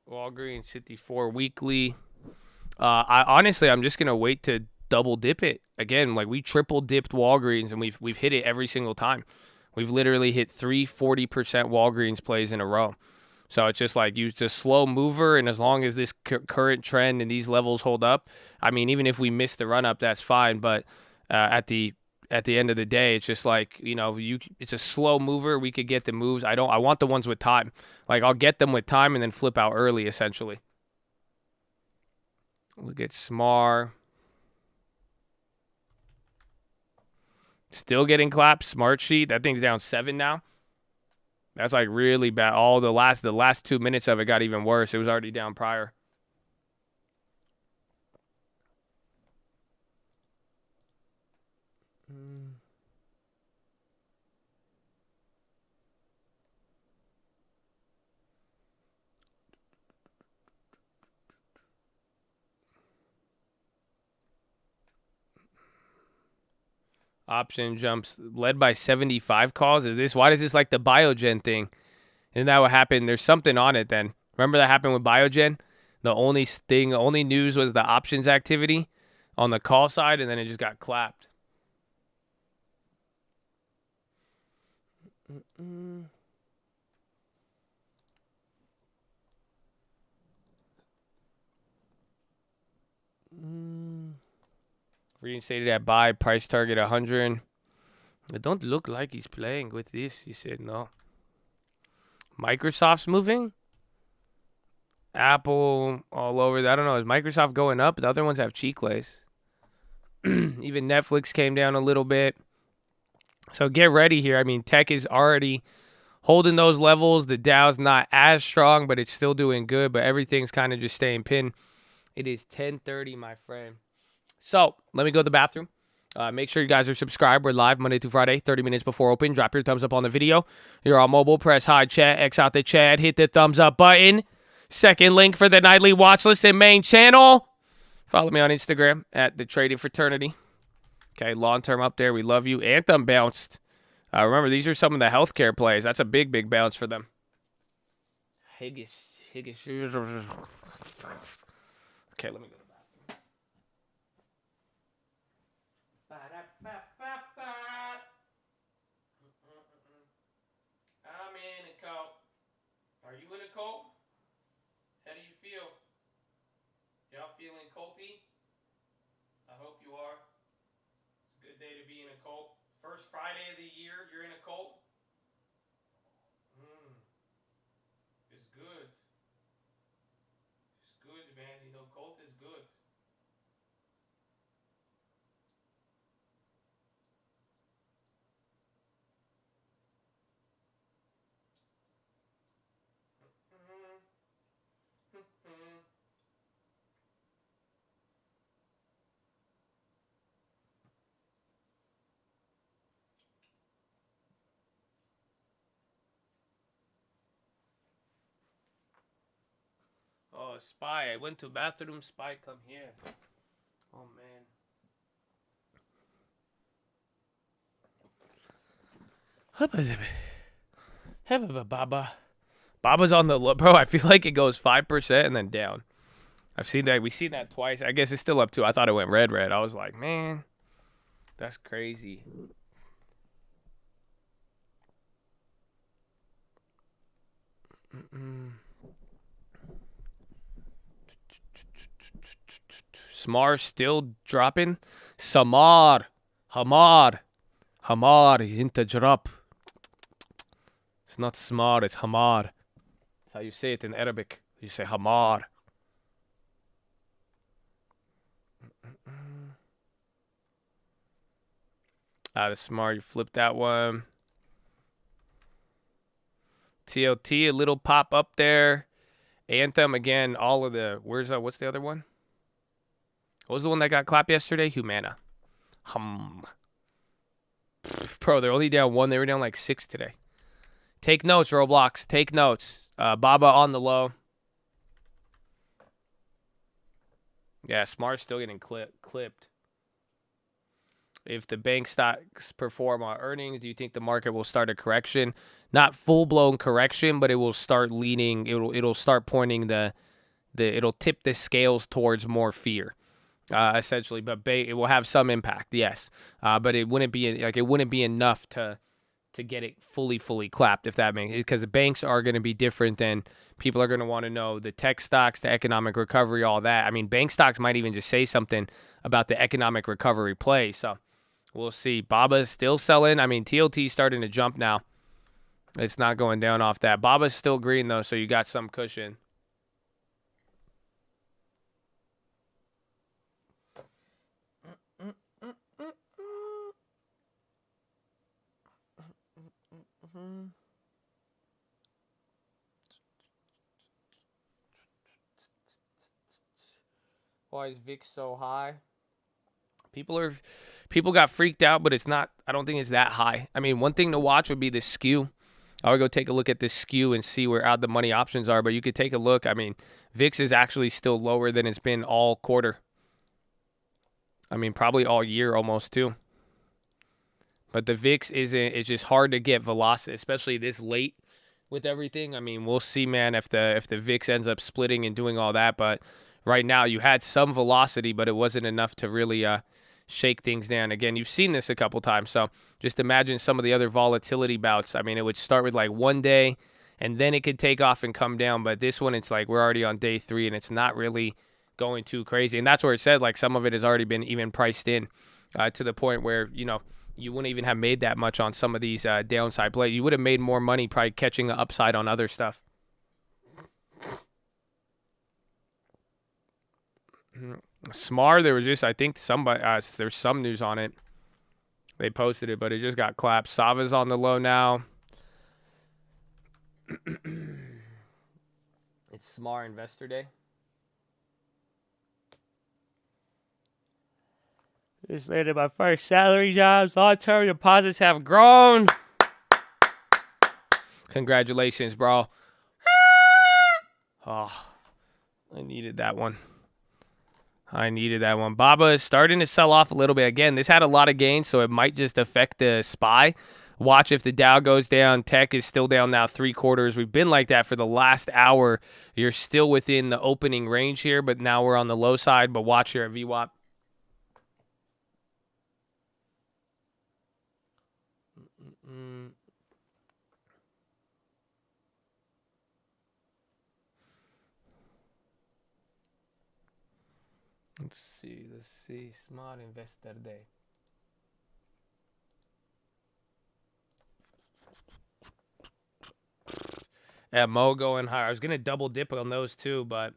Walgreens 54 weekly. I'm just gonna wait to double dip it again. Like we triple dipped Walgreens and we've hit it every single time. We've literally hit 40% Walgreens plays in a row. So it's just like use a slow mover, and as long as this current trend and these levels hold up, I mean, even if we miss the run up, that's fine. But at the end of the day, it's just like, it's a slow mover. We could get the moves. I want the ones with time. Like I'll get them with time and then flip out early, essentially. Look at SMAR. Still getting clapped. Smart Sheet. That thing's down 7 now. That's like really bad. The last 2 minutes of it got even worse. It was already down prior. Option jumps led by 75 calls. Why does this like the Biogen thing? Isn't that what happened? There's something on it then. Remember that happened with Biogen? The only news was the options activity on the call side, and then it just got clapped. Reinstated at buy, price target 100. It don't look like he's playing with this. He said no. Microsoft's moving. Apple all over. I don't know. Is Microsoft going up? The other ones have cheek lace. Even Netflix came down a little bit. So get ready here. I mean, tech is already holding those levels. The Dow's not as strong, but it's still doing good. But everything's kind of just staying pinned. It is 10:30, my friend. So let me go to the bathroom. Make sure you guys are subscribed. We're live Monday through Friday, 30 minutes before open. Drop your thumbs up on the video. You're on mobile. Press hide chat. X out the chat. Hit the thumbs up button. Second link for the nightly watch list and main channel. Follow me on Instagram at the Trading Fraternity. Okay, long term up there. We love you. Anthem bounced. Remember, these are some of the healthcare plays. That's a big, big bounce for them. Higgis. Okay, let me go. I'm in a cult. Are you in a cult? How do you feel? Y'all feeling culty? I hope you are. It's a good day to be in a cult. First Friday of the year, you're in a cult? It's good. It's good, man. Cult is good. Oh, Spy. I went to bathroom. Spy, come here. Oh, man. Baba's on the low. Bro, I feel like it goes 5% and then down. I've seen that. We've seen that twice. I guess it's still up too. I thought it went red. I was like, man, that's crazy. Smar still dropping. Hamad into drop. It's not Smar, it's Hamad. That's how you say it in Arabic. You say Hamad. Out of Smart, you flip that one. TLT, a little pop up there. Anthem, again, all of the... what's the other one? What was the one that got clapped yesterday? Humana. Bro, they're only down 1. They were down like 6 today. Take notes, Roblox. Take notes. Baba on the low. Yeah, Smart's still getting clipped. If the bank stocks perform on earnings, do you think the market will start a correction? Not full-blown correction, but it will start leaning. It'll start pointing it'll tip the scales towards more fear, essentially. But it will have some impact, yes. But it wouldn't be enough to get it fully clapped, if that makes, because the banks are going to be different than people are going to want to know the tech stocks, the economic recovery, all that. I mean, bank stocks might even just say something about the economic recovery play. So we'll see. Baba's still selling. I mean, TLT's starting to jump now. It's not going down off that. Baba's still green, though, so you got some cushion. Why is VIX so high? People got freaked out, but it's not. I don't think it's that high. I mean, one thing to watch would be the skew. I would go take a look at this skew and see where out the money options are. But you could take a look. I mean, VIX is actually still lower than it's been all quarter. I mean, probably all year almost too. But the VIX it's just hard to get velocity, especially this late with everything. I mean, we'll see, man, if the VIX ends up splitting and doing all that. But right now, you had some velocity, but it wasn't enough to really shake things down. Again, you've seen this a couple times, so just imagine some of the other volatility bouts. I mean, it would start with like one day, and then it could take off and come down. But this one, it's like we're already on day 3, and it's not really going too crazy. And that's where it said, like, some of it has already been even priced in to the point where, you wouldn't even have made that much on some of these downside plays. You would have made more money probably catching the upside on other stuff. Smar, there was just, I think somebody, there's some news on it. They posted it, but it just got clapped. Sava's on the low now. It's Smar Investor Day. Just landed my first salary jobs. Long-term deposits have grown. Congratulations, bro. Oh, I needed that one. Baba is starting to sell off a little bit. Again, this had a lot of gains, so it might just affect the SPY. Watch if the Dow goes down. Tech is still down now 3/4. We've been like that for the last hour. You're still within the opening range here, but now we're on the low side. But watch here at VWAP. Let's see. Smart Investor Day. Yeah, Mo going higher. I was going to double dip on those too, but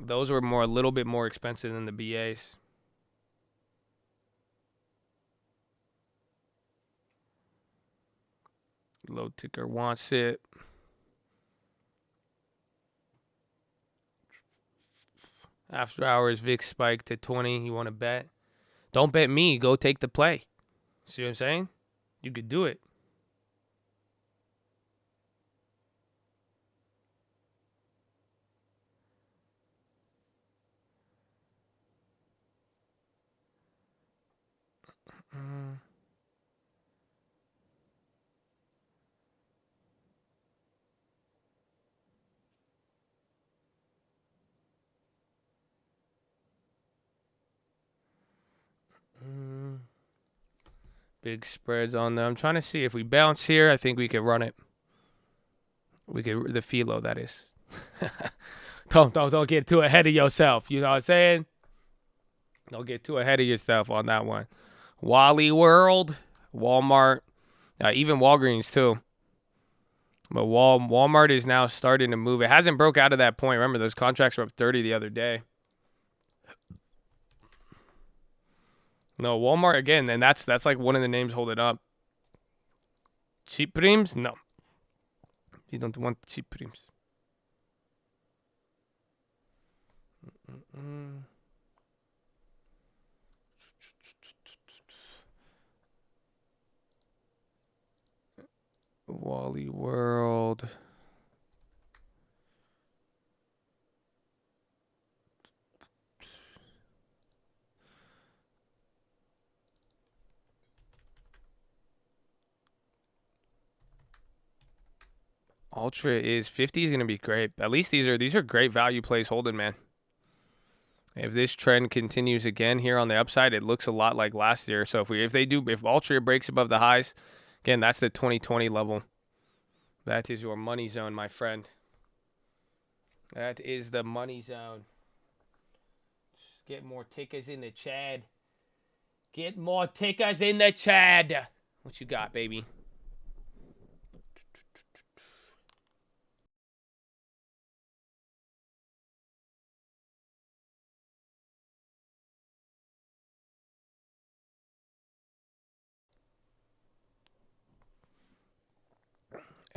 those were a little bit more expensive than the BAs. Low ticker wants it. After hours, VIX spiked to 20. You want to bet? Don't bet me. Go take the play. See what I'm saying? You could do it. Big spreads on them. I'm trying to see if we bounce here. I think we could run it. We could, the Philo, that is. Don't get too ahead of yourself. You know what I'm saying? Don't get too ahead of yourself on that one. Wally World, Walmart, even Walgreens too. But Walmart is now starting to move. It hasn't broke out of that point. Remember, those contracts were up 30 the other day. No, Walmart again, and that's like one of the names holding up. Cheap Prims? No. You don't want cheap Prims. Wally World. Ultra is 50 is going to be great. At least these are great value plays holding, man. If this trend continues again here on the upside, it looks a lot like last year. So if Ultra breaks above the highs, again, that's the 2020 level. That is your money zone, my friend. That is the money zone. Get more tickers in the Chad. Get more tickers in the Chad. What you got, baby?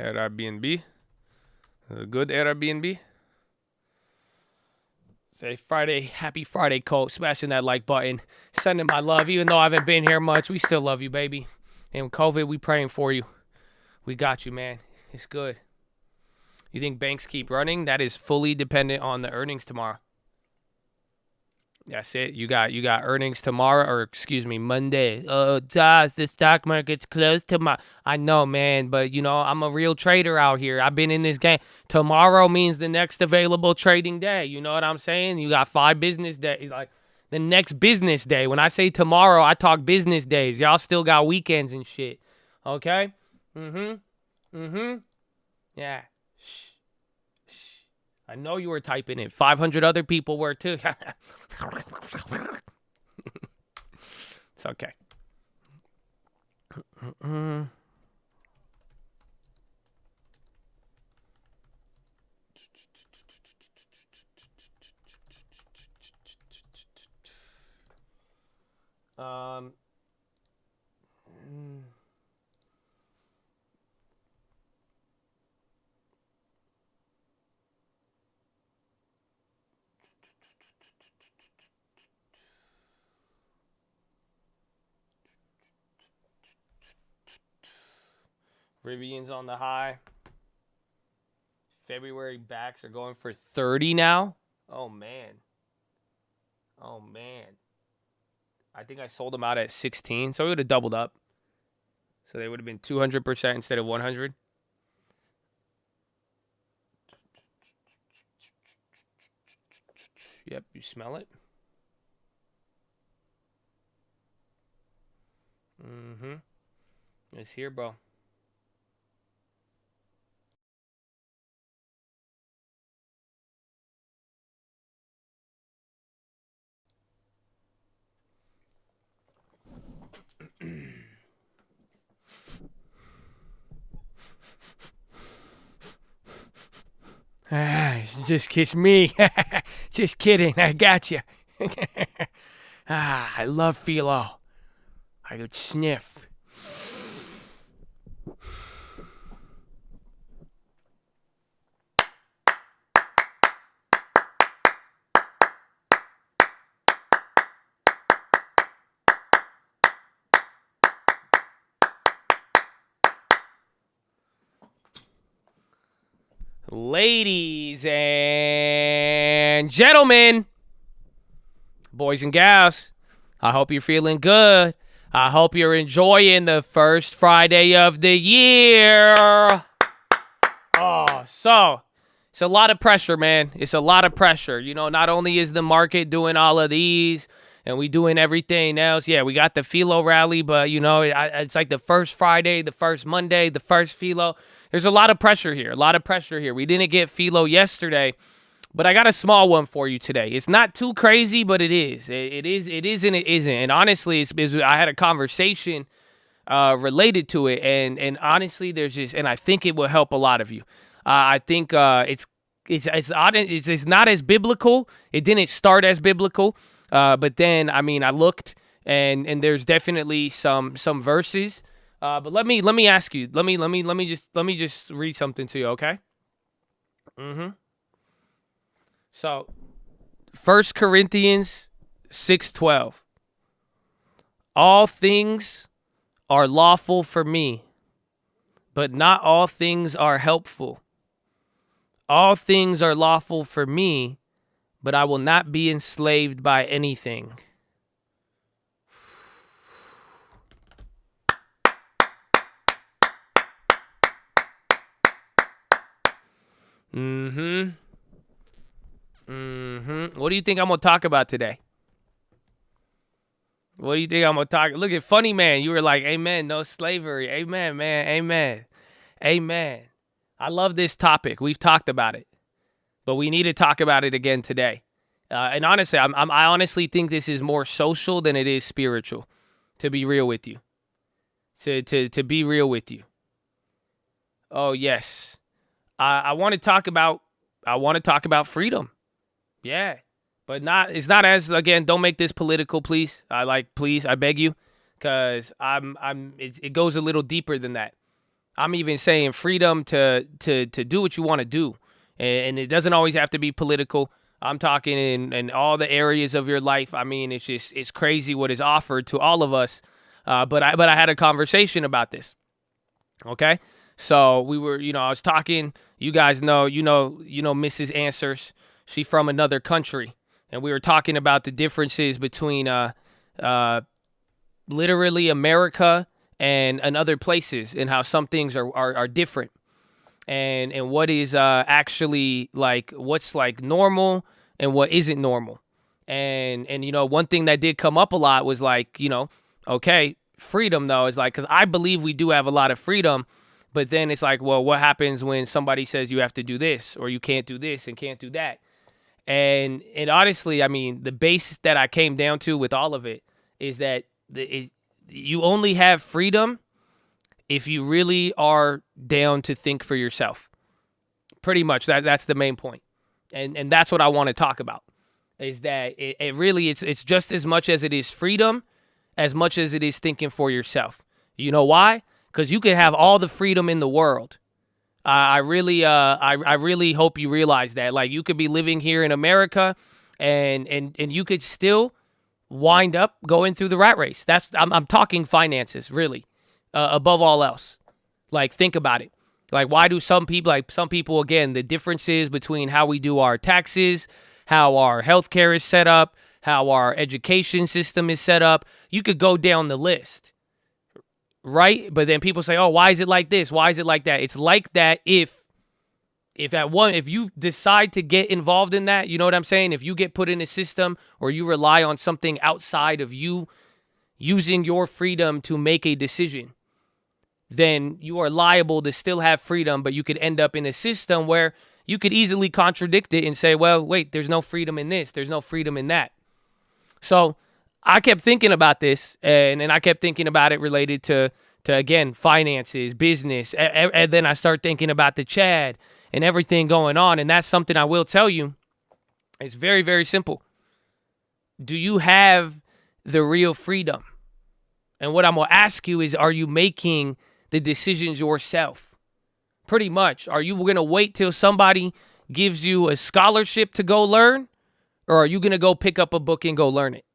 Airbnb. A good Airbnb. Say Friday, happy Friday, Colt. Smashing that like button. Sending my love. Even though I haven't been here much, we still love you, baby. And with COVID, we praying for you. We got you, man. It's good. You think banks keep running? That is fully dependent on the earnings tomorrow. That's it. You got earnings tomorrow, or excuse me, Monday. Oh, Josh, the stock market's closed tomorrow. I know, man, but you know, I'm a real trader out here. I've been in this game. Tomorrow means the next available trading day. You know what I'm saying? You got 5 business days, like the next business day. When I say tomorrow, I talk business days. Y'all still got weekends and shit. Okay? Yeah. Shh. I know you were typing it. 500 other people were too. It's okay. Rivian's on the high. February backs are going for 30 now. Oh, man. I think I sold them out at 16, so we would have doubled up. So they would have been 200% instead of 100. Yep, you smell it? It's here, bro. Just kiss me. Just kidding. I got you. I love philo. I could sniff. Ladies and gentlemen, boys and gals, I hope you're feeling good. I hope you're enjoying the first Friday of the year. Oh, so it's a lot of pressure, man. It's a lot of pressure. You know, not only is the market doing all of these and we doing everything else. Yeah, we got the philo rally, but, you know, it's like the first Friday, the first Monday, the first philo. There's a lot of pressure here, We didn't get philo yesterday But I got a small one for you today. It's not too crazy, but it is. It is, and it isn't. And honestly, I had a conversation related to it, and honestly, and I think it will help a lot of you. I think it's not as biblical. It didn't start as biblical, but then I looked, and there's definitely some verses. But let me ask you. Let me just read something to you, okay? So, 1 Corinthians 6:12. All things are lawful for me, but not all things are helpful. All things are lawful for me, but I will not be enslaved by anything. What do you think I'm going to talk about today? What do you think I'm going to talk? Look at Funny Man. You were like, amen, no slavery. Amen, man. Amen. Amen. I love this topic. We've talked about it, but we need to talk about it again today. And honestly, I honestly think this is more social than it is spiritual, to be real with you. To be real with you. Oh, yes. I want to talk about freedom. Yeah. But it's not as, again, don't make this political, please. Please, I beg you, because it goes a little deeper than that. I'm even saying freedom to do what you want to do. And it doesn't always have to be political. I'm talking in all the areas of your life. It's crazy what is offered to all of us. But I had a conversation about this. Okay? So we were, I was talking, you guys know Mrs. Answers. She from another country. And we were talking about the differences between literally America and other places, and how some things are different. And what is actually what's normal and what isn't normal. And one thing that did come up a lot was okay, freedom though is because I believe we do have a lot of freedom, but then it's well, what happens when somebody says you have to do this or you can't do this and can't do that? And honestly, the base that I came down to with all of it is that you only have freedom if you really are down to think for yourself. Pretty much, that's the main point. And that's what I want to talk about, is that it really, it's just as much as it is freedom, as much as it is thinking for yourself. You know why? Because you can have all the freedom in the world. I really hope you realize that. You could be living here in America, and you could still wind up going through the rat race. I'm talking finances, really, above all else. Think about it. Why do some people, again, the differences between how we do our taxes, how our healthcare is set up, how our education system is set up. You could go down the list. Right? But then people say, oh, why is it like this? Why is it like that? It's like that if you decide to get involved in that, you know what I'm saying? If you get put in a system or you rely on something outside of you using your freedom to make a decision, then you are liable to still have freedom, but you could end up in a system where you could easily contradict it and say, well, wait, there's no freedom in this. There's no freedom in that. So I kept thinking about this, and I kept thinking about it related to again, finances, business, and then I start thinking about the Chad and everything going on, and that's something I will tell you. It's very, very simple. Do you have the real freedom? And what I'm going to ask you is, are you making the decisions yourself? Pretty much. Are you going to wait till somebody gives you a scholarship to go learn, or are you going to go pick up a book and go learn it?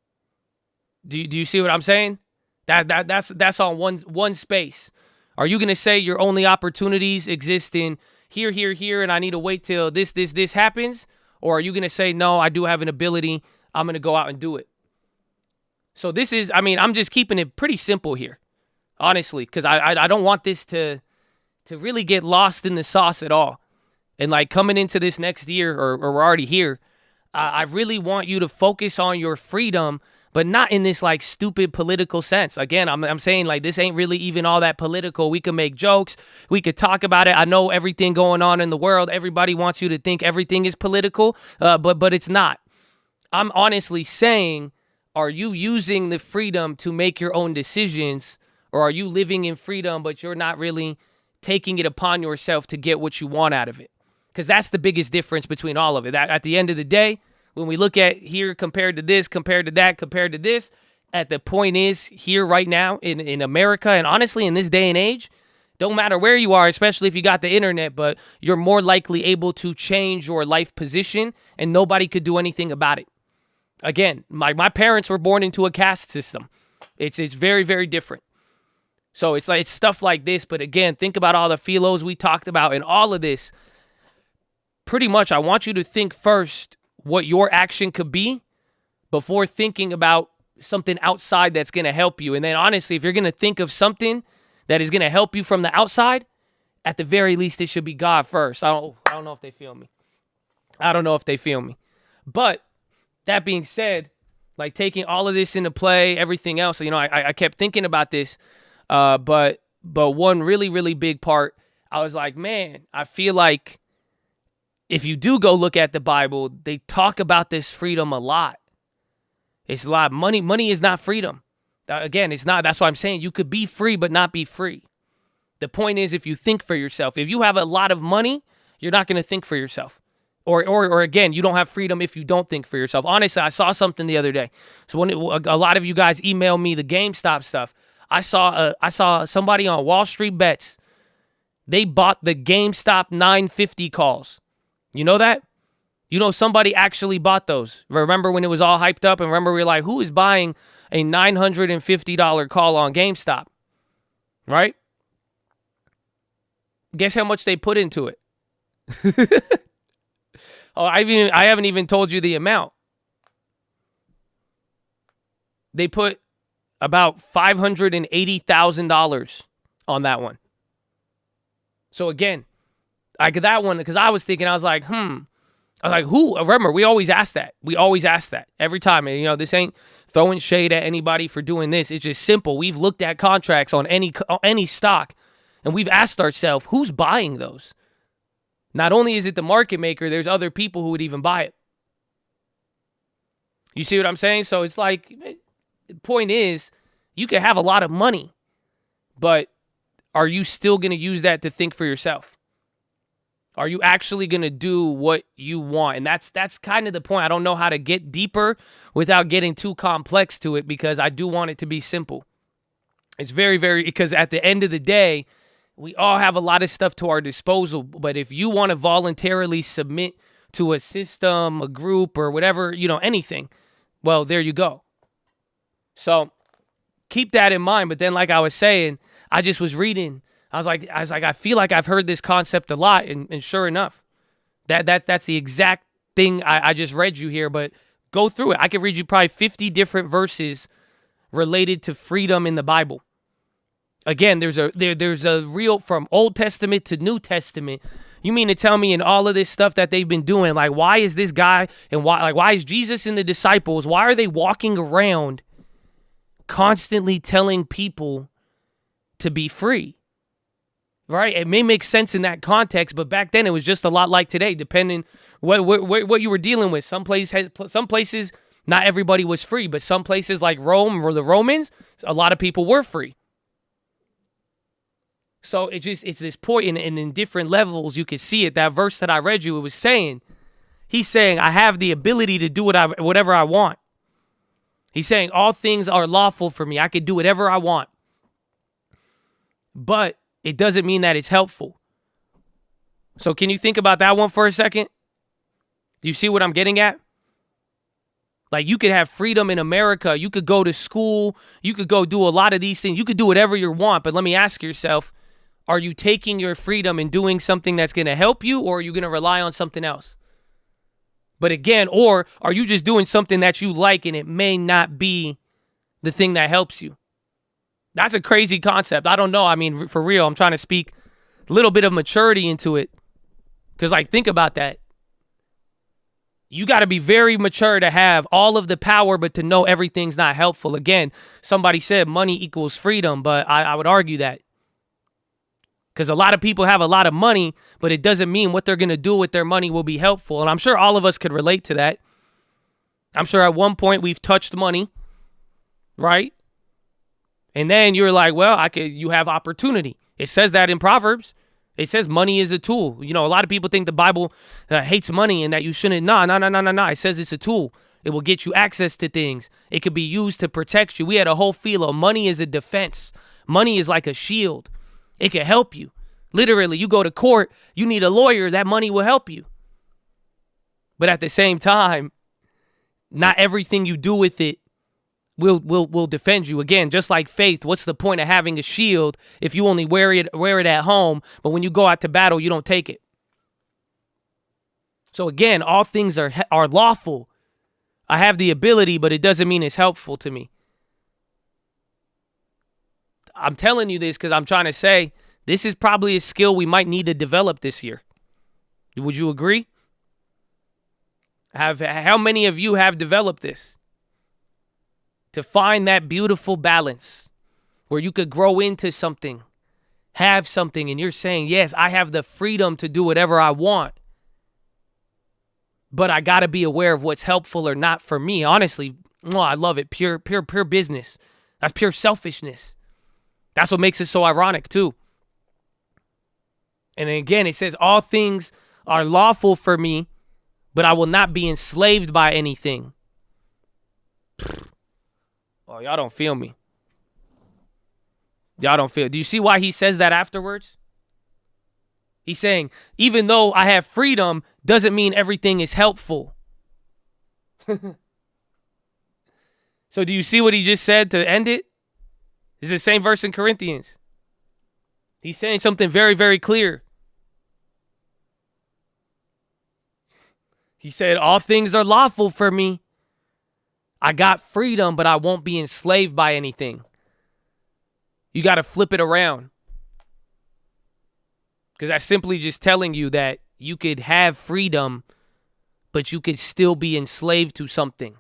Do you see what I'm saying? That's on one space. Are you gonna say your only opportunities exist in here, and I need to wait till this happens? Or are you gonna say, no, I do have an ability, I'm gonna go out and do it? So this is, I'm just keeping it pretty simple here, honestly, because I don't want this to really get lost in the sauce at all. And coming into this next year, or we're already here, I really want you to focus on your freedom but not in this like stupid political sense. Again, I'm saying like this ain't really even all that political. We can make jokes. We could talk about it. I know everything going on in the world. Everybody wants you to think everything is political, but it's not. I'm honestly saying, are you using the freedom to make your own decisions, or are you living in freedom, but you're not really taking it upon yourself to get what you want out of it? Because that's the biggest difference between all of it. At the end of the day, when we look at here compared to this, compared to that, compared to this, at the point is here right now in America, and honestly in this day and age, don't matter where you are, especially if you got the internet, but you're more likely able to change your life position and nobody could do anything about it. Again, my parents were born into a caste system. It's very, very different. So it's stuff like this. But again, think about all the philos we talked about and all of this. Pretty much, I want you to think first what your action could be before thinking about something outside that's going to help you. And then honestly, if you're going to think of something that is going to help you from the outside, at the very least, it should be God first. I don't know if they feel me. I don't know if they feel me. But that being said, like taking all of this into play, everything else, I kept thinking about this. But one really, really big part, I was like, man, I feel like if you do go look at the Bible, they talk about this freedom a lot. It's a lot. Money is not freedom. Again, it's not. That's why I'm saying you could be free, but not be free. The point is, if you think for yourself, if you have a lot of money, you're not going to think for yourself. Or again, you don't have freedom if you don't think for yourself. Honestly, I saw something the other day. So when a lot of you guys email me the GameStop stuff, I saw somebody on Wall Street Bets. They bought the GameStop 950 calls. You know that? Somebody actually bought those. Remember when it was all hyped up? And remember we were like, who is buying a $950 call on GameStop? Right? Guess how much they put into it? Oh, I haven't even told you the amount. They put about $580,000 on that one. So again, like that one, because I was like, I was like, who? Remember, we always ask that. Every time. And, this ain't throwing shade at anybody for doing this. It's just simple. We've looked at contracts on any stock, and we've asked ourselves, who's buying those? Not only is it the market maker, there's other people who would even buy it. You see what I'm saying? So it's like, the point is, you can have a lot of money, but are you still going to use that to think for yourself? Are you actually going to do what you want? And that's kind of the point. I don't know how to get deeper without getting too complex to it, because I do want it to be simple. It's very, very, because at the end of the day, we all have a lot of stuff to our disposal. But if you want to voluntarily submit to a system, a group, or whatever, anything, well, there you go. So keep that in mind. But then, like I was saying, I just was reading. I was like, I feel like I've heard this concept a lot, and sure enough, that's the exact thing I just read you here. But go through it. I could read you probably 50 different verses related to freedom in the Bible. Again, there's a real, from Old Testament to New Testament. You mean to tell me in all of this stuff that they've been doing, like why is this guy and why is Jesus and the disciples, why are they walking around constantly telling people to be free? Right? It may make sense in that context, but back then it was just a lot like today, depending what you were dealing with. Some places, not everybody was free, but some places like Rome or the Romans, a lot of people were free. So it's this point, and in different levels you can see it. That verse that I read you, it was saying, he's saying, I have the ability to do whatever I want. He's saying all things are lawful for me. I can do whatever I want. But it doesn't mean that it's helpful. So can you think about that one for a second? Do you see what I'm getting at? Like, you could have freedom in America. You could go to school. You could go do a lot of these things. You could do whatever you want. But let me ask yourself, are you taking your freedom and doing something that's going to help you, or are you going to rely on something else? But again, or are you just doing something that you like and it may not be the thing that helps you? That's a crazy concept. I don't know. I mean, for real, I'm trying to speak a little bit of maturity into it. Because, like, think about that. You got to be very mature to have all of the power, but to know everything's not helpful. Again, somebody said money equals freedom, but I would argue that. Because a lot of people have a lot of money, but it doesn't mean what they're going to do with their money will be helpful. And I'm sure all of us could relate to that. I'm sure at one point we've touched money, right? And then you're like, well, you have opportunity. It says that in Proverbs. It says money is a tool. You know, a lot of people think the Bible hates money and that you shouldn't. No. It says it's a tool. It will get you access to things. It could be used to protect you. We had a whole feel of money is a defense. Money is like a shield. It can help you. Literally, you go to court, you need a lawyer, that money will help you. But at the same time, not everything you do with it will defend you. Again, just like faith, what's the point of having a shield if you only wear it at home, but when you go out to battle, you don't take it? So again, all things are lawful. I have the ability, but it doesn't mean it's helpful to me. I'm telling you this because I'm trying to say this is probably a skill we might need to develop this year. Would you agree? How many of you have developed this? To find that beautiful balance where you could grow into something, have something, and you're saying, yes, I have the freedom to do whatever I want, but I got to be aware of what's helpful or not for me. Honestly, I love it. Pure business. That's pure selfishness. That's what makes it so ironic, too. And again, it says, all things are lawful for me, but I will not be enslaved by anything. Oh, y'all don't feel me. Y'all don't feel. Do you see why he says that afterwards? He's saying, even though I have freedom, doesn't mean everything is helpful. So do you see what he just said to end it? It's the same verse in Corinthians. He's saying something very, very clear. He said, all things are lawful for me. I got freedom, but I won't be enslaved by anything. You got to flip it around. Because that's simply just telling you that you could have freedom, but you could still be enslaved to something.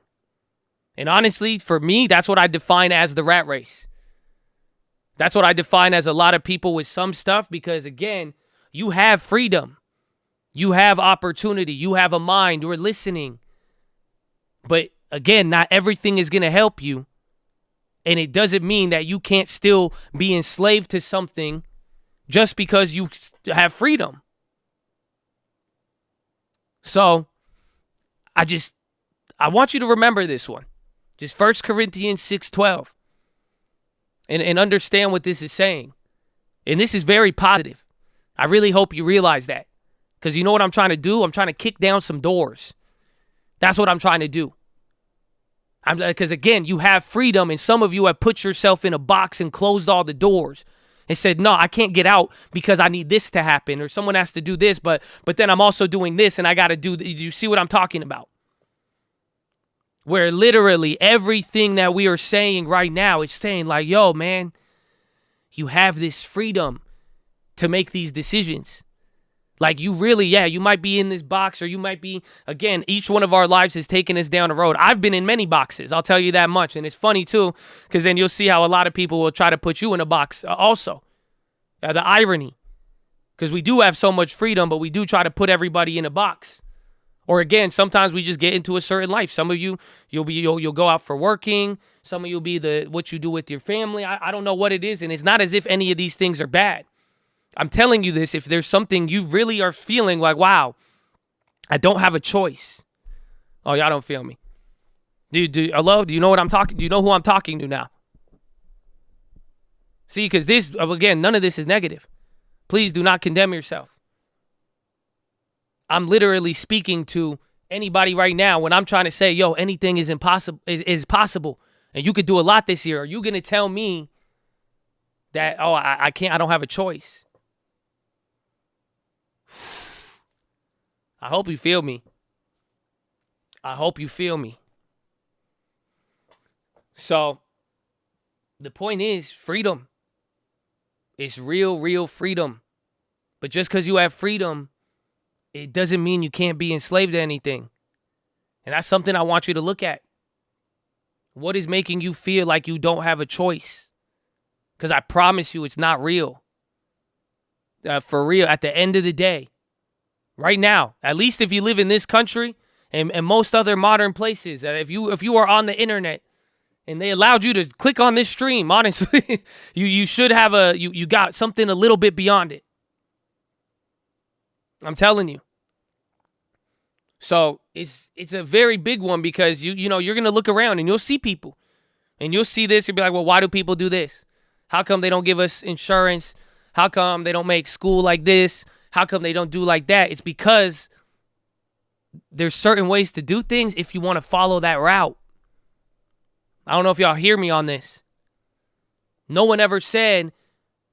And honestly, for me, that's what I define as the rat race. That's what I define as a lot of people with some stuff, because again, you have freedom. You have opportunity. You have a mind. You're listening. But again, not everything is going to help you. And it doesn't mean that you can't still be enslaved to something just because you have freedom. So, I want you to remember this one. Just 1 Corinthians 6:12. And understand what this is saying. And this is very positive. I really hope you realize that. Because you know what I'm trying to do? I'm trying to kick down some doors. That's what I'm trying to do. Because again, you have freedom, and some of you have put yourself in a box and closed all the doors and said, no, I can't get out because I need this to happen, or someone has to do this, but then I'm also doing this and I got to do. You see what I'm talking about? Where literally everything that we are saying right now is saying like, yo, man, you have this freedom to make these decisions. Like you really, you might be in this box, or you might be, again, each one of our lives has taken us down the road. I've been in many boxes, I'll tell you that much. And it's funny too, because then you'll see how a lot of people will try to put you in a box also. The irony, because we do have so much freedom, but we do try to put everybody in a box. Or again, sometimes we just get into a certain life. Some of you, you'll go out for working. Some of you will be what you do with your family. I don't know what it is, and it's not as if any of these things are bad. I'm telling you this, if there's something you really are feeling like, wow, I don't have a choice. Oh, y'all don't feel me. Hello? Do you know what I'm talking? Do you know who I'm talking to now? See, because this, again, none of this is negative. Please do not condemn yourself. I'm literally speaking to anybody right now when I'm trying to say, yo, anything is possible. And you could do a lot this year. Are you going to tell me that, oh, I can't, I don't have a choice? I hope you feel me. I hope you feel me. So, the point is freedom. It's real freedom. But just because you have freedom, it doesn't mean you can't be enslaved to anything. And that's something I want you to look at. What is making you feel like you don't have a choice? Because I promise you it's not real. For real, at the end of the day, right now, at least if you live in this country and most other modern places, if you are on the internet and they allowed you to click on this stream, honestly, you should have you got something a little bit beyond it. I'm telling you. So it's a very big one because you know you're gonna look around and you'll see people, and you'll see this. You'll be like, well, why do people do this? How come they don't give us insurance? How come they don't make school like this? How come they don't do like that? It's because there's certain ways to do things if you want to follow that route. I don't know if y'all hear me on this. No one ever said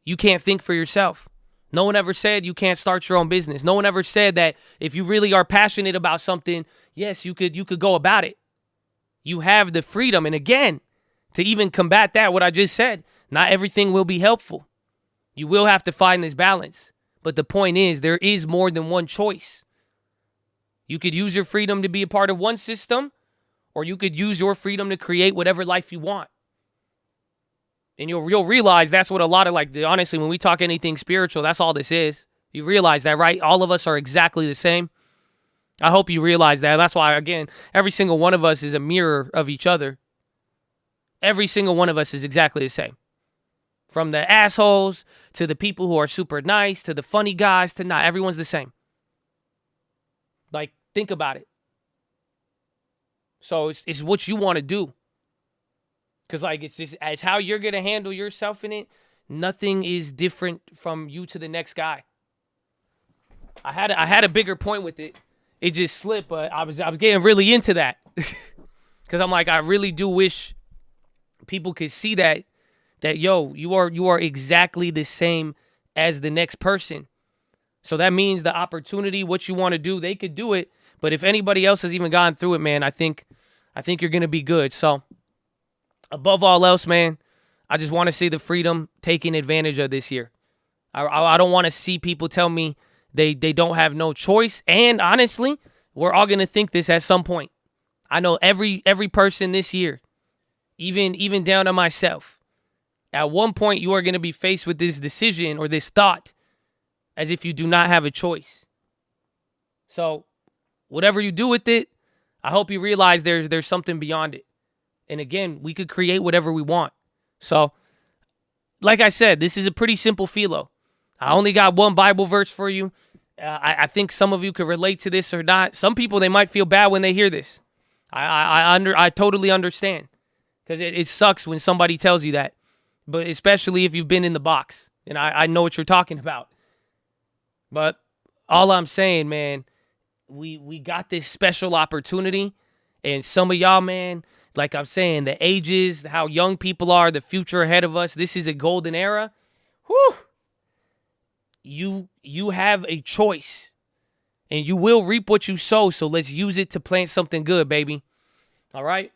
you can't think for yourself. No one ever said you can't start your own business. No one ever said that if you really are passionate about something, yes, you could go about it. You have the freedom. And again, to even combat that, what I just said, not everything will be helpful. You will have to find this balance. But the point is, there is more than one choice. You could use your freedom to be a part of one system, or you could use your freedom to create whatever life you want. And you'll realize that's what a lot of, honestly, when we talk anything spiritual, that's all this is. You realize that, right? All of us are exactly the same. I hope you realize that. That's why, again, every single one of us is a mirror of each other. Every single one of us is exactly the same. From the assholes to the people who are super nice to the funny guys to not. Everyone's the same. Like, think about it. So it's what you want to do. Because, it's how you're going to handle yourself in it. Nothing is different from you to the next guy. I had a bigger point with it. It just slipped, but I was getting really into that. Because I'm like, I really do wish people could see that yo, you are exactly the same as the next person. So that means the opportunity, what you want to do, they could do it. But if anybody else has even gone through it, man, I think you're going to be good. So above all else, man, I just want to see the freedom taken advantage of this year. I don't want to see people tell me they don't have no choice. And honestly, we're all going to think this at some point. I know every person this year, even down to myself, at one point you are going to be faced with this decision or this thought as if you do not have a choice. So whatever you do with it, I hope you realize there's something beyond it. And again, we could create whatever we want. So, like I said, this is a pretty simple philo. I only got one Bible verse for you. I think some of you could relate to this or not. Some people, they might feel bad when they hear this. I totally understand. Because it sucks when somebody tells you that. But especially if you've been in the box. And I know what you're talking about. But all I'm saying, man, we got this special opportunity. And some of y'all, man, like I'm saying, the ages, how young people are, the future ahead of us, this is a golden era. Whew. You have a choice. And you will reap what you sow. So let's use it to plant something good, baby. All right?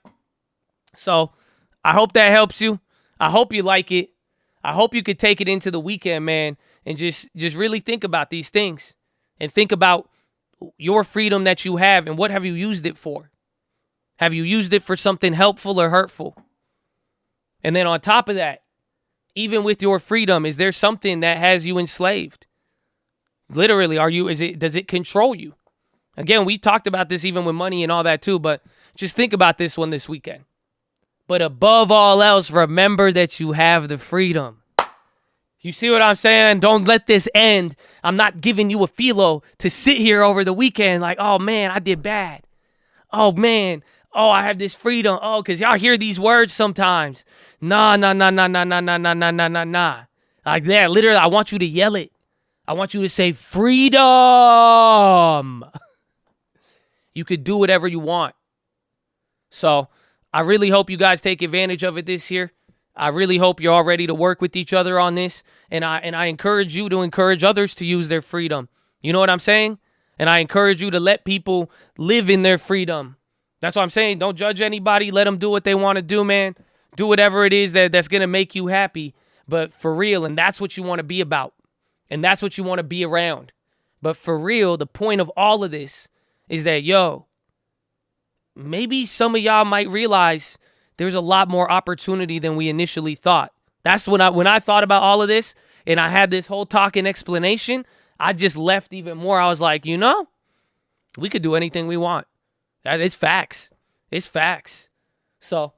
So I hope that helps you. I hope you like it. I hope you could take it into the weekend, man, and just really think about these things and think about your freedom that you have and what have you used it for? Have you used it for something helpful or hurtful? And then on top of that, even with your freedom, is there something that has you enslaved? Literally, does it control you? Again, we talked about this even with money and all that too, but just think about this one this weekend. But above all else, remember that you have the freedom. You see what I'm saying? Don't let this end. I'm not giving you a philo to sit here over the weekend like, oh man, I did bad. Oh man, I have this freedom. Oh, because y'all hear these words sometimes. Nah. Like that, literally, I want you to yell it. I want you to say freedom. You could do whatever you want. So I really hope you guys take advantage of it this year. I really hope you're all ready to work with each other on this. And I encourage you to encourage others to use their freedom. You know what I'm saying? And I encourage you to let people live in their freedom. That's what I'm saying. Don't judge anybody. Let them do what they want to do, man. Do whatever it is that's going to make you happy. But for real, and that's what you want to be about. And that's what you want to be around. But for real, the point of all of this is that, yo, maybe some of y'all might realize there's a lot more opportunity than we initially thought. That's when I thought about all of this and I had this whole talk and explanation, I just left even more. I was like, we could do anything we want. It's facts. It's facts. So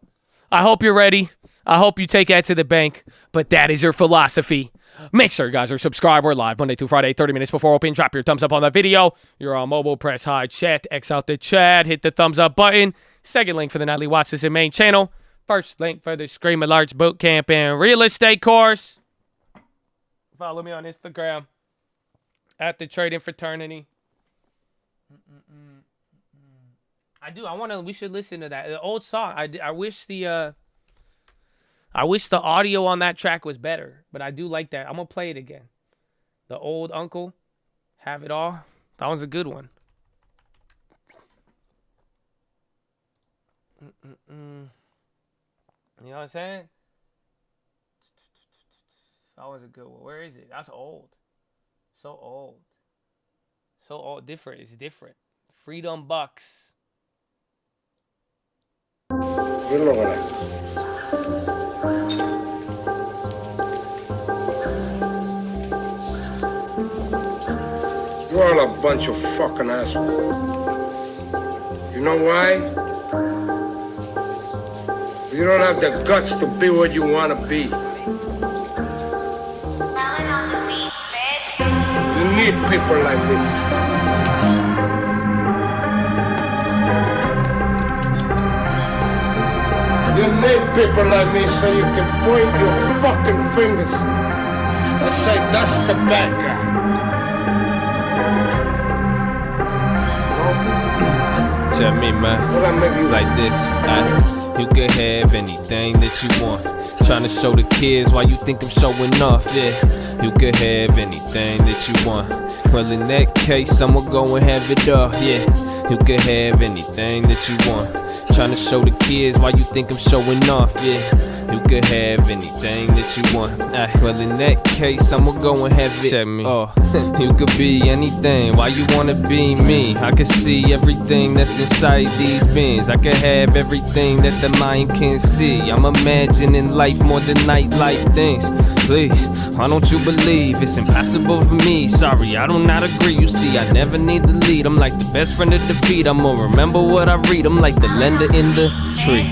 I hope you're ready. I hope you take that to the bank. But that is your philosophy. Make sure you guys are subscribed. We're live Monday through Friday, 30 minutes before open. Drop your thumbs up on the video. You're on mobile, press hide chat, X out the chat, hit the thumbs up button. Second link for the Nightly Watch This main channel. First link for the Scream at Large boot camp and real estate course. Follow me on Instagram at the Trading Fraternity. We should listen to that. The old song. I wish the audio on that track was better, but I do like that. I'm gonna play it again. The Old Uncle, Have It All. That one's a good one. You know what I'm saying? That was a good one. Where is it? That's old. So old. So old. Different. It's different. Freedom Bucks. You're all a bunch of fucking assholes. You know why? You don't have the guts to be what you want to be. You need people like this. You need people like me so you can point your fucking fingers and say, that's the bad guy. Tell me, man, it's like this. You can have anything that you want. Trying to show the kids why you think I'm showing off, yeah. You can have anything that you want. Well, in that case, I'ma go and have it all, yeah. You can have anything that you want. Trying to show the kids why you think I'm showing off, yeah. You could have anything that you want. Well, in that case, I'ma go and have it. Check me. Oh, you could be anything. Why you wanna be me? I can see everything that's inside these bins. I can have everything that the mind can see. I'm imagining life more than nightlife things. Please, why don't you believe it's impossible for me? Sorry, I do not agree. You see, I never need the lead. I'm like the best friend to defeat. I'ma remember what I read. I'm like the lender in the tree.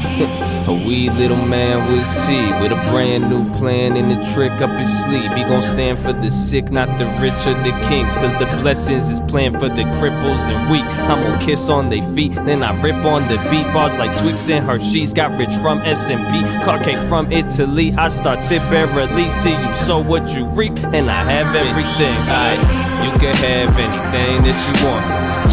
A wee little man will see, with a brand new plan and a trick up his sleeve. He gon' stand for the sick, not the rich or the kings, cause the blessings is planned for the cripples and weak. I'm gon' kiss on they feet, then I rip on the beat. Bars like Twix and Hershey's, got rich from S&P, car cake from Italy. I start temporarily, see you sow what you reap, and I have everything. You can have anything that you want.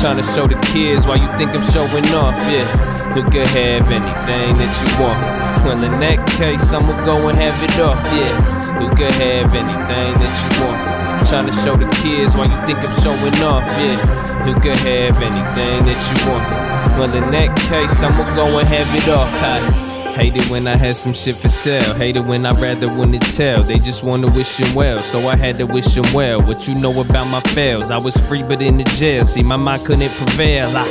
Tryna show the kids why you think I'm showing off, yeah. You can have anything that you want. Well, in that case, I'ma go and have it off, yeah. You can have anything that you want. Tryna show the kids why you think I'm showing off, yeah. You can have anything that you want. Well, in that case, I'ma go and have it off, Hate it when I had some shit for sale. Hate it when I rather wouldn't tell. They just wanna wish him well, so I had to wish him well. What you know about my fails? I was free but in the jail. See, my mind couldn't prevail. I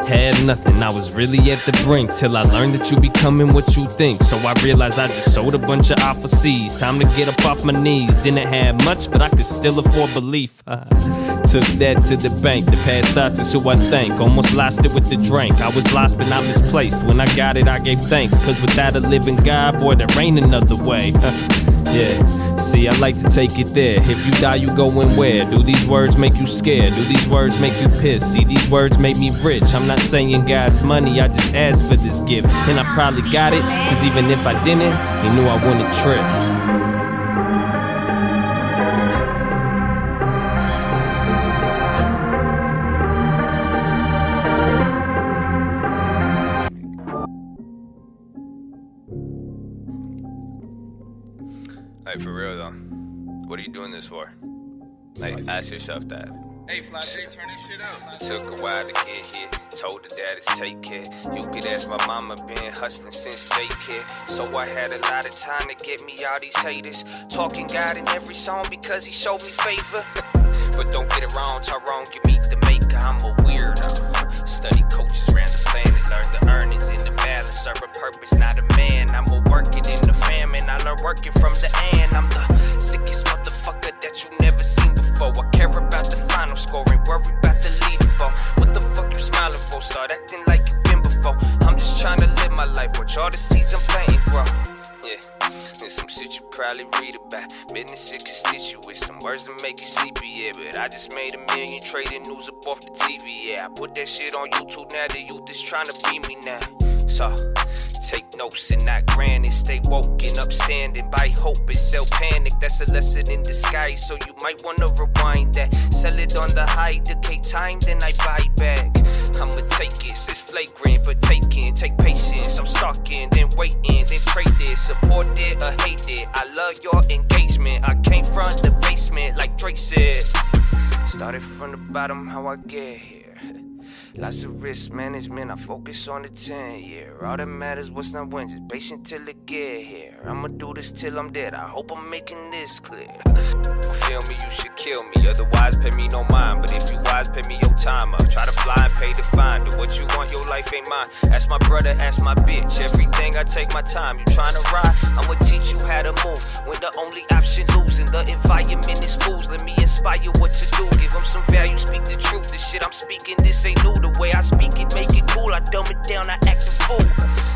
had nothing, I was really at the brink, till I learned that you becoming what you think. So I realized I just sold a bunch of alpha C's. Time to get up off my knees. Didn't have much, but I could still afford belief. Took that to the bank. The past thoughts is who I thank. Almost lost it with the drink. I was lost but not misplaced. When I got it, I gave thanks. Cause without a living God, boy, there ain't another way. Yeah, see, I like to take it there. If you die, you going where? Do these words make you scared? Do these words make you pissed? See, these words make me rich. I'm not saying God's money, I just asked for this gift. And I probably got it, cause even if I didn't, he knew I wouldn't trip. Like, for real though, what are you doing this for? Like, ask yourself that. Hey, Fly J, turn this shit out. It took a while to get here. Told the daddies take care. You could ask my mama, been hustling since daycare. So I had a lot of time to get me all these haters. Talking God in every song because he showed me favor. But don't get it wrong, Tyrone, you meet the maker. I'm a weirdo. Study coaches ran the planet. Learn the earnings in the balance, serve a purpose, not a man. I'ma work it in the famine, I learn working from the end. I'm the sickest motherfucker that you never seen before. I care about the final score, ain't worry about the leaderboard. What the fuck you smiling for? Start acting like you been before. I'm just trying to live my life, watch all the seeds I'm planting grow. Yeah, there's some shit you probably read about. Business and constituents, some words that make you sleepy, yeah. But I just made $1 million trading news up off the TV, yeah. I put that shit on YouTube, now the youth is trying to beat me now. So, take notes and not granted. Stay woke and upstanding. Buy hope and sell panic. That's a lesson in disguise, so you might wanna rewind that. Sell it on the high, decay time, then I buy back. I'ma take it, it's flagrant, but taking, take patience. I'm stalking, then waiting, then trade it. Support it or hate it. I love your engagement. I came from the basement, like Drake said. Started from the bottom, how I get here. Lots of risk management, I focus on the 10-year. All that matters, what's not when, just patient till it get here. I'ma do this till I'm dead, I hope I'm making this clear. Feel me, you should kill me, otherwise pay me no mind. But if you wise, pay me your time up. Try to fly and pay the fine, do what you want, your life ain't mine. Ask my brother, ask my bitch, everything I take my time. You tryna ride, I'ma teach you how to move. When the only option losing, the environment is fools. Let me inspire what to do, give them some value, speak the truth. The shit I'm speaking, this ain't new. The way I speak it, make it cool. I dumb it down, I act a fool.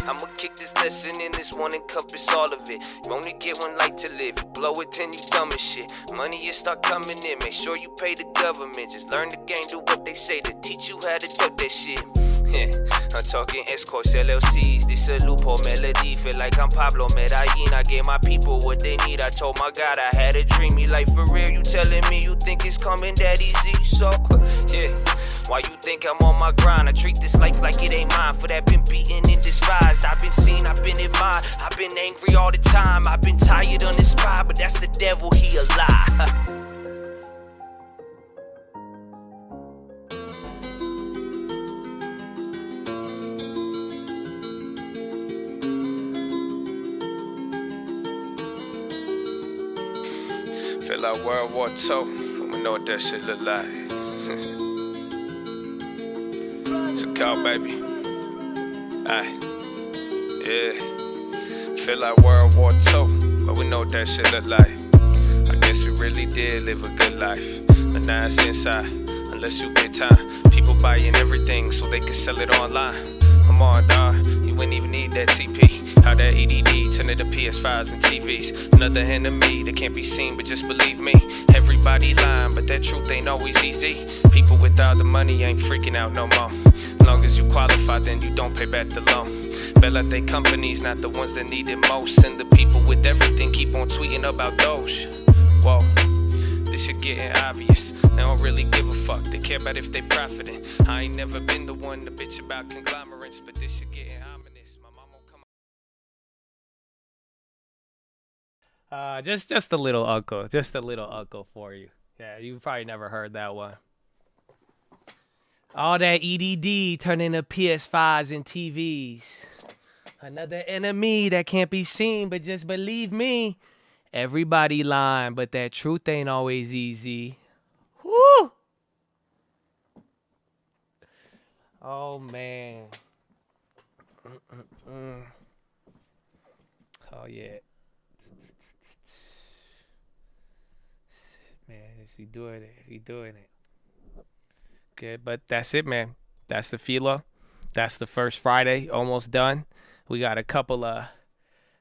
I'ma kick this lesson in, this one encompass all of it. You only get one life to live. You blow it, then you dumb as shit. Money, you start coming in. Make sure you pay the government. Just learn the game, do what they say to teach you how to duck that shit. Yeah, I'm talking escorts, LLCs. This a loophole melody. Feel like I'm Pablo Medellin. I gave my people what they need. I told my God I had a dreamy life for real. You telling me you think it's coming that easy? So, yeah. Why you think I'm on my grind? I treat this life like it ain't mine. For that been beaten and despised. I've been seen, I've been admired. I've been angry all the time. I've been tired, uninspired. But that's the devil, he a lie. Feel like World War II. We know what that shit look like. It's a call, baby. Aye. Yeah. Feel like World War II, but we know what that shit look like. I guess we really did live a good life. But now it's inside, unless you get time. People buying everything so they can sell it online. Come on, dawg, you wouldn't even need that TP. How that EDD turn into PS5s and TVs. Another enemy that can't be seen, but just believe me. Everybody lying, but that truth ain't always easy. People without the money ain't freaking out no more. Long as you qualify, then you don't pay back the loan. Bail out they companies, not the ones that need it most. And the people with everything keep on tweeting about those. Whoa. This shit getting obvious. They don't really give a fuck. They care about if they profiting. I ain't never been the one to bitch about conglomerates, but this shit getting ominous. My mom won't come. Just a little uncle for you. Yeah, you probably never heard that one. All that EDD turned into PS5s and TVs. Another enemy that can't be seen, but just believe me. Everybody lying, but that truth ain't always easy. Woo! Oh, man. Oh, yeah. Man, is he doing it? He doing it. Good, but that's it, man. That's the Philo. That's the first Friday, almost done. We got a couple of...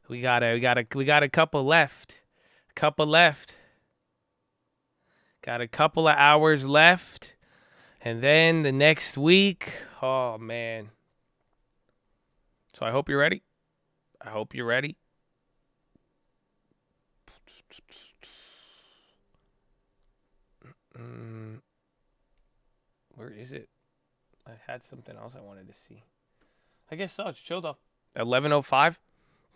We got a couple left. Got a couple of hours left. And then the next week, oh man. So I hope you're ready. Where is it? I had something else I wanted to see. I guess so. It's chill though. 11:05.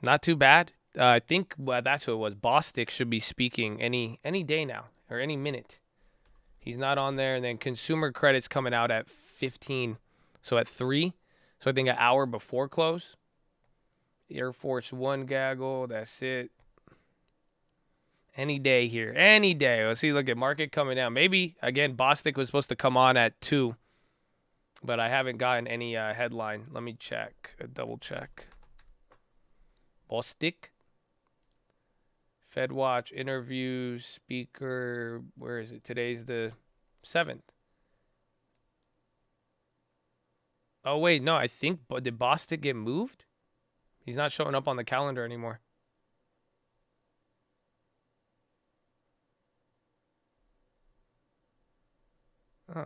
Not too bad. I think that's what it was. Bostic should be speaking any day now or any minute. He's not on there. And then consumer credit's coming out at 15. So at 3. So I think an hour before close. Air Force One gaggle. That's it. Any day here. Any day. Let's see. Look at market coming down. Maybe, again, Bostic was supposed to come on at 2. but I haven't gotten any headline. Let me check, double check. Bostic. FedWatch interview speaker. Where is it? Today's the 7th. Oh wait, no. I think did Bostic get moved? He's not showing up on the calendar anymore. Huh.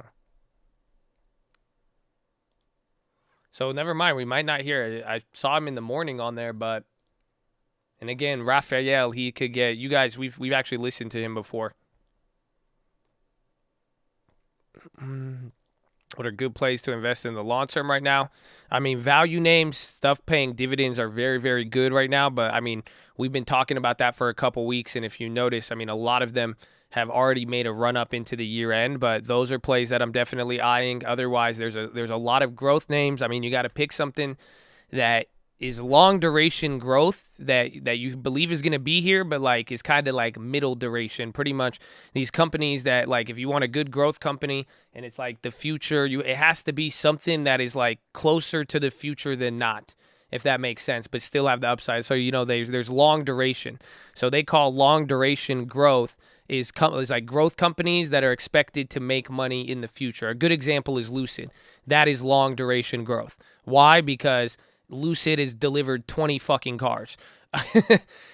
So never mind. We might not hear it. I saw him in the morning on there, but and again, Raphael, he could get you guys. We've actually listened to him before. What are good plays to invest in the long term right now? I mean, value names, stuff paying dividends are very, very good right now. But I mean, we've been talking about that for a couple weeks, and if you notice, I mean, a lot of them have already made a run up into the year end. But those are plays that I'm definitely eyeing. Otherwise, there's a lot of growth names. I mean, you got to pick something that is long duration growth that you believe is going to be here, but like is kind of like middle duration. Pretty much these companies that like if you want a good growth company and it's like the future, it has to be something that is like closer to the future than not, if that makes sense, but still have the upside. So there's long duration. So they call long duration growth is like growth companies that are expected to make money in the future. A good example is Lucid. That is long duration growth. Why? Because Lucid has delivered 20 fucking cars.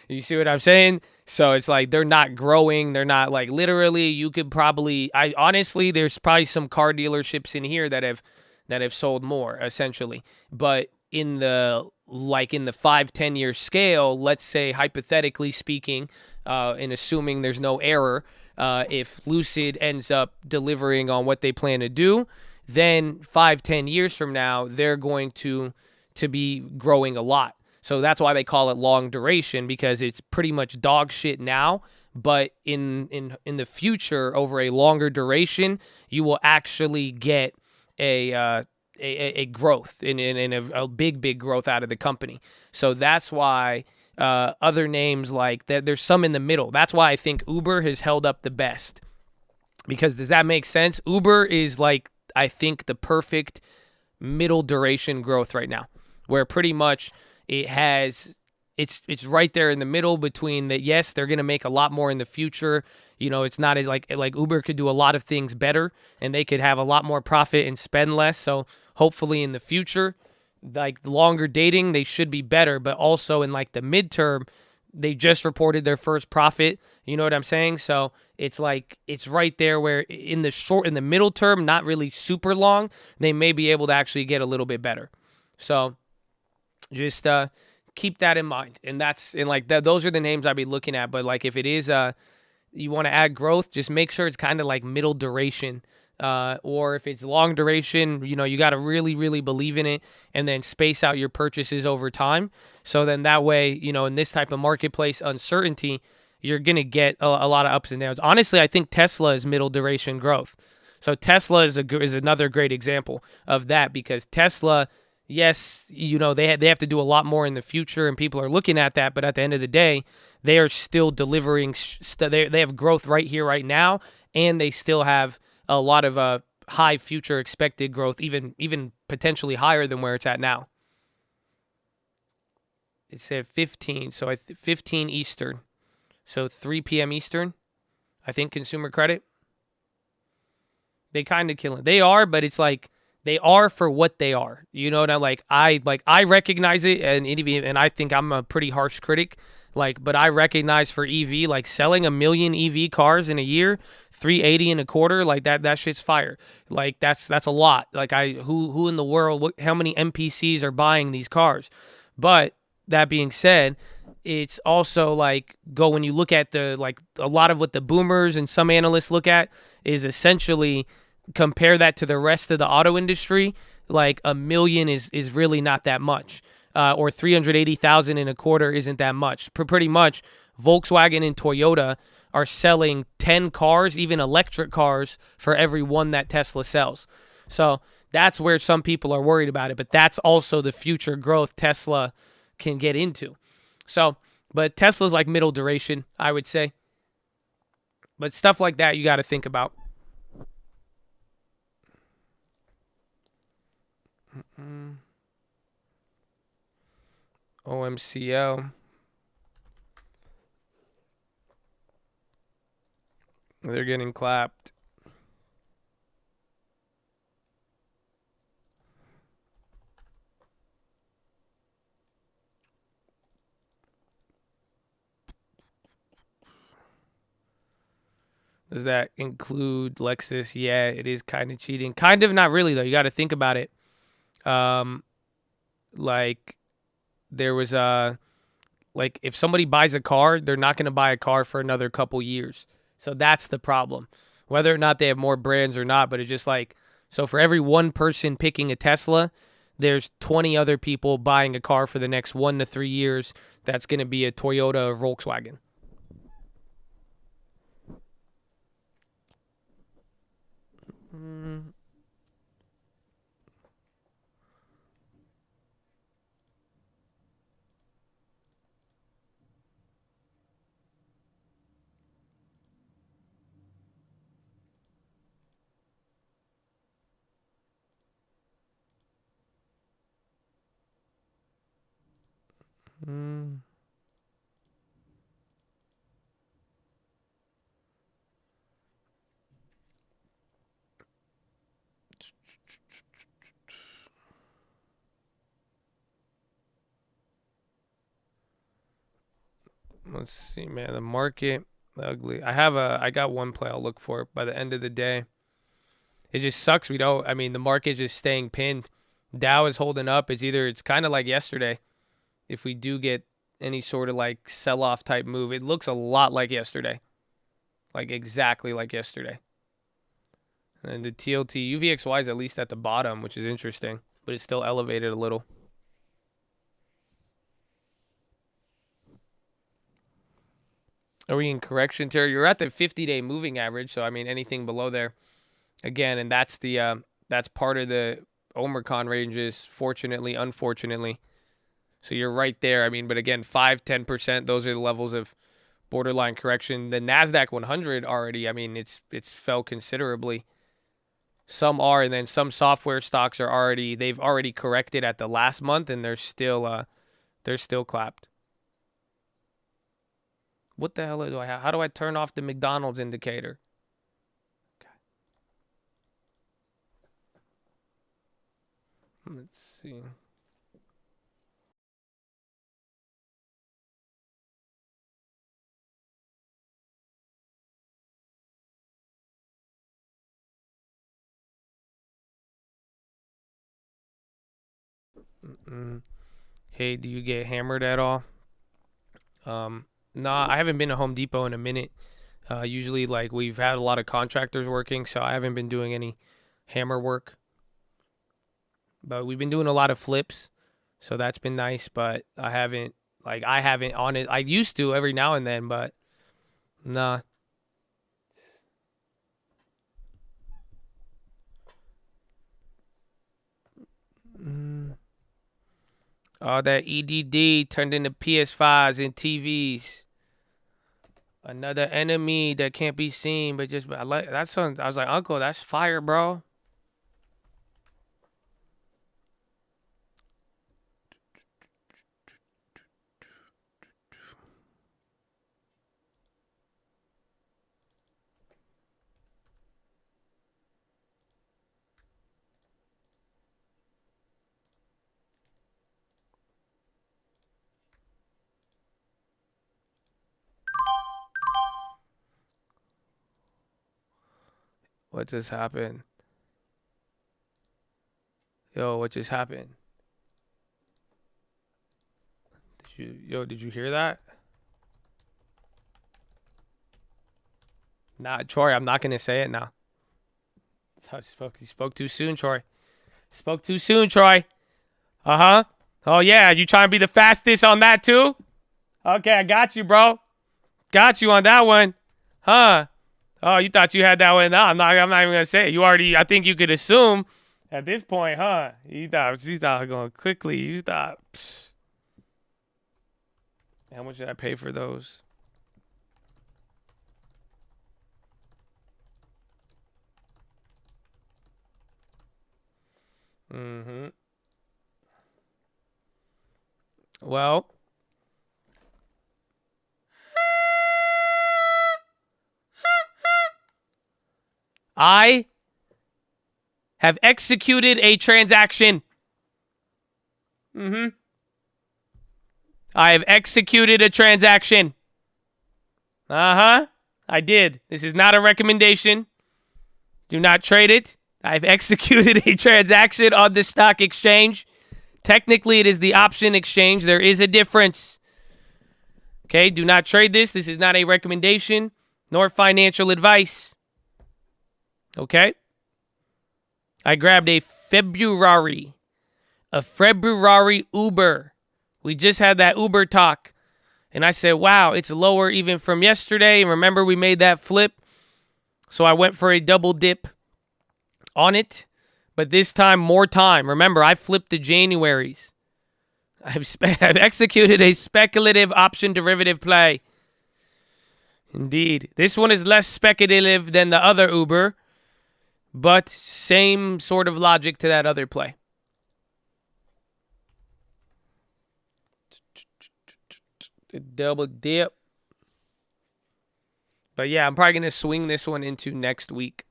You see what I'm saying? So it's like they're not growing. They're not like literally. You could probably. Honestly, there's probably some car dealerships in here that have sold more essentially. But in the 5-10 year scale, let's say hypothetically speaking, and assuming there's no error, if Lucid ends up delivering on what they plan to do, then 5-10 years from now they're going to be growing a lot. So that's why they call it long duration, because it's pretty much dog shit now, but in the future, over a longer duration, you will actually get a growth in a big growth out of the company. So that's why other names like that, there's some in the middle. That's why I think Uber has held up the best. Because does that make sense? Uber is like, I think, the perfect middle duration growth right now, where pretty much it's right there in the middle between that. Yes, they're going to make a lot more in the future. It's not as like Uber could do a lot of things better and they could have a lot more profit and spend less. So hopefully in the future, like longer dating, they should be better, but also in like the midterm, they just reported their first profit. You know what I'm saying? So it's like, it's right there where in the middle term, not really super long, they may be able to actually get a little bit better. So just keep that in mind. And those are the names I'd be looking at. But like if it is you want to add growth, just make sure it's kind of like middle duration. Or if it's long duration, you got to really, really believe in it and then space out your purchases over time. So then that way, in this type of marketplace uncertainty, you're going to get a lot of ups and downs. Honestly, I think Tesla is middle duration growth. So Tesla is another great example of that, because Tesla, yes, they have to do a lot more in the future and people are looking at that. But at the end of the day, they are still delivering. They have growth right here, right now. And they still have a lot of high future expected growth, even potentially higher than where it's at now. It said 15, so 15 Eastern. So 3 p.m. Eastern, I think, consumer credit. They kind of kill it. They are, but it's like they are for what they are. You know what I'm like? I recognize it, and I think I'm a pretty harsh critic. But I recognize for EV, like selling 1 million EV cars in a year, 380 in a quarter, like that shit's fire. Like that's a lot. Like who in the world, how many NPCs are buying these cars? But that being said, it's also like when you look at a lot of what the boomers and some analysts look at is essentially compare that to the rest of the auto industry. Like 1 million is really not that much. Or 380,000 in a quarter isn't that much. Pretty much, Volkswagen and Toyota are selling 10 cars, even electric cars, for every one that Tesla sells. So that's where some people are worried about it. But that's also the future growth Tesla can get into. So, but Tesla's like middle duration, I would say. But stuff like that you got to think about. OMCL. They're getting clapped. Does that include Lexus? Yeah, it is kind of cheating. Kind of, not really though. You got to think about it. Like there was like if somebody buys a car, they're not going to buy a car for another couple years. So that's the problem. Whether or not they have more brands or not, but it's just like, so for every one person picking a Tesla, there's 20 other people buying a car for the next 1 to 3 years that's going to be a Toyota or Volkswagen. Let's see, man. The market, ugly. I got one play I'll look for by the end of the day. It just sucks. The market's just staying pinned. Dow is holding up. It's kind of like yesterday. If we do get any sort of like sell-off type move, it looks a lot like yesterday. Like exactly like yesterday. And the TLT, UVXY is at least at the bottom, which is interesting, but it's still elevated a little. Are we in correction, Terry? You're at the 50-day moving average, so I mean anything below there. Again, and that's part of the Omicron ranges, fortunately, unfortunately. So you're right there. I mean, but again, 5-10%, those are the levels of borderline correction. The Nasdaq 100 already, I mean, it's fell considerably. Some are, and then some software stocks they've already corrected at the last month, and they're still clapped. What the hell do I have? How do I turn off the McDonald's indicator? Okay. Let's see. Hey, do you get hammered at all? Nah, I haven't been to Home Depot in a minute. Usually, like, we've had a lot of contractors working, so I haven't been doing any hammer work. But we've been doing a lot of flips, so that's been nice. But I haven't on it. I used to every now and then, but nah. Oh, that EDD turned into PS5s and TVs. Another enemy that can't be seen, but just I like that song. I was like, Uncle, that's fire, bro. What just happened? Yo, what just happened? Did you hear that? Nah, Troy, I'm not gonna say it now. You spoke too soon, Troy. Spoke too soon, Troy. Uh-huh. Oh yeah, you trying to be the fastest on that too? Okay, I got you, bro. Got you on that one. Huh? Oh, you thought you had that one? No, I'm not even gonna say it. I think you could assume at this point, huh? You thought going quickly. You thought. Psh. How much did I pay for those? Well, I have executed a transaction. I have executed a transaction. I did. This is not a recommendation. Do not trade it. I've executed a transaction on the stock exchange. Technically, it is the option exchange. There is a difference. Okay, do not trade this. This is not a recommendation nor financial advice. Okay? I grabbed a February Uber. We just had that Uber talk. And I said, wow, it's lower even from yesterday. And remember, we made that flip. So I went for a double dip on it. But this time, more time. Remember, I flipped the Januaries. I've executed a speculative option derivative play. Indeed. This one is less speculative than the other Uber. But same sort of logic to that other play. The double dip. But yeah, I'm probably going to swing this one into next week.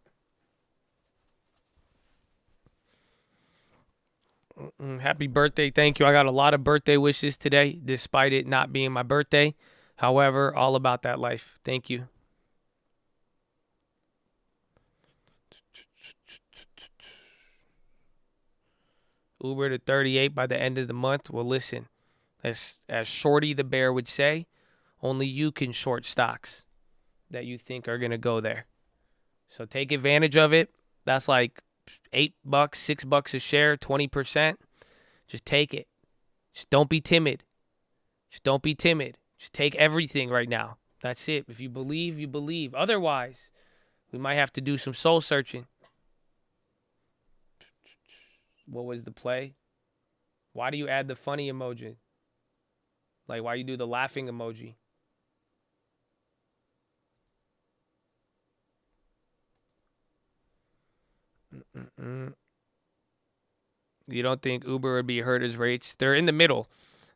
Happy birthday. Thank you. I got a lot of birthday wishes today, despite it not being my birthday. However, all about that life. Thank you. Uber to 38 by the end of the month. Well, listen, as Shorty the Bear would say, only you can short stocks that you think are going to go there. So take advantage of it. That's like $8, $6 a share, 20%. Just take it. Just don't be timid. Just don't be timid. Just take everything right now. That's it. If you believe, you believe. Otherwise, we might have to do some soul searching. What was the play? Why do you add the funny emoji? Like, why you do the laughing emoji? You don't think Uber would be hurt as rates? They're in the middle.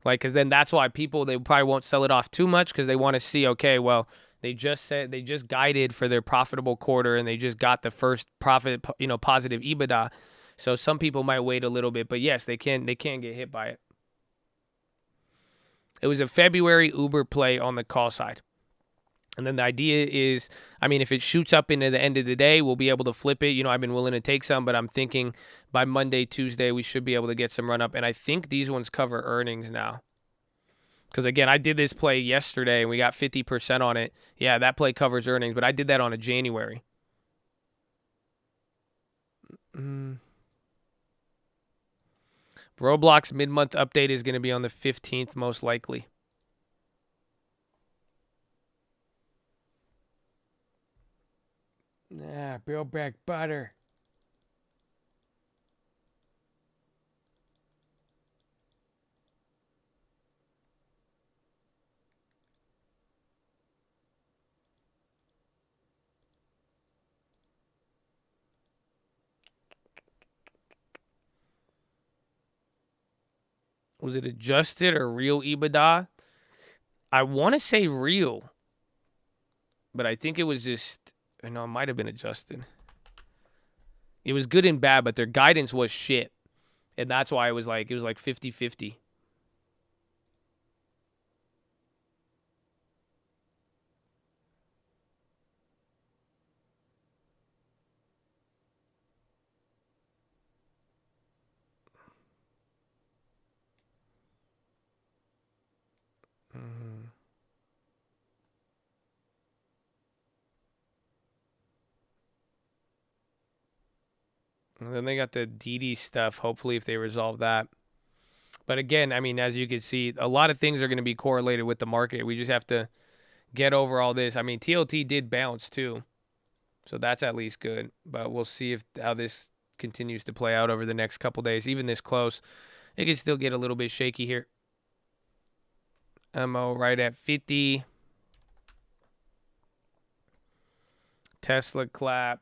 Like, because then that's why they probably won't sell it off too much because they want to see, okay, well, they just guided for their profitable quarter and they just got the first positive EBITDA. So some people might wait a little bit, but yes, they can get hit by it. It was a February Uber play on the call side. And then the idea is, I mean, if it shoots up into the end of the day, we'll be able to flip it. I've been willing to take some, but I'm thinking by Monday, Tuesday, we should be able to get some run up. And I think these ones cover earnings now. Because, again, I did this play yesterday, and we got 50% on it. Yeah, that play covers earnings, but I did that on a January. Roblox mid-month update is going to be on the 15th, most likely. Build back butter. Was it adjusted or real EBITDA? I want to say real, but I think it was just, it might have been adjusted. It was good and bad, but their guidance was shit. And that's why it was like 50-50. And then they got the Didi stuff, hopefully, if they resolve that. But again, I mean, as you can see, a lot of things are going to be correlated with the market. We just have to get over all this. I mean, TLT did bounce, too. So that's at least good. But we'll see how this continues to play out over the next couple days. Even this close, it can still get a little bit shaky here. MO right at 50. Tesla clap.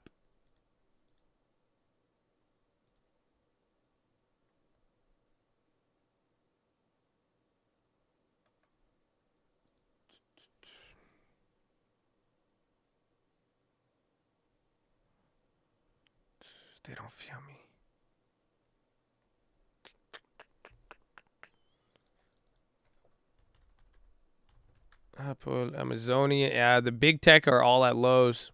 They don't feel me. Apple, Amazonia. Yeah, the big tech are all at lows.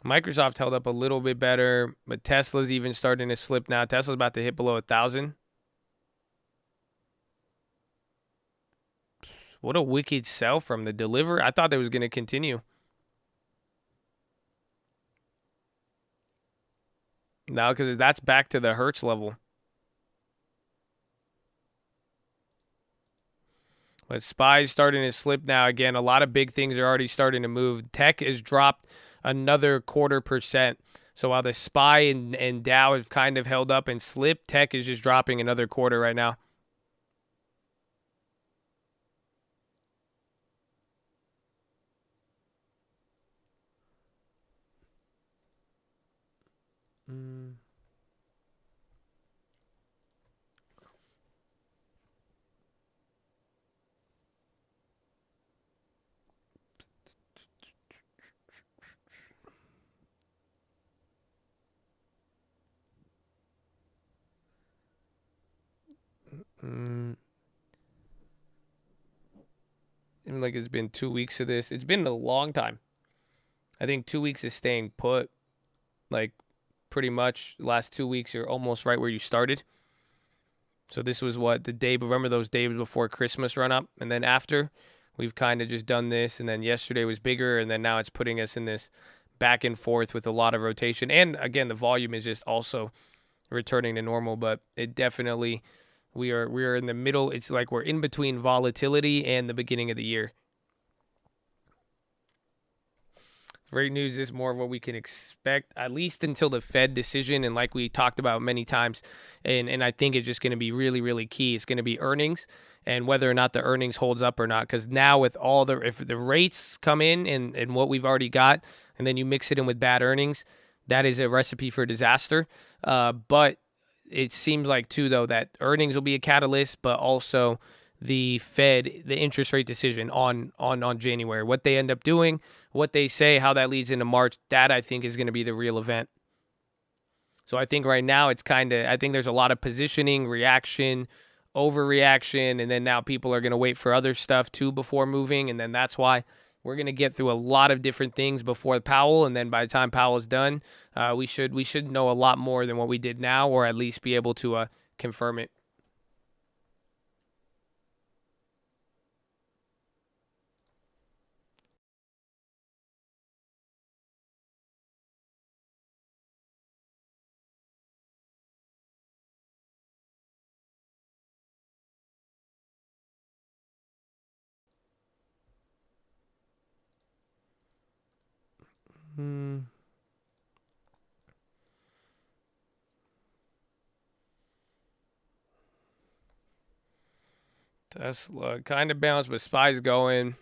Microsoft held up a little bit better, but Tesla's even starting to slip now. Tesla's about to hit below 1,000. What a wicked sell from the deliver. I thought that was going to continue. Now, because that's back to the Hertz level. But SPY's starting to slip now. Again, a lot of big things are already starting to move. Tech has dropped another 0.25%. So while the SPY and Dow have kind of held up and slipped, Tech is just dropping another quarter right now. Even like it's been 2 weeks of this. It's been a long time. I think 2 weeks is staying put. Like pretty much the last 2 weeks you're almost right where you started. So this was what the day, remember those days before Christmas run up, and then after we've kind of just done this, and then yesterday was bigger, and then now it's putting us in this back and forth with a lot of rotation. And again, the volume is just also returning to normal, but it definitely we are in the middle. It's like we're in between volatility and the beginning of the year. Great news is more of what we can expect, at least until the Fed decision. And like we talked about many times, and I think it's just going to be really, really key. It's going to be earnings and whether or not the earnings holds up or not. Because now with all if the rates come in and what we've already got, and then you mix it in with bad earnings, that is a recipe for disaster. But it seems like, too, though, that earnings will be a catalyst, but also the Fed, the interest rate decision on January. What they end up doing, what they say, how that leads into March, that I think is going to be the real event. So I think right now it's I think there's a lot of positioning, reaction, overreaction, and then now people are going to wait for other stuff, too, before moving, and then that's why we're going to get through a lot of different things before Powell, and then by the time Powell's done, we should know a lot more than what we did now, or at least be able to confirm it. Tesla kind of bounced, but SPY's going.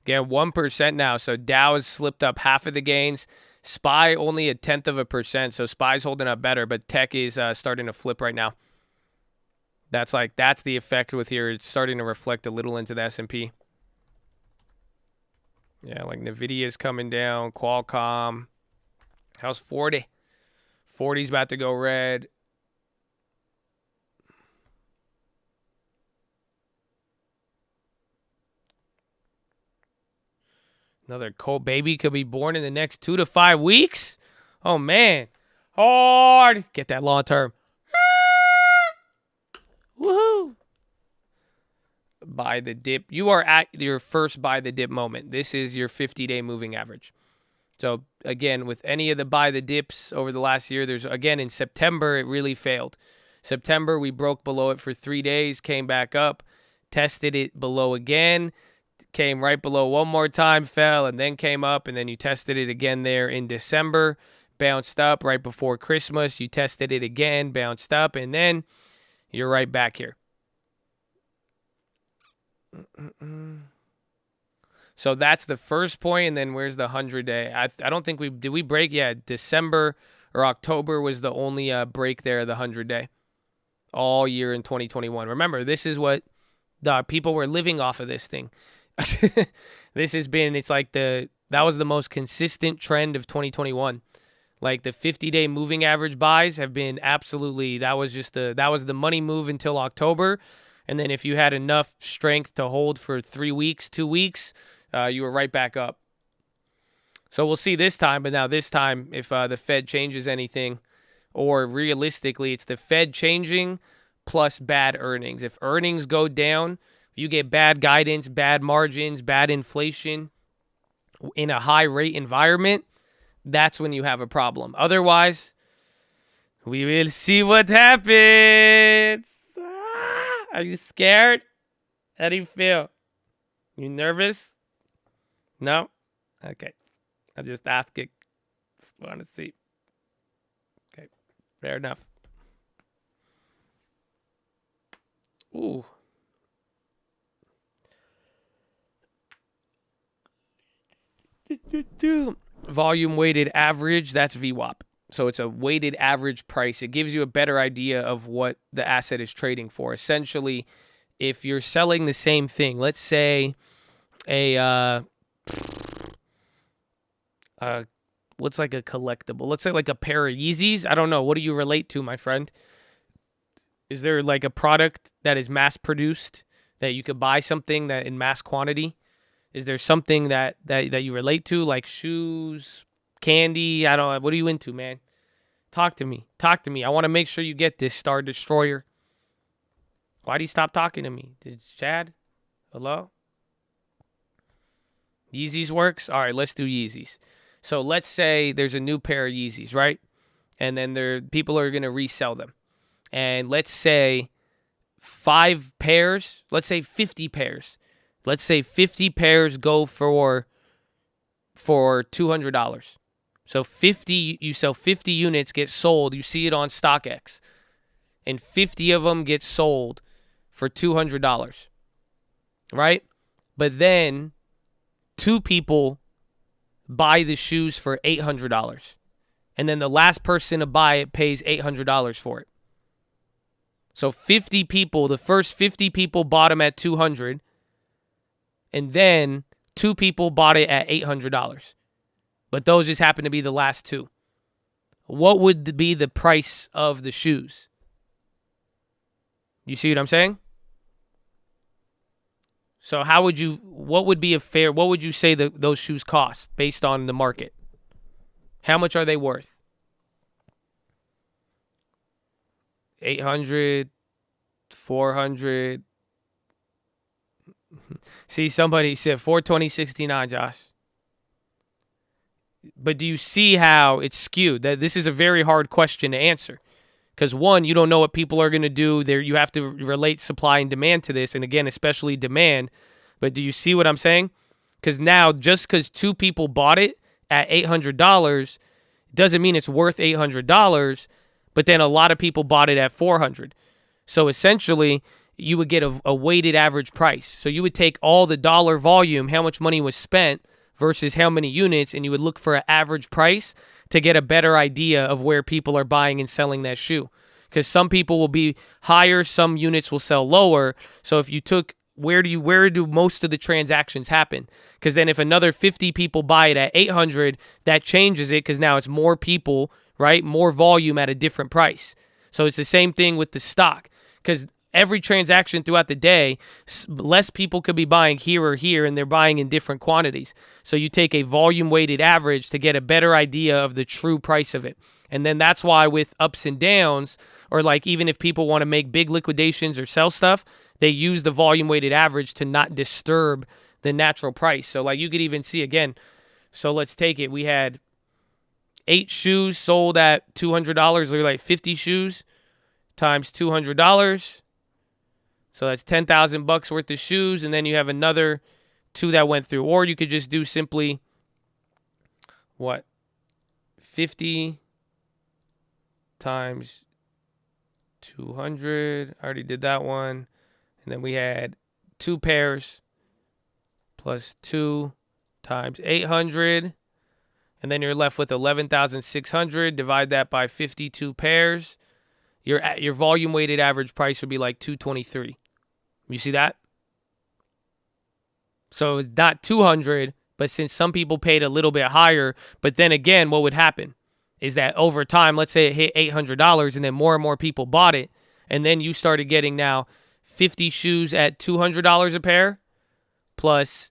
Again, 1% now. So Dow has slipped up half of the gains. SPY only 0.1%. So SPY's holding up better, but Tech is starting to flip right now. That's the effect with here. It's starting to reflect a little into the S&P. Yeah, like NVIDIA's coming down. Qualcomm. How's 40? 40's about to go red. Another cold baby could be born in the next 2 to 5 weeks. Oh, man. Hard. Get that long term. Woohoo. Buy the dip. You are at your first buy the dip moment. This is your 50-day moving average. So, again, with any of the buy the dips over the last year, again, in September, it really failed. September, we broke below it for 3 days, came back up, tested it below again, came right below one more time, fell, and then came up, and then you tested it again there in December, bounced up right before Christmas. You tested it again, bounced up, and then you're right back here. So that's the first point, and then where's the 100-day? I don't think did we break? Yeah, December or October was the only break there, the 100-day, all year in 2021. Remember, this is what the people were living off of this thing. This has been, it's like that was the most consistent trend of 2021. Like the 50-day moving average buys have been absolutely, that was the money move until October. And then if you had enough strength to hold for 3 weeks, 2 weeks, you were right back up. So we'll see this time. But now this time, if the Fed changes anything, or realistically, it's the Fed changing plus bad earnings. If earnings go down, if you get bad guidance, bad margins, bad inflation in a high rate environment, that's when you have a problem. Otherwise, we will see what happens. Are you scared? How do you feel? You nervous? No? Okay. I'll just ask it. Just want to see. Okay. Fair enough. Ooh. Volume weighted average, that's VWAP. So it's a weighted average price. It gives you a better idea of what the asset is trading for. Essentially, if you're selling the same thing, let's say what's like a collectible? Let's say like a pair of Yeezys. I don't know. What do you relate to, my friend? Is there like a product that is mass produced that you could buy something that in mass quantity? Is there something that you relate to, like shoes, candy? I don't know. What are you into, man? Talk to me. Talk to me. I want to make sure you get this, Star Destroyer. Why do you stop talking to me? Did Chad? Hello? Yeezys works? All right, let's do Yeezys. So let's say there's a new pair of Yeezys, right? And then people are going to resell them. And let's say 5 pairs, let's say 50 pairs. Let's say 50 pairs go for $200. So you sell 50 units, get sold. You see it on StockX. And 50 of them get sold for $200. Right? But then 2 people buy the shoes for $800. And then the last person to buy it pays $800 for it. So 50 people, the first 50 people bought them at $200. And then 2 people bought it at $800. But those just happen to be the last 2. What would be the price of the shoes? You see what I'm saying? So what would you say those shoes cost based on the market? How much are they worth? 800, 400. See, somebody said 420.69, Josh. But do you see how it's skewed? That this is a very hard question to answer. Because one, you don't know what people are going to do. There, you have to relate supply and demand to this, and again, especially demand. But do you see what I'm saying? Because now, just because 2 people bought it at $800 doesn't mean it's worth $800. But then a lot of people bought it at $400. So essentially, you would get a weighted average price. So you would take all the dollar volume, how much money was spent versus how many units, and you would look for an average price to get a better idea of where people are buying and selling that shoe. Because some people will be higher, some units will sell lower. So if you took, where do most of the transactions happen? Because then if another 50 people buy it at 800, that changes it because now it's more people, right? More volume at a different price. So it's the same thing with the stock. Because every transaction throughout the day, less people could be buying here or here, and they're buying in different quantities. So you take a volume-weighted average to get a better idea of the true price of it. And then that's why with ups and downs, or like even if people want to make big liquidations or sell stuff, they use the volume-weighted average to not disturb the natural price. So like you could even see again, so let's take it. We had 8 shoes sold at $200, or like 50 shoes times $200. So that's $10,000 worth of shoes, and then you have another 2 that went through. Or you could just do simply, 50 times 200. I already did that one. And then we had 2 pairs plus 2 times 800. And then you're left with 11,600. Divide that by 52 pairs. Your volume weighted average price would be like $223. You see that? So it's not $200, but since some people paid a little bit higher, but then again, what would happen? is that over time, let's say it hit $800 and then more and more people bought it, and then you started getting now 50 shoes at $200 a pair plus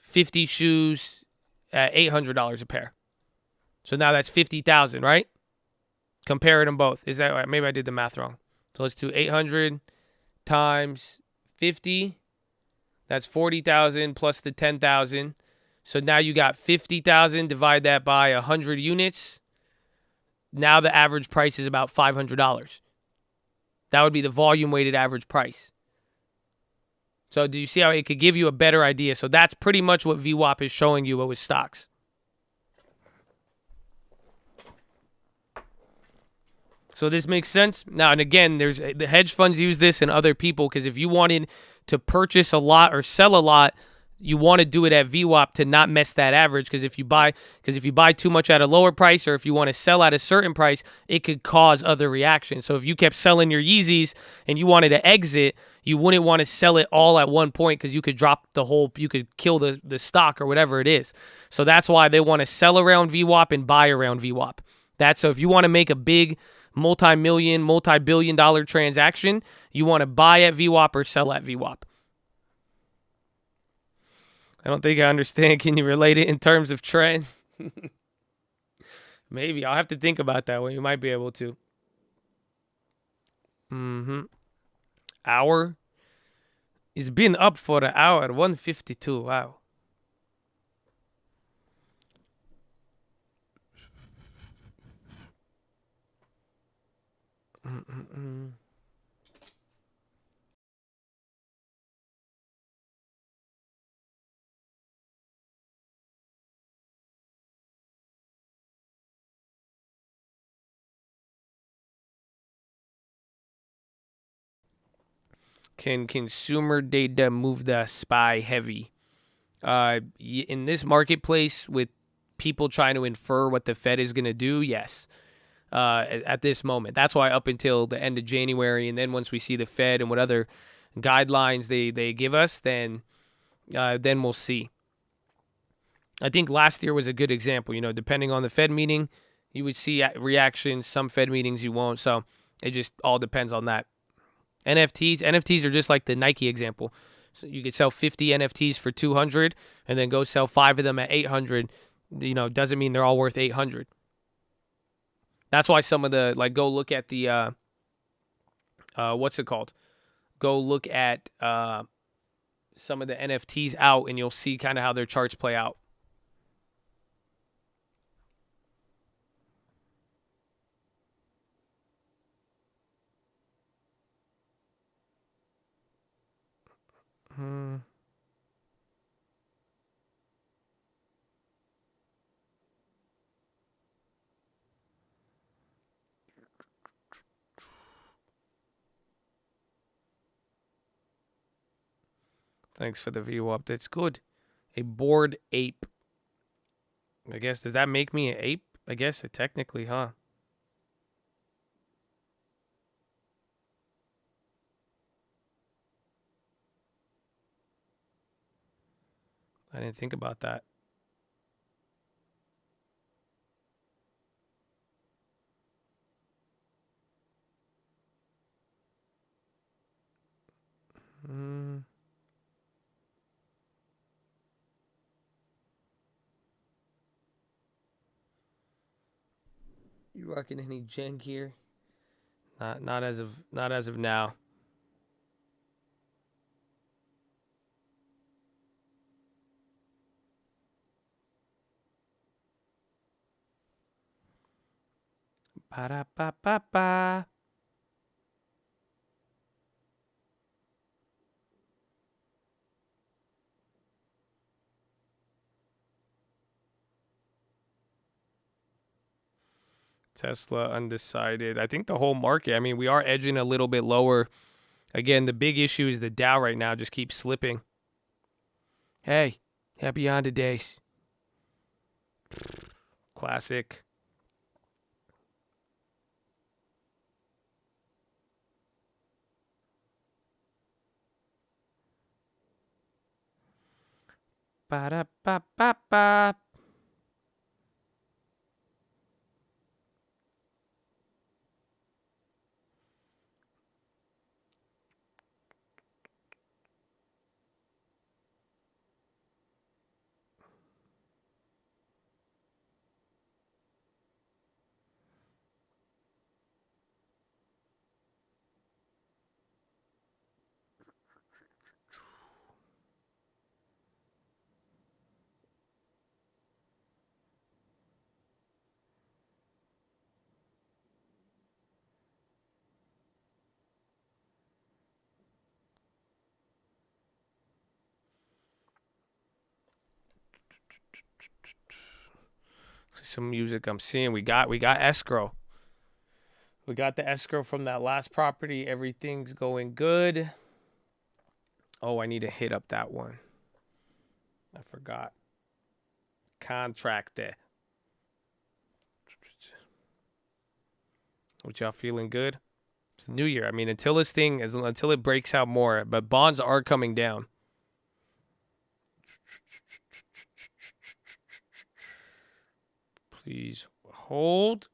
50 shoes at $800 a pair. So now that's 50,000, right? Comparing them both. Is that right? Maybe I did the math wrong. So let's do 800 times 50. That's 40,000 plus the 10,000. So now you got 50,000. Divide that by 100 units. Now the average price is about $500. That would be the volume weighted average price. So do you see how it could give you a better idea? So that's pretty much what VWAP is showing you with stocks. So this makes sense. Now, and again, there's the hedge funds use this and other people, because if you wanted to purchase a lot or sell a lot, you want to do it at VWAP to not mess that average, because if you buy too much at a lower price, or if you want to sell at a certain price, it could cause other reactions. So if you kept selling your Yeezys and you wanted to exit, you wouldn't want to sell it all at one point, because you could drop you could kill the stock or whatever it is. So that's why they want to sell around VWAP and buy around VWAP. So if you want to make a big multi-million, multi-billion dollar transaction, you want to buy at VWAP or sell at VWAP. I don't think I understand. Can you relate it in terms of trend? Maybe. I'll have to think about that one. You might be able to. Hour. It's been up for the hour at 152. Wow. Can consumer data move the SPY heavy? In this marketplace, with people trying to infer what the Fed is going to do, yes. At this moment. That's why up until the end of January, and then once we see the Fed and what other guidelines they give us, then we'll see. I think last year was a good example. Depending on the Fed meeting, you would see reactions. Some Fed meetings you won't. So it just all depends on that. NFTs are just like the Nike example. So you could sell 50 NFTs for 200 and then go sell 5 of them at 800. Doesn't mean they're all worth 800. That's why some of the, go look at the, what's it called? Go look at some of the NFTs out, and you'll see kind of how their charts play out. Thanks for the view up. That's good. A bored ape. I guess, does that make me an ape? I guess it technically, huh? I didn't think about that. You rocking any Gen gear? Not as of now. Ba-da-ba-ba-ba. Tesla undecided. I think the whole market, we are edging a little bit lower. Again, the big issue is the Dow right now just keeps slipping. Hey, happy Honda days. Classic. Ba-da-ba-ba-ba. some music I'm seeing. We got escrow. We got the escrow from that last property. Everything's going good. Oh, I need to hit up that one. I forgot. Contractor. What y'all feeling good? It's the new year. I mean, until it breaks out more, but bonds are coming down. Please hold.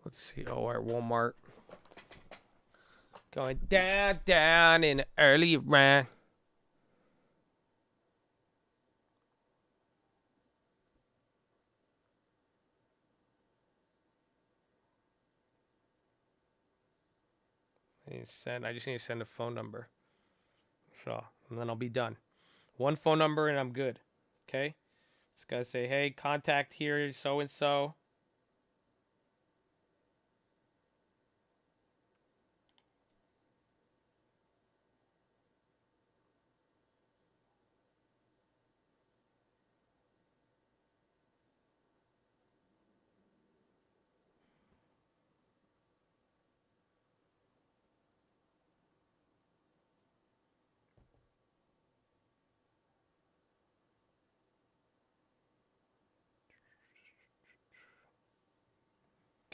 Let's see. Oh, our Walmart. Going down in the early round. I just need to send a phone number. So, and then I'll be done. One phone number and I'm good. Okay? Just gotta say, hey, contact here, so and so.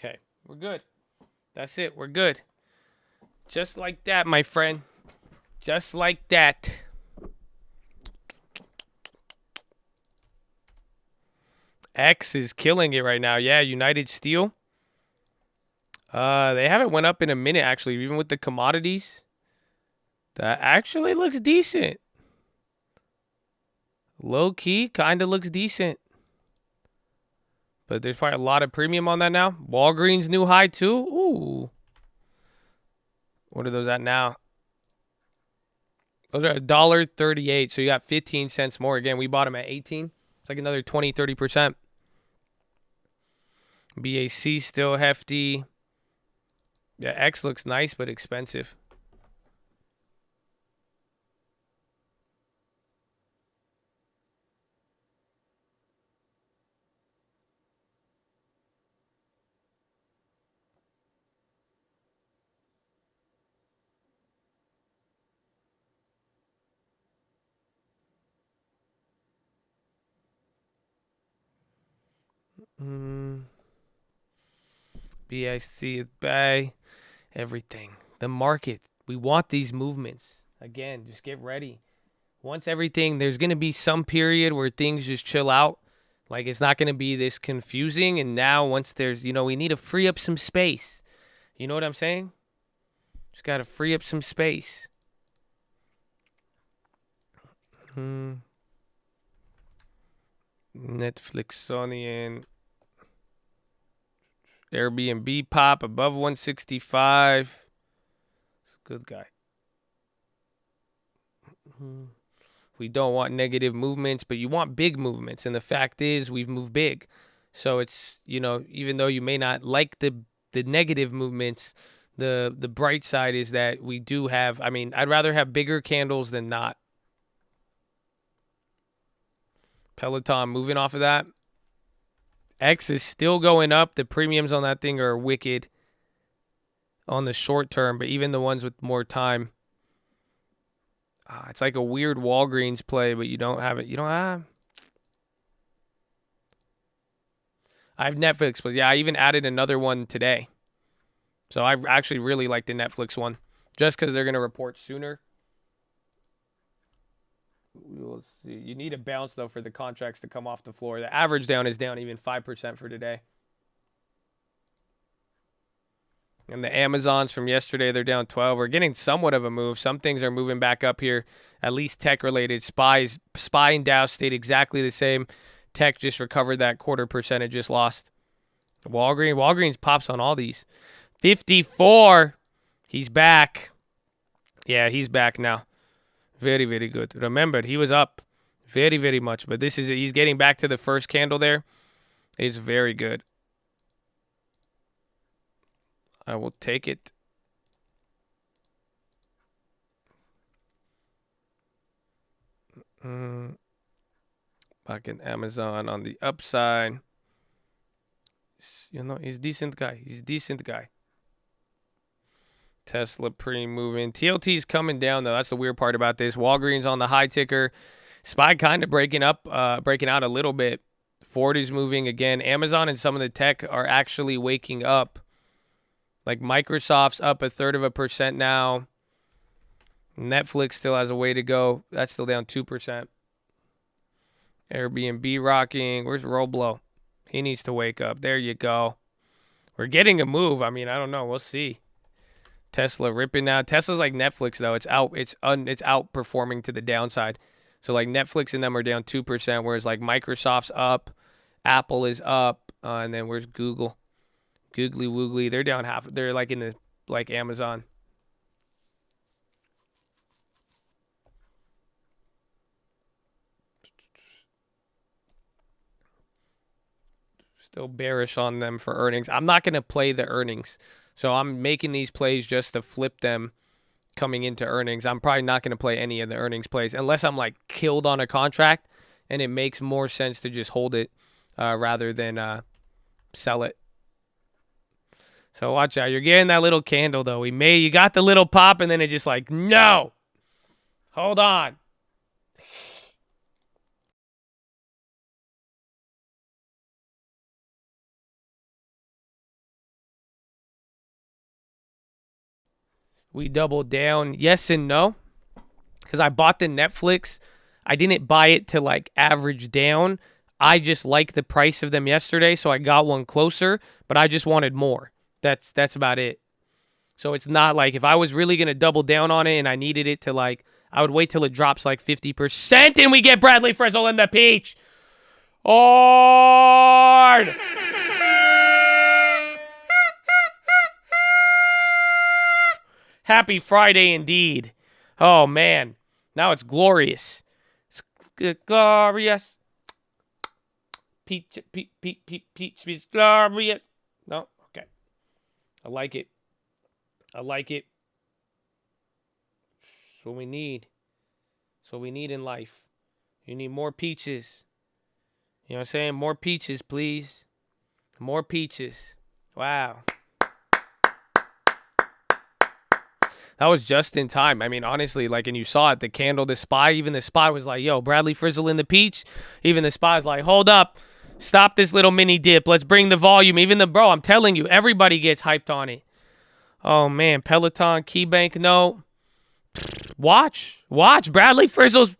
Okay, we're good. That's it. We're good. Just like that, my friend. Just like that. X is killing it right now. Yeah, United Steel. They haven't went up in a minute, actually, even with the commodities. That actually looks decent. Low key, kind of looks decent. But there's probably a lot of premium on that now. Walgreens new high too. Ooh. What are those at now? Those are $1.38. So you got 15 cents more. Again, we bought them at 18. It's like another 20, 30%. BAC still hefty. Yeah, X looks nice but expensive. BIC is buy everything. The market. We want these movements. Again, just get ready. Once everything, there's going to be some period where things just chill out. Like it's not going to be this confusing. And now once there's, we need to free up some space. You know what I'm saying? Just got to free up some space. Netflixonian. Airbnb pop above 165. It's a good guy. We don't want negative movements, but you want big movements. And the fact is we've moved big. So it's, even though you may not like the negative movements, the bright side is that we do have, I'd rather have bigger candles than not. Peloton moving off of that. X is still going up. The premiums on that thing are wicked on the short term, but even the ones with more time. It's like a weird Walgreens play, but you don't have it. I have Netflix, but yeah, I even added another one today. So I actually really like the Netflix one just because they're going to report sooner. We'll see. You need a bounce, though, for the contracts to come off the floor. The average down is down even 5% for today. And the Amazons from yesterday, they're down 12. We're getting somewhat of a move. Some things are moving back up here, at least tech-related. SPY and Dow stayed exactly the same. Tech just recovered that 0.25% it just lost. Walgreens pops on all these. 54. He's back. Yeah, he's back now. Very, very good. Remember, he was up very, very much. But this is it. He's getting back to the first candle there. It's very good. I will take it. Back in Amazon on the upside. You know, he's decent guy. He's decent guy. Tesla pre-moving. TLT's coming down, though. That's the weird part about this. Walgreens on the high ticker. SPY kind of breaking out a little bit. Ford is moving again. Amazon and some of the tech are actually waking up. Like Microsoft's up 1/3% now. Netflix still has a way to go. That's still down 2%. Airbnb rocking. Where's Roblo? He needs to wake up. There you go. We're getting a move. I mean, I don't know. We'll see. Tesla ripping now. Tesla's like Netflix though. It's outperforming to the downside. So like Netflix and them are down 2%, whereas like Microsoft's up, Apple is up, and then where's Google? Googly woogly. They're down half. They're like in the like Amazon. Still bearish on them for earnings. I'm not going to play the earnings. So I'm making these plays just to flip them coming into earnings. I'm probably not going to play any of the earnings plays unless I'm like killed on a contract and it makes more sense to just hold it rather than sell it. So watch out. You're getting that little candle though. You got the little pop and then it just like, no, hold on. We doubled down. Yes and no. Because I bought the Netflix. I didn't buy it to like average down. I just liked the price of them yesterday, so I got one closer, but I just wanted more. That's about it. So it's not like if I was really going to double down on it and I needed it to like, I would wait till it drops like 50% and we get Bradley Frizzle in the peach. Hard! Happy Friday indeed. Oh, man. Now it's glorious. It's glorious. Peach is glorious. No? Okay. I like it. I like it. That's what we need. That's what we need in life. You need more peaches. You know what I'm saying? More peaches, please. More peaches. Wow. That was just in time. I mean, honestly, like, and you saw it, the candle, the SPY, even the SPY was like, yo, Bradley Frizzle in the peach. Even the SPY's like, hold up. Stop this little mini dip. Let's bring the volume. Even the, bro, I'm telling you, everybody gets hyped on it. Oh, man. Peloton, KeyBank, no. Watch. Bradley Frizzle's.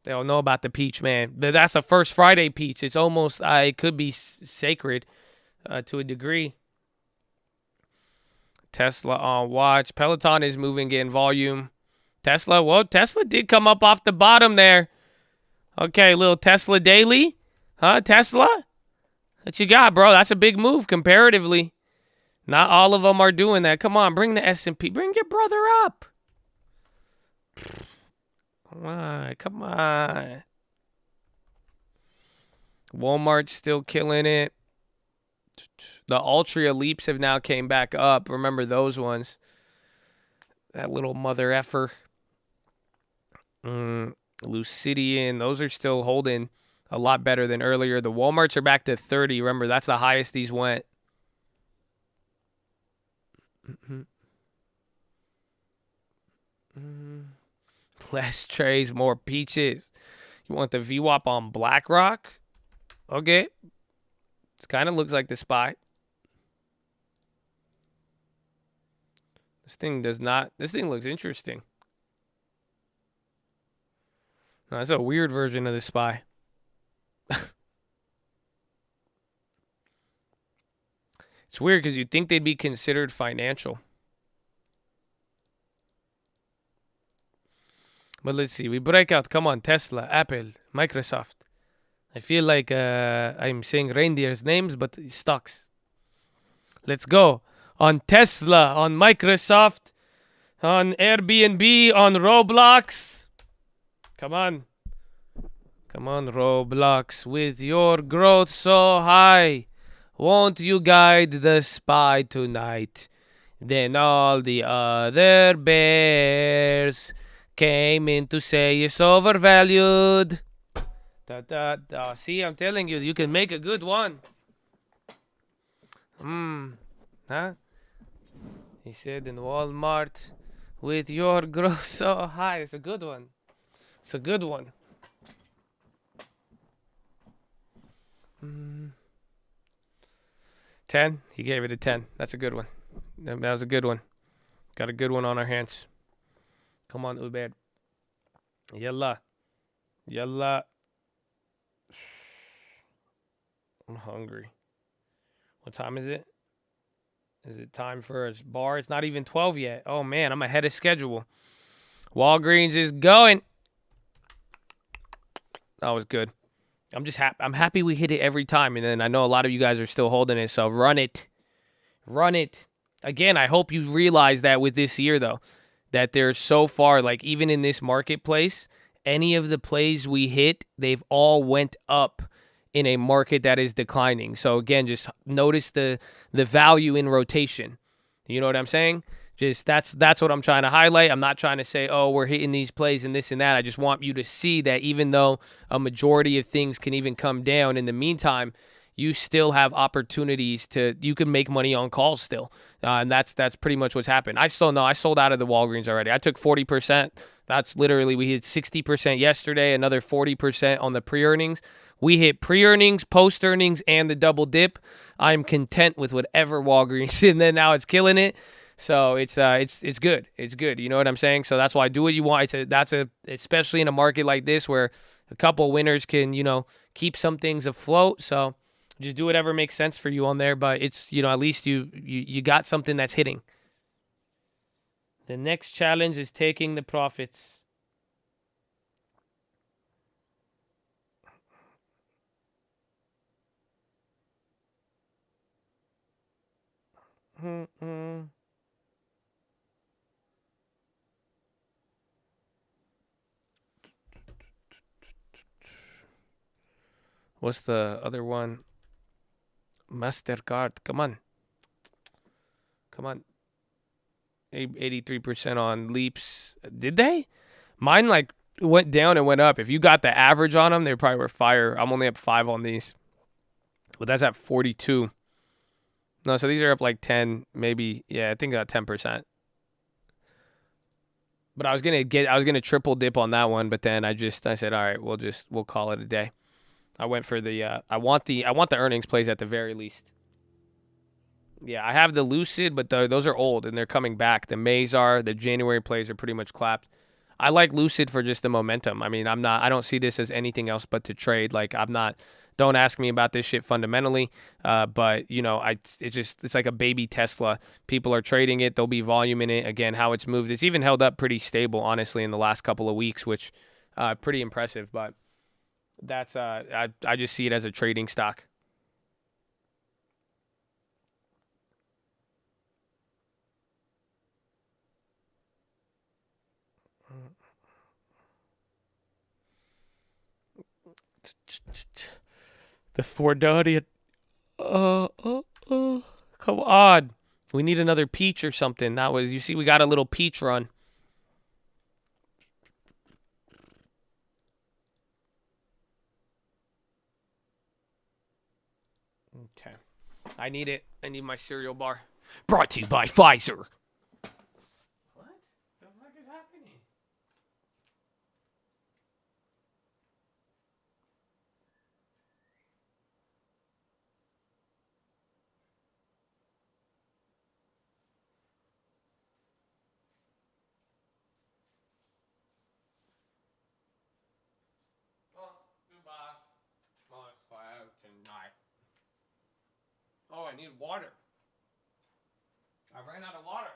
They don't know about the peach, man. That's a first Friday peach. It's almost, it could be sacred to a degree. Tesla on watch. Peloton is moving in volume. Tesla did come up off the bottom there. Okay, little Tesla daily. Huh, Tesla? What you got, bro? That's a big move comparatively. Not all of them are doing that. Come on, bring the S&P. Bring your brother up. Come on. Walmart's still killing it. The Altria Leaps have now came back up. Remember those ones. That little mother effer. Lucidian. Those are still holding a lot better than earlier. The Walmarts are back to 30. Remember, that's the highest these went. Less trays, more peaches. You want the VWAP on BlackRock? Okay. It kind of looks like the SPY. This thing looks interesting. No, that's a weird version of the SPY. It's weird because you'd think they'd be considered financial. But let's see. We break out. Come on. Tesla, Apple, Microsoft. I feel like I'm saying reindeer's names, but stocks. Let's go. on Tesla, on Microsoft, on Airbnb, on Roblox. Come on. Come on, Roblox, with your growth so high. Won't you guide the spy tonight? Then all the other bears came in to say it's overvalued. See, I'm telling you, you can make a good one. Huh? He said in Walmart, with your growth so high. It's a good one. It's a good one. 10. He gave it a 10. That's a good one. That was a good one. Got a good one on our hands. Come on, Uber. Yalla. Yalla. I'm hungry. What time is it? Is it time for a bar? It's not even 12 yet. Oh, man, I'm ahead of schedule. Walgreens is going. That was good. I'm just happy. I'm happy we hit it every time. And then I know a lot of you guys are still holding it. So run it. Run it. Again, I hope you realize that with this year, though, that there's so far, like even in this marketplace, any of the plays we hit, they've all went up in a market that is declining. So again, just notice the value in rotation. You know what I'm saying? Just that's what I'm trying to highlight. I'm not trying to say, oh, we're hitting these plays and this and that. I just want you to see that even though a majority of things can even come down, in the meantime, you still have opportunities you can make money on calls still. And that's pretty much what's happened. I sold out of the Walgreens already. I took 40%. That's literally, we hit 60% yesterday, another 40% on the pre-earnings. We hit pre-earnings, post-earnings, and the double dip. I'm content with whatever Walgreens, and then now it's killing it. So it's good. It's good. You know what I'm saying? So that's why do what you want. Especially in a market like this where a couple winners can, keep some things afloat. So just do whatever makes sense for you on there. But it's, at least you got something that's hitting. The next challenge is taking the profits. What's the other one? MasterCard. Come on. 83% on Leaps. Did they? Mine went down and went up. If you got the average on them, they probably were fire. I'm only up 5 on these. But that's at 42. No, so these are up 10, maybe. Yeah, I think 10%. But I was gonna triple dip on that one, but then I said, all right, we'll call it a day. I went for I want the earnings plays at the very least. Yeah, I have the Lucid, but those are old and they're coming back. The Mazar, the January plays are pretty much clapped. I like Lucid for just the momentum. I mean, I don't see this as anything else but to trade. Don't ask me about this shit fundamentally. But it's like a baby Tesla. People are trading it. There'll be volume in it. Again, how it's moved. It's even held up pretty stable, honestly, in the last couple of weeks, which pretty impressive. But that's I just see it as a trading stock. The $4. Come on. We need another peach or something. You see, we got a little peach run. Okay. I need it. I need my cereal bar. Brought to you by Pfizer. What the fuck is happening? Oh, I need water. I ran out of water.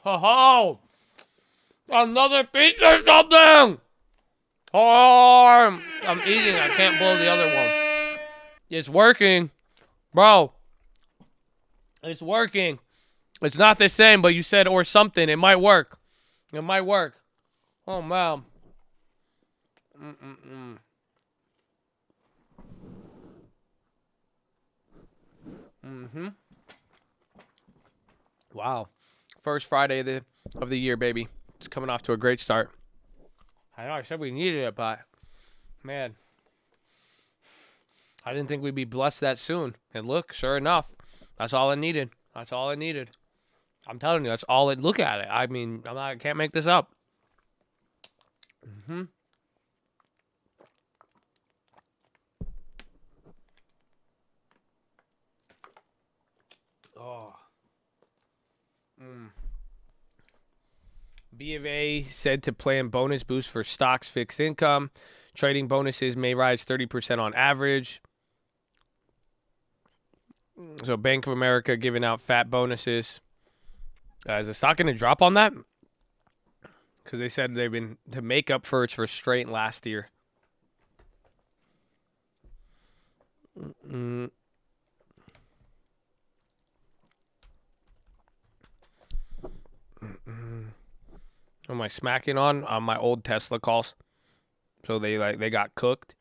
Ho-ho! Another piece or something! Oh, I'm eating. I can't blow the other one. It's working. Bro. It's working. It's not the same, but you said or something. It might work. It might work. Oh, man. Wow. First Friday of the year, baby. It's coming off to a great start. I know I said we needed it, but man, I didn't think we'd be blessed that soon. And look, sure enough, that's all I needed. That's all I needed. I'm telling you, that's all it. Look at it. I mean, I can't make this up. Oh. B of A said to plan bonus boost for stocks fixed income. Trading bonuses may rise 30% on average. So Bank of America giving out fat bonuses. Is the stock going to drop on that? Because they said they've been to make up for its restraint last year. Am I smacking on my old Tesla calls? So they got cooked.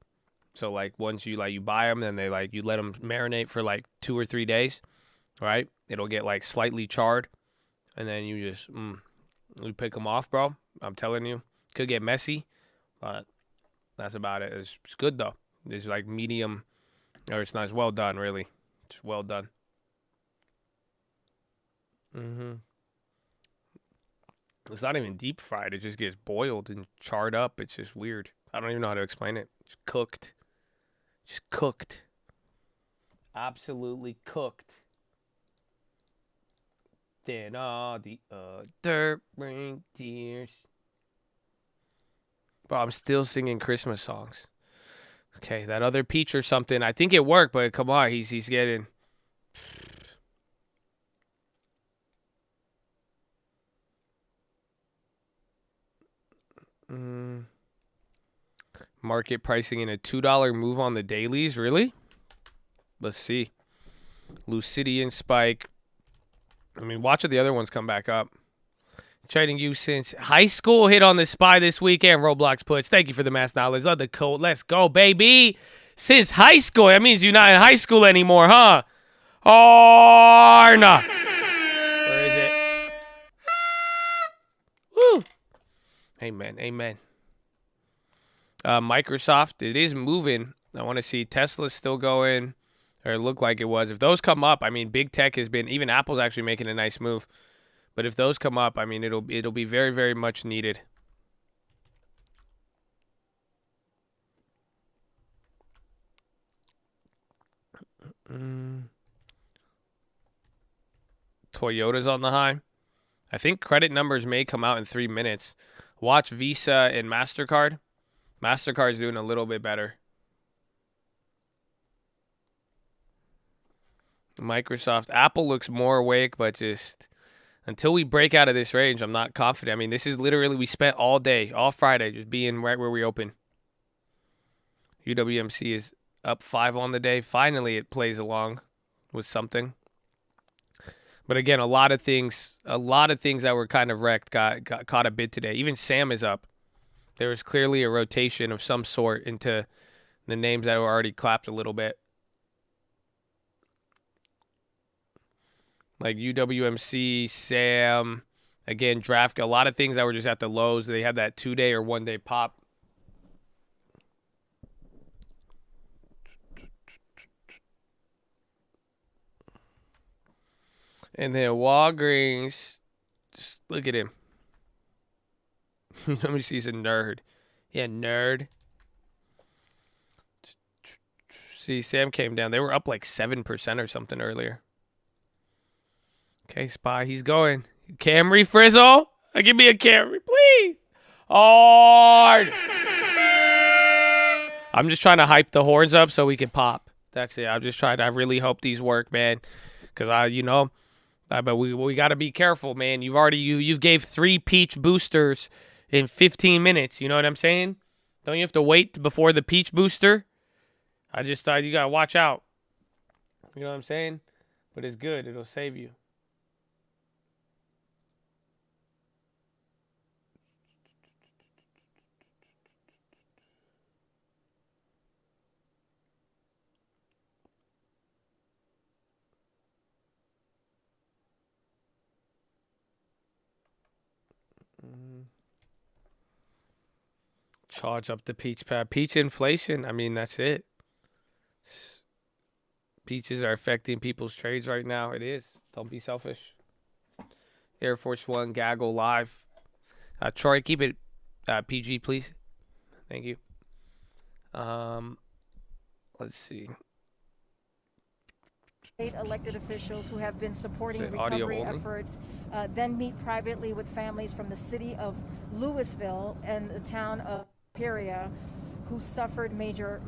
So like once you buy them, then you let them marinate for like 2 or 3 days, right? It'll get like slightly charred, and then you just you pick them off, bro. I'm telling you, could get messy, but that's about it. It's good though. It's like medium, or it's not as well done really. It's well done. It's not even deep fried. It just gets boiled and charred up. It's just weird. I don't even know how to explain it. It's cooked. Just cooked. Absolutely cooked. Then all the other reindeers. Bro, I'm still singing Christmas songs. Okay, that other peach or something. I think it worked, but come on, he's getting. Market pricing in a $2 move on the dailies. Really? Let's see. Lucidian spike. I mean, watch the other ones come back up. Trading you since high school. Hit on the SPY this weekend. Roblox puts. Thank you for the mass knowledge. Love the code. Let's go, baby. Since high school. That means you're not in high school anymore, huh? Oh, no. Where is it? Woo. Amen. Amen. Microsoft, it is moving. I want to see Tesla's still going, or it looked like it was. If those come up, I mean, big tech has been, even Apple's actually making a nice move. But if those come up, I mean, it'll be very, very much needed. Toyota's on the high. I think credit numbers may come out in 3 minutes. Watch Visa and MasterCard. MasterCard's doing a little bit better. Microsoft. Apple looks more awake, but just until we break out of this range, I'm not confident. I mean, this is literally, we spent all day, all Friday, just being right where we open. UWMC is up 5 on the day. Finally, it plays along with something. But again, a lot of things that were kind of wrecked got caught a bit today. Even Sam is up. There was clearly a rotation of some sort into the names that were already clapped a little bit. Like UWMC, Sam, again, Draft, a lot of things that were just at the lows. They had that 2-day or 1-day pop. And then Walgreens, just look at him. Let me see, he's a nerd. Yeah, nerd. See, Sam came down. They were up like 7% or something earlier. Okay, SPY, he's going. Camry Frizzle? Give me a Camry, please. Hard. I'm just trying to hype the horns up so we can pop. That's it. I'm just trying to, I really hope these work, man. Because But we got to be careful, man. You've gave 3 peach boosters in 15 minutes. You know what I'm saying? Don't you have to wait before the peach booster? I just thought you got to watch out. You know what I'm saying? But it's good. It'll save you. Charge up the peach pad. Peach inflation. I mean, that's it. Peaches are affecting people's trades right now. It is. Don't be selfish. Air Force One Gaggle live. Troy, keep it PG, please. Thank you. Let's see. State elected officials who have been supporting Audio recovery only? efforts then meet privately with families from the city of Louisville and the town of Peoria who suffered major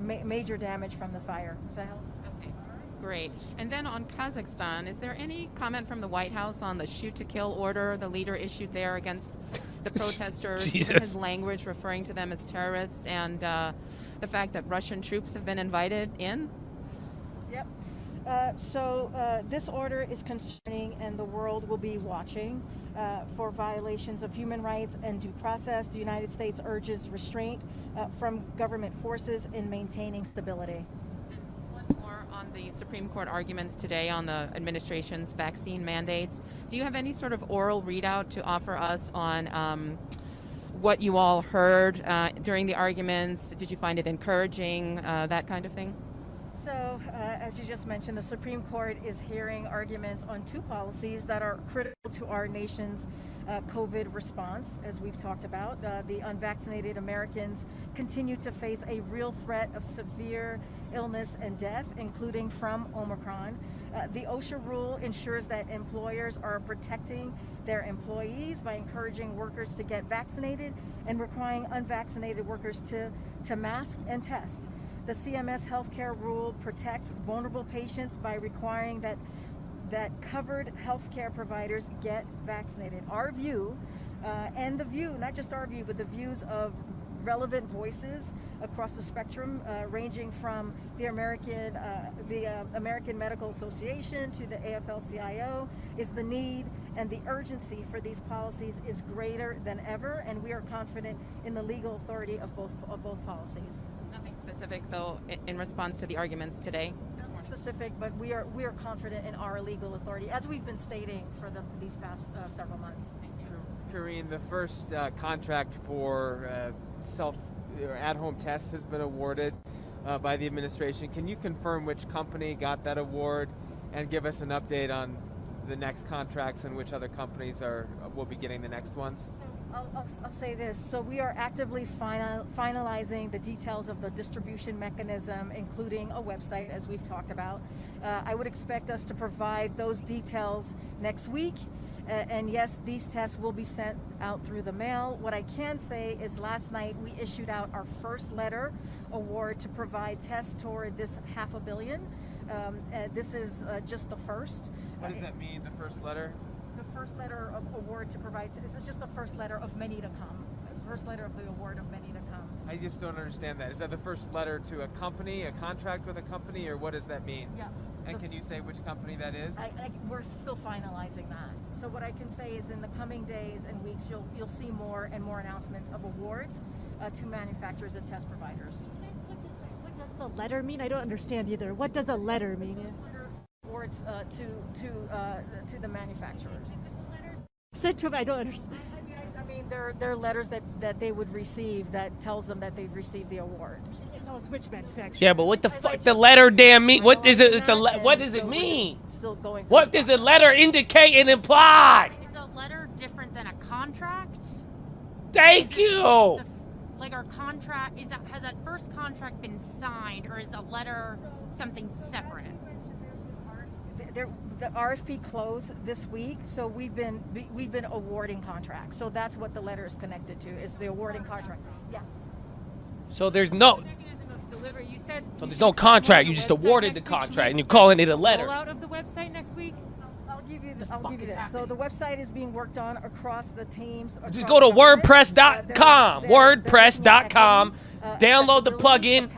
damage from the fire. Does that help? Okay, great. And then on Kazakhstan, is there any comment from the White House on the shoot-to-kill order the leader issued there against the protesters, given his language referring to them as terrorists, and the fact that Russian troops have been invited in? Yep. So this order is concerning, and the world will be watching for violations of human rights and due process. The United States urges restraint from government forces in maintaining stability. And one more on the Supreme Court arguments today on the administration's vaccine mandates. Do you have any sort of oral readout to offer us on what you all heard during the arguments? Did you find it encouraging, that kind of thing? So, as you just mentioned, the Supreme Court is hearing arguments on 2 policies that are critical to our nation's COVID response, as we've talked about. The unvaccinated Americans continue to face a real threat of severe illness and death, including from Omicron. The OSHA rule ensures that employers are protecting their employees by encouraging workers to get vaccinated and requiring unvaccinated workers to mask and test. The CMS healthcare rule protects vulnerable patients by requiring that covered healthcare providers get vaccinated. Our view, and the view, not just our view, but the views of relevant voices across the spectrum, ranging from the American Medical Association to the AFL-CIO, is the need and the urgency for these policies is greater than ever, and we are confident in the legal authority of both policies. Nothing specific, though, in response to the arguments today? Specific, but we are confident in our legal authority, as we've been stating for these past several months. Karine, the first contract for at-home tests has been awarded by the administration. Can you confirm which company got that award and give us an update on the next contracts and which other companies will be getting the next ones? I'll say this. So we are actively finalizing the details of the distribution mechanism, including a website, as we've talked about. I would expect us to provide those details next week. And yes, these tests will be sent out through the mail. What I can say is last night we issued out our first letter award to provide tests toward this $500 million. This is just the first. What does that mean, the first letter? The first letter of award to provide, this is just the first letter of many to come. The first letter of the award of many to come. I just don't understand that. Is that the first letter to a company, a contract with a company, or what does that mean? Yeah. And can you say which company that is? We're still finalizing that. So what I can say is in the coming days and weeks, you'll see more and more announcements of awards to manufacturers and test providers. What does the letter mean? I don't understand either. What does a letter mean? Awards to the manufacturers. Said to them, I don't understand. I mean, there are letters that they would receive that tells them that they've received the award. Tell us which manufacturer. Yeah, but what the fuck the letter damn mean? What is it? What does it mean? Still going. What does the letter indicate and imply? Is a letter different than a contract? Thank you. Like our contract, has that first contract been signed, or is a letter something separate? The RFP closed this week, so we've been awarding contracts. So that's what the letter is connected to, is the awarding contract. Yes. So there's no. You said So there's no contract. You just awarded the contract, and you're calling it a letter. Rollout of the website next week. I'll give you this. So the website is being worked on across the teams. Just go to WordPress.com. WordPress.com. Download the plugin.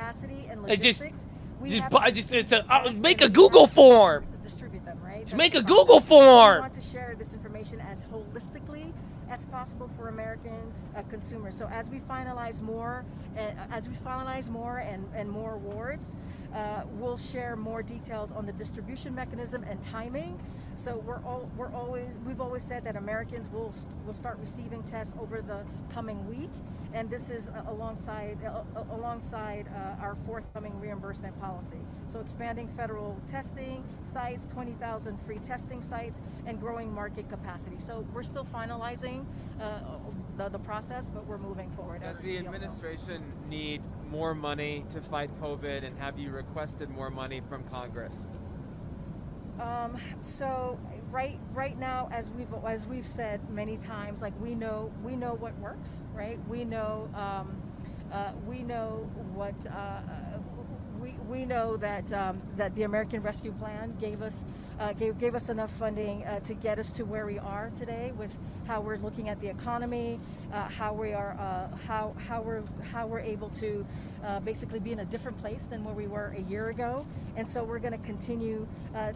And make a Google form. Distribute them, right? Just make a Google form. We want to share this information as holistically as possible for American consumers. So as we finalize more, and more awards, we'll share more details on the distribution mechanism and timing. So we've always said that Americans will start receiving tests over the coming week, and this is alongside our forthcoming reimbursement policy. So expanding federal testing sites, 20,000 free testing sites, and growing market capacity. So we're still finalizing the process, but we're moving forward. Does the administration need more money to fight COVID, and have you requested more money from Congress? So right now, as we've said many times, like we know what works, right? We know what we know that the American Rescue Plan gave us enough funding to get us to where we are today, with how we're looking at the economy, how we're able to basically be in a different place than where we were a year ago, and so we're going to continue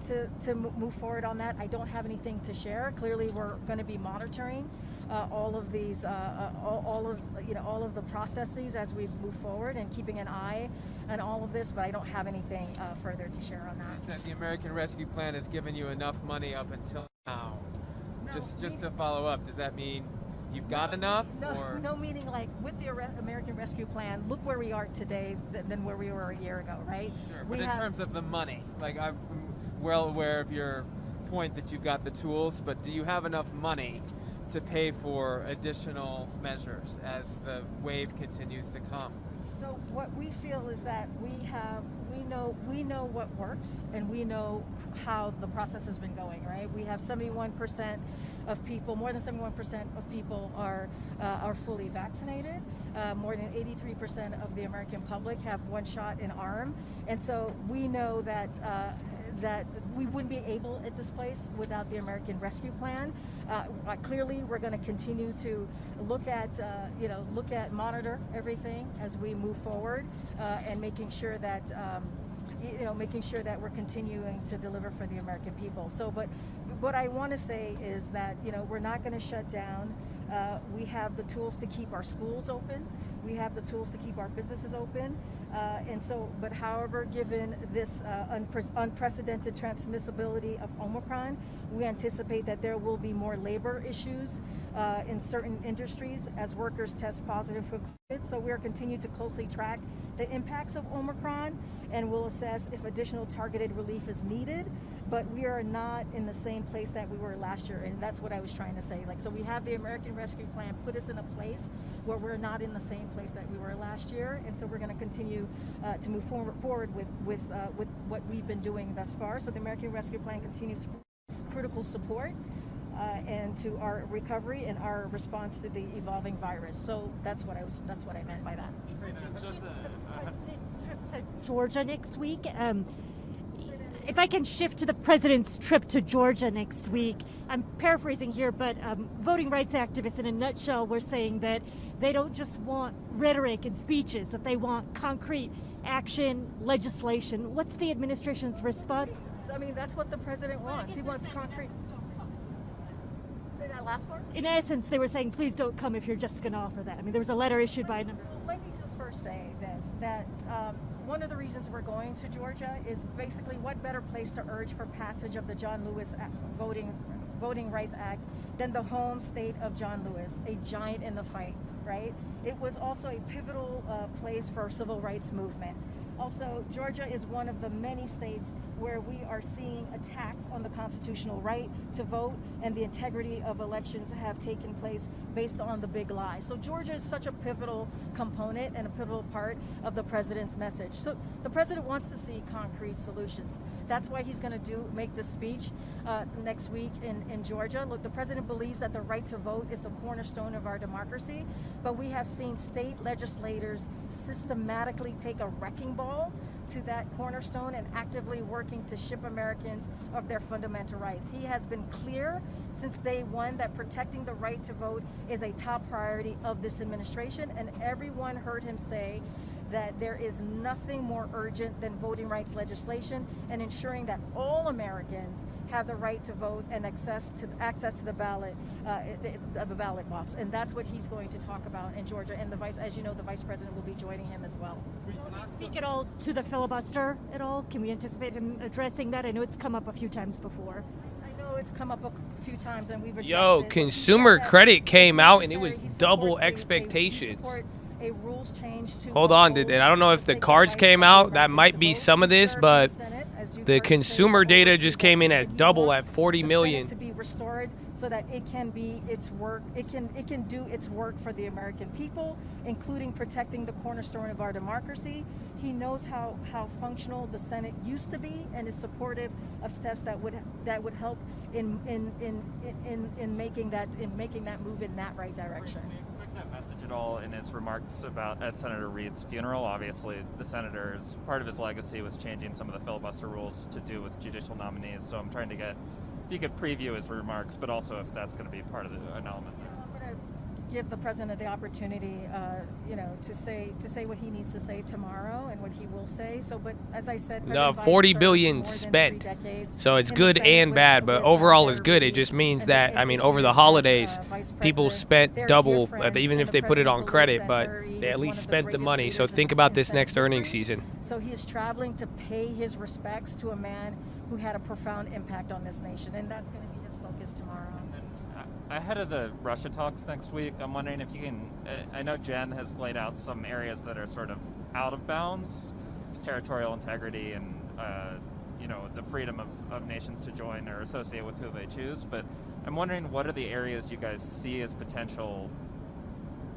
to move forward on that. I don't have anything to share. Clearly, we're going to be monitoring all of these, all of the processes as we move forward, and keeping an eye on all of this. But I don't have anything further to share on that. You said the American Rescue Plan has given you enough money up until now. No, just to follow up, does that mean you've got enough? No, meaning like with the American Rescue Plan, look where we are today than where we were a year ago, right? Sure, but in terms of the money, like I'm well aware of your point that you've got the tools, but do you have enough money to pay for additional measures as the wave continues to come? So what we feel is that we know what works, and we know how the process has been going, right? We have 71% of people, more than 71% of people are fully vaccinated. More than 83% of the American public have one shot in arm, and so we know that that we wouldn't be able at this place without the American Rescue Plan. Clearly, we're going to continue to look at monitor everything as we move forward, and making sure that we're continuing to deliver for the American people. So, but what I want to say is that we're not going to shut down. We have the tools to keep our schools open. We have the tools to keep our businesses open. And so, but however, given this unprecedented transmissibility of Omicron, we anticipate that there will be more labor issues in certain industries as workers test positive for COVID. So we are continuing to closely track the impacts of Omicron, and we'll assess if additional targeted relief is needed. But we are not in the same place that we were last year, and that's what I was trying to say. Like, so we have the American Rescue Plan put us in a place where we're not in the same place that we were last year, and so we're going to continue to move forward with what we've been doing thus far. So the American Rescue Plan continues to provide critical support and to our recovery and our response to the evolving virus. So that's what I meant by that. President's trip to Georgia next week. If I can shift to the president's trip to Georgia next week, I'm paraphrasing here, but voting rights activists in a nutshell were saying that they don't just want rhetoric and speeches, that they want concrete action, legislation. What's the administration's response? I mean, that's what the president wants. He wants concrete. Say that last part? In essence, they were saying, please don't come if you're just going to offer that. I mean, there was a letter issued by a number. Let me just first say this, that one of the reasons we're going to Georgia is basically what better place to urge for passage of the John Lewis Voting Rights Act than the home state of John Lewis, a giant in the fight, right? It was also a pivotal place for civil rights movement. Also, Georgia is one of the many states where we are seeing attacks on the constitutional right to vote, and the integrity of elections have taken place based on the big lie. So Georgia is such a pivotal component and a pivotal part of the president's message. So the president wants to see concrete solutions. That's why he's going to make this speech next week in Georgia. Look, the president believes that the right to vote is the cornerstone of our democracy, but we have seen state legislators systematically take a wrecking ball to that cornerstone and actively working to strip Americans of their fundamental rights. He has been clear since day one that protecting the right to vote is a top priority of this administration, and everyone heard him say that there is nothing more urgent than voting rights legislation and ensuring that all Americans have the right to vote and access to the ballot box. And that's what he's going to talk about in Georgia. And as you know, the vice president will be joining him as well. Will he speak at all to the filibuster at all? Can we anticipate him addressing that? I know it's come up a few times before. I know it's come up a few times, and we've addressed Yo, it. consumer credit came out and it was double expectations. A rules change to Hold on, I don't know if the cards came out. That might be some of this, but the consumer data just came in at double at 40 million. To be restored so that it can be its work. It can do its work for the American people, including protecting the cornerstone of our democracy. He knows how functional the Senate used to be, and is supportive of steps that would help in making that move in that right direction. That message at all in his remarks at Senator Reid's funeral? Obviously, the senator's part of his legacy was changing some of the filibuster rules to do with judicial nominees. So I'm trying to get if you could preview his remarks, but also if that's going to be part of an element there. I'm going to give the president the opportunity, to say what he needs to say tomorrow and what he will say. So, but as I said, No, President Biden 40 served billion more than spent. 3 decades So it's in the good Senate and bad, but overall it's good. It just means that, I mean, over the holidays, people spent double, even if they put it on credit, but they at least spent the money. So think about this next earnings season. So he is traveling to pay his respects to a man who had a profound impact on this nation, and that's going to be his focus tomorrow. Ahead of the Russia talks next week, I'm wondering if you can, I know Jen has laid out some areas that are sort of out of bounds, territorial integrity and, the freedom of nations to join or associate with who they choose. But I'm wondering, what are the areas you guys see as potential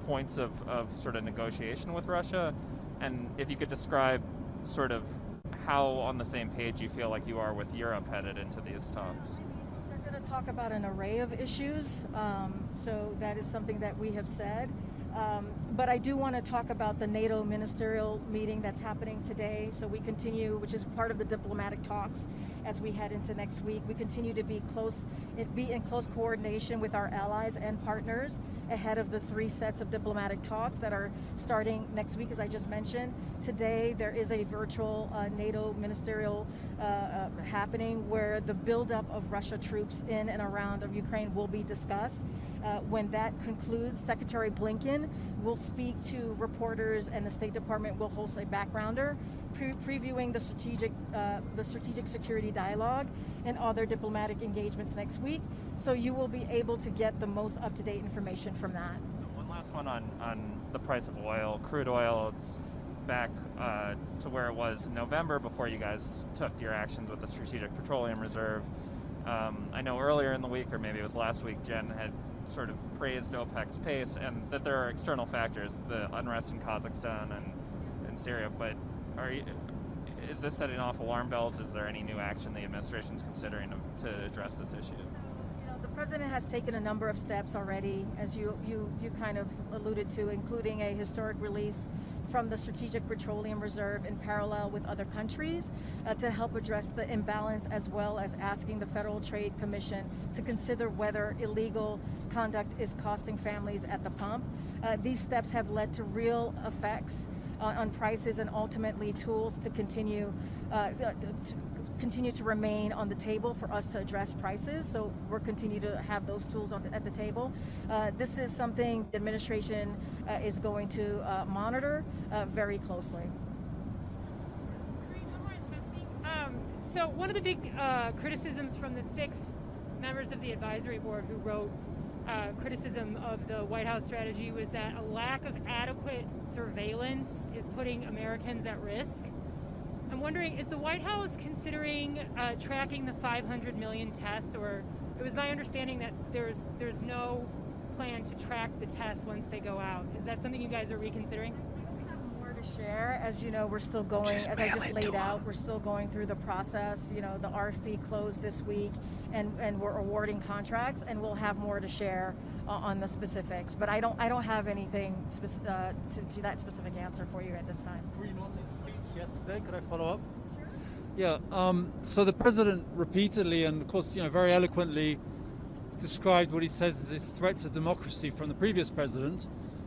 points of sort of negotiation with Russia? And if you could describe sort of how on the same page you feel like you are with Europe headed into these talks. They're going to talk about an array of issues, so that is something that we have said. But I do want to talk about the NATO ministerial meeting that's happening today. So we continue, which is part of the diplomatic talks as we head into next week. We continue to be in close coordination with our allies and partners ahead of the 3 sets of diplomatic talks that are starting next week, as I just mentioned. Today, there is a virtual NATO ministerial happening where the buildup of Russia troops in and around of Ukraine will be discussed. When that concludes, Secretary Blinken will speak to reporters, and the State Department will host a backgrounder previewing the strategic security dialogue and other diplomatic engagements next week. So you will be able to get the most up-to-date information from that. One last one on the price of oil. Crude oil, it's back to where it was in November before you guys took your actions with the Strategic Petroleum Reserve. I know earlier in the week, or maybe it was last week, Jen had sort of praised OPEC's pace and that there are external factors, the unrest in Kazakhstan and Syria, but is this setting off alarm bells? Is there any new action the administration's considering to address this issue? The president has taken a number of steps already, as you kind of alluded to, including a historic release from the Strategic Petroleum Reserve in parallel with other countries to help address the imbalance, as well as asking the Federal Trade Commission to consider whether illegal conduct is costing families at the pump. These steps have led to real effects on prices and ultimately tools to continue to remain on the table for us to address prices. So we're continue to have those tools at the table. This is something the administration is going to monitor very closely. So one of the big criticisms from the 6 members of the advisory board who wrote criticism of the White House strategy was that a lack of adequate surveillance is putting Americans at risk. I'm wondering, is the White House considering tracking the 500 million tests, or it was my understanding that there's no plan to track the tests once they go out. Is that something you guys are reconsidering? We have more to share. As you know, we're still going, as I just laid out, we're still going through the process. You know, the RFP closed this week, and we're awarding contracts, and we'll have more to share on the specifics. But I don't have anything to that specific answer for you at this time. Green, on this speech yesterday, could I follow up? Yeah. So the president repeatedly and, of course, very eloquently described what he says as a threat to democracy from the previous president.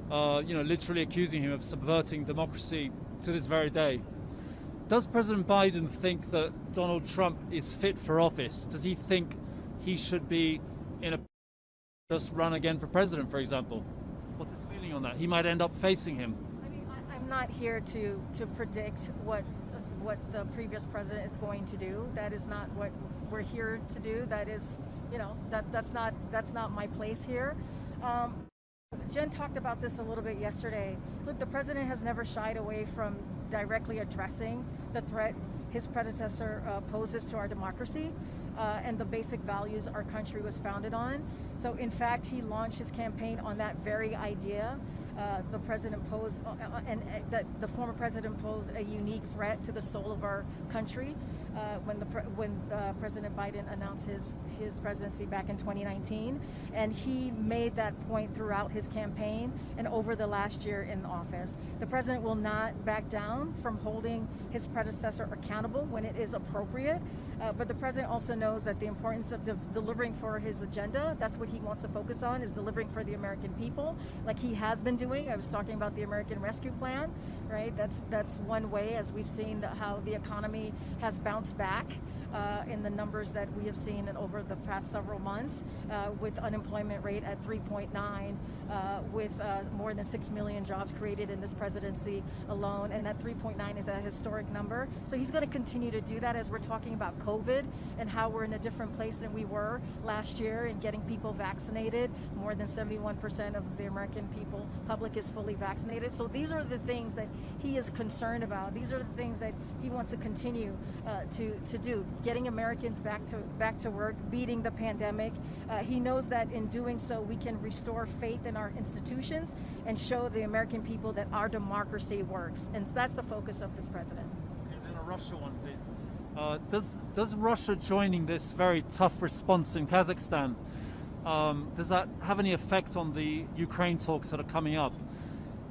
Literally accusing him of subverting democracy to this very day. Does President Biden think that Donald Trump is fit for office? Does he think he should be just run again for president, for example? What's his feeling on that? He might end up facing him. I mean, I'm not here to predict what the previous president is going to do. That is not what we're here to do. That is, that's not my place here. Jen talked about this a little bit yesterday. Look, the president has never shied away from directly addressing the threat his predecessor poses to our democracy and the basic values our country was founded on. So in fact, he launched his campaign on that very idea. The president posed, the former president posed a unique threat to the soul of our country when President Biden announced his presidency back in 2019, and he made that point throughout his campaign and over the last year in office. The president will not back down from holding his predecessor accountable when it is appropriate, but the president also knows that the importance of delivering for his agenda. That's what he wants to focus on, is delivering for the American people, like he has been doing. I was talking about the American Rescue Plan, right? That's one way, as we've seen how the economy has bounced back in the numbers that we have seen over the past several months, with unemployment rate at 3.9, with more than 6 million jobs created in this presidency alone, and that 3.9 is a historic number. So he's going to continue to do that as we're talking about COVID and how we're in a different place than we were last year in getting people vaccinated. More than 71% of the American public is fully vaccinated. So these are the things that he is concerned about. These are the things that he wants to continue to do. Getting Americans back to work, beating the pandemic. He knows that in doing so, we can restore faith in our institutions and show the American people that our democracy works. And that's the focus of this president. And then a Russia one, please. Does Russia joining this very tough response in Kazakhstan, does that have any effect on the Ukraine talks that are coming up?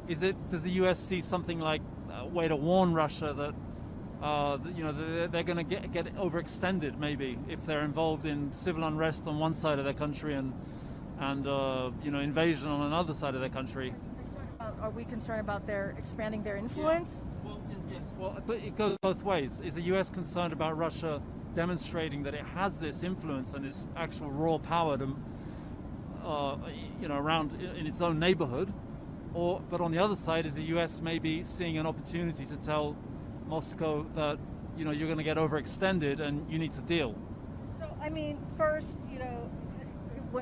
Does the US see something like a way to warn Russia that they're going to get overextended, maybe, if they're involved in civil unrest on one side of their country and invasion on another side of their country? Are we concerned about their expanding their influence? Yeah. Well, yes. Well, but it goes both ways. Is the U.S. concerned about Russia demonstrating that it has this influence and its actual raw power to, around in its own neighborhood, but on the other side, is the U.S. maybe seeing an opportunity to tell Moscow that you're going to get overextended and you need to deal? So I mean, first,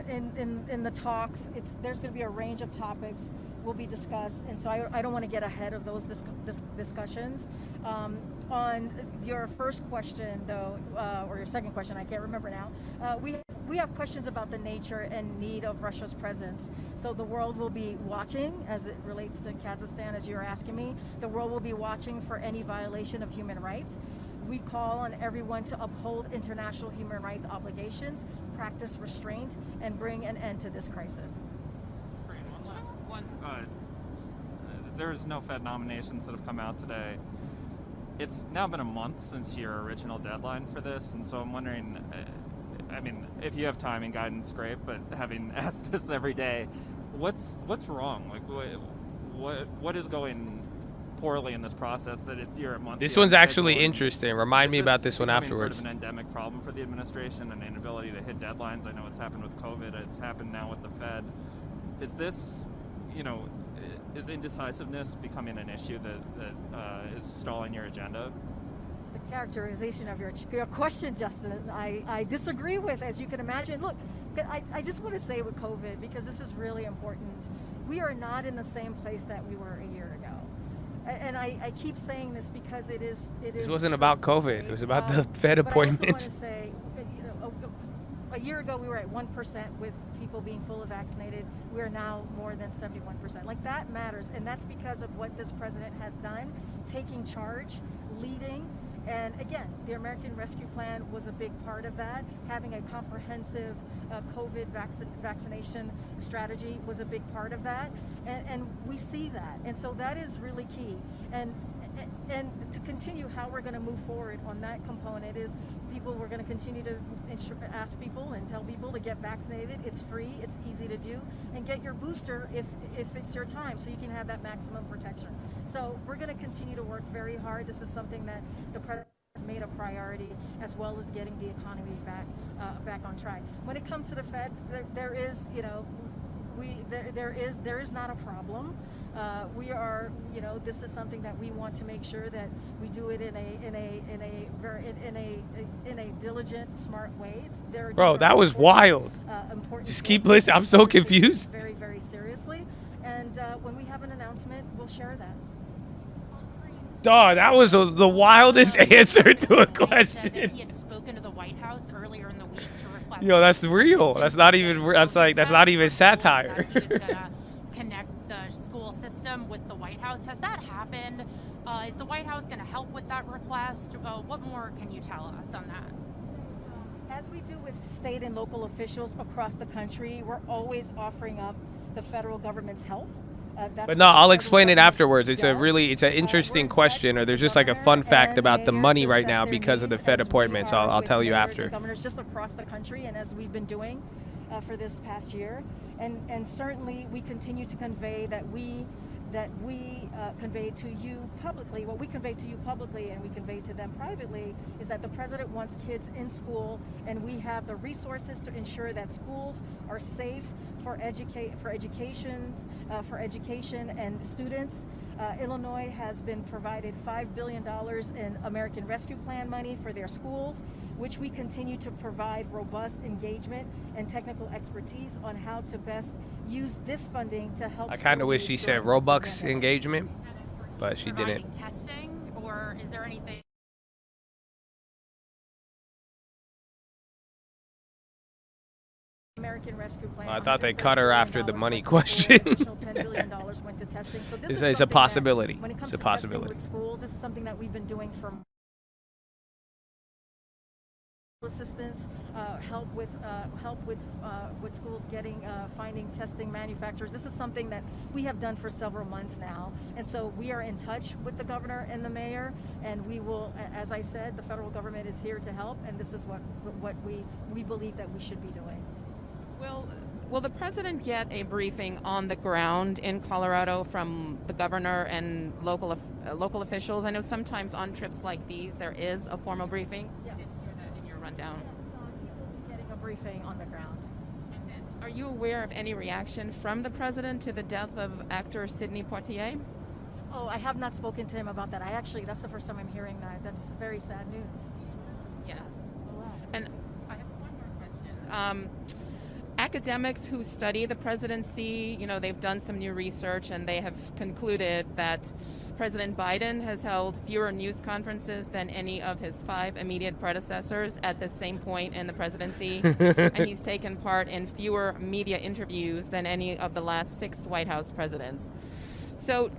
in the talks, there's going to be a range of topics will be discussed, and so I don't want to get ahead of those discussions. On your first question, though, or your second question, I can't remember now. We have questions about the nature and need of Russia's presence. So the world will be watching as it relates to Kazakhstan, as you're asking me. The world will be watching for any violation of human rights. We call on everyone to uphold international human rights obligations, practice restraint, and bring an end to this crisis. There's no Fed nominations that have come out today. It's now been a month since your original deadline for this, and so I'm wondering, if you have time and guidance, great, but having asked this every day, what's wrong? Like, what is going poorly in this process that you're a month? This one's actually interesting. Remind me about this one afterwards. Sort of an endemic problem for the administration, an inability to hit deadlines. I know it's happened with COVID. It's happened now with the Fed. Is this, is indecisiveness becoming an issue that is stalling your agenda? The characterization of your question, Justin, I disagree with, as you can imagine. Look, I just want to say with COVID, because this is really important, we are not in the same place that we were a year ago. And I keep saying this because it is. This wasn't about COVID. It was about the Fed appointments. But I also want to say, a year ago we were at 1% with people being fully vaccinated. We are now more than 71%. Like, that matters, and that's because of what this president has done, taking charge, leading. And again, the American Rescue Plan was a big part of that. Having a comprehensive COVID vaccination strategy was a big part of that. And we see that. And so that is really key. And to continue how we're going to move forward on that component is we're going to continue to ask people and tell people to get vaccinated. It's free, it's easy to do, and get your booster if it's your time, so you can have that maximum protection. So we're going to continue to work very hard. This is something that the president has made a priority, as well as getting the economy back on track. When it comes to the Fed, there is not a problem. We are, this is something that we want to make sure that we do it in a diligent, smart way. Bro, that was wild. Just keep listening. I'm so confused. Very, very seriously. And when we have an announcement, we'll share that. Dog, that was the wildest answer to a question. That he had spoken to the White House earlier in the week to request. Yo, that's real. That's not even. That's not even satire. That he was gonna connect the school system with the White House. Has that happened? Is the White House going to help with that request? What more can you tell us on that? As we do with state and local officials across the country, we're always offering up the federal government's help. But no, I'll explain it afterwards. It's an interesting question, or there's just like a fun fact about the money right now because of the Fed appointments. I'll tell you after. Governors just across the country, and as we've been doing for this past year, and certainly we continue to convey that we convey to you publicly, what we convey to you publicly and we convey to them privately, is that the president wants kids in school, and we have the resources to ensure that schools are safe for education and students. Illinois has been provided $5 billion in American Rescue Plan money for their schools, which we continue to provide robust engagement and technical expertise on how to best use this funding to help. I kind of wish she said Robux engagement, but she didn't. Testing, or is there anything? American Rescue Plan. I thought they cut her after the money question. $10 billion went to testing. So this It's a possibility. When it comes It's a to possibility. testing with schools, this is something that we've been doing for assistance, help with schools finding testing manufacturers. This is something that we have done for several months now, and so we are in touch with the governor and the mayor, and we will, as I said, the federal government is here to help, and this is what we believe that we should be doing. Will the president get a briefing on the ground in Colorado from the governor and local officials? I know sometimes on trips like these there is a formal briefing. Yes. In your rundown. He will be getting a briefing on the ground. Are you aware of any reaction from the president to the death of actor Sidney Poitier? Oh, I have not spoken to him about that. That's the first time I'm hearing that. That's very sad news. Yes. And I have one more question. Academics who study the presidency, they've done some new research and they have concluded that President Biden has held fewer news conferences than any of his 5 immediate predecessors at the same point in the presidency, and he's taken part in fewer media interviews than any of the last 6 White House presidents. So,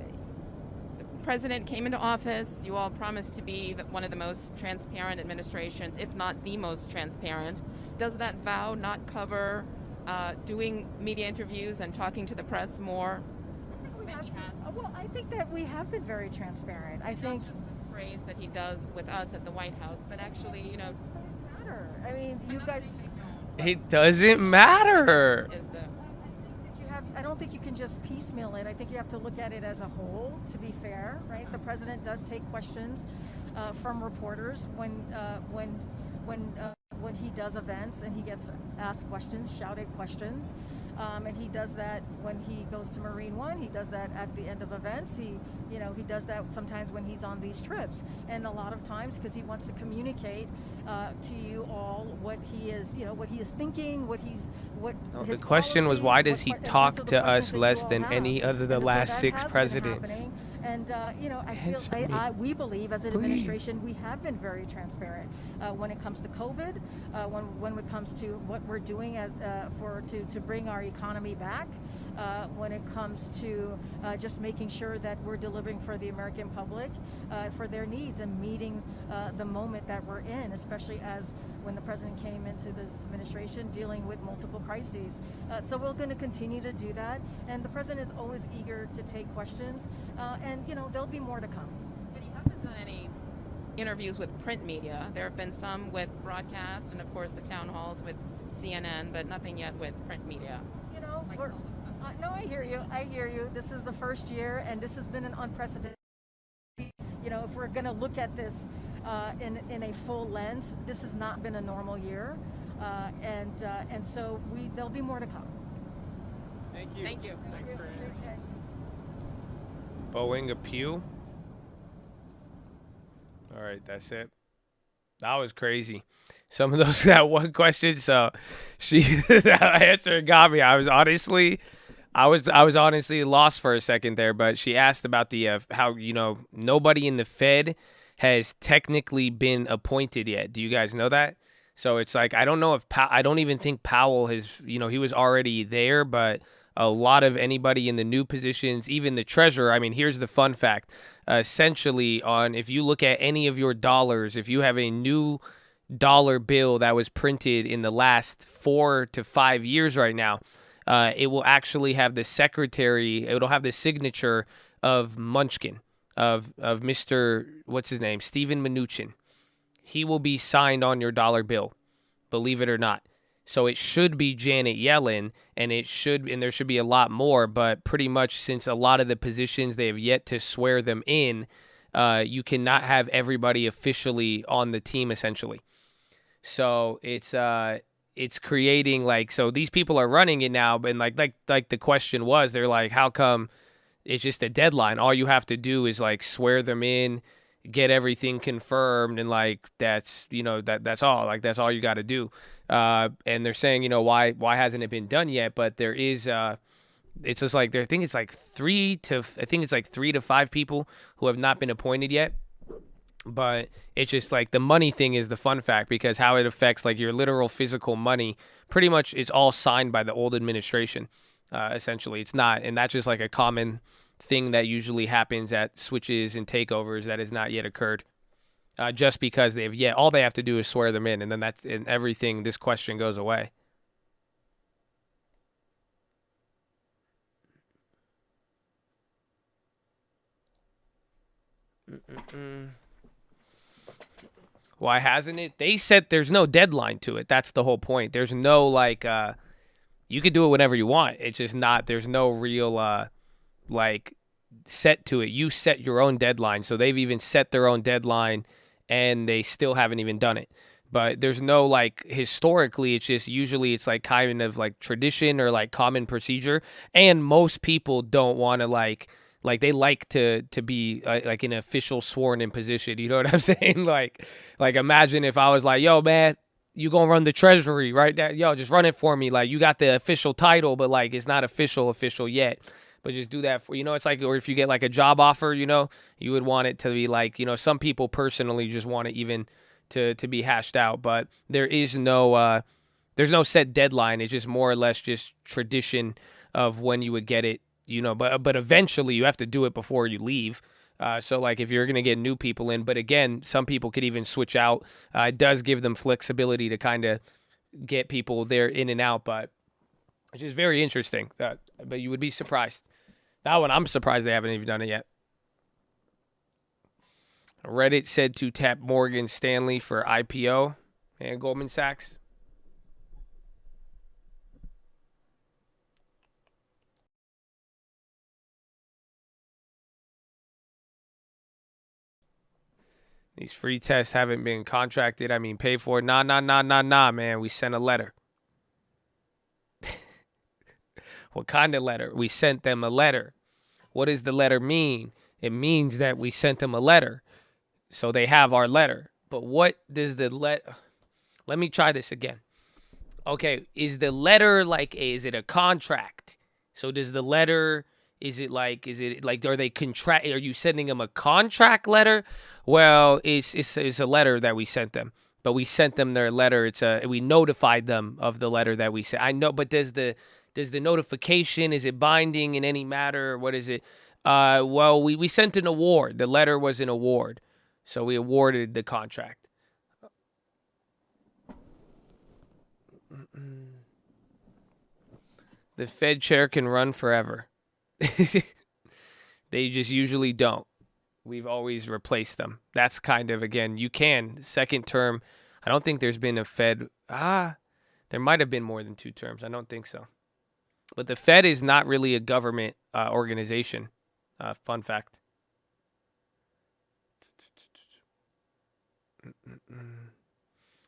the president came into office. You all promised to be one of the most transparent administrations, if not the most transparent. Does that vow not cover doing media interviews and talking to the press more? Well, I think that we have been very transparent. I think not just the sprays that he does with us at the White House, but actually, matter. I mean, you guys. It doesn't matter. I don't think you can just piecemeal it. I think you have to look at it as a whole, to be fair, right? The president does take questions from reporters when he does events, and he gets asked questions, shouted questions, and he does that when he goes to Marine One. He does that at the end of events. He does that sometimes when he's on these trips, and a lot of times because he wants to communicate to you all what he is thinking, the question was, why does he talk to us less than any other the last 6 presidents? And we believe as an administration we have been very transparent when it comes to COVID, when it comes to what we're doing to bring our economy back, when it comes to just making sure that we're delivering for the American public, for their needs and meeting the moment that we're in, especially as when the president came into this administration dealing with multiple crises. So we're going to continue to do that, and the president is always eager to take questions, and there'll be more to come. But he hasn't done any interviews with print media. There have been some with broadcast and of course the town halls with CNN, but nothing yet with print media. No, I hear you. This is the first year, and this has been an unprecedented. If we're going to look at this in a full lens, this has not been a normal year, and so there'll be more to come. Thank you. Thank you. Thanks for answering. Boeing Pew. All right, that's it. That was crazy. Some of those, that one question, so that answer got me. I was honestly lost for a second there, but she asked about the how nobody in the Fed has technically been appointed yet. Do you guys know that? So it's like, I don't know if I don't even think Powell has, he was already there, but a lot of anybody in the new positions, even the treasurer. I mean, here's the fun fact. Essentially, if you look at any of your dollars, if you have a new dollar bill that was printed in the last 4 to 5 years right now, it will actually have the secretary, it'll have the signature of Munchkin, of Mr., what's his name, Steven Mnuchin. He will be signed on your dollar bill, believe it or not. So it should be Janet Yellen, and there should be a lot more, but pretty much since a lot of the positions, they have yet to swear them in, you cannot have everybody officially on the team, essentially. So it's creating so these people are running it now, and like the question was, they're like, how come it's just a deadline? All you have to do is swear them in, get everything confirmed, and that's that's all. That's all you got to do. And they're saying, why hasn't it been done yet? But there is it's just I think it's 3 to 5 people who have not been appointed yet. But it's just the money thing is the fun fact, because how it affects your literal physical money, pretty much it's all signed by the old administration. Essentially, it's not, and that's just a common thing that usually happens at switches and takeovers that has not yet occurred. Just because all they have to do is swear them in, and then everything. This question goes away. Why hasn't it? They said there's no deadline to it. That's the whole point. There's no you could do it whenever you want. It's just not. There's no real set to it. You set your own deadline. So they've even set their own deadline, and they still haven't even done it. But there's no historically, it's just usually it's kind of tradition or common procedure, and most people don't want to they like to be an official sworn in position. You know what I'm saying? Imagine if I was yo, man, you gonna run the treasury, right? Yo, just run it for me. You got the official title, but it's not official yet. But just do that for, it's or if you get a job offer, you would want it to be some people personally just want it even to be hashed out. But there is no, there's no set deadline. It's just more or less just tradition of when you would get it, but eventually you have to do it before you leave. So if you're going to get new people in, but again, some people could even switch out. It does give them flexibility to kind of get people there in and out, but it's just very interesting. But you would be surprised. That one, I'm surprised they haven't even done it yet. Reddit said to tap Morgan Stanley for IPO and Goldman Sachs. These free tests haven't been contracted. Paid for. Nah, man. We sent a letter. What kind of letter? We sent them a letter. What does the letter mean? It means that we sent them a letter. So they have our letter. But what does the letter... Let me try this again. Okay, is the letter is it a contract? So does the letter... Is it like are they contract? Are you sending them a contract letter? Well, it's a letter that we sent them, but we sent them their letter. We notified them of the letter that we sent. I know, but does the notification, is it binding in any matter? Or what is it? Well, we sent an award. The letter was an award, so we awarded the contract. The Fed chair can run forever. They just usually don't. We've always replaced them. That's kind of, again, you can. Second term, I don't think there's been a Fed. There might have been more than 2 terms. I don't think so. But the Fed is not really a government organization. Fun fact.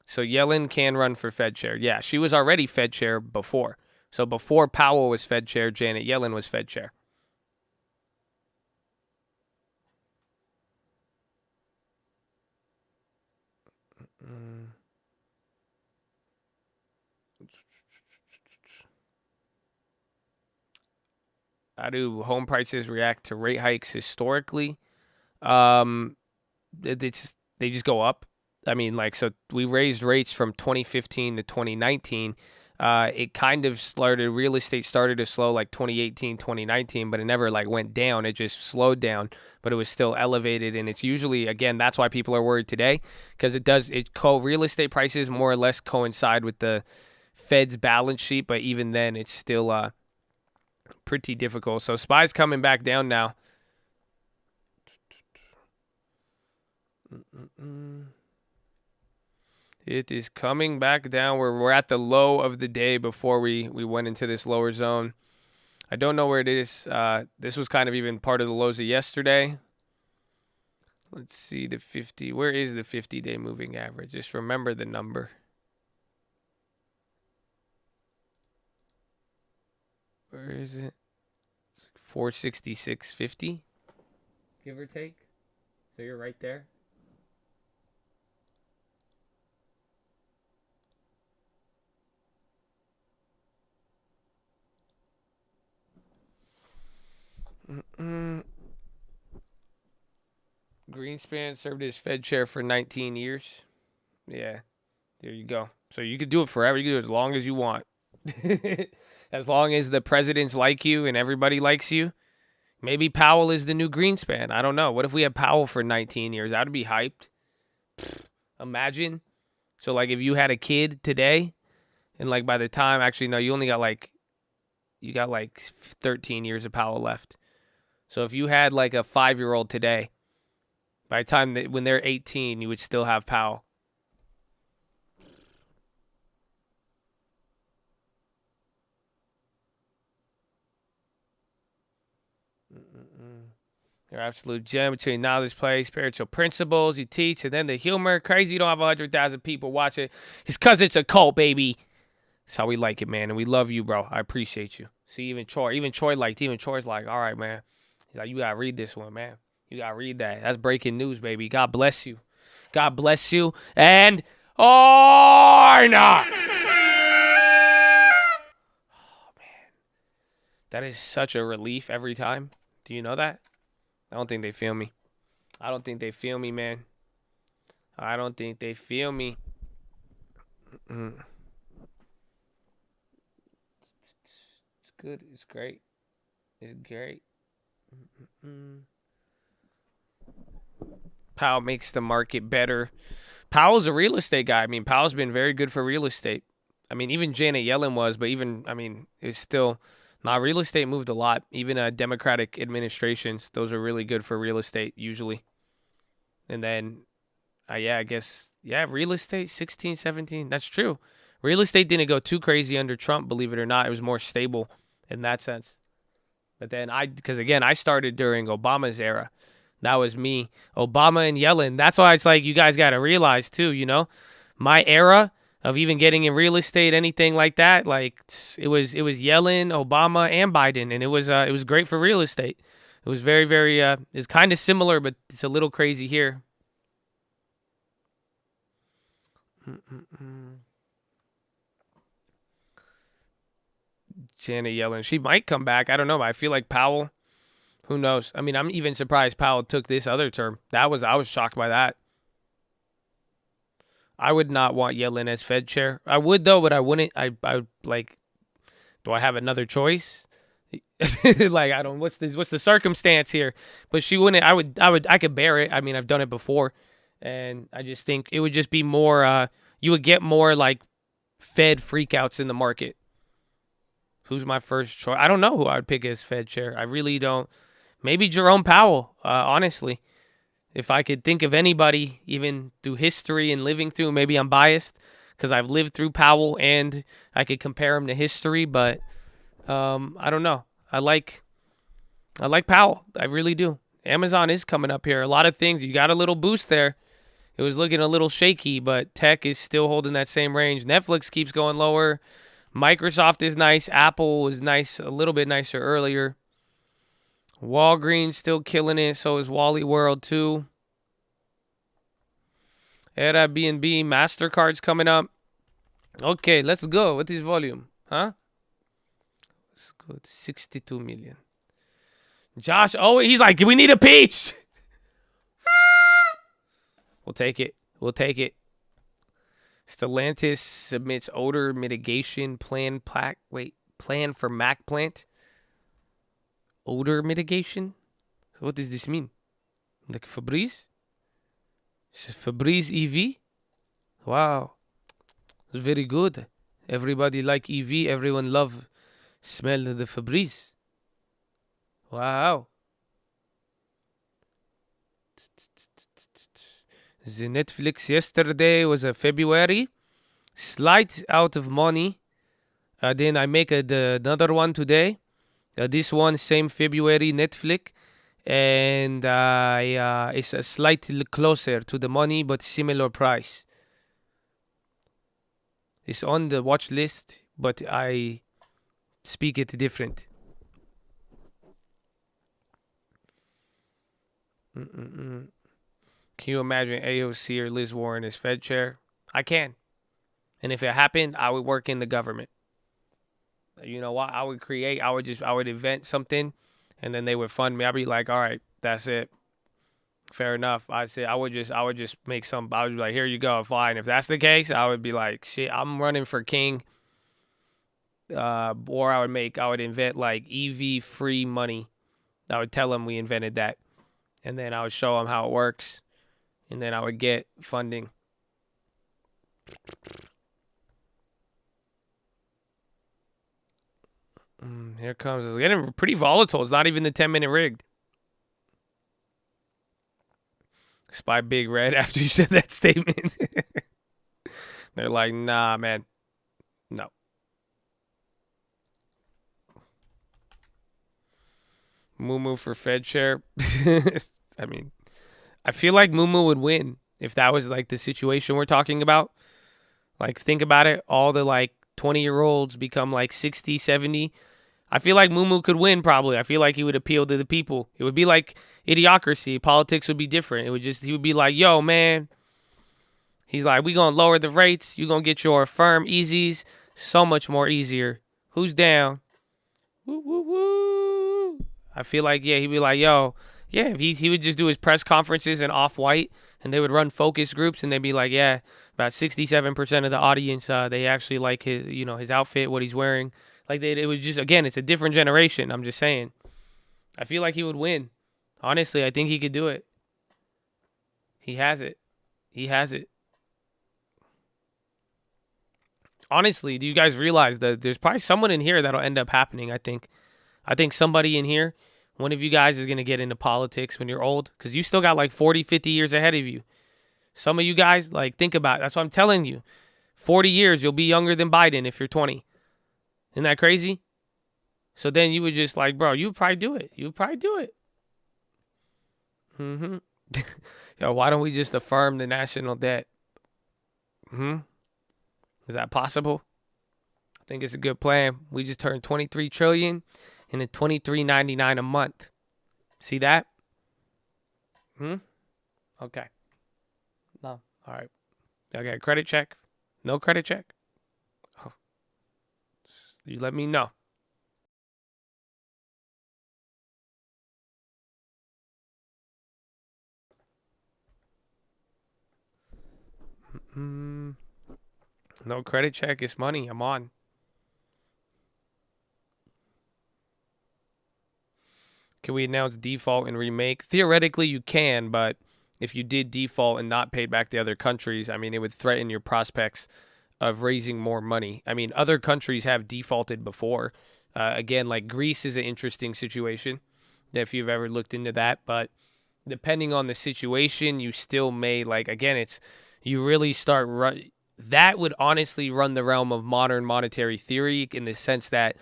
So Yellen can run for Fed chair. Yeah, she was already Fed chair before. So before Powell was Fed chair, Janet Yellen was Fed chair. How do home prices react to rate hikes historically? They just go up. I mean, so we raised rates from 2015 to 2019. It kind of started, real estate started to slow like 2018, 2019, but it never went down. It just slowed down, but it was still elevated. And it's usually, again, that's why people are worried today, because real estate prices more or less coincide with the Fed's balance sheet. But even then, it's still pretty difficult. So SPY's coming back down now. It is coming back down. We're at the low of the day before we went into this lower zone. I don't know where it is. This was kind of even part of the lows of yesterday. Let's see the 50. Where is the 50-day moving average? Just remember the number. Where is it? It's 466.50, give or take. So you're right there. Greenspan served as Fed chair for 19 years. Yeah, there you go. So you could do it forever. You can do it as long as you want. As long as the presidents like you and everybody likes you. Maybe Powell is the new Greenspan. I don't know. What if we had Powell for 19 years? That would be hyped. Imagine. So, if you had a kid today, and, by the time, actually, no, you only got, you got, 13 years of Powell left. So, if you had, a 5-year-old today, by the time when they're 18, you would still have Powell. Your absolute gem between knowledge, play, spiritual principles you teach, and then the humor. Crazy you don't have 100,000 people watch it. It's because it's a cult, baby. That's how we like it, man. And we love you, bro. I appreciate you. See, even Troy liked it. Even Troy's like, all right, man. He's like, you got to read this one, man. You got to read that. That's breaking news, baby. God bless you. God bless you. And or not. Oh, man. That is such a relief every time. Do you know that? I don't think they feel me. I don't think they feel me, man. I don't think they feel me. It's good. It's great. It's great. Powell makes the market better. Powell's a real estate guy. I mean, Powell's been very good for real estate. I mean, even Janet Yellen was, but it's still... Now, real estate moved a lot. Even Democratic administrations, those are really good for real estate, usually. And then, I guess, real estate, 16, 17, that's true. Real estate didn't go too crazy under Trump, believe it or not. It was more stable in that sense. But then because again, I started during Obama's era. That was me, Obama and Yellen. That's why it's you guys got to realize too, my era of even getting in real estate, anything like that, it was Yellen, Obama, and Biden, and it was great for real estate. It was very, very it's kind of similar, but it's a little crazy here. Janet Yellen, she might come back. I don't know, but I feel like Powell Who knows? I mean, I'm even surprised Powell took this other term. I was shocked by that. I would not want Yellen as Fed chair. I would though, but I wouldn't. I would like. Do I have another choice? Like I don't. What's the circumstance here? But she wouldn't. I could bear it. I mean, I've done it before, and I just think it would just be more. You would get more like Fed freakouts in the market. Who's my first choice? I don't know who I would pick as Fed chair. I really don't. Maybe Jerome Powell. Honestly, if I could think of anybody, even through history and living through, maybe I'm biased because I've lived through Powell and I could compare him to history, but I don't know. I like Powell. I really do. Amazon is coming up here. A lot of things. You got a little boost there. It was looking a little shaky, but tech is still holding that same range. Netflix keeps going lower. Microsoft is nice. Apple was nice, a little bit nicer earlier. Walgreens still killing it. So is Wally World too. Airbnb, MasterCard's coming up. Okay, let's go. What is volume? Huh? Let's go to 62 million. Josh, oh, he's like, we need a peach. We'll take it. We'll take it. Stellantis submits odor mitigation plan for Mac plant. Odor mitigation? What does this mean? Like Febreze? Febreze EV? Wow. It's very good. Everybody like EV. Everyone love smell the Febreze. Wow. The Netflix yesterday was a February. Slight out of money. Then I make another one today. This one, same February Netflix. And it's a slightly closer to the money, but similar price. It's on the watch list, but I speak it different. Can you imagine AOC or Liz Warren as Fed chair? I can. And if it happened, I would work in the government. You know what? I would invent something, and then they would fund me. I'd be like, all right, that's it. Fair enough. I would just make some. I would be like, here you go, fine. If that's the case, I would be like, shit, I'm running for king. Or I would invent like EV free money. I would tell them we invented that, and then I would show them how it works, and then I would get funding. Here comes. It's getting pretty volatile. It's not even the 10-minute rigged. Spy Big Red after you said that statement. They're like, nah, man. No. Moo for Fed chair. I mean, I feel like Moo would win if that was like the situation we're talking about. Like, think about it. All the like 20-year-olds become like 60, 70. I feel like Moo could win probably. I feel like he would appeal to the people. It would be like Idiocracy. Politics would be different. He would be like, yo, man. He's like, we going to lower the rates. You going to get your firm easies so much more easier. Who's down? Woo, woo, woo. I feel like, yeah, he'd be like, yo, yeah, he would just do his press conferences in off-white, and they would run focus groups, and they'd be like, yeah, about 67% of the audience, they actually like his outfit, what he's wearing. Like, it was just, again, it's a different generation. I'm just saying. I feel like he would win. Honestly, I think he could do it. He has it. He has it. Honestly, do you guys realize that there's probably someone in here that'll end up happening, I think. I think somebody in here, one of you guys is going to get into politics when you're old, because you still got like 40, 50 years ahead of you. Some of you guys, like, think about it. That's what I'm telling you. 40 years, you'll be younger than Biden if you're 20. Isn't that crazy? So then you would just like, bro, you would probably do it. You would probably do it. Yo, why don't we just affirm the national debt? Is that possible? I think it's a good plan. We just turned 23 trillion and then $23.99 a month. See that? Okay. No. All right. Okay, credit check. No credit check. Oh. You let me know. No credit check. It's money. I'm on. Can we announce default and remake? Theoretically, you can, but if you did default and not paid back to other countries, I mean, it would threaten your prospects of raising more money. I mean, other countries have defaulted before. Again, like Greece is an interesting situation if you've ever looked into that. But depending on the situation, you still may, like, again, you really start that would honestly run the realm of modern monetary theory in the sense that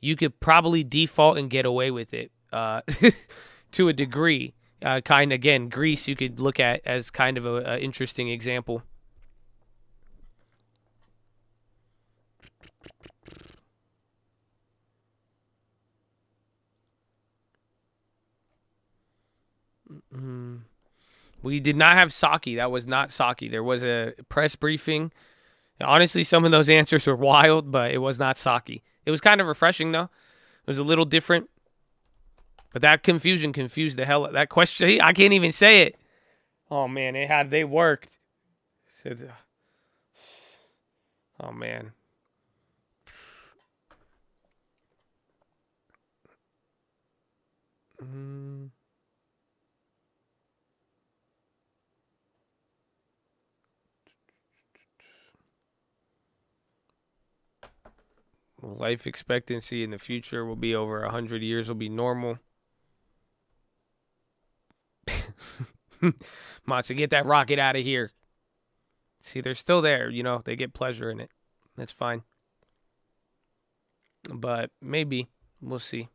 you could probably default and get away with it to a degree. Again, Greece you could look at as kind of an interesting example. We did not have Psaki. That was not Psaki. There was a press briefing. Honestly, some of those answers were wild, but it was not Psaki. It was kind of refreshing, though. It was a little different. But that confusion confused the hell out. That question, I can't even say it. Oh, man, they worked. Oh, man. Life expectancy in the future will be over 100 years will be normal. Matza, get that rocket out of here. See, they're still there, you know. They get pleasure in it. That's fine. But maybe. We'll see.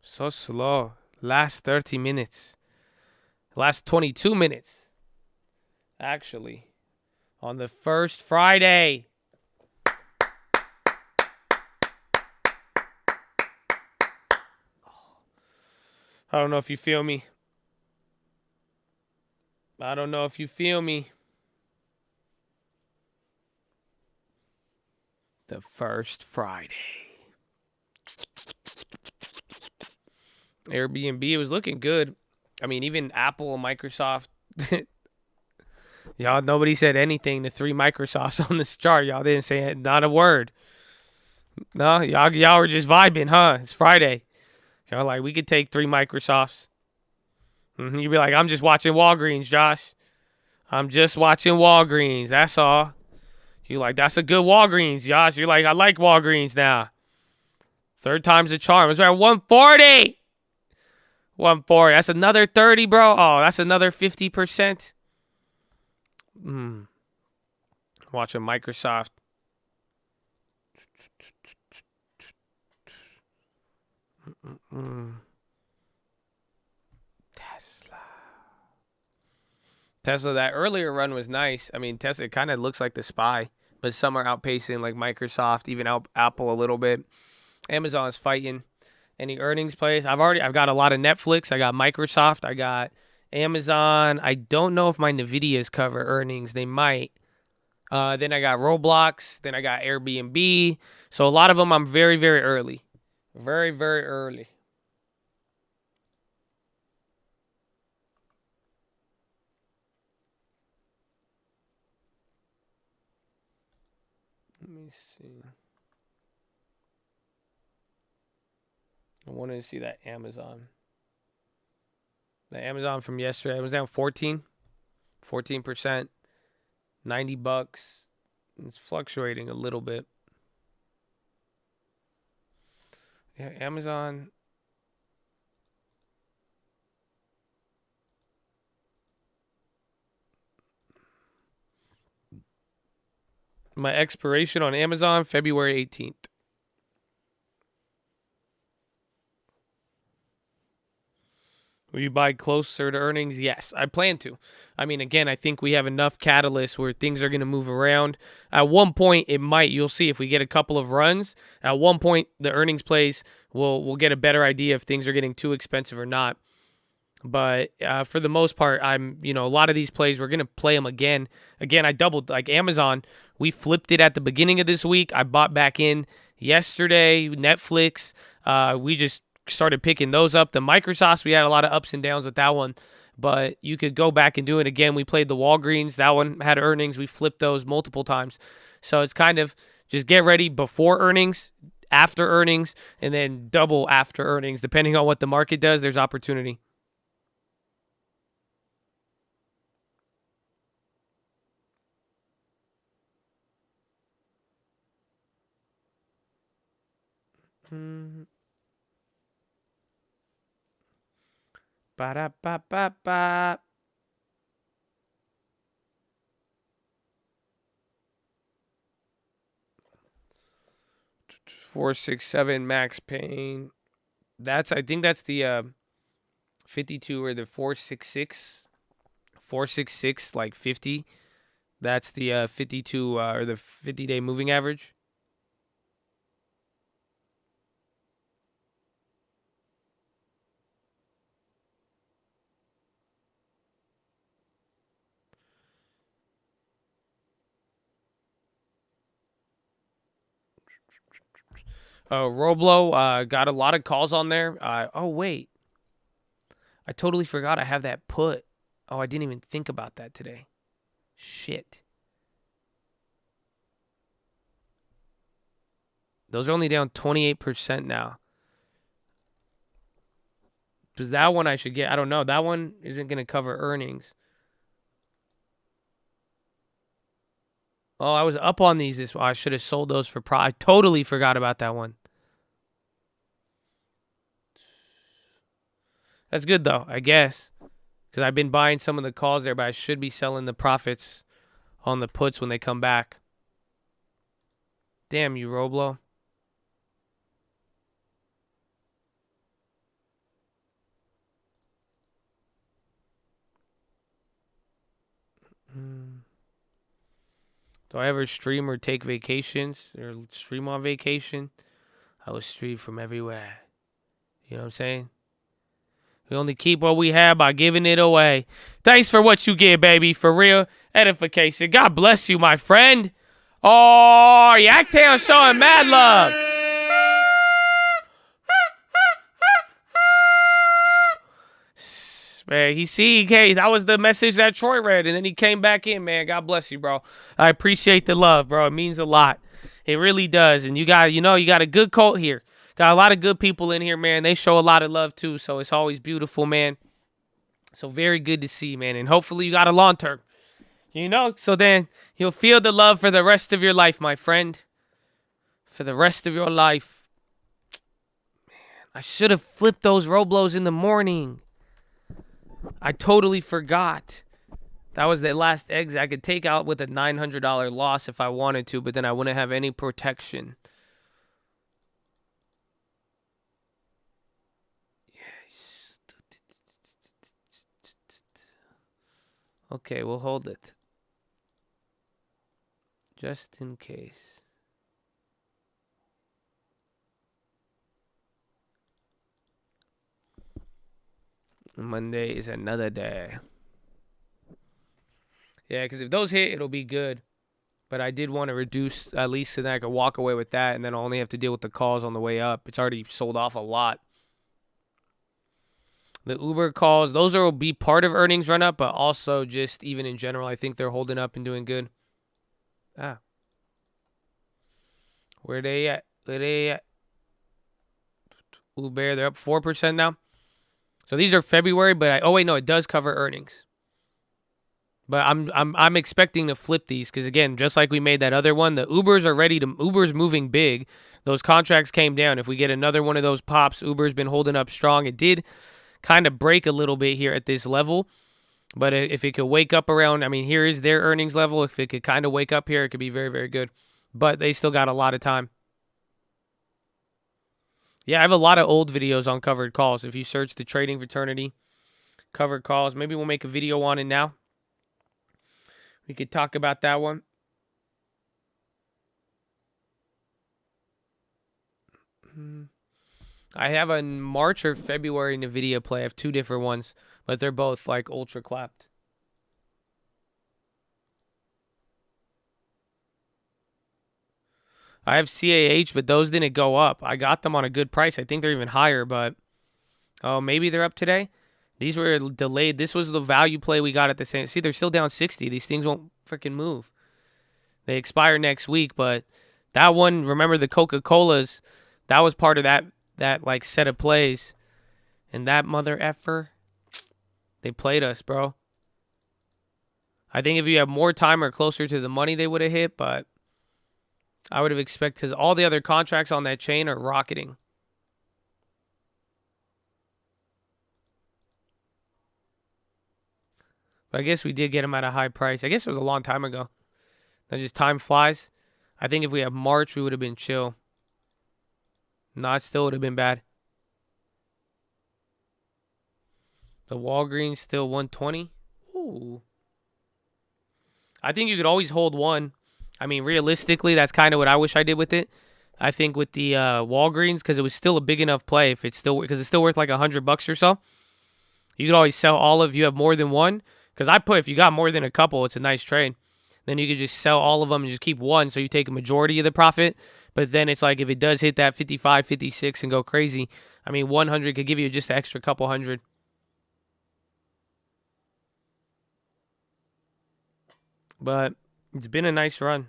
So slow. Last 30 minutes. Last 22 minutes. Actually. On the first Friday. I don't know if you feel me. I don't know if you feel me. The first Friday. Airbnb, it was looking good. I mean, even Apple and Microsoft. Y'all, nobody said anything. The three Microsofts on this chart, y'all didn't say it, not a word. No, y'all were just vibing, huh? It's Friday. Y'all like, we could take three Microsofts. You'd be like, I'm just watching Walgreens, Josh. I'm just watching Walgreens. That's all. You like, that's a good Walgreens, Josh. You're like, I like Walgreens now. Third time's a charm. It's at 140. 140. That's another 30, bro. Oh, that's another 50%. Watching Microsoft. Tesla, that earlier run was nice. I mean, Tesla kind of looks like the SPY, but some are outpacing like Microsoft, even Apple a little bit. Amazon's fighting. Any earnings plays? I've got a lot of Netflix. I got Microsoft. I got Amazon. I don't know if my Nvidia's cover earnings. They might. Then I got Roblox. Then I got Airbnb. So a lot of them I'm very, very early. Very, very early. Let me see. I wanted to see that Amazon. The Amazon from yesterday, it was down 14%, $90. It's fluctuating a little bit. Yeah, Amazon. My expiration on Amazon, February 18th. Will you buy closer to earnings? Yes, I plan to. I mean, again, I think we have enough catalysts where things are going to move around. At one point, it might. You'll see if we get a couple of runs. At one point, the earnings plays, we'll get a better idea if things are getting too expensive or not. But for the most part, a lot of these plays, we're going to play them again. Again, I doubled, like Amazon, we flipped it at the beginning of this week. I bought back in yesterday. Netflix, we just started picking those up. The Microsoft, we had a lot of ups and downs with that one. But you could go back and do it again. We played the Walgreens. That one had earnings. We flipped those multiple times. So it's kind of just get ready before earnings, after earnings, and then double after earnings. Depending on what the market does, there's opportunity. Ba-da-ba-ba-ba. $467 max pain. I think that's the 52 or the 466 like 50. That's the 52 or the 50-day moving average. Roblo got a lot of calls on there. Oh, wait. I totally forgot I have that put. Oh, I didn't even think about that today. Shit. Those are only down 28% now. Because that one I should get. I don't know. That one isn't going to cover earnings. Oh, I was up on these. I should have sold those for I totally forgot about that one. That's good, though, I guess. Because I've been buying some of the calls there, but I should be selling the profits on the puts when they come back. Damn you, Roblo. Do I ever stream or take vacations or stream on vacation? I will stream from everywhere. You know what I'm saying? We only keep what we have by giving it away. Thanks for what you give, baby. For real edification. God bless you, my friend. Oh, Yaktown showing mad love. Man, that was the message that Troy read, and then he came back in, man. God bless you, bro. I appreciate the love, bro. It means a lot. It really does. And you got a good cult here. Got a lot of good people in here, man. They show a lot of love, too, so it's always beautiful, man. So very good to see, man. And hopefully you got a long term. So then you'll feel the love for the rest of your life, my friend. For the rest of your life. Man, I should have flipped those Roblos in the morning. I totally forgot. That was the last exit. I could take out with a $900 loss if I wanted to, but then I wouldn't have any protection. Okay, we'll hold it. Just in case. Monday is another day. Yeah, because if those hit, it'll be good. But I did want to reduce at least so that I could walk away with that, and then I'll only have to deal with the calls on the way up. It's already sold off a lot. The Uber calls, those will be part of earnings run up, but also just even in general, I think they're holding up and doing good. Where they at? Uber, they're up 4% now. So these are February, but it does cover earnings. But I'm expecting to flip these because, again, just like we made that other one, the Uber's moving big. Those contracts came down. If we get another one of those pops, Uber's been holding up strong. It did kind of break a little bit here at this level. But if it could wake up around, here is their earnings level. If it could kind of wake up here, it could be very, very good. But they still got a lot of time. Yeah, I have a lot of old videos on covered calls. If you search the Trading Fraternity covered calls, maybe we'll make a video on it now. We could talk about that one. I have a March or February NVIDIA play. I have 2 different ones, but they're both like ultra clapped. I have CAH, but those didn't go up. I got them on a good price. I think they're even higher, but oh, maybe they're up today. These were delayed. This was the value play we got at the same. See, they're still down 60. These things won't freaking move. They expire next week, but that one, remember the Coca-Colas, that was part of that like set of plays. And that mother effer, they played us, bro. I think if you have more time or closer to the money, they would have hit, but I would have expected, because all the other contracts on that chain are rocketing. But I guess we did get them at a high price. I guess it was a long time ago. Then just time flies. I think if we have March, we would have been chill. No, it still would have been bad. The Walgreens still 120. Ooh. I think you could always hold one. I mean, realistically, that's kind of what I wish I did with it. I think with the Walgreens, because it was still a big enough play, if it's still, because it's still worth like $100 or so. You could always sell all of. You have more than one. Because I put, if you got more than a couple, it's a nice trade. Then you could just sell all of them and just keep one, so you take a majority of the profit. But then it's like if it does hit that 55, 56 and go crazy, I mean, 100 could give you just an extra couple hundred. But it's been a nice run.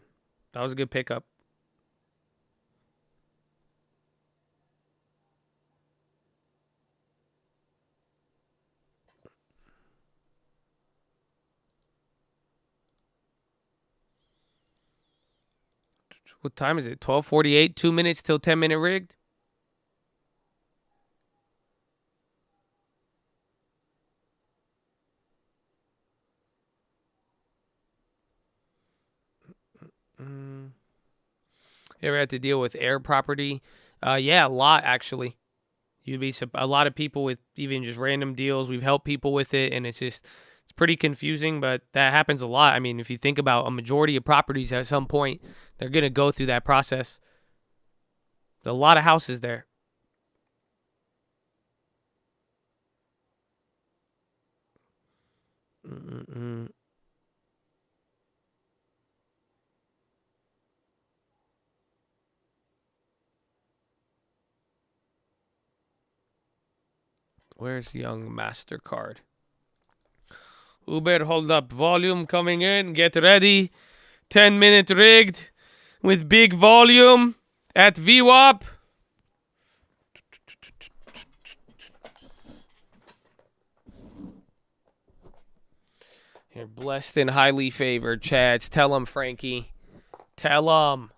That was a good pickup. What time is it? 12:48, 2 minutes till 10-minute rigged. You ever had to deal with air property? Yeah, a lot actually. You'd be a lot of people with even just random deals. We've helped people with it, and it's pretty confusing, but that happens a lot. I mean, if you think about a majority of properties at some point, they're going to go through that process. There's a lot of houses there. Where's Young MasterCard? Uber, hold up. Volume coming in. Get ready. 10-minute rigged with big volume at VWAP. You're blessed and highly favored, Chads. Tell them, Frankie. Tell them.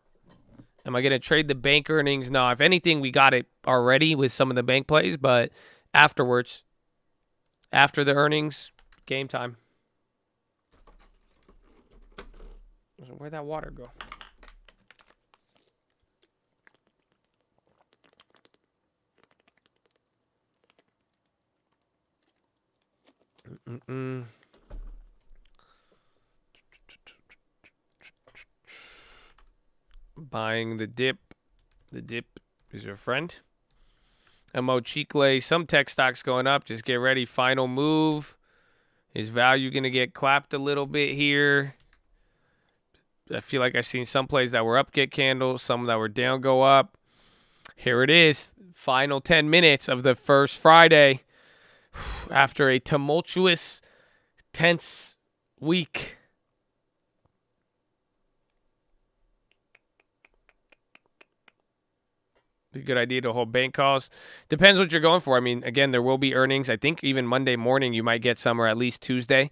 Am I going to trade the bank earnings? No, if anything, we got it already with some of the bank plays, but afterwards, after the earnings, game time. Where'd that water go? Buying the dip. The dip is your friend. Mo Chicle, some tech stocks going up. Just get ready. Final move. Is value going to get clapped a little bit here? I feel like I've seen some plays that were up get candles, some that were down go up. Here it is. Final 10 minutes of the first Friday after a tumultuous, tense week. A good idea to hold bank calls. Depends what you're going for. I mean, again, there will be earnings. I think even Monday morning you might get some, or at least Tuesday.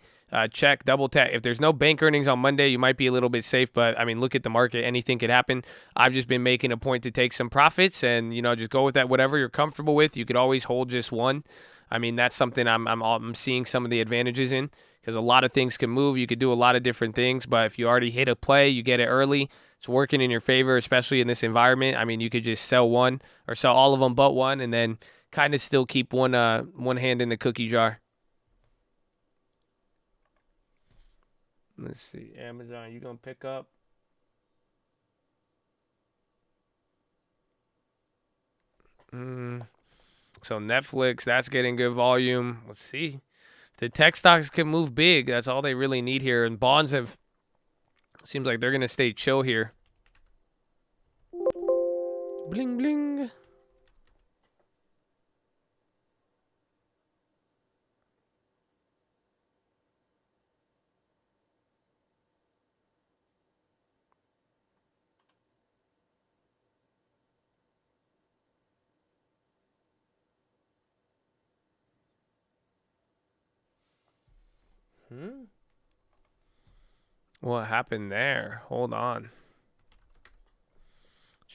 Check, double tap. If there's no bank earnings on Monday, you might be a little bit safe. But, I mean, look at the market. Anything could happen. I've just been making a point to take some profits and, you know, just go with that. Whatever you're comfortable with, you could always hold just one. I mean, that's something I'm seeing some of the advantages in, because a lot of things can move. You could do a lot of different things. But if you already hit a play, you get it early. It's working in your favor, especially in this environment. I mean, you could just sell one or sell all of them but one, and then kind of still keep one hand in the cookie jar. Let's see. Amazon, you going to pick up? So Netflix, that's getting good volume. Let's see. If the tech stocks can move big, that's all they really need here. And bonds have, seems like they're going to stay chill here. Bling, bling. What happened there? Hold on.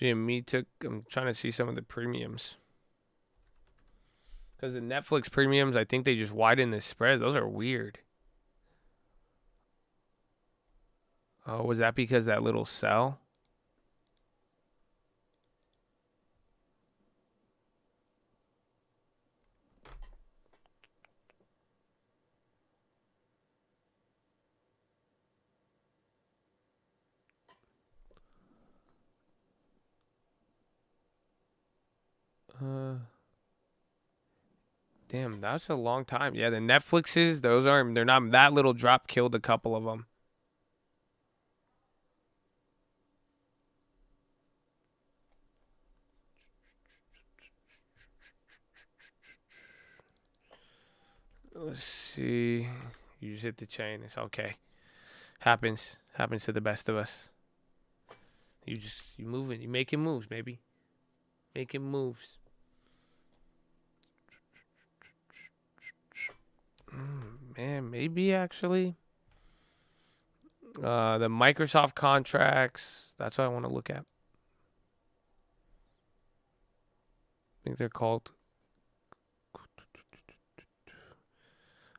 GME took, I'm trying to see some of the premiums. Because the Netflix premiums, I think they just widened the spread. Those are weird. Oh, was that because that little sell? Damn, that's a long time. Yeah, the Netflixes, they're not, that little drop killed a couple of them. Let's see. You just hit the chain. It's okay. Happens to the best of us. You moving. You making moves, baby. Making moves. Man, maybe actually. The Microsoft contracts. That's what I want to look at. I think they're called.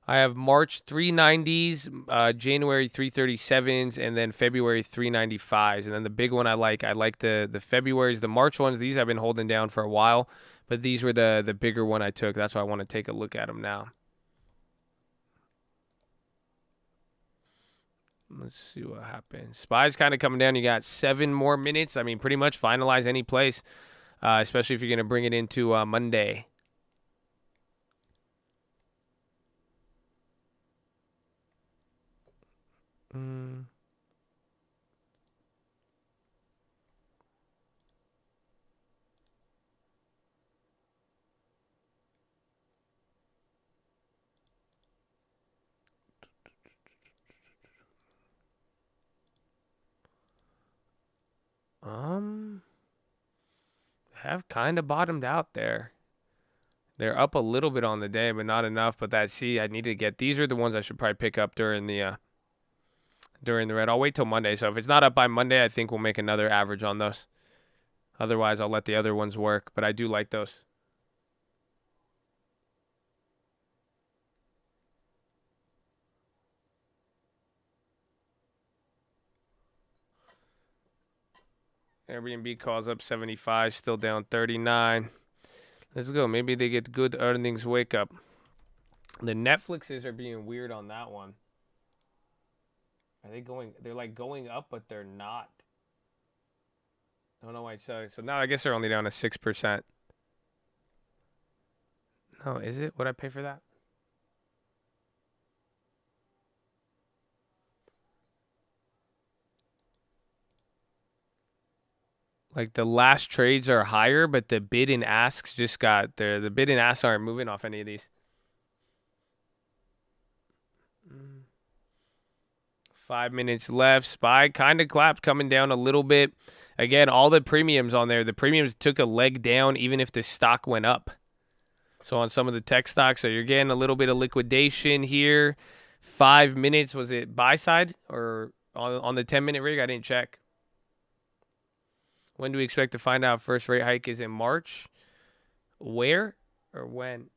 I have March 390s, January 337s, and then February 395s. And then the big one I like the February's, the March ones. These I've been holding down for a while, but these were the bigger one I took. That's why I want to take a look at them now. Let's see what happens. SPY's kind of coming down. You got 7 more minutes. I mean, pretty much finalize any place, especially if you're going to bring it into Monday. Have kind of bottomed out there. They're up a little bit on the day, but not enough. But I need to get, these are the ones I should probably pick up during the red. I'll wait till Monday. So if it's not up by Monday, I think we'll make another average on those. Otherwise, I'll let the other ones work. But I do like those. Airbnb calls up 75, still down 39. Let's go. Maybe they get good earnings wake up. The Netflixes are being weird on that one. Are they going? They're like going up, but they're not. I don't know why. So now I guess they're only down to 6%. No, is it? What'd I pay for that? Like the last trades are higher, but the bid and asks just got there. The bid and asks aren't moving off any of these. 5 minutes left. SPY kind of clapped, coming down a little bit. Again, all the premiums on there. The premiums took a leg down even if the stock went up. So on some of the tech stocks, so you're getting a little bit of liquidation here. 5 minutes, was it buy side or on the 10-minute rig? I didn't check. When do we expect to find out first rate hike is in March? Where or when?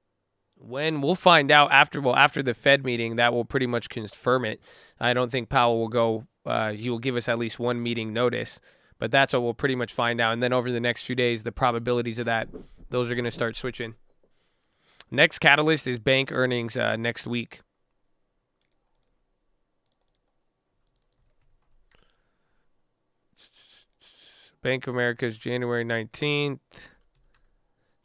When we'll find out after the Fed meeting, that will pretty much confirm it. I don't think Powell will go. He will give us at least one meeting notice, but that's what we'll pretty much find out. And then over the next few days, the probabilities of that, those are going to start switching. Next catalyst is bank earnings next week. Bank of America's January 19th.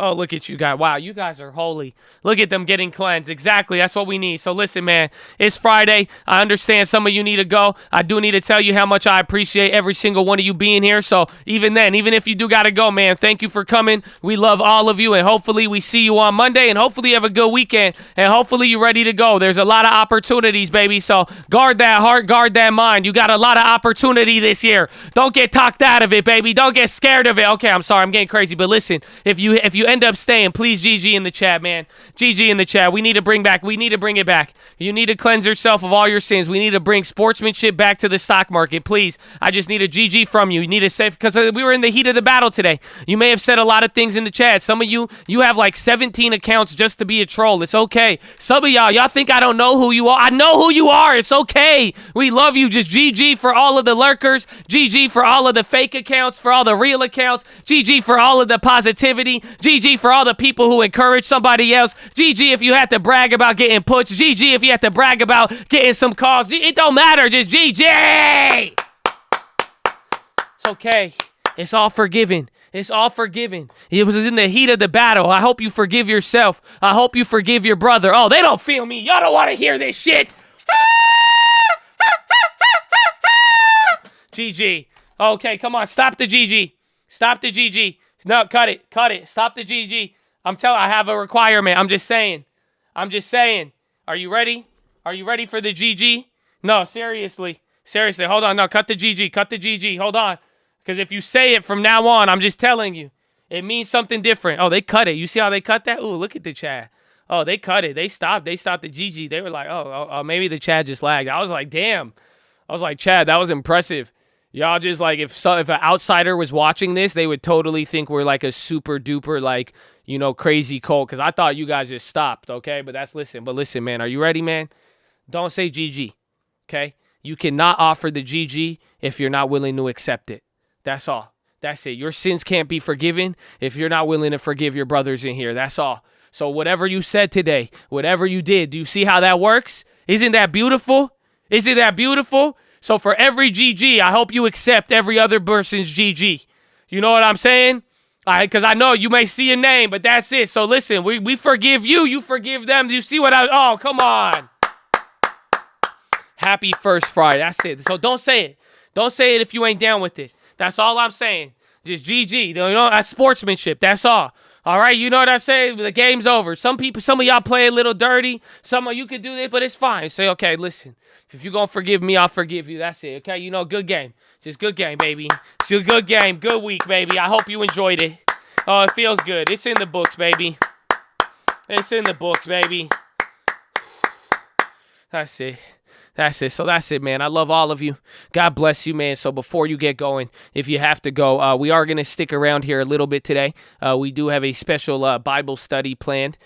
Oh, look at you guys. Wow, you guys are holy. Look at them getting cleansed. Exactly. That's what we need. So listen, man, it's Friday. I understand some of you need to go. I do need to tell you how much I appreciate every single one of you being here. So even then, even if you do got to go, man, thank you for coming. We love all of you, and hopefully we see you on Monday, and hopefully you have a good weekend, and hopefully you're ready to go. There's a lot of opportunities, baby. So guard that heart, guard that mind. You got a lot of opportunity this year. Don't get talked out of it, baby. Don't get scared of it. Okay, I'm sorry. I'm getting crazy, but listen, if you end up staying, please GG in the chat, man. GG in the chat. We need to bring it back. You need to cleanse yourself of all your sins. We need to bring sportsmanship back to the stock market, please. I just need a GG from you. You need to say, because we were in the heat of the battle today. You may have said a lot of things in the chat. Some of you have like 17 accounts just to be a troll. It's okay. Some of y'all think I don't know who you are. I know who you are. It's okay. We love you. Just GG for all of the lurkers. GG for all of the fake accounts, for all the real accounts. GG for all of the positivity. GG for all the people who encourage somebody else. GG if you had to brag about getting puts. GG if you had to brag about getting some calls. It don't matter. Just GG. It's okay. It's all forgiven. It's all forgiven. It was in the heat of the battle. I hope you forgive yourself. I hope you forgive your brother. Oh, they don't feel me. Y'all don't want to hear this shit. GG. Okay, come on. Stop the GG. Stop the GG. No, cut it. Cut it. Stop the GG. I have a requirement. I'm just saying. Are you ready? Are you ready for the GG? No, seriously. Seriously. Hold on. No, cut the GG. Cut the GG. Hold on. Because if you say it from now on, I'm just telling you, it means something different. Oh, they cut it. You see how they cut that? Ooh, look at the chat. Oh, they cut it. They stopped the GG. They were like, oh, maybe the chat just lagged. I was like, damn. I was like, Chad, that was impressive. Y'all just like, if an outsider was watching this, they would totally think we're like a super duper, like, crazy cult. Because I thought you guys just stopped, okay? But listen, man. Are you ready, man? Don't say GG, okay? You cannot offer the GG if you're not willing to accept it. That's all. That's it. Your sins can't be forgiven if you're not willing to forgive your brothers in here. That's all. So whatever you said today, whatever you did, do you see how that works? Isn't that beautiful? Isn't that beautiful? So for every GG, I hope you accept every other person's GG. You know what I'm saying? Because I know you may see a name, but that's it. So listen, we forgive you. You forgive them. Do you see what oh, come on. Happy first Friday. That's it. So don't say it. Don't say it if you ain't down with it. That's all I'm saying. Just GG. That's sportsmanship. That's all. All right, you know what I say? The game's over. Some of y'all play a little dirty. Some of you could do this, but it's fine. Say, okay, listen. If you're going to forgive me, I'll forgive you. That's it, okay? Good game. Just good game, baby. It's a good game. Good week, baby. I hope you enjoyed it. Oh, it feels good. It's in the books, baby. It's in the books, baby. That's it. That's it. So that's it, man. I love all of you. God bless you, man. So before you get going, if you have to go, we are going to stick around here a little bit today. We do have a special Bible study planned.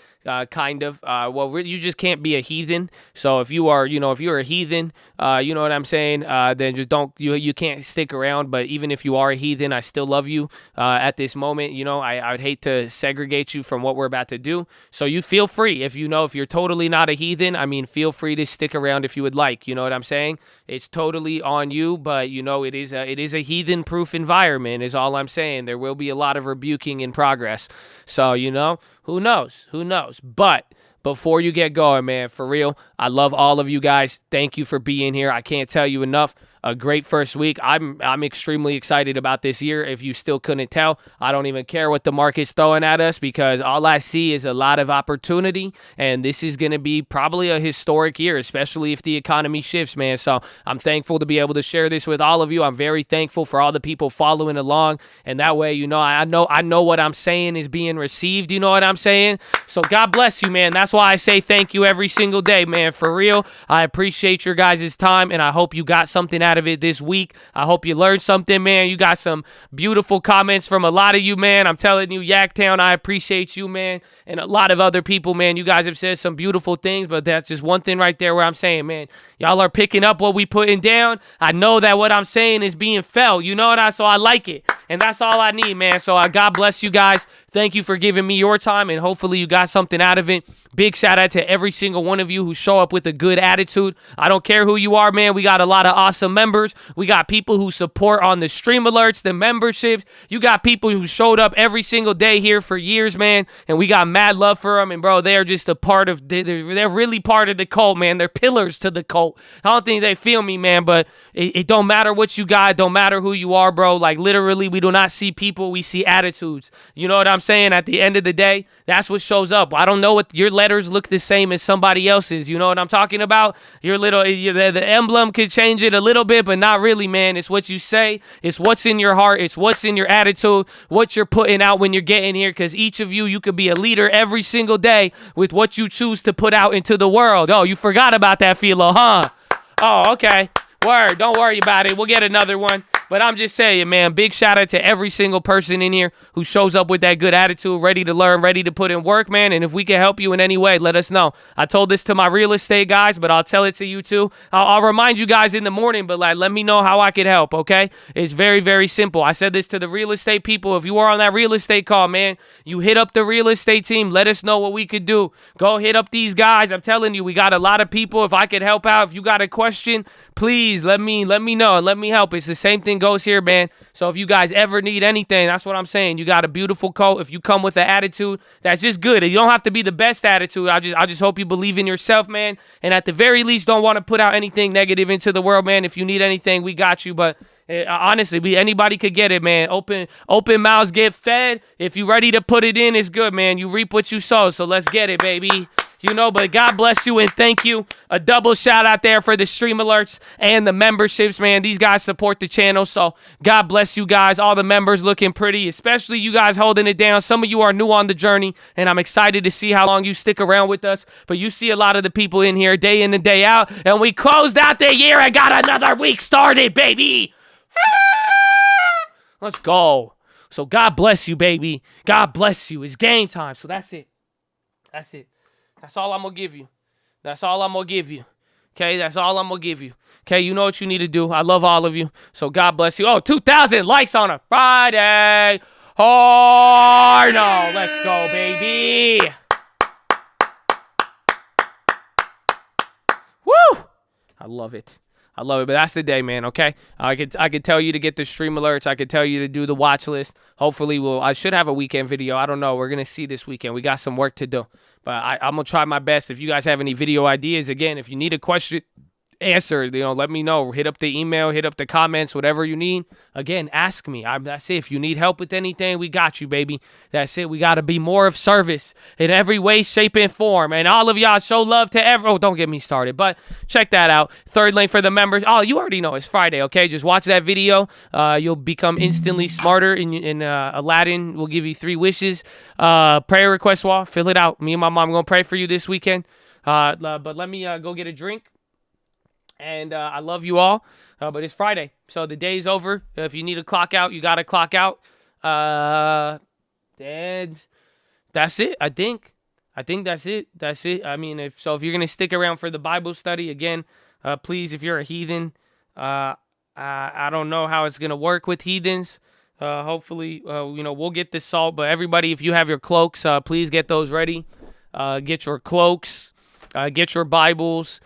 Kind of. You just can't be a heathen. So if you are, if you're a heathen, you know what I'm saying, then just don't, you can't stick around. But even if you are a heathen, I still love you at this moment. I would hate to segregate you from what we're about to do. So you feel free. If you're totally not a heathen, feel free to stick around if you would like. You know what I'm saying? It's totally on you, but it is a heathen-proof environment is all I'm saying. There will be a lot of rebuking in progress. So, who knows? Who knows? But before you get going, man, for real, I love all of you guys. Thank you for being here. I can't tell you enough. A great first week. I'm extremely excited about this year. If you still couldn't tell, I don't even care what the market's throwing at us because all I see is a lot of opportunity, and this is going to be probably a historic year, especially if the economy shifts, man. So I'm thankful to be able to share this with all of you. I'm very thankful for all the people following along, and that way, I know what I'm saying is being received. You know what I'm saying? So God bless you, man. That's why I say thank you every single day, man. For real, I appreciate your guys' time, and I hope you got something out of it this week. I hope you learned something, man. You got some beautiful comments from a lot of you, man. I'm telling you, Yaktown, I appreciate you, man. And a lot of other people, man. You guys have said some beautiful things, but that's just one thing right there where I'm saying, man, y'all are picking up what we putting down. I know that what I'm saying is being felt. You know what? So I like it. And that's all I need, man. So God bless you guys. Thank you for giving me your time, and hopefully you got something out of it. Big shout out to every single one of you who show up with a good attitude. I don't care who you are, man. We got a lot of awesome members. We got people who support on the stream alerts, the memberships. You got people who showed up every single day here for years, man, and we got mad love for them. And, bro, they are just a part of, they're really part of the cult, man. They're pillars to the cult. I don't think they feel me, man, but it don't matter what you got. It don't matter who you are, bro. Like, literally, we do not see people. We see attitudes. You know what I'm saying? At the end of the day, that's what shows up. I don't know what your letters look the same as somebody else's. You know what I'm talking about? Your little, the emblem could change it a little bit, but not really, man. It's what you say. It's what's in your heart. It's what's in your attitude, what you're putting out when you're getting here, because each of you could be a leader every single day with what you choose to put out into the world. Oh, you forgot about that, Philo, huh? Oh, okay. Word. Don't worry about it. We'll get another one. But I'm just saying, man, big shout out to every single person in here who shows up with that good attitude, ready to learn, ready to put in work, man. And if we can help you in any way, let us know. I told this to my real estate guys, but I'll tell it to you too. I'll remind you guys in the morning, but like, let me know how I can help, okay? It's very, very simple. I said this to the real estate people. If you are on that real estate call, man, you hit up the real estate team. Let us know what we could do. Go hit up these guys. I'm telling you, we got a lot of people. If I could help out, if you got a question, please let me know and let me help. It's the same thing goes here, man. So if you guys ever need anything, that's what I'm saying. You got a beautiful coat. If you come with an attitude that's just good, you don't have to be the best attitude. I just hope you believe in yourself, man. And at the very least, don't want to put out anything negative into the world, man. If you need anything, we got you. But honestly, anybody could get it, man. Open mouths get fed. If you ready to put it in, it's good, man. You reap what you sow. So let's get it, baby. You know, but God bless you and thank you. A double shout out there for the stream alerts and the memberships, man. These guys support the channel, so God bless you guys. All the members looking pretty, especially you guys holding it down. Some of you are new on the journey, and I'm excited to see how long you stick around with us. But you see a lot of the people in here day in and day out, and we closed out the year and got another week started, baby. Let's go. So God bless you, baby. God bless you. It's game time, so that's it. That's it. That's all I'm going to give you. That's all I'm going to give you. Okay, that's all I'm going to give you. Okay, you know what you need to do. I love all of you. So God bless you. Oh, 2,000 likes on a Friday. Oh, no. Let's go, baby. Woo! I love it. I love it, but that's the day, man, okay? I could tell you to get the stream alerts. I could tell you to do the watch list. Hopefully, I should have a weekend video. I don't know. We're going to see this weekend. We got some work to do. But I'm going to try my best. If you guys have any video ideas, again, if you need a question answered, let me know. Hit up the email, hit up the comments, whatever you need. Again, ask me. That's it. If you need help with anything, we got you, baby. That's it. We got to be more of service in every way, shape, and form. And all of y'all show love to oh, don't get me started. But check that out. Third link for the members. Oh, you already know it's Friday, okay? Just watch that video. You'll become instantly smarter. In Aladdin will give you 3 wishes. Prayer request wall. Fill it out. Me and my mom are going to pray for you this weekend. But let me go get a drink. And I love you all, but it's Friday, so the day's over. If you need to clock out, you got to clock out. And that's it, I think. That's it. I mean, if you're going to stick around for the Bible study, again, please, if you're a heathen, I don't know how it's going to work with heathens. Hopefully, we'll get the salt, but everybody, if you have your cloaks, please get those ready. Get your cloaks. Get your Bibles.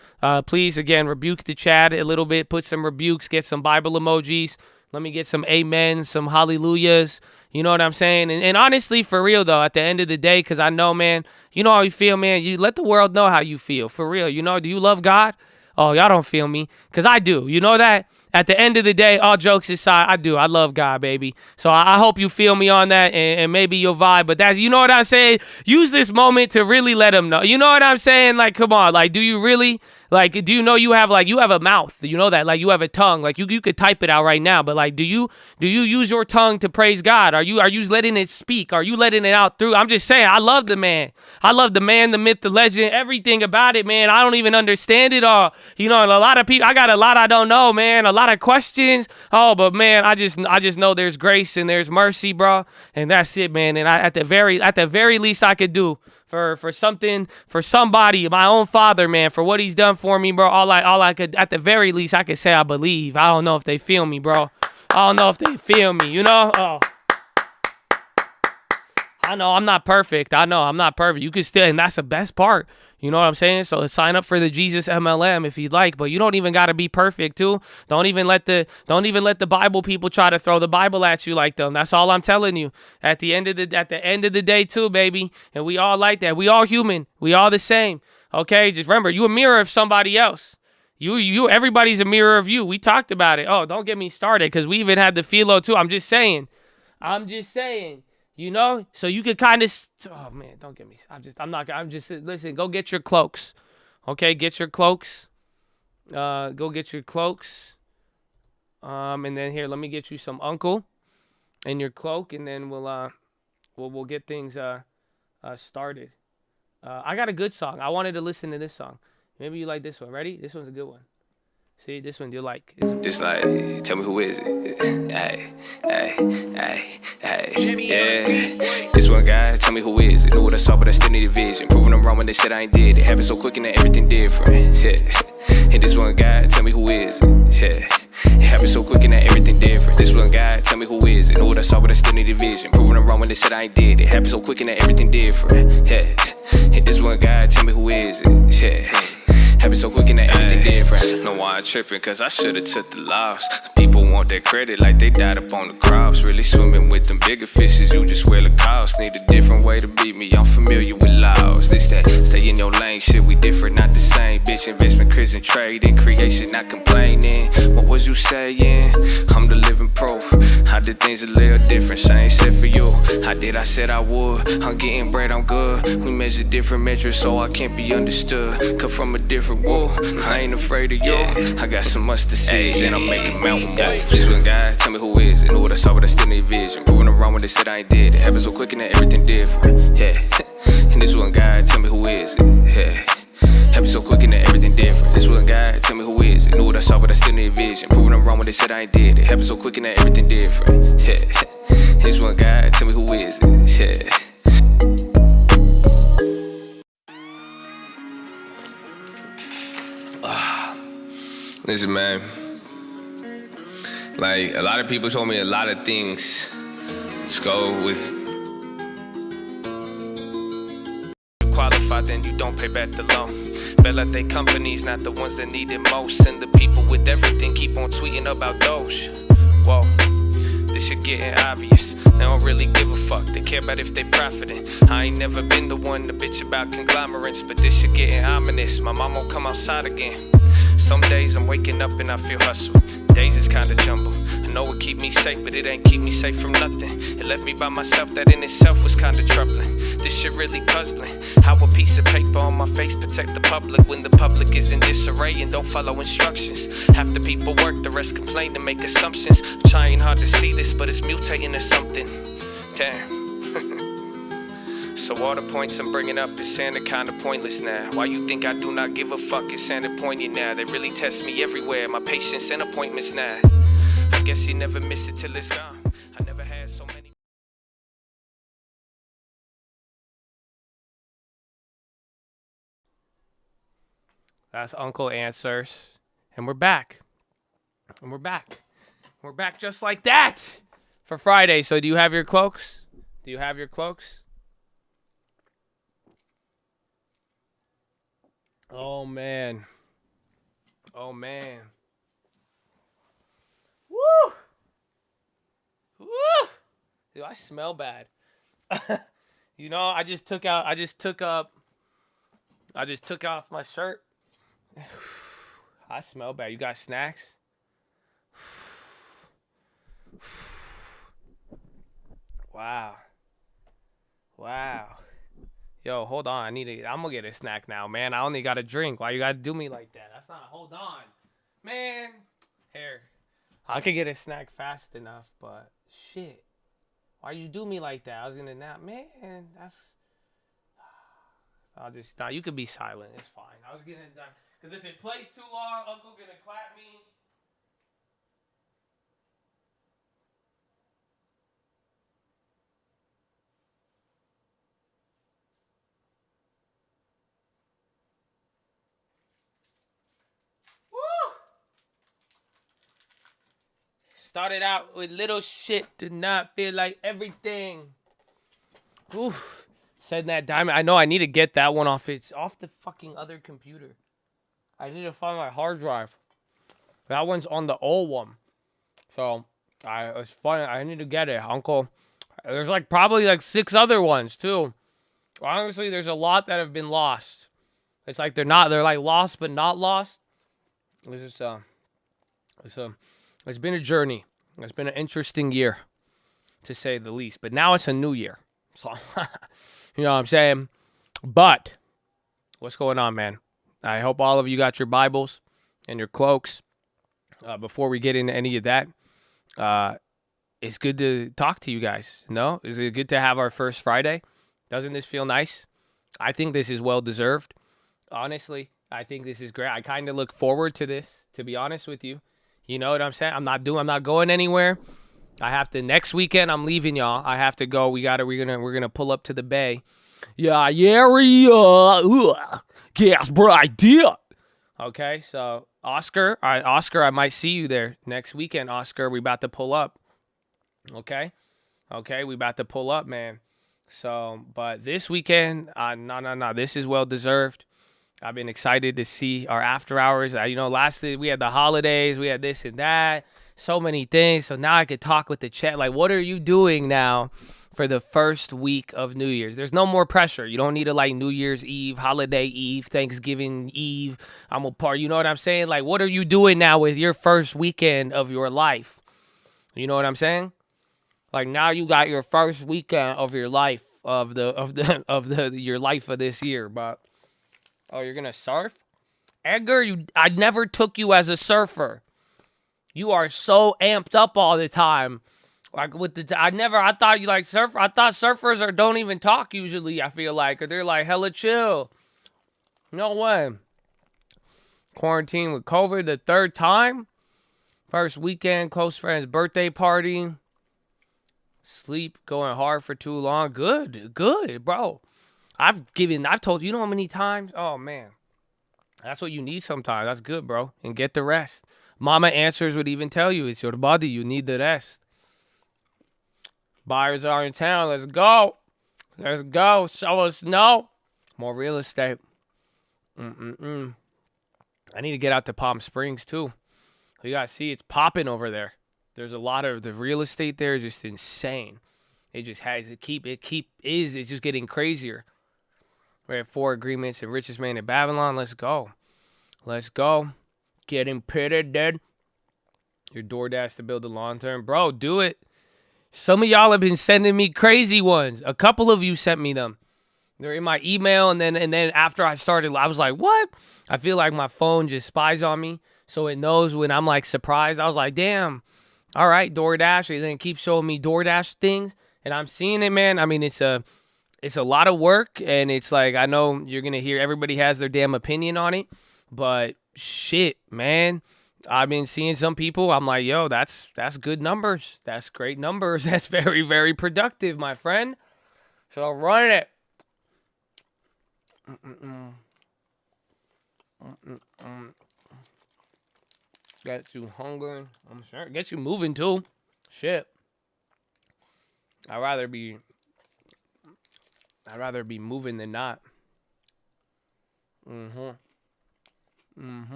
Please, again, rebuke the chat a little bit. Put some rebukes. Get some Bible emojis. Let me get some amens, some hallelujahs. You know what I'm saying? And honestly, for real, though, at the end of the day, because I know, man, you know how you feel, man. You let the world know how you feel. For real. Do you love God? Oh, y'all don't feel me. Because I do. You know that? At the end of the day, all jokes aside, I do. I love God, baby. So I hope you feel me on that, and maybe you'll vibe. But that's, you know what I'm saying? Use this moment to really let him know. You know what I'm saying? Like, come on. Like, do you really? Like, do you know you have a mouth? You know that? Like, you have a tongue. Like, you could type it out right now. But, like, do you use your tongue to praise God? Are you letting it speak? Are you letting it out through? I'm just saying, I love the man. I love the man, the myth, the legend, everything about it, man. I don't even understand it all. A lot of people, I got a lot I don't know, man. A lot of questions. Oh, but, man, I just know there's grace and there's mercy, bro. And that's it, man. And at the very least I could do for somebody, my own father, man, for what he's done for me, bro. All I could, at the very least, I could say I believe. I don't know if they feel me, bro. I don't know if they feel me, Oh. I know I'm not perfect. You can still, and that's the best part. You know what I'm saying? So sign up for the Jesus MLM if you'd like, but you don't even got to be perfect too. Don't even let the Bible people try to throw the Bible at you like them. That's all I'm telling you. At the end of the day too, baby. And we all like that. We all human. We all the same. Okay? Just remember, you a mirror of somebody else. Everybody's a mirror of you. We talked about it. Oh, don't get me started because we even had the philo too. I'm just saying. You know, so you could kind of, oh man, don't get me. Listen, go get your cloaks. Okay, get your cloaks. Go get your cloaks. And then here, let me get you some uncle and your cloak, and then we'll get things started. I got a good song. I wanted to listen to this song. Maybe you like this one. Ready? This one's a good one. See, this one you like. It's like, tell me who is it? Hey, yeah. This one guy, tell me who is it? Know what I saw, but I still need a vision. Proving I'm wrong when they said I ain't did it. Happened so quick and everything different. Yeah. And this one guy, tell me who is it? Yeah. It happened so quick and everything different. This one guy, tell me who is it? Know what I saw, but I still need a vision. Proving I'm wrong when they said I ain't did it. Happened so quick and everything different. Yeah. And this one guy, tell me who is it? Yeah. Happened so quick and everything different. Know why I'm tripping, cause I should've took the loss. People want that credit like they died up on the crops. Really swimming with them bigger fishes, you just wear Lacoste. Need a different way to beat me, I'm familiar with laws. This that, stay in your lane, shit, we different, not the same. Bitch, investment, Chris, and trade, in creation, not complaining. What was you saying? I'm the living proof. I did things a little different, same shit for you. I did, I said I would. I'm getting bread, I'm good. We measure different metrics, so I can't be understood. Come from a different woo. I ain't afraid of you. I got so much to say, and I'm making mountain moves. This one guy, tell me who is it? Know what I saw, but I still need vision. Proving I'm wrong when they said I ain't did it. Happened so quick and everything different. Yeah. And this one guy, tell me who is it? Yeah. Happened so quick and everything different. This one guy, tell me who is it? Know what I saw, but I still need vision. Proving I'm wrong when they said I ain't did it. Happened so quick and everything different. Yeah. This one guy, tell me who is it? Yeah. Listen, man. Like, a lot of people told me a lot of things. Let's go with qualified, then you don't pay back the loan. Bet like they companies, not the ones that need it most. And the people with everything keep on tweeting about those. Whoa. This shit getting obvious. They don't really give a fuck. They care about if they profiting. I ain't never been the one to bitch about conglomerates, but this shit getting ominous. My mom won't come outside again. Some days I'm waking up and I feel hustle. Days is kinda jumbled. I know it keep me safe, but it ain't keep me safe from nothing. It left me by myself, that in itself was kinda troubling. This shit really puzzling. How a piece of paper on my face protect the public when the public is in disarray and don't follow instructions. Half the people work, the rest complain and make assumptions. I'm trying hard to see this, but it's mutating or something. Damn. So all the points I'm bringing up is sounding kinda pointless now. Why you think I do not give a fuck? It's sounding poignant now. They really test me everywhere, my patience and appointments now. I guess you never miss it till it's gone. I never had so many. That's Uncle Answers. And we're back. We're back just like that for Friday. So do you have your cloaks? Do you have your cloaks? Oh, man. Oh, man. Woo! Woo! Dude, I smell bad. You know, I just took off my shirt. I smell bad. You got snacks? Wow. Yo, hold on. I'm gonna get a snack now, man. I only got a drink. Why you gotta do me like that? That's not, hold on. Man. Here. I could get a snack fast enough, but shit. Why you do me like that? I was gonna nap. Man, that's... you could be silent. It's fine. I was gonna... Because if it plays too long, Uncle gonna clap me. Started out with little shit, did not feel like everything. Oof. Said that diamond. I know I need to get that one off. It's off the fucking other computer. I need to find my hard drive. That one's on the old one. So, it's fun. I need to get it, Uncle. There's like probably like 6 other ones too. Honestly, there's a lot that have been lost. It's like they're like lost but not lost. It's been a journey. It's been an interesting year, to say the least. But now it's a new year. So, you know what I'm saying? But, what's going on, man? I hope all of you got your Bibles and your cloaks. Before we get into any of that, it's good to talk to you guys. No? Is it good to have our first Friday? Doesn't this feel nice? I think this is well-deserved. Honestly, I think this is great. I kind of look forward to this, to be honest with you. You know what I'm saying? I'm not going anywhere. I have to next weekend. I'm leaving y'all. I have to go. We're gonna pull up to the Bay. Yeah, gas idea. Okay, so Oscar, all right, Oscar, I might see you there next weekend. Oscar, we about to pull up. Okay, we about to pull up, man. So, but this weekend, no, this is well deserved. I've been excited to see our after hours. We had the holidays, we had this and that, so many things. So now I could talk with the chat. Like, what are you doing now for the first week of New Year's? There's no more pressure. You don't need to like New Year's Eve, holiday Eve, Thanksgiving Eve. I'm a part. You know what I'm saying? Like, what are you doing now with your first weekend of your life? You know what I'm saying? Like, now you got your first weekend of your life your life of this year, but. Oh, you're gonna surf? Edgar, I never took you as a surfer. You are so amped up all the time. Like I thought you like surf. I thought surfers don't even talk usually, I feel like. Or they're like hella chill. No way. Quarantine with COVID the 3rd time. First weekend, close friend's birthday party. Sleep going hard for too long. Good, bro. I've told you know how many times? Oh, man. That's what you need sometimes. That's good, bro. And get the rest. Mama Answers would even tell you, it's your body. You need the rest. Buyers are in town. Let's go. Show us no. More real estate. I need to get out to Palm Springs, too. You got to see, it's popping over there. There's a lot of the real estate there is just insane. It just has it's just getting crazier. We have 4 agreements in Richest Man in Babylon. Let's go. Getting pitted, dude. Your DoorDash to build the long term. Bro, do it. Some of y'all have been sending me crazy ones. A couple of you sent me them. They're in my email, and then after I started, I was like, what? I feel like my phone just spies on me, so it knows when I'm like surprised. I was like, damn. All right, DoorDash. And then keep showing me DoorDash things, and I'm seeing it, man. I mean, it's a lot of work, and it's like, I know you're going to hear everybody has their damn opinion on it, but shit, man. I've been seeing some people, I'm like, yo, that's good numbers. That's great numbers. That's very, very productive, my friend. So run it. Gets you hungry. I'm sure it gets you moving, too. Shit. I'd rather be moving than not.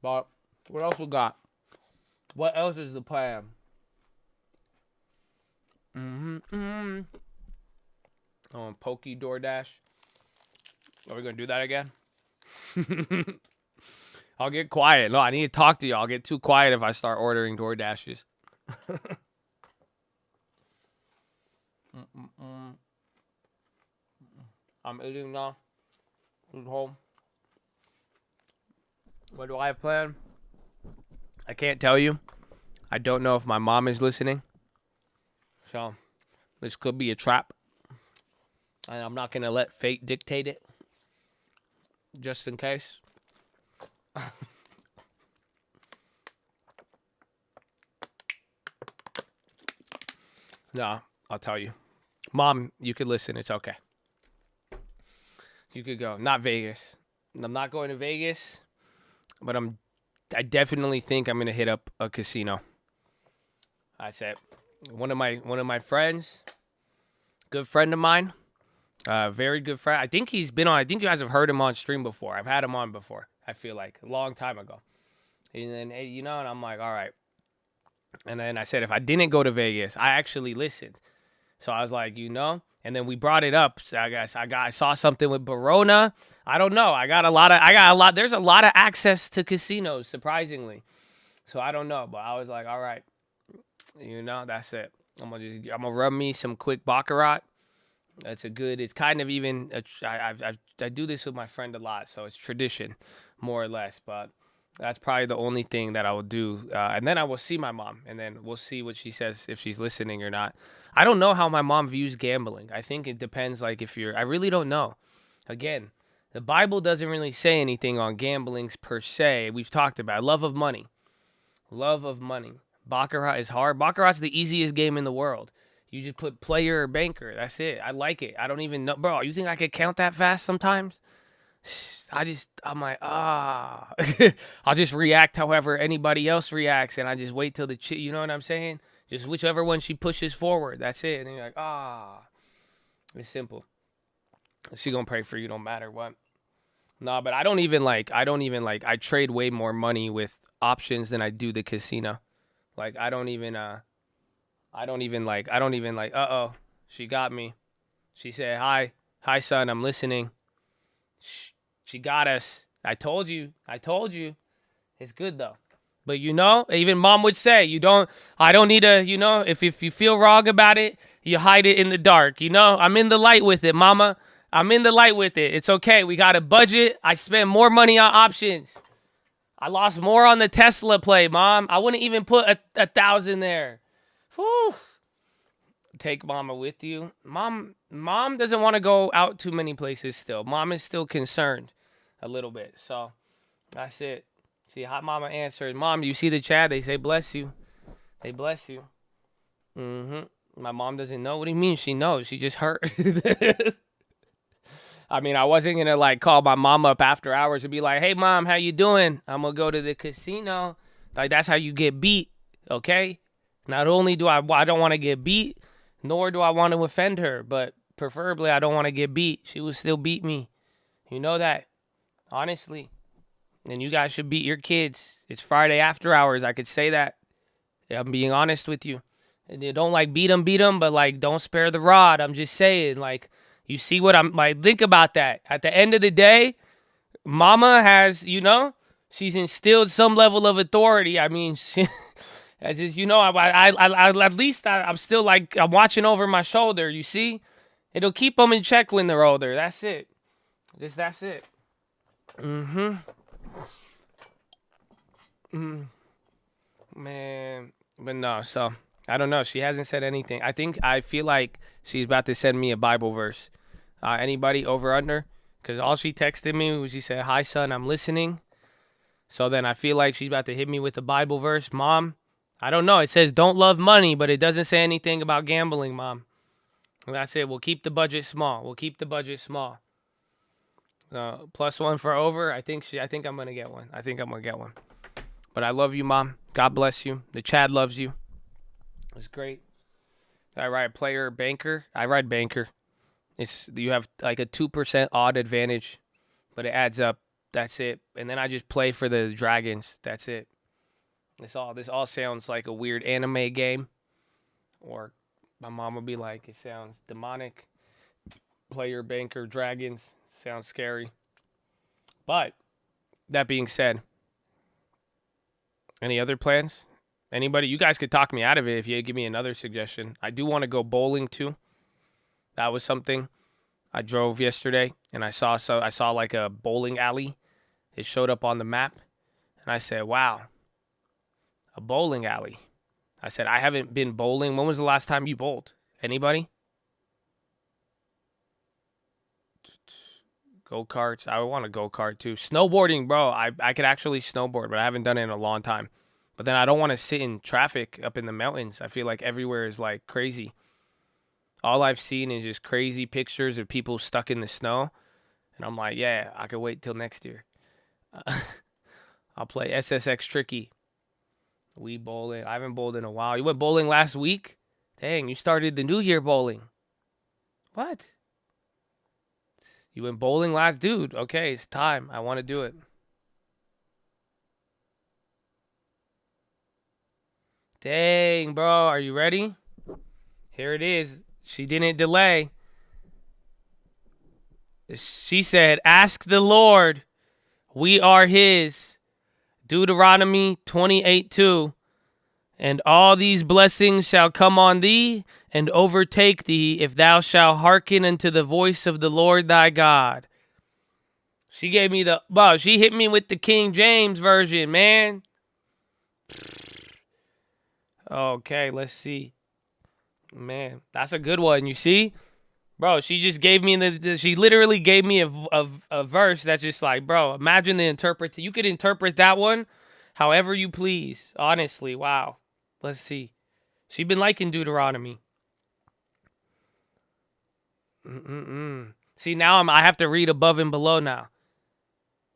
But what else we got? What else is the plan? Oh, Pokey DoorDash. Are we gonna do that again? I'll get quiet. No, I need to talk to you. I'll get too quiet if I start ordering DoorDashes. I'm eating now. At home. What do I have planned? I can't tell you. I don't know if my mom is listening. So, this could be a trap. And I'm not going to let fate dictate it. Just in case. No, I'll tell you. Mom, you could listen. It's okay. You could go. Not Vegas. I'm not going to Vegas, but I definitely think I'm going to hit up a casino. That's it. One of my friends Good friend of mine. Very good friend. I think he's been on. I think you guys have heard him on stream before. I've had him on before. I feel like a long time ago. And then and I'm like, all right. And then I said, if I didn't go to Vegas, I actually listened. So I was like, and then we brought it up. So I saw something with Barona. I don't know. There's a lot of access to casinos, surprisingly. So I don't know, but I was like, all right, that's it. I'm gonna rub me some quick baccarat. It's kind of even, I do this with my friend a lot, so it's tradition, more or less, but that's probably the only thing that I will do. And then I will see my mom, and then we'll see what she says, if she's listening or not. I don't know how my mom views gambling. I think it depends, I really don't know. Again, the Bible doesn't really say anything on gamblings per se. We've talked about it. Love of money. Baccarat is hard. Baccarat's the easiest game in the world. You just put player or banker. That's it. I like it. I don't even know. Bro, you think I could count that fast sometimes? I'm like, I'll just react however anybody else reacts, and I just wait till you know what I'm saying? Just whichever one she pushes forward. That's it. And then you're like, It's simple. She gonna pray for you no matter what. No, but I trade way more money with options than I do the casino. She got me. She said, hi son, I'm listening. She got us. I told you. It's good though. But even mom would say, I don't need to, if you feel wrong about it, you hide it in the dark. I'm in the light with it, mama. I'm in the light with it. It's okay. We got a budget. I spend more money on options. I lost more on the Tesla play, Mom. I wouldn't even put a 1,000 there. Whew. Take mama with you. Mom doesn't want to go out too many places still. Mom is still concerned a little bit. So that's it. See, hot mama answered. Mom, you see the chat? They say bless you. They bless you. My mom doesn't know. What do you mean she knows? She just hurt. I mean, I wasn't going to call my mom up after hours and be like, hey, Mom, how you doing? I'm going to go to the casino. That's how you get beat, okay? Not only do I don't want to get beat, nor do I want to offend her, but preferably I don't want to get beat. She will still beat me. You know that, honestly. And you guys should beat your kids. It's Friday after hours. I could say that. I'm being honest with you. And you don't beat them, but don't spare the rod. I'm just saying, you see what I'm think about that. At the end of the day, mama has, she's instilled some level of authority. I mean, as is, at least I'm still I'm watching over my shoulder. You see, it'll keep them in check when they're older. That's it. That's it. Man, but no. So I don't know. She hasn't said anything. I feel like she's about to send me a Bible verse. Anybody over under? Because all she texted me was she said, hi, son, I'm listening. So then I feel like she's about to hit me with a Bible verse. Mom, I don't know. It says don't love money, but it doesn't say anything about gambling, Mom. And that's it. We'll keep the budget small. +1 for over. I think I'm going to get one. But I love you, Mom. God bless you. The Chad loves you. It's great. I ride player, banker. I ride banker. You have a 2% odd advantage, but it adds up. That's it. And then I just play for the Dragons. That's it. This all sounds like a weird anime game. Or my mom would be like, it sounds demonic. Player, banker, Dragons. Sounds scary. But that being said, any other plans? Anybody? You guys could talk me out of it if you give me another suggestion. I do want to go bowling too. That was something. I drove yesterday and I saw a bowling alley. It showed up on the map and I said, wow, a bowling alley. I said, I haven't been bowling. When was the last time you bowled? Anybody? Go-karts. I want a go-kart too. Snowboarding, bro. I could actually snowboard, but I haven't done it in a long time. But then I don't want to sit in traffic up in the mountains. I feel like everywhere is crazy. All I've seen is just crazy pictures of people stuck in the snow. And I'm like, yeah, I could wait till next year. I'll play SSX Tricky. We bowling. I haven't bowled in a while. You went bowling last week? Dang, you started the new year bowling. What? You went bowling last? Dude, okay, it's time. I want to do it. Dang, bro. Are you ready? Here it is. She didn't delay. She said, ask the Lord. We are his. Deuteronomy 28:2. And all these blessings shall come on thee and overtake thee if thou shalt hearken unto the voice of the Lord thy God. She gave me she hit me with the King James version, man. Okay, let's see. Man, that's a good one, you see? Bro, she just gave me she literally gave me a verse that's just like, bro, imagine the interpret. You could interpret that one however you please. Honestly, wow. Let's see. She been liking Deuteronomy. See, now I have to read above and below now.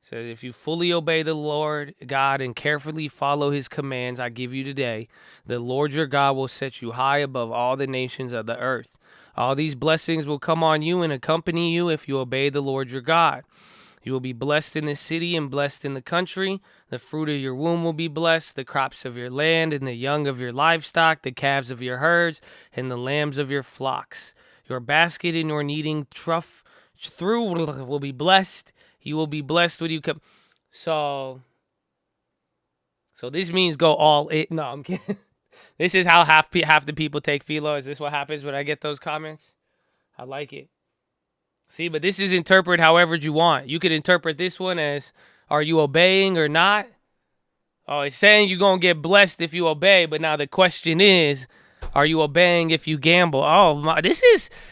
So if you fully obey the Lord God and carefully follow his commands I give you today, the Lord your God will set you high above all the nations of the earth. All these blessings will come on you and accompany you if you obey the Lord your God. You will be blessed in the city and blessed in the country. The fruit of your womb will be blessed, the crops of your land and the young of your livestock, the calves of your herds and the lambs of your flocks. Your basket and your kneading trough will be blessed. You will be blessed when you come. So this means go all in. No, I'm kidding. This is how half the people take philo. Is this what happens when I get those comments? I like it. See, but this is interpret however you want. You could interpret this one as, are you obeying or not? Oh, it's saying you're going to get blessed if you obey, but now the question is, are you obeying if you gamble? Oh, this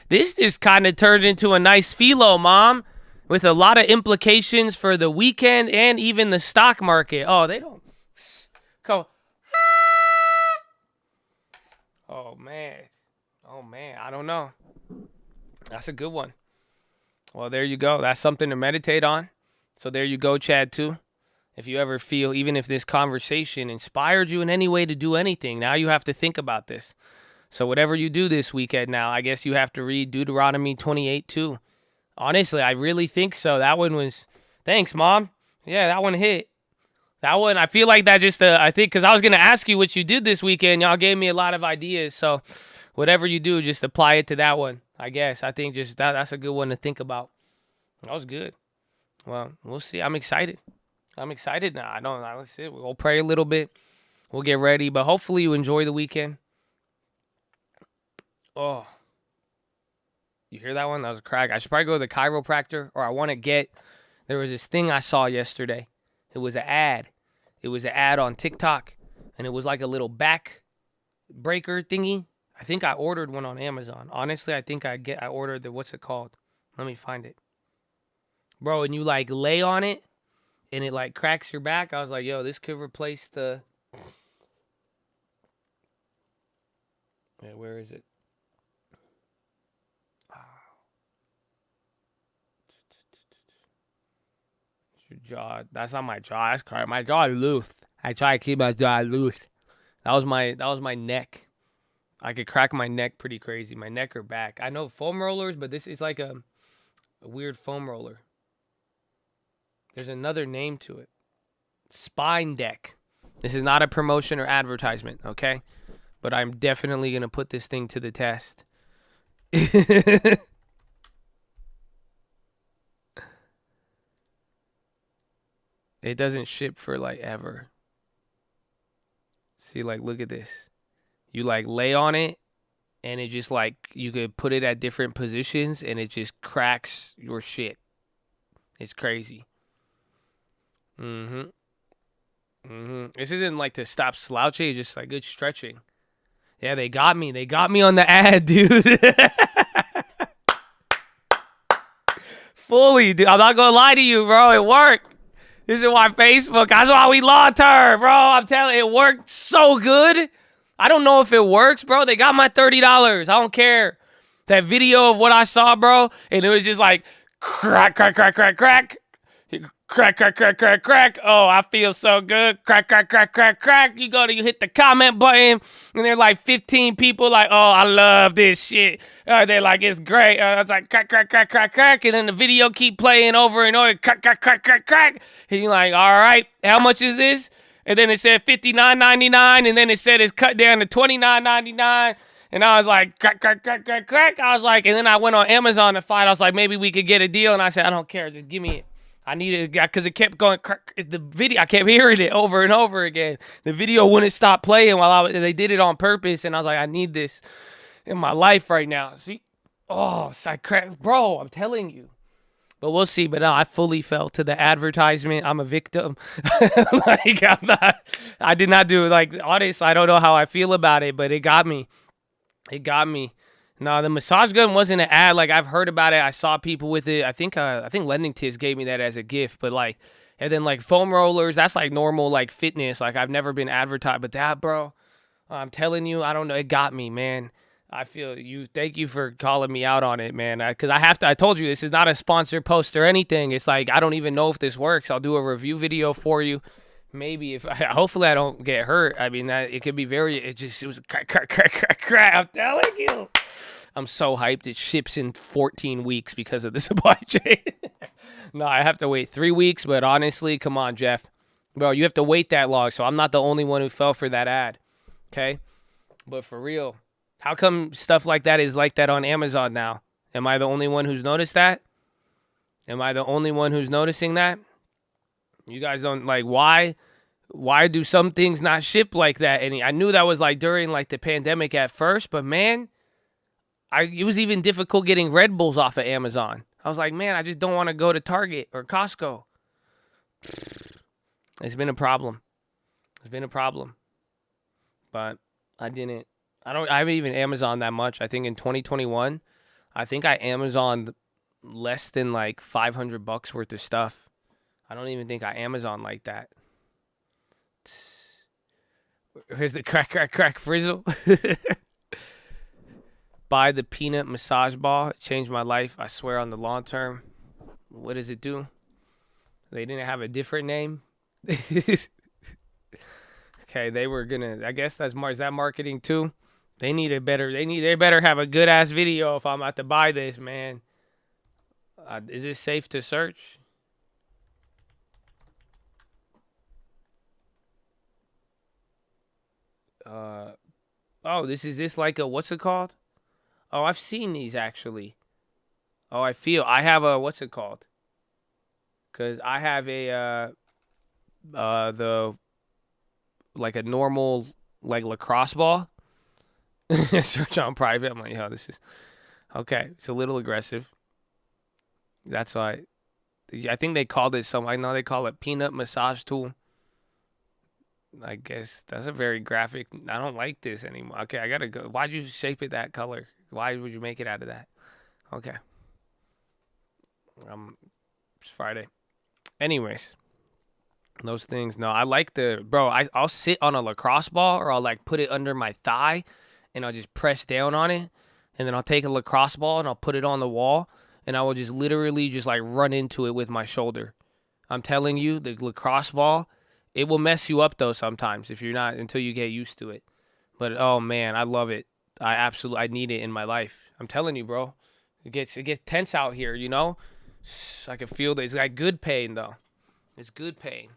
just kind of turned into a nice philo, Mom, with a lot of implications for the weekend and even the stock market. Oh, they don't go. Oh, man, I don't know. That's a good one. Well, there you go. That's something to meditate on. So there you go, Chad, too. If you ever feel, even if this conversation inspired you in any way to do anything, now you have to think about this. So whatever you do this weekend now, I guess you have to read Deuteronomy 28:2. Honestly, I really think so. That one was, thanks, Mom. Yeah, that one hit. That one, I feel like that just, I think, because I was going to ask you what you did this weekend. Y'all gave me a lot of ideas. So whatever you do, just apply it to that one. I guess. I think just that's a good one to think about. That was good. Well, we'll see. I'm excited. I'm excited now. Let's see. We'll pray a little bit. We'll get ready. But hopefully you enjoy the weekend. Oh. You hear that one? That was a crack. I should probably go to the chiropractor, or I want to get, there was this thing I saw yesterday. It was an ad. It was an ad on TikTok, and it was like a little back breaker thingy. I think I ordered one on Amazon. Honestly, I think I ordered the, what's it called? Let me find it. Bro, and you like lay on it and it like cracks your back. I was like, yo, this could replace the, yeah, where is it? It's your jaw. That's not my jaw. That's correct. My jaw is loose. I try to keep my jaw loose. That was my neck. I could crack my neck pretty crazy. My neck or back. I know foam rollers, but this is like a weird foam roller. There's another name to it. Spine deck. This is not a promotion or advertisement, okay? But I'm definitely going to put this thing to the test. It doesn't ship for like ever. See, like, look at this. You like lay on it and it just like, you could put it at different positions and it just cracks your shit. It's crazy. This isn't like to stop slouching, it's just like good stretching. Yeah, they got me. They got me on the ad, dude. Fully, dude. I'm not gonna lie to you, bro. It worked. This is why Facebook, that's why we lost her, bro. I'm telling you, it worked so good. I don't know if it works, bro. They got my $30. I don't care. That video of what I saw, bro, and it was just like crack, crack, crack, crack, crack. Crack, crack, crack, crack, crack. Oh, I feel so good. Crack, crack, crack, crack, crack. You hit the comment button, and there are like 15 people like, oh, I love this shit. They're like, it's great. I was like, crack, crack, crack, crack, crack. And then the video keep playing over and over. Crack, crack, crack, crack, crack. And you're like, all right, how much is this? And then it said $59.99, and then it said it's cut down to $29.99. And I was like, crack, crack, crack, crack, crack. I was like, and then I went on Amazon to find. I was like, maybe we could get a deal. And I said, I don't care. Just give me it. I needed it because it kept going. The video, I kept hearing it over and over again. The video wouldn't stop playing while they did it on purpose, and I was like, I need this in my life right now. See, bro, I'm telling you. But we'll see. But no, I fully fell to the advertisement. I'm a victim. Like I did not do it. Like honest, I don't know how I feel about it, but it got me. It got me. No, the massage gun wasn't an ad. Like I've heard about it. I saw people with it. I think Lending Tiz gave me that as a gift. But like, and then like foam rollers, that's like normal like fitness. Like I've never been advertised, but that, bro, I'm telling you, I don't know. It got me, man. I feel you. Thank you for calling me out on it, man. Because I told you this is not a sponsored post or anything. It's like I don't even know if this works. I'll do a review video for you. Maybe hopefully I don't get hurt. I mean that it could be it was crack, crack, crack, crack, crack. I'm telling you. I'm so hyped. It ships in 14 weeks because of the supply chain. No, I have to wait 3 weeks, but honestly, come on, Jeff. Bro, you have to wait that long, so I'm not the only one who fell for that ad. Okay? But for real, how come stuff like that is like that on Amazon now? Am I the only one who's noticed that? Am I the only one who's noticing that? You guys don't, like, why do some things not ship like that? And I knew that was, like, during, like, the pandemic at first, but, man, it was even difficult getting Red Bulls off of Amazon. I was like, man, I just don't want to go to Target or Costco. It's been a problem. It's been a problem. But I haven't even Amazoned that much. I think in 2021, I think I Amazoned less than like $500 worth of stuff. I don't even think I Amazon like that. Here's the crack, crack, crack frizzle. Buy the peanut massage ball. It changed my life, I swear, on the long term. What does it do? They didn't have a different name. Okay, they were gonna. I guess is that marketing too? They better have a good ass video if I'm about to buy this, man. Is this safe to search? Oh, is this like a, what's it called? Oh, I've seen these actually. Oh, I have a, what's it called? Because I have like a normal, like lacrosse ball. Search on private. I'm like, oh, this is, okay. It's a little aggressive. That's why, I think they called it I know they call it peanut massage tool. I guess that's a very graphic. I don't like this anymore. Okay, I gotta go. Why'd you shape it that color? Why would you make it out of that? Okay. It's Friday. Anyways, those things. No, I like I'll sit on a lacrosse ball, or I'll like put it under my thigh and I'll just press down on it. And then I'll take a lacrosse ball and I'll put it on the wall, and I will just literally just like run into it with my shoulder. I'm telling you, the lacrosse ball, it will mess you up though sometimes until you get used to it. But oh man, I love it. I need it in my life. I'm telling you, bro. It gets tense out here, you know? I can feel that. It's like good pain though. It's good pain.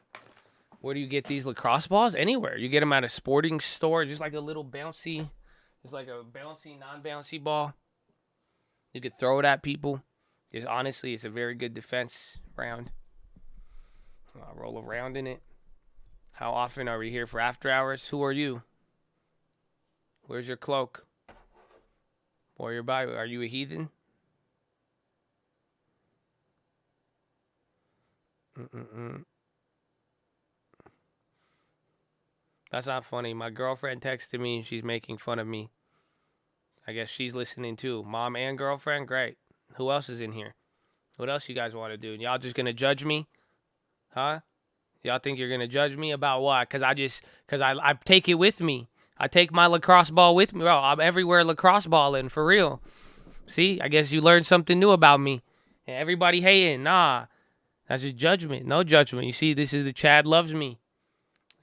Where do you get these lacrosse balls? Anywhere. You get them at a sporting store, just like a little bouncy. It's like a bouncy, non-bouncy ball. You could throw it at people. Honestly, it's a very good defense round. I'll roll around in it. How often are we here for after hours? Who are you? Where's your cloak? Warrior Bible, are you a heathen? That's not funny. My girlfriend texted me. She's making fun of me. I guess she's listening too. Mom and girlfriend? Great. Who else is in here? What else you guys want to do? Y'all just going to judge me? Huh? Y'all think you're going to judge me about what? Because I take it with me. I take my lacrosse ball with me. Bro, I'm everywhere lacrosse balling, for real. See? I guess you learned something new about me. And everybody hating. Nah. That's just judgment. No judgment. You see, this is the Chad loves me.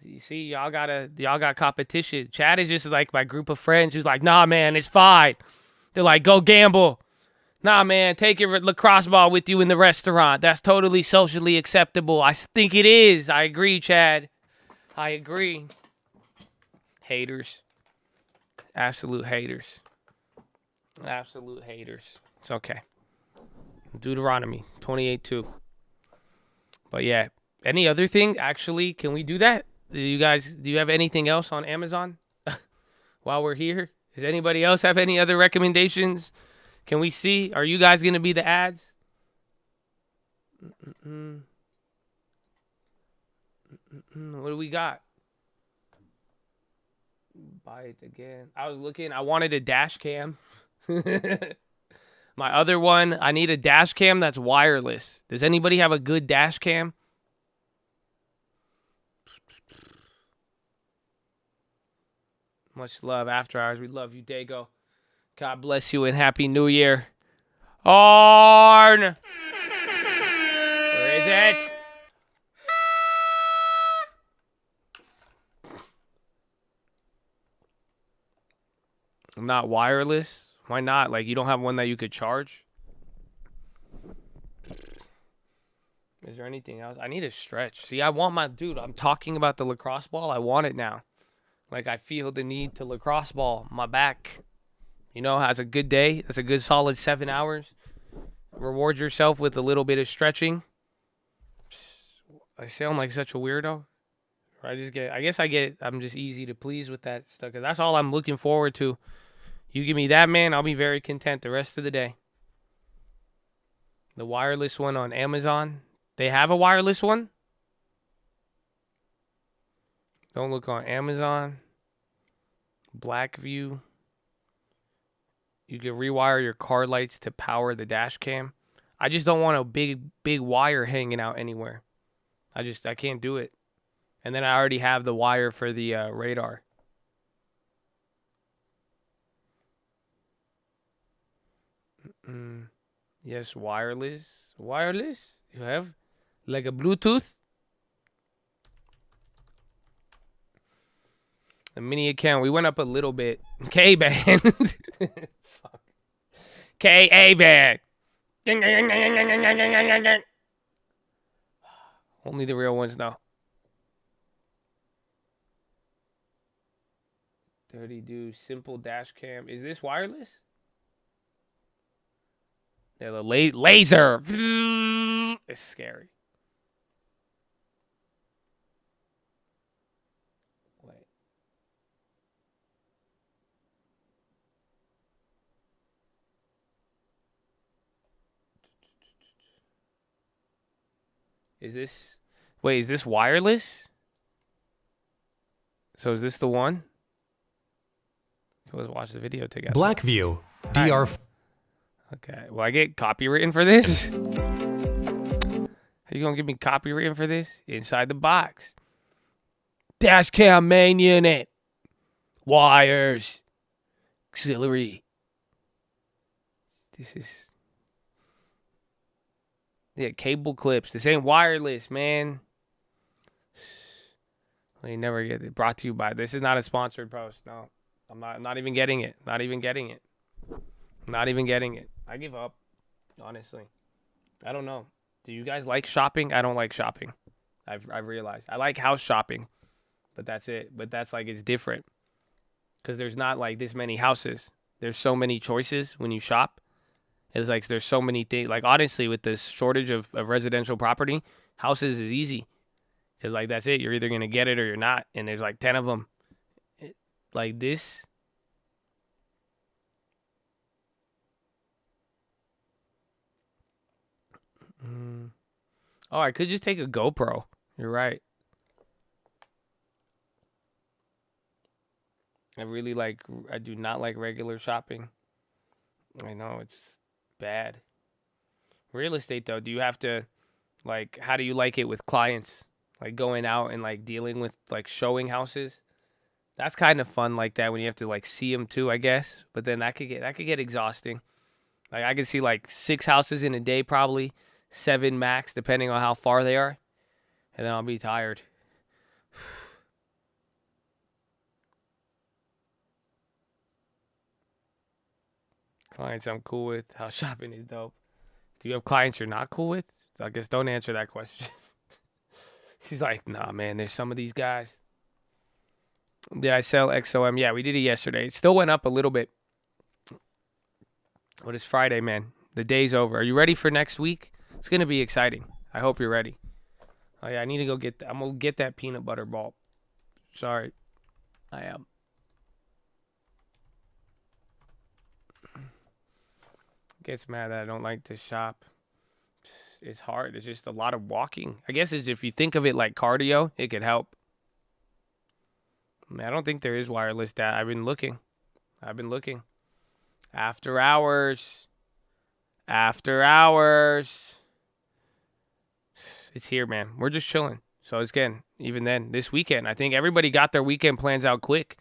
You see, y'all got competition. Chad is just like my group of friends who's like, nah, man, it's fine. They're like, go gamble. Nah, man, take your lacrosse ball with you in the restaurant. That's totally socially acceptable. I think it is. I agree, Chad. I agree. Haters. Absolute haters. Absolute haters. It's okay. Deuteronomy 28:2. But yeah, any other thing? Actually, can we do that? Do you have anything else on Amazon while we're here? Does anybody else have any other recommendations? Can we see? Are you guys going to be the ads? What do we got? Buy it again. I was looking. I wanted a dash cam. My other one, I need a dash cam that's wireless. Does anybody have a good dash cam? Much love, After Hours. We love you, Dago. God bless you and Happy New Year. Arn! Where is it? Not wireless? Why not? Like, you don't have one that you could charge? Is there anything else? I need a stretch. See, I want my... Dude, I'm talking about the lacrosse ball. I want it now. Like, I feel the need to lacrosse ball. My back, has a good day. That's a good solid 7 hours. Reward yourself with a little bit of stretching. I sound like such a weirdo. I'm just easy to please with that stuff. Because that's all I'm looking forward to. You give me that, man, I'll be very content the rest of the day. The wireless one on Amazon. They have a wireless one? Don't look on Amazon. Blackview. You can rewire your car lights to power the dash cam. I just don't want a big wire hanging out anywhere. I can't do it. And then I already have the wire for the radar. Yes, wireless. Wireless? You have? Like a Bluetooth? The mini account. We went up a little bit. K-Band. Fuck. K-A-Band. Only the real ones know. Dirty Do Simple Dash Cam. Is this wireless? Yeah, the laser. It's scary. Wait. Is this wireless? So is this the one? Let's watch the video together. Blackview. DR. Okay. Will I get copywritten for this? How you gonna give me copywritten for this? Inside the box. Dashcam main unit. Wires. Auxiliary. This is... Yeah, cable clips. This ain't wireless, man. We never get it. Brought to you by... This is not a sponsored post. No. I'm not even getting it. Not even getting it. Not even getting it. I give up. Honestly. I don't know. Do you guys like shopping? I don't like shopping. I've realized. I like house shopping. But that's it. But that's like, it's different. Because there's not like this many houses. There's so many choices when you shop. It's like there's so many things. Like honestly, with this shortage of residential property, houses is easy. Because like that's it. You're either going to get it or you're not. And there's like 10 of them. Like this. Oh, I could just take a GoPro. You're right. I do not like regular shopping. I know, it's bad. Real estate, though, do you have to, like, how do you like it with clients? Like, going out and, like, dealing with, like, showing houses? That's kind of fun like that when you have to, like, see them, too, I guess. But then that could get exhausting. Like, I could see, like, 6 houses in a day, probably. 7 max, depending on how far they are. And then I'll be tired. Clients I'm cool with. House shopping is dope. Do you have clients you're not cool with? I guess don't answer that question. She's like, nah, man, there's some of these guys. Did I sell XOM? Yeah, we did it yesterday. It still went up a little bit. But it's Friday, man. The day's over. Are you ready for next week? It's going to be exciting. I hope you're ready. Oh, yeah, I need to go get I'm going to get that peanut butter ball. Sorry. I am. Gets mad that I don't like to shop. It's hard. It's just a lot of walking. I guess it's if you think of it like cardio, it could help. I don't think there is wireless data. I've been looking. After hours. It's here, man. We're just chilling. So it's again, even then, this weekend, I think everybody got their weekend plans out quick.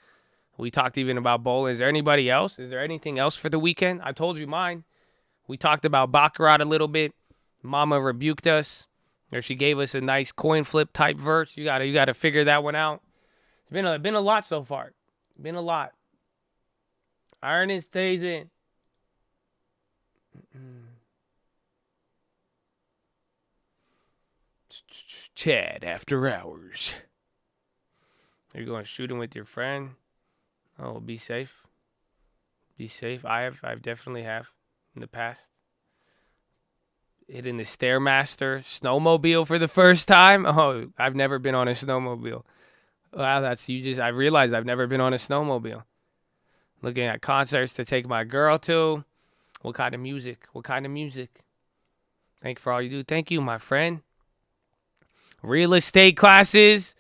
We talked even about bowling. Is there anybody else? Is there anything else for the weekend? I told you mine. We talked about Baccarat a little bit. Mama rebuked us. Or she gave us a nice coin flip type verse. You gotta figure that one out. It's been a lot so far. Been a lot. Iron it stays in. Chad after hours. Are you going shooting with your friend? Oh, be safe. Be safe. I've definitely have in the past. Hitting the Stairmaster snowmobile for the first time. Oh, I've never been on a snowmobile. Wow, I realized I've never been on a snowmobile. Looking at concerts to take my girl to. What kind of music? Thank you for all you do. Thank you, my friend. Real estate classes.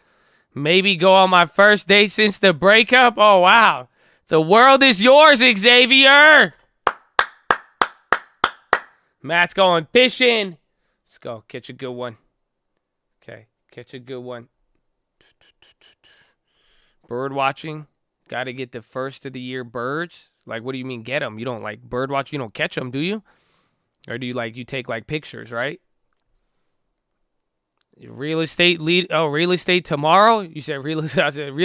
Maybe go on my first date since the breakup. Oh, wow. The world is yours, Xavier. Matt's going fishing. Let's go. Catch a good one. Okay. Catch a good one. Bird watching. Got to get the first of the year birds. Like, what do you mean get them? You don't like bird watch. You don't catch them, do you? Or do you take pictures, right? Real estate lead. Oh, real estate tomorrow. You said real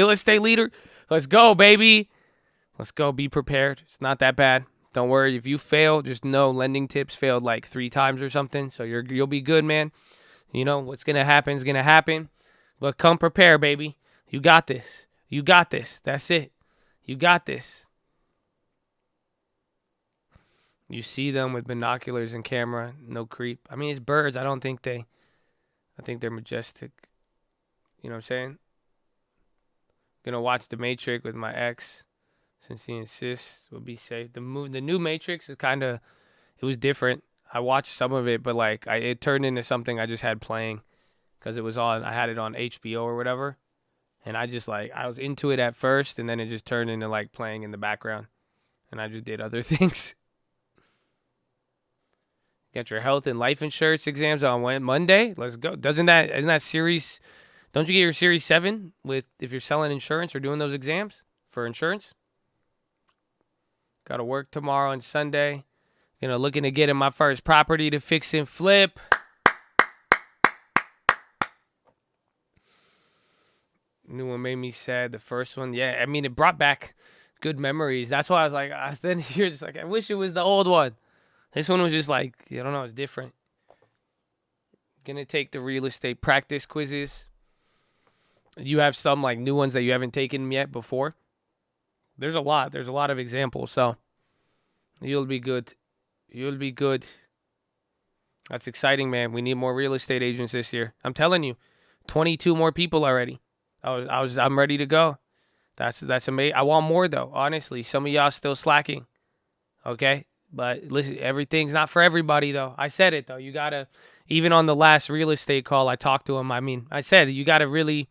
estate leader. Let's go, baby. Let's go. Be prepared. It's not that bad. Don't worry. If you fail, just know Lending Tips failed like 3 times or something. So you'll be good, man. You know what's gonna happen is gonna happen. But come prepare, baby. You got this. That's it. You got this. You see them with binoculars and camera. No creep. I mean, it's birds. I think they're majestic. You know what I'm saying? Gonna watch The Matrix with my ex since he insists. We'll be safe. The new Matrix is it was different. I watched some of it, but it turned into something I just had playing because I had it on HBO or whatever. And I was into it at first, and then it just turned into playing in the background. And I just did other things. Get your health and life insurance exams on Monday. Let's go. Isn't that series? Don't you get your Series 7 if you're selling insurance or doing those exams for insurance? Got to work tomorrow and Sunday. Looking to get in my first property to fix and flip. New one made me sad. The first one, yeah. I mean, it brought back good memories. That's why I was then you're just I wish it was the old one. This one was just I don't know, it's different. Gonna take the real estate practice quizzes. You have some new ones that you haven't taken yet before. There's a lot of examples, so you'll be good. That's exciting, man. We need more real estate agents this year. I'm telling you, 22 more people already. I'm ready to go. That's amazing. I want more though, honestly. Some of y'all still slacking. Okay? But listen, everything's not for everybody though. I said it though. You gotta, even on the last real estate call I talked to him, I said you gotta really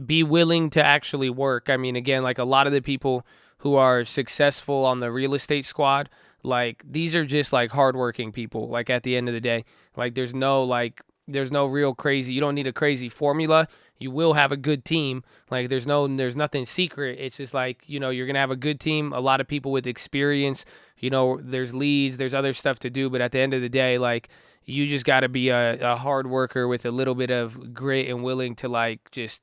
be willing to actually work. I mean, again, a lot of the people who are successful on the real estate squad, these are just hardworking people, at the end of the day. There's no There's no real crazy. You don't need a crazy formula. You will have a good team. Like there's nothing secret. It's just like, you know, you're going to have a good team, a lot of people with experience. You know, there's leads, there's other stuff to do, but at the end of the day, like you just got to be a hard worker with a little bit of grit and willing to like just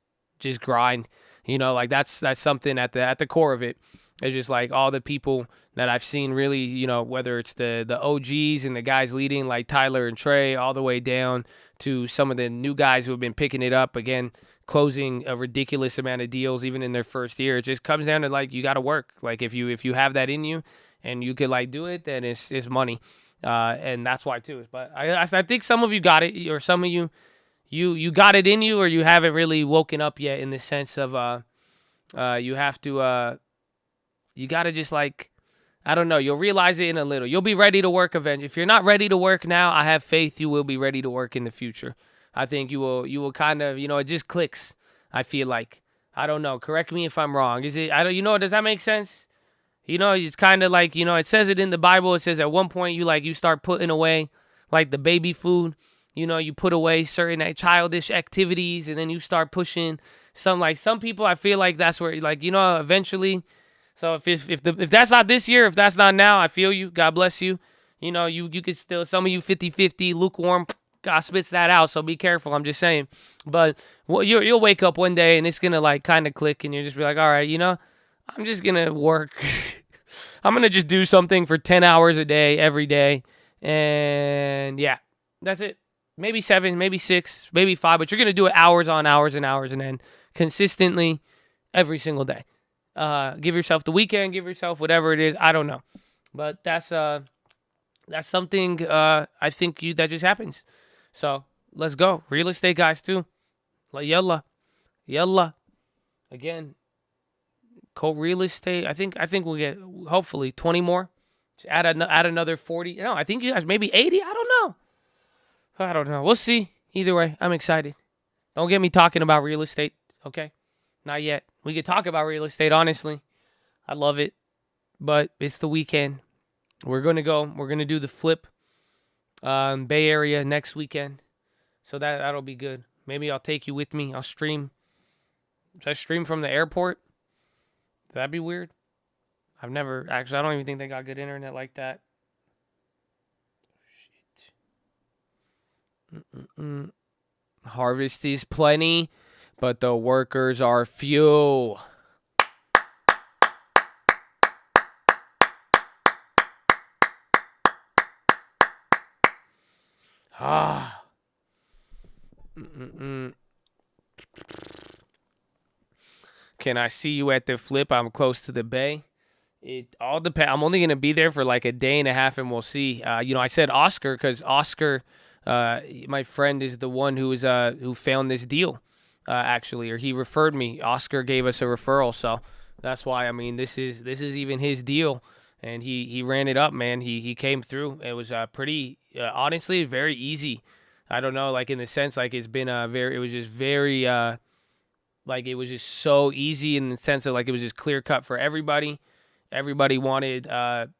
grind. You know, like that's something at the core of it. It's just like all the people that I've seen really, you know, whether it's the OGs and the guys leading like Tyler and Trey, all the way down to some of the new guys who have been picking it up, again, closing a ridiculous amount of deals even in their first year. It just comes down to like you got to work. Like if you have that in you and you could like do it, then it's money. And that's why too. But I think some of you got it, or some of you got it in you, or you haven't really woken up yet in the sense of you have to you got to just like, I don't know, you'll realize it in a little. You'll be ready to work eventually. If you're not ready to work now, I have faith you will be ready to work in the future. I think you will kind of, you know, it just clicks, I feel like. I don't know. Correct me if I'm wrong. Does that make sense? You know, it's kind of like, you know, it says it in the Bible. It says at one point you start putting away like the baby food. You know, you put away certain childish activities and then you start pushing some people. I feel like that's where, like, you know, eventually. So if that's not this year, if that's not now, I feel you. God bless you. You know, you could still, some of you 50-50, lukewarm, God spits that out. So be careful. I'm just saying. But you'll wake up one day and it's going to like kind of click and you'll just be like, all right, you know, I'm just going to work. I'm going to just do something for 10 hours a day, every day. And yeah, that's it. Maybe 7, maybe 6, maybe 5, but you're going to do it hours on hours and hours and then consistently every single day. Give yourself the weekend, give yourself whatever it is. I don't know. But that's something I think that just happens. So let's go. Real estate guys too. Like yalla. Again, co-real estate. I think we'll get hopefully 20 more. Just add another 40. No, I think you guys maybe 80. I don't know. We'll see. Either way, I'm excited. Don't get me talking about real estate, okay? Not yet. We could talk about real estate, honestly. I love it. But it's the weekend. We're going to go. We're going to do the flip Bay Area next weekend. So that'll be good. Maybe I'll take you with me. I'll stream. Should I stream from the airport? That'd be weird. I don't even think they got good internet like that. Shit. Harvest is plenty, but the workers are few. Can I see you at the flip? I'm close to the bay. It all depends. I'm only going to be there for like a day and a half, and we'll see. I said Oscar because Oscar, my friend, is the one who found this deal, actually, or he referred me. Oscar gave us a referral, so that's why. I mean, this is even his deal, and he ran it up, man. He came through. It was pretty, honestly, very easy. I don't know, like in the sense, like it's been it was just very, like it was just so easy in the sense of like it was just clear cut for everybody. Everybody wanted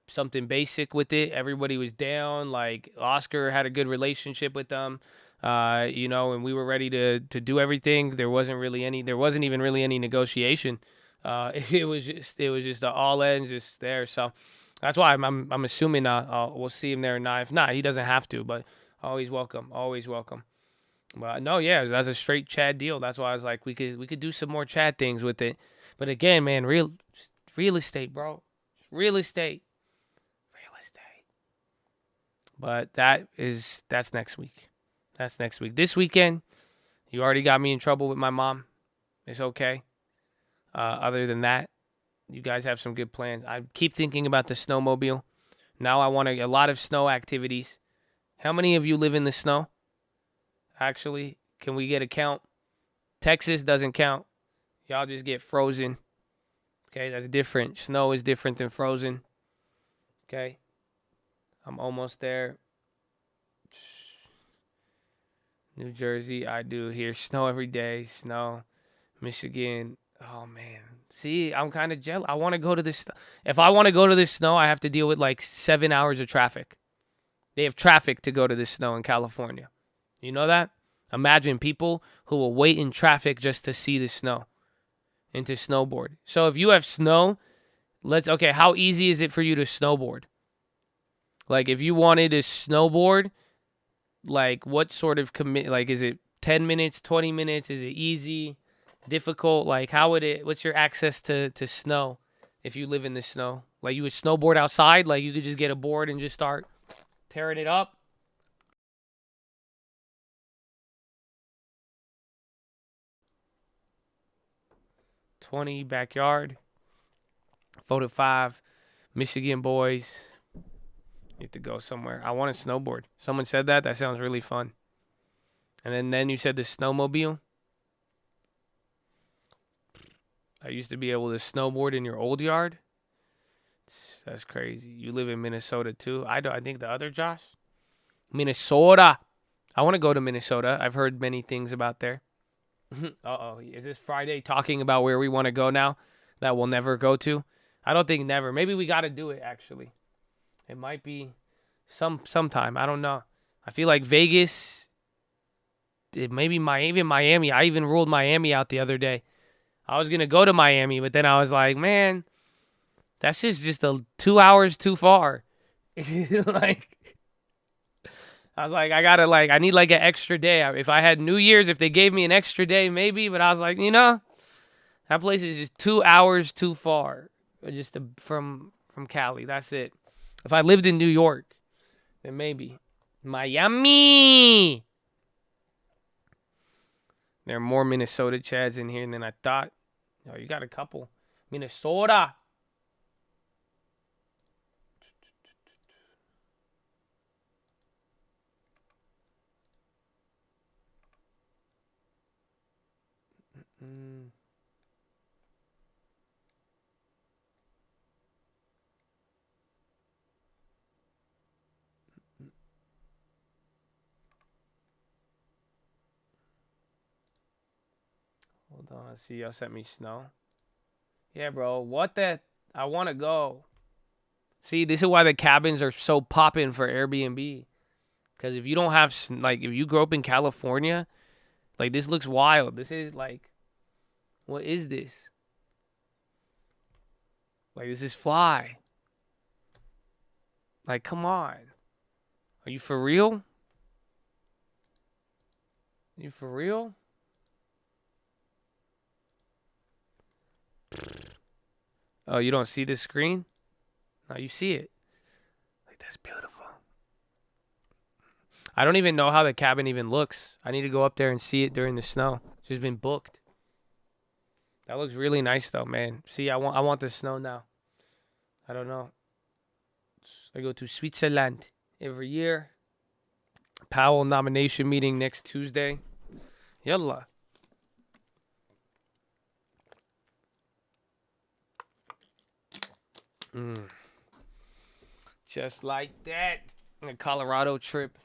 something basic with it. Everybody was down. Like Oscar had a good relationship with them, and we were ready to do everything. There wasn't even really any negotiation. It was just the all ends just there. So that's why I'm assuming we'll see him there now. If not, he doesn't have to. But always welcome. But no, yeah, that's a straight Chad deal. That's why I was like, we could do some more Chad things with it. But again, man, real estate, bro. Real estate. But that's next week. This weekend, you already got me in trouble with my mom. It's okay. Other than that, you guys have some good plans. I keep thinking about the snowmobile. Now I want a lot of snow activities. How many of you live in the snow? Actually, can we get a count? Texas doesn't count. Y'all just get frozen. Okay, that's different. Snow is different than frozen. Okay. I'm almost there. New Jersey, I do here. Snow every day. Snow. Michigan. Oh, man. See, I'm kind of jealous. I want to go to this. If I want to go to this snow, I have to deal with like 7 hours of traffic. They have traffic to go to this snow in California. You know that? Imagine people who will wait in traffic just to see the snow and to snowboard. So if you have snow, okay, how easy is it for you to snowboard? Like if you wanted to snowboard, like what sort of like is it 10 minutes, 20 minutes? Is it easy, difficult? Like what's your access to snow if you live in the snow? Like you would snowboard outside? Like you could just get a board and just start tearing it up? $20 backyard. Voted 5. Michigan boys. Need to go somewhere. I want to snowboard. Someone said that. That sounds really fun. And then you said the snowmobile. I used to be able to snowboard in your old yard. That's crazy. You live in Minnesota too. I think the other Josh. Minnesota. I want to go to Minnesota. I've heard many things about there. Uh-oh. Is this Friday talking about where we want to go now that we'll never go to? I don't think never. Maybe we got to do it, actually. It might be sometime. I don't know. I feel like Vegas, maybe even Miami. I even ruled Miami out the other day. I was going to go to Miami, but then I was like, man, that's just 2 hours too far. Like, I was like, I need like an extra day. If I had New Year's, if they gave me an extra day, maybe. But I was like, that place is just 2 hours too far, just from Cali. That's it. If I lived in New York, then maybe. Miami. There are more Minnesota Chads in here than I thought. Oh, you got a couple. Minnesota. Hold on. Let's see. Y'all sent me snow. Yeah, bro. I want to go. See, this is why the cabins are so popping for Airbnb. Because if you don't have, if you grow up in California, this looks wild. This is what is this? This is fly. Come on. Are you for real? You for real? Oh, you don't see this screen? No, you see it. That's beautiful. I don't even know how the cabin even looks. I need to go up there and see it during the snow. It's just been booked. That looks really nice though, man. See, I want the snow now. I don't know. I go to Switzerland every year. Powell nomination meeting next Tuesday. Yalla. Just like that. A Colorado trip.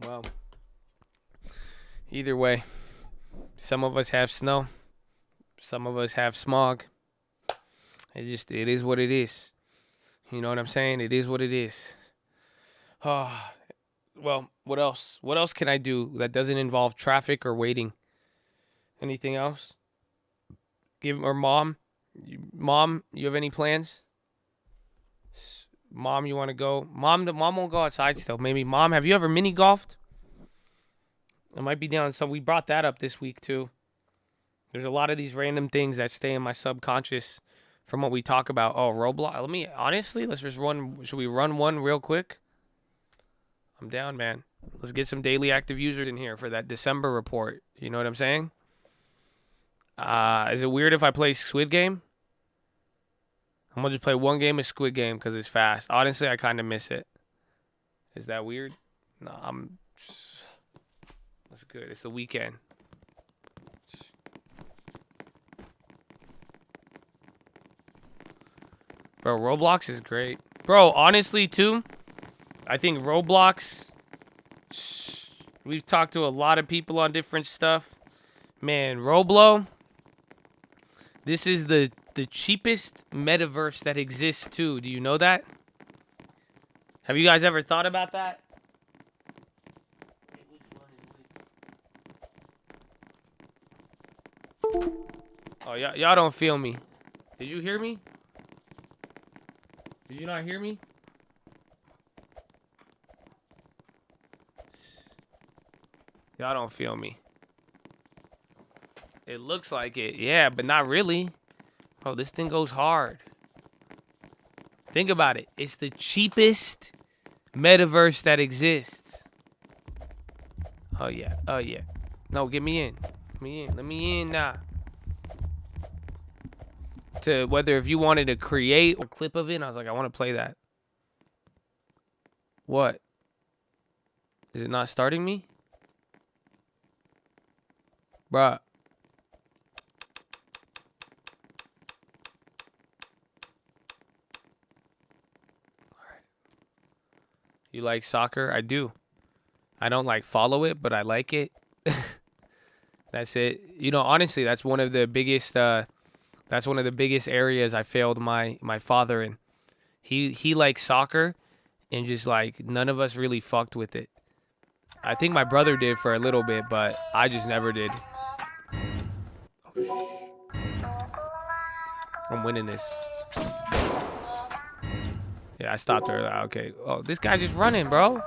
Well, either way, some of us have snow. Some of us have smog. It is what it is. You know what I'm saying? It is what it is. Well, what else? What else can I do that doesn't involve traffic or waiting? Anything else? Mom, you have any plans? Mom, you want to go? Mom won't go outside still. Maybe Mom, have you ever mini golfed? I might be down. So we brought that up this week too. There's a lot of these random things that stay in my subconscious from what we talk about. Oh, Roblox. Let's just run. Should we run one real quick? I'm down, man. Let's get some daily active users in here for that December report. You know what I'm saying? Is it weird if I play Squid Game? I'm going to just play one game of Squid Game because it's fast. Honestly, I kind of miss it. Is that weird? No, that's good. It's the weekend. Bro, Roblox is great. Bro, honestly, too, I think Roblox, we've talked to a lot of people on different stuff. Man, Roblo, this is the cheapest metaverse that exists, too. Do you know that? Have you guys ever thought about that? Oh, y'all don't feel me. Did you hear me? Did you not hear me? Y'all don't feel me. It looks like it. Yeah, but not really. Oh, this thing goes hard. Think about it. It's the cheapest metaverse that exists. Oh, yeah. Oh, yeah. No, get me in. Let me in. Let me in now. To whether if you wanted to create a clip of it, and I was like, I want to play that. What? Is it not starting me? Bruh. You like soccer? I do. I don't like follow it, but I like it. That's it. You know, honestly, that's one of the biggest areas I failed my father in. He likes soccer, and just like none of us really fucked with it. I think my brother did for a little bit, but I just never did. I'm winning this. Yeah, I stopped her. Okay. Oh, this guy just running, bro.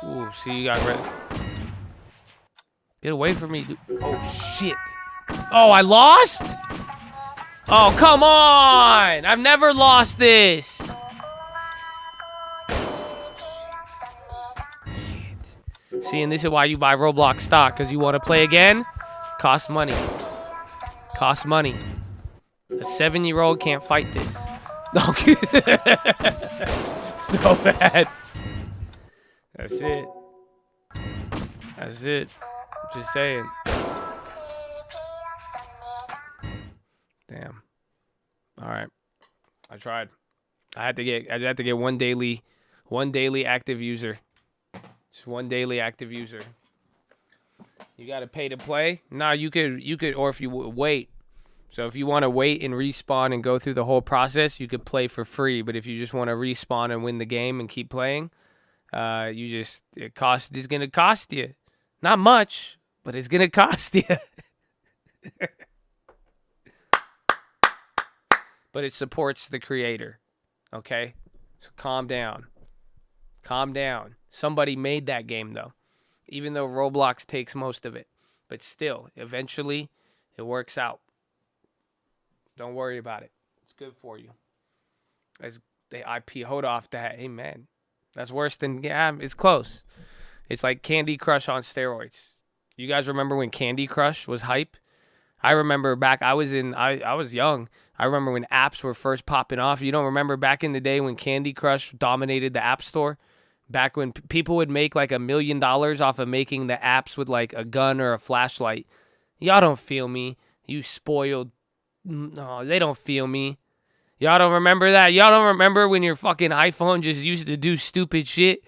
Ooh, see, you got red. Get away from me, dude. Oh, shit. Oh, I lost? Oh, come on. I've never lost this. Shit. See, and this is why you buy Roblox stock, because you want to play again? Costs money. Costs money. A 7-year-old can't fight this. No, so bad. That's it. That's it. Just saying. Damn. All right. I tried. I had to get one daily active user. Just one daily active user. You got to pay to play? Nah, you could, or if you wait. So if you want to wait and respawn and go through the whole process, you could play for free. But if you just want to respawn and win the game and keep playing, it's gonna cost you. Not much, but it's gonna cost you. But it supports the creator. Okay? So calm down. Calm down. Somebody made that game though. Even though Roblox takes most of it. But still, eventually it works out. Don't worry about it. It's good for you. As they IP hold off that. Hey man. That's worse than, yeah, it's close. It's like Candy Crush on steroids. You guys remember when Candy Crush was hype? I remember back, I was young. I remember when apps were first popping off. You don't remember back in the day when Candy Crush dominated the App Store? Back when people would make like $1 million off of making the apps with like a gun or a flashlight. Y'all don't feel me. You spoiled. No, they don't feel me. Y'all don't remember that? Y'all don't remember when your fucking iPhone just used to do stupid shit?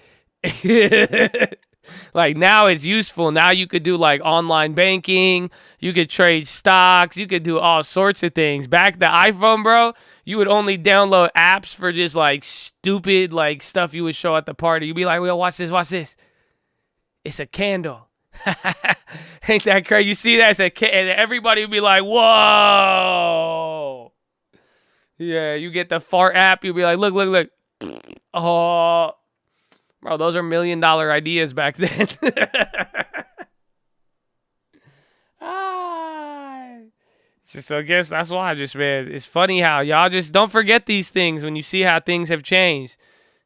Like now it's useful. Now you could do like online banking. You could trade stocks. You could do all sorts of things. Back the iPhone, bro, you would only download apps for just like stupid like stuff you would show at the party. You'd be like, well, watch this, watch this. It's a candle. Ain't that crazy? You see that? It's a and everybody would be like, whoa. Yeah, you get the fart app. You'll be like, look, look, look. Oh, bro, those are $1 million ideas back then. So I guess that's why man, it's funny how y'all just don't forget these things when you see how things have changed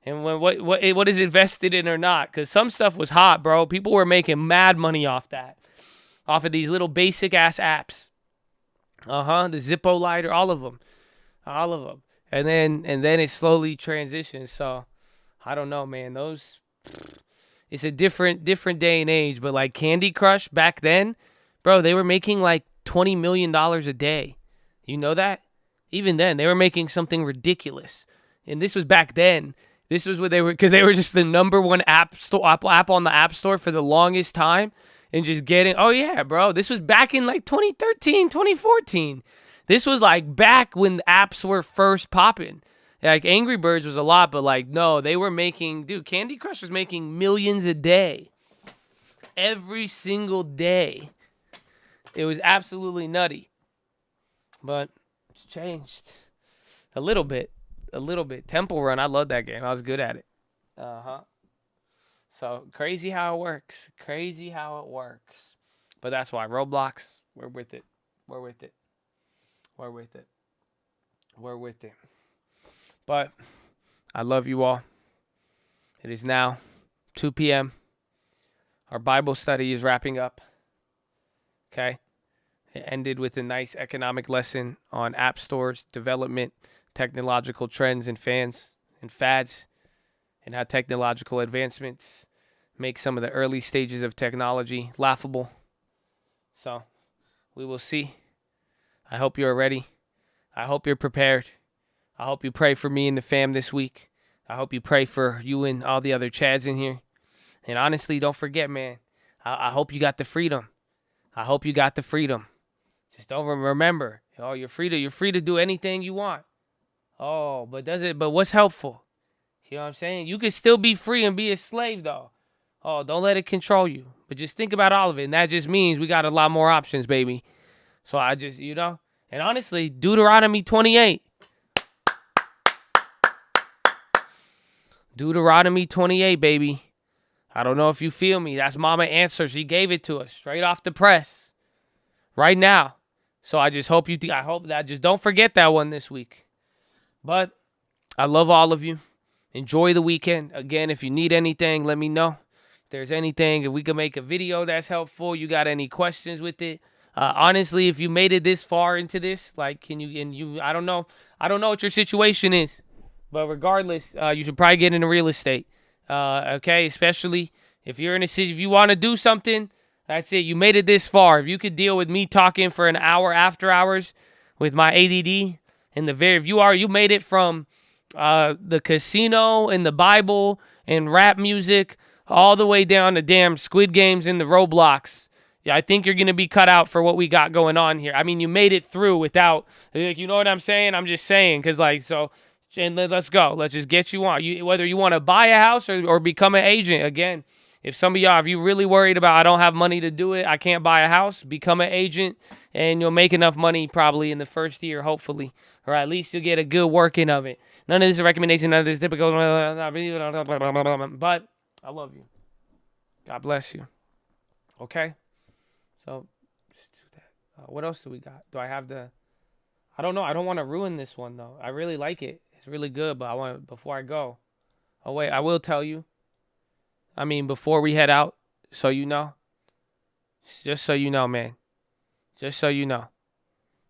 and when what is invested in or not. Because some stuff was hot, bro. People were making mad money off that, off of these little basic ass apps. The Zippo lighter, all of them. And then it slowly transitions. So I don't know, man. It's a different day and age. But like Candy Crush back then, bro, they were making like $20 million a day. You know that? Even then, they were making something ridiculous. And this was back then. This was what they were, because they were just the #1 app on the App Store for the longest time. And just getting, oh yeah, bro. This was back in like 2013, 2014. This was like back when apps were first popping. Like Angry Birds was a lot, but like no, they were making, dude, Candy Crush was making millions a day. Every single day. It was absolutely nutty. But it's changed. A little bit. Temple Run, I love that game. I was good at it. So crazy how it works. But that's why Roblox, we're with it. But I love you all. It is now 2 p.m. Our Bible study is wrapping up. Okay? It ended with a nice economic lesson on app stores, development, technological trends and fads, and how technological advancements make some of the early stages of technology laughable. So, we will see. I hope you're ready. I hope you're prepared. I hope you pray for me and the fam this week. I hope you pray for you and all the other Chads in here. And honestly, don't forget, man, I hope you got the freedom. Just don't remember, you're free to do anything you want. But what's helpful? You know what I'm saying? You can still be free and be a slave, though. Don't let it control you. But just think about all of it. And that just means we got a lot more options, baby. So I just, and honestly, Deuteronomy 28. Deuteronomy 28, baby. I don't know if you feel me. That's Mama Answer. She gave it to us straight off the press right now. So I just hope I hope that just don't forget that one this week. But I love all of you. Enjoy the weekend. Again, if you need anything, let me know. If there's anything, if we can make a video that's helpful, you got any questions with it. Honestly, if you made it this far into this, like, I don't know what your situation is. But regardless, you should probably get into real estate. Okay, especially if you're in a city, if you want to do something, that's it. You made it this far. If you could deal with me talking for an hour after hours with my ADD, if you made it from the casino and the Bible and rap music all the way down to damn Squid Games and the Roblox. Yeah, I think you're going to be cut out for what we got going on here. I mean, you made it through without, you know what I'm saying? I'm just saying, because and let's go. Let's just get you on. Whether you want to buy a house or become an agent. Again, if some of y'all, if you're really worried about, I don't have money to do it, I can't buy a house, become an agent, and you'll make enough money probably in the first year, hopefully. Or at least you'll get a good working of it. None of this is a recommendation, none of this is typical. But I love you. God bless you. Okay? So, just do that. What else do we got? Do I have I don't know. I don't want to ruin this one, though. I really like it. It's really good, but before I go. Oh, wait, I will tell you. I mean, before we head out, so you know. Just so you know, man. Just so you know.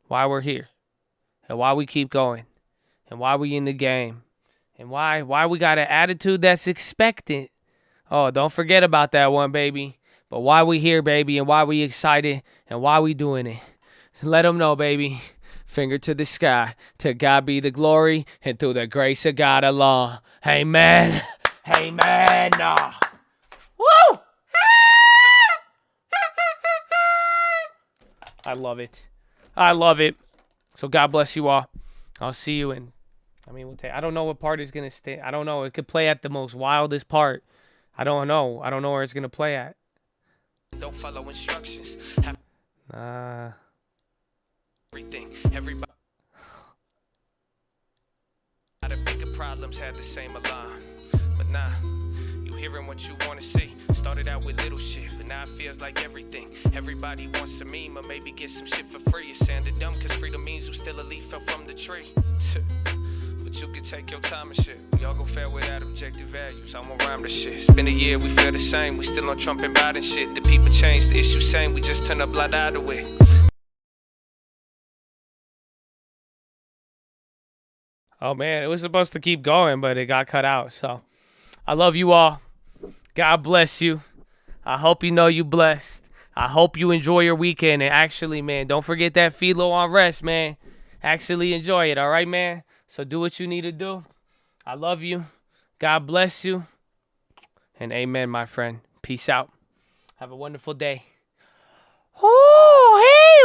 Why we're here. And why we keep going. And why we in the game. And why we got an attitude that's expectant. Oh, don't forget about that one, baby. But why we here, baby, and why we excited, and why we doing it. Let them know, baby. Finger to the sky. To God be the glory, and through the grace of God alone. Amen. Amen. Woo! I love it. I love it. So God bless you all. I'll see you in. I don't know what part is gonna stay. I don't know. It could play at the most wildest part. I don't know. I don't know where it's gonna play at. Don't follow instructions. Everything. Everybody. A lot of bigger problems had the same alarm. But nah, you hearing what you want to see. Started out with little shit, but now it feels like everything. Everybody wants a meme or maybe get some shit for free. It sounded dumb cause freedom means you still a leaf fell from the tree. But you can take your time and shit. We all gon' fail without objective values. I won't rhyme the shit. It's been a year, we feel the same. We still on Trump and Biden shit. The people change, the issue same. We just turn a blind eye to it. Oh, man, it was supposed to keep going, but it got cut out. So, I love you all. God bless you. I hope you know you blessed. I hope you enjoy your weekend. And actually, man, don't forget that Philo on rest, man. Actually enjoy it, all right, man? So do what you need to do. I love you. God bless you. And amen, my friend. Peace out. Have a wonderful day. Oh, hey!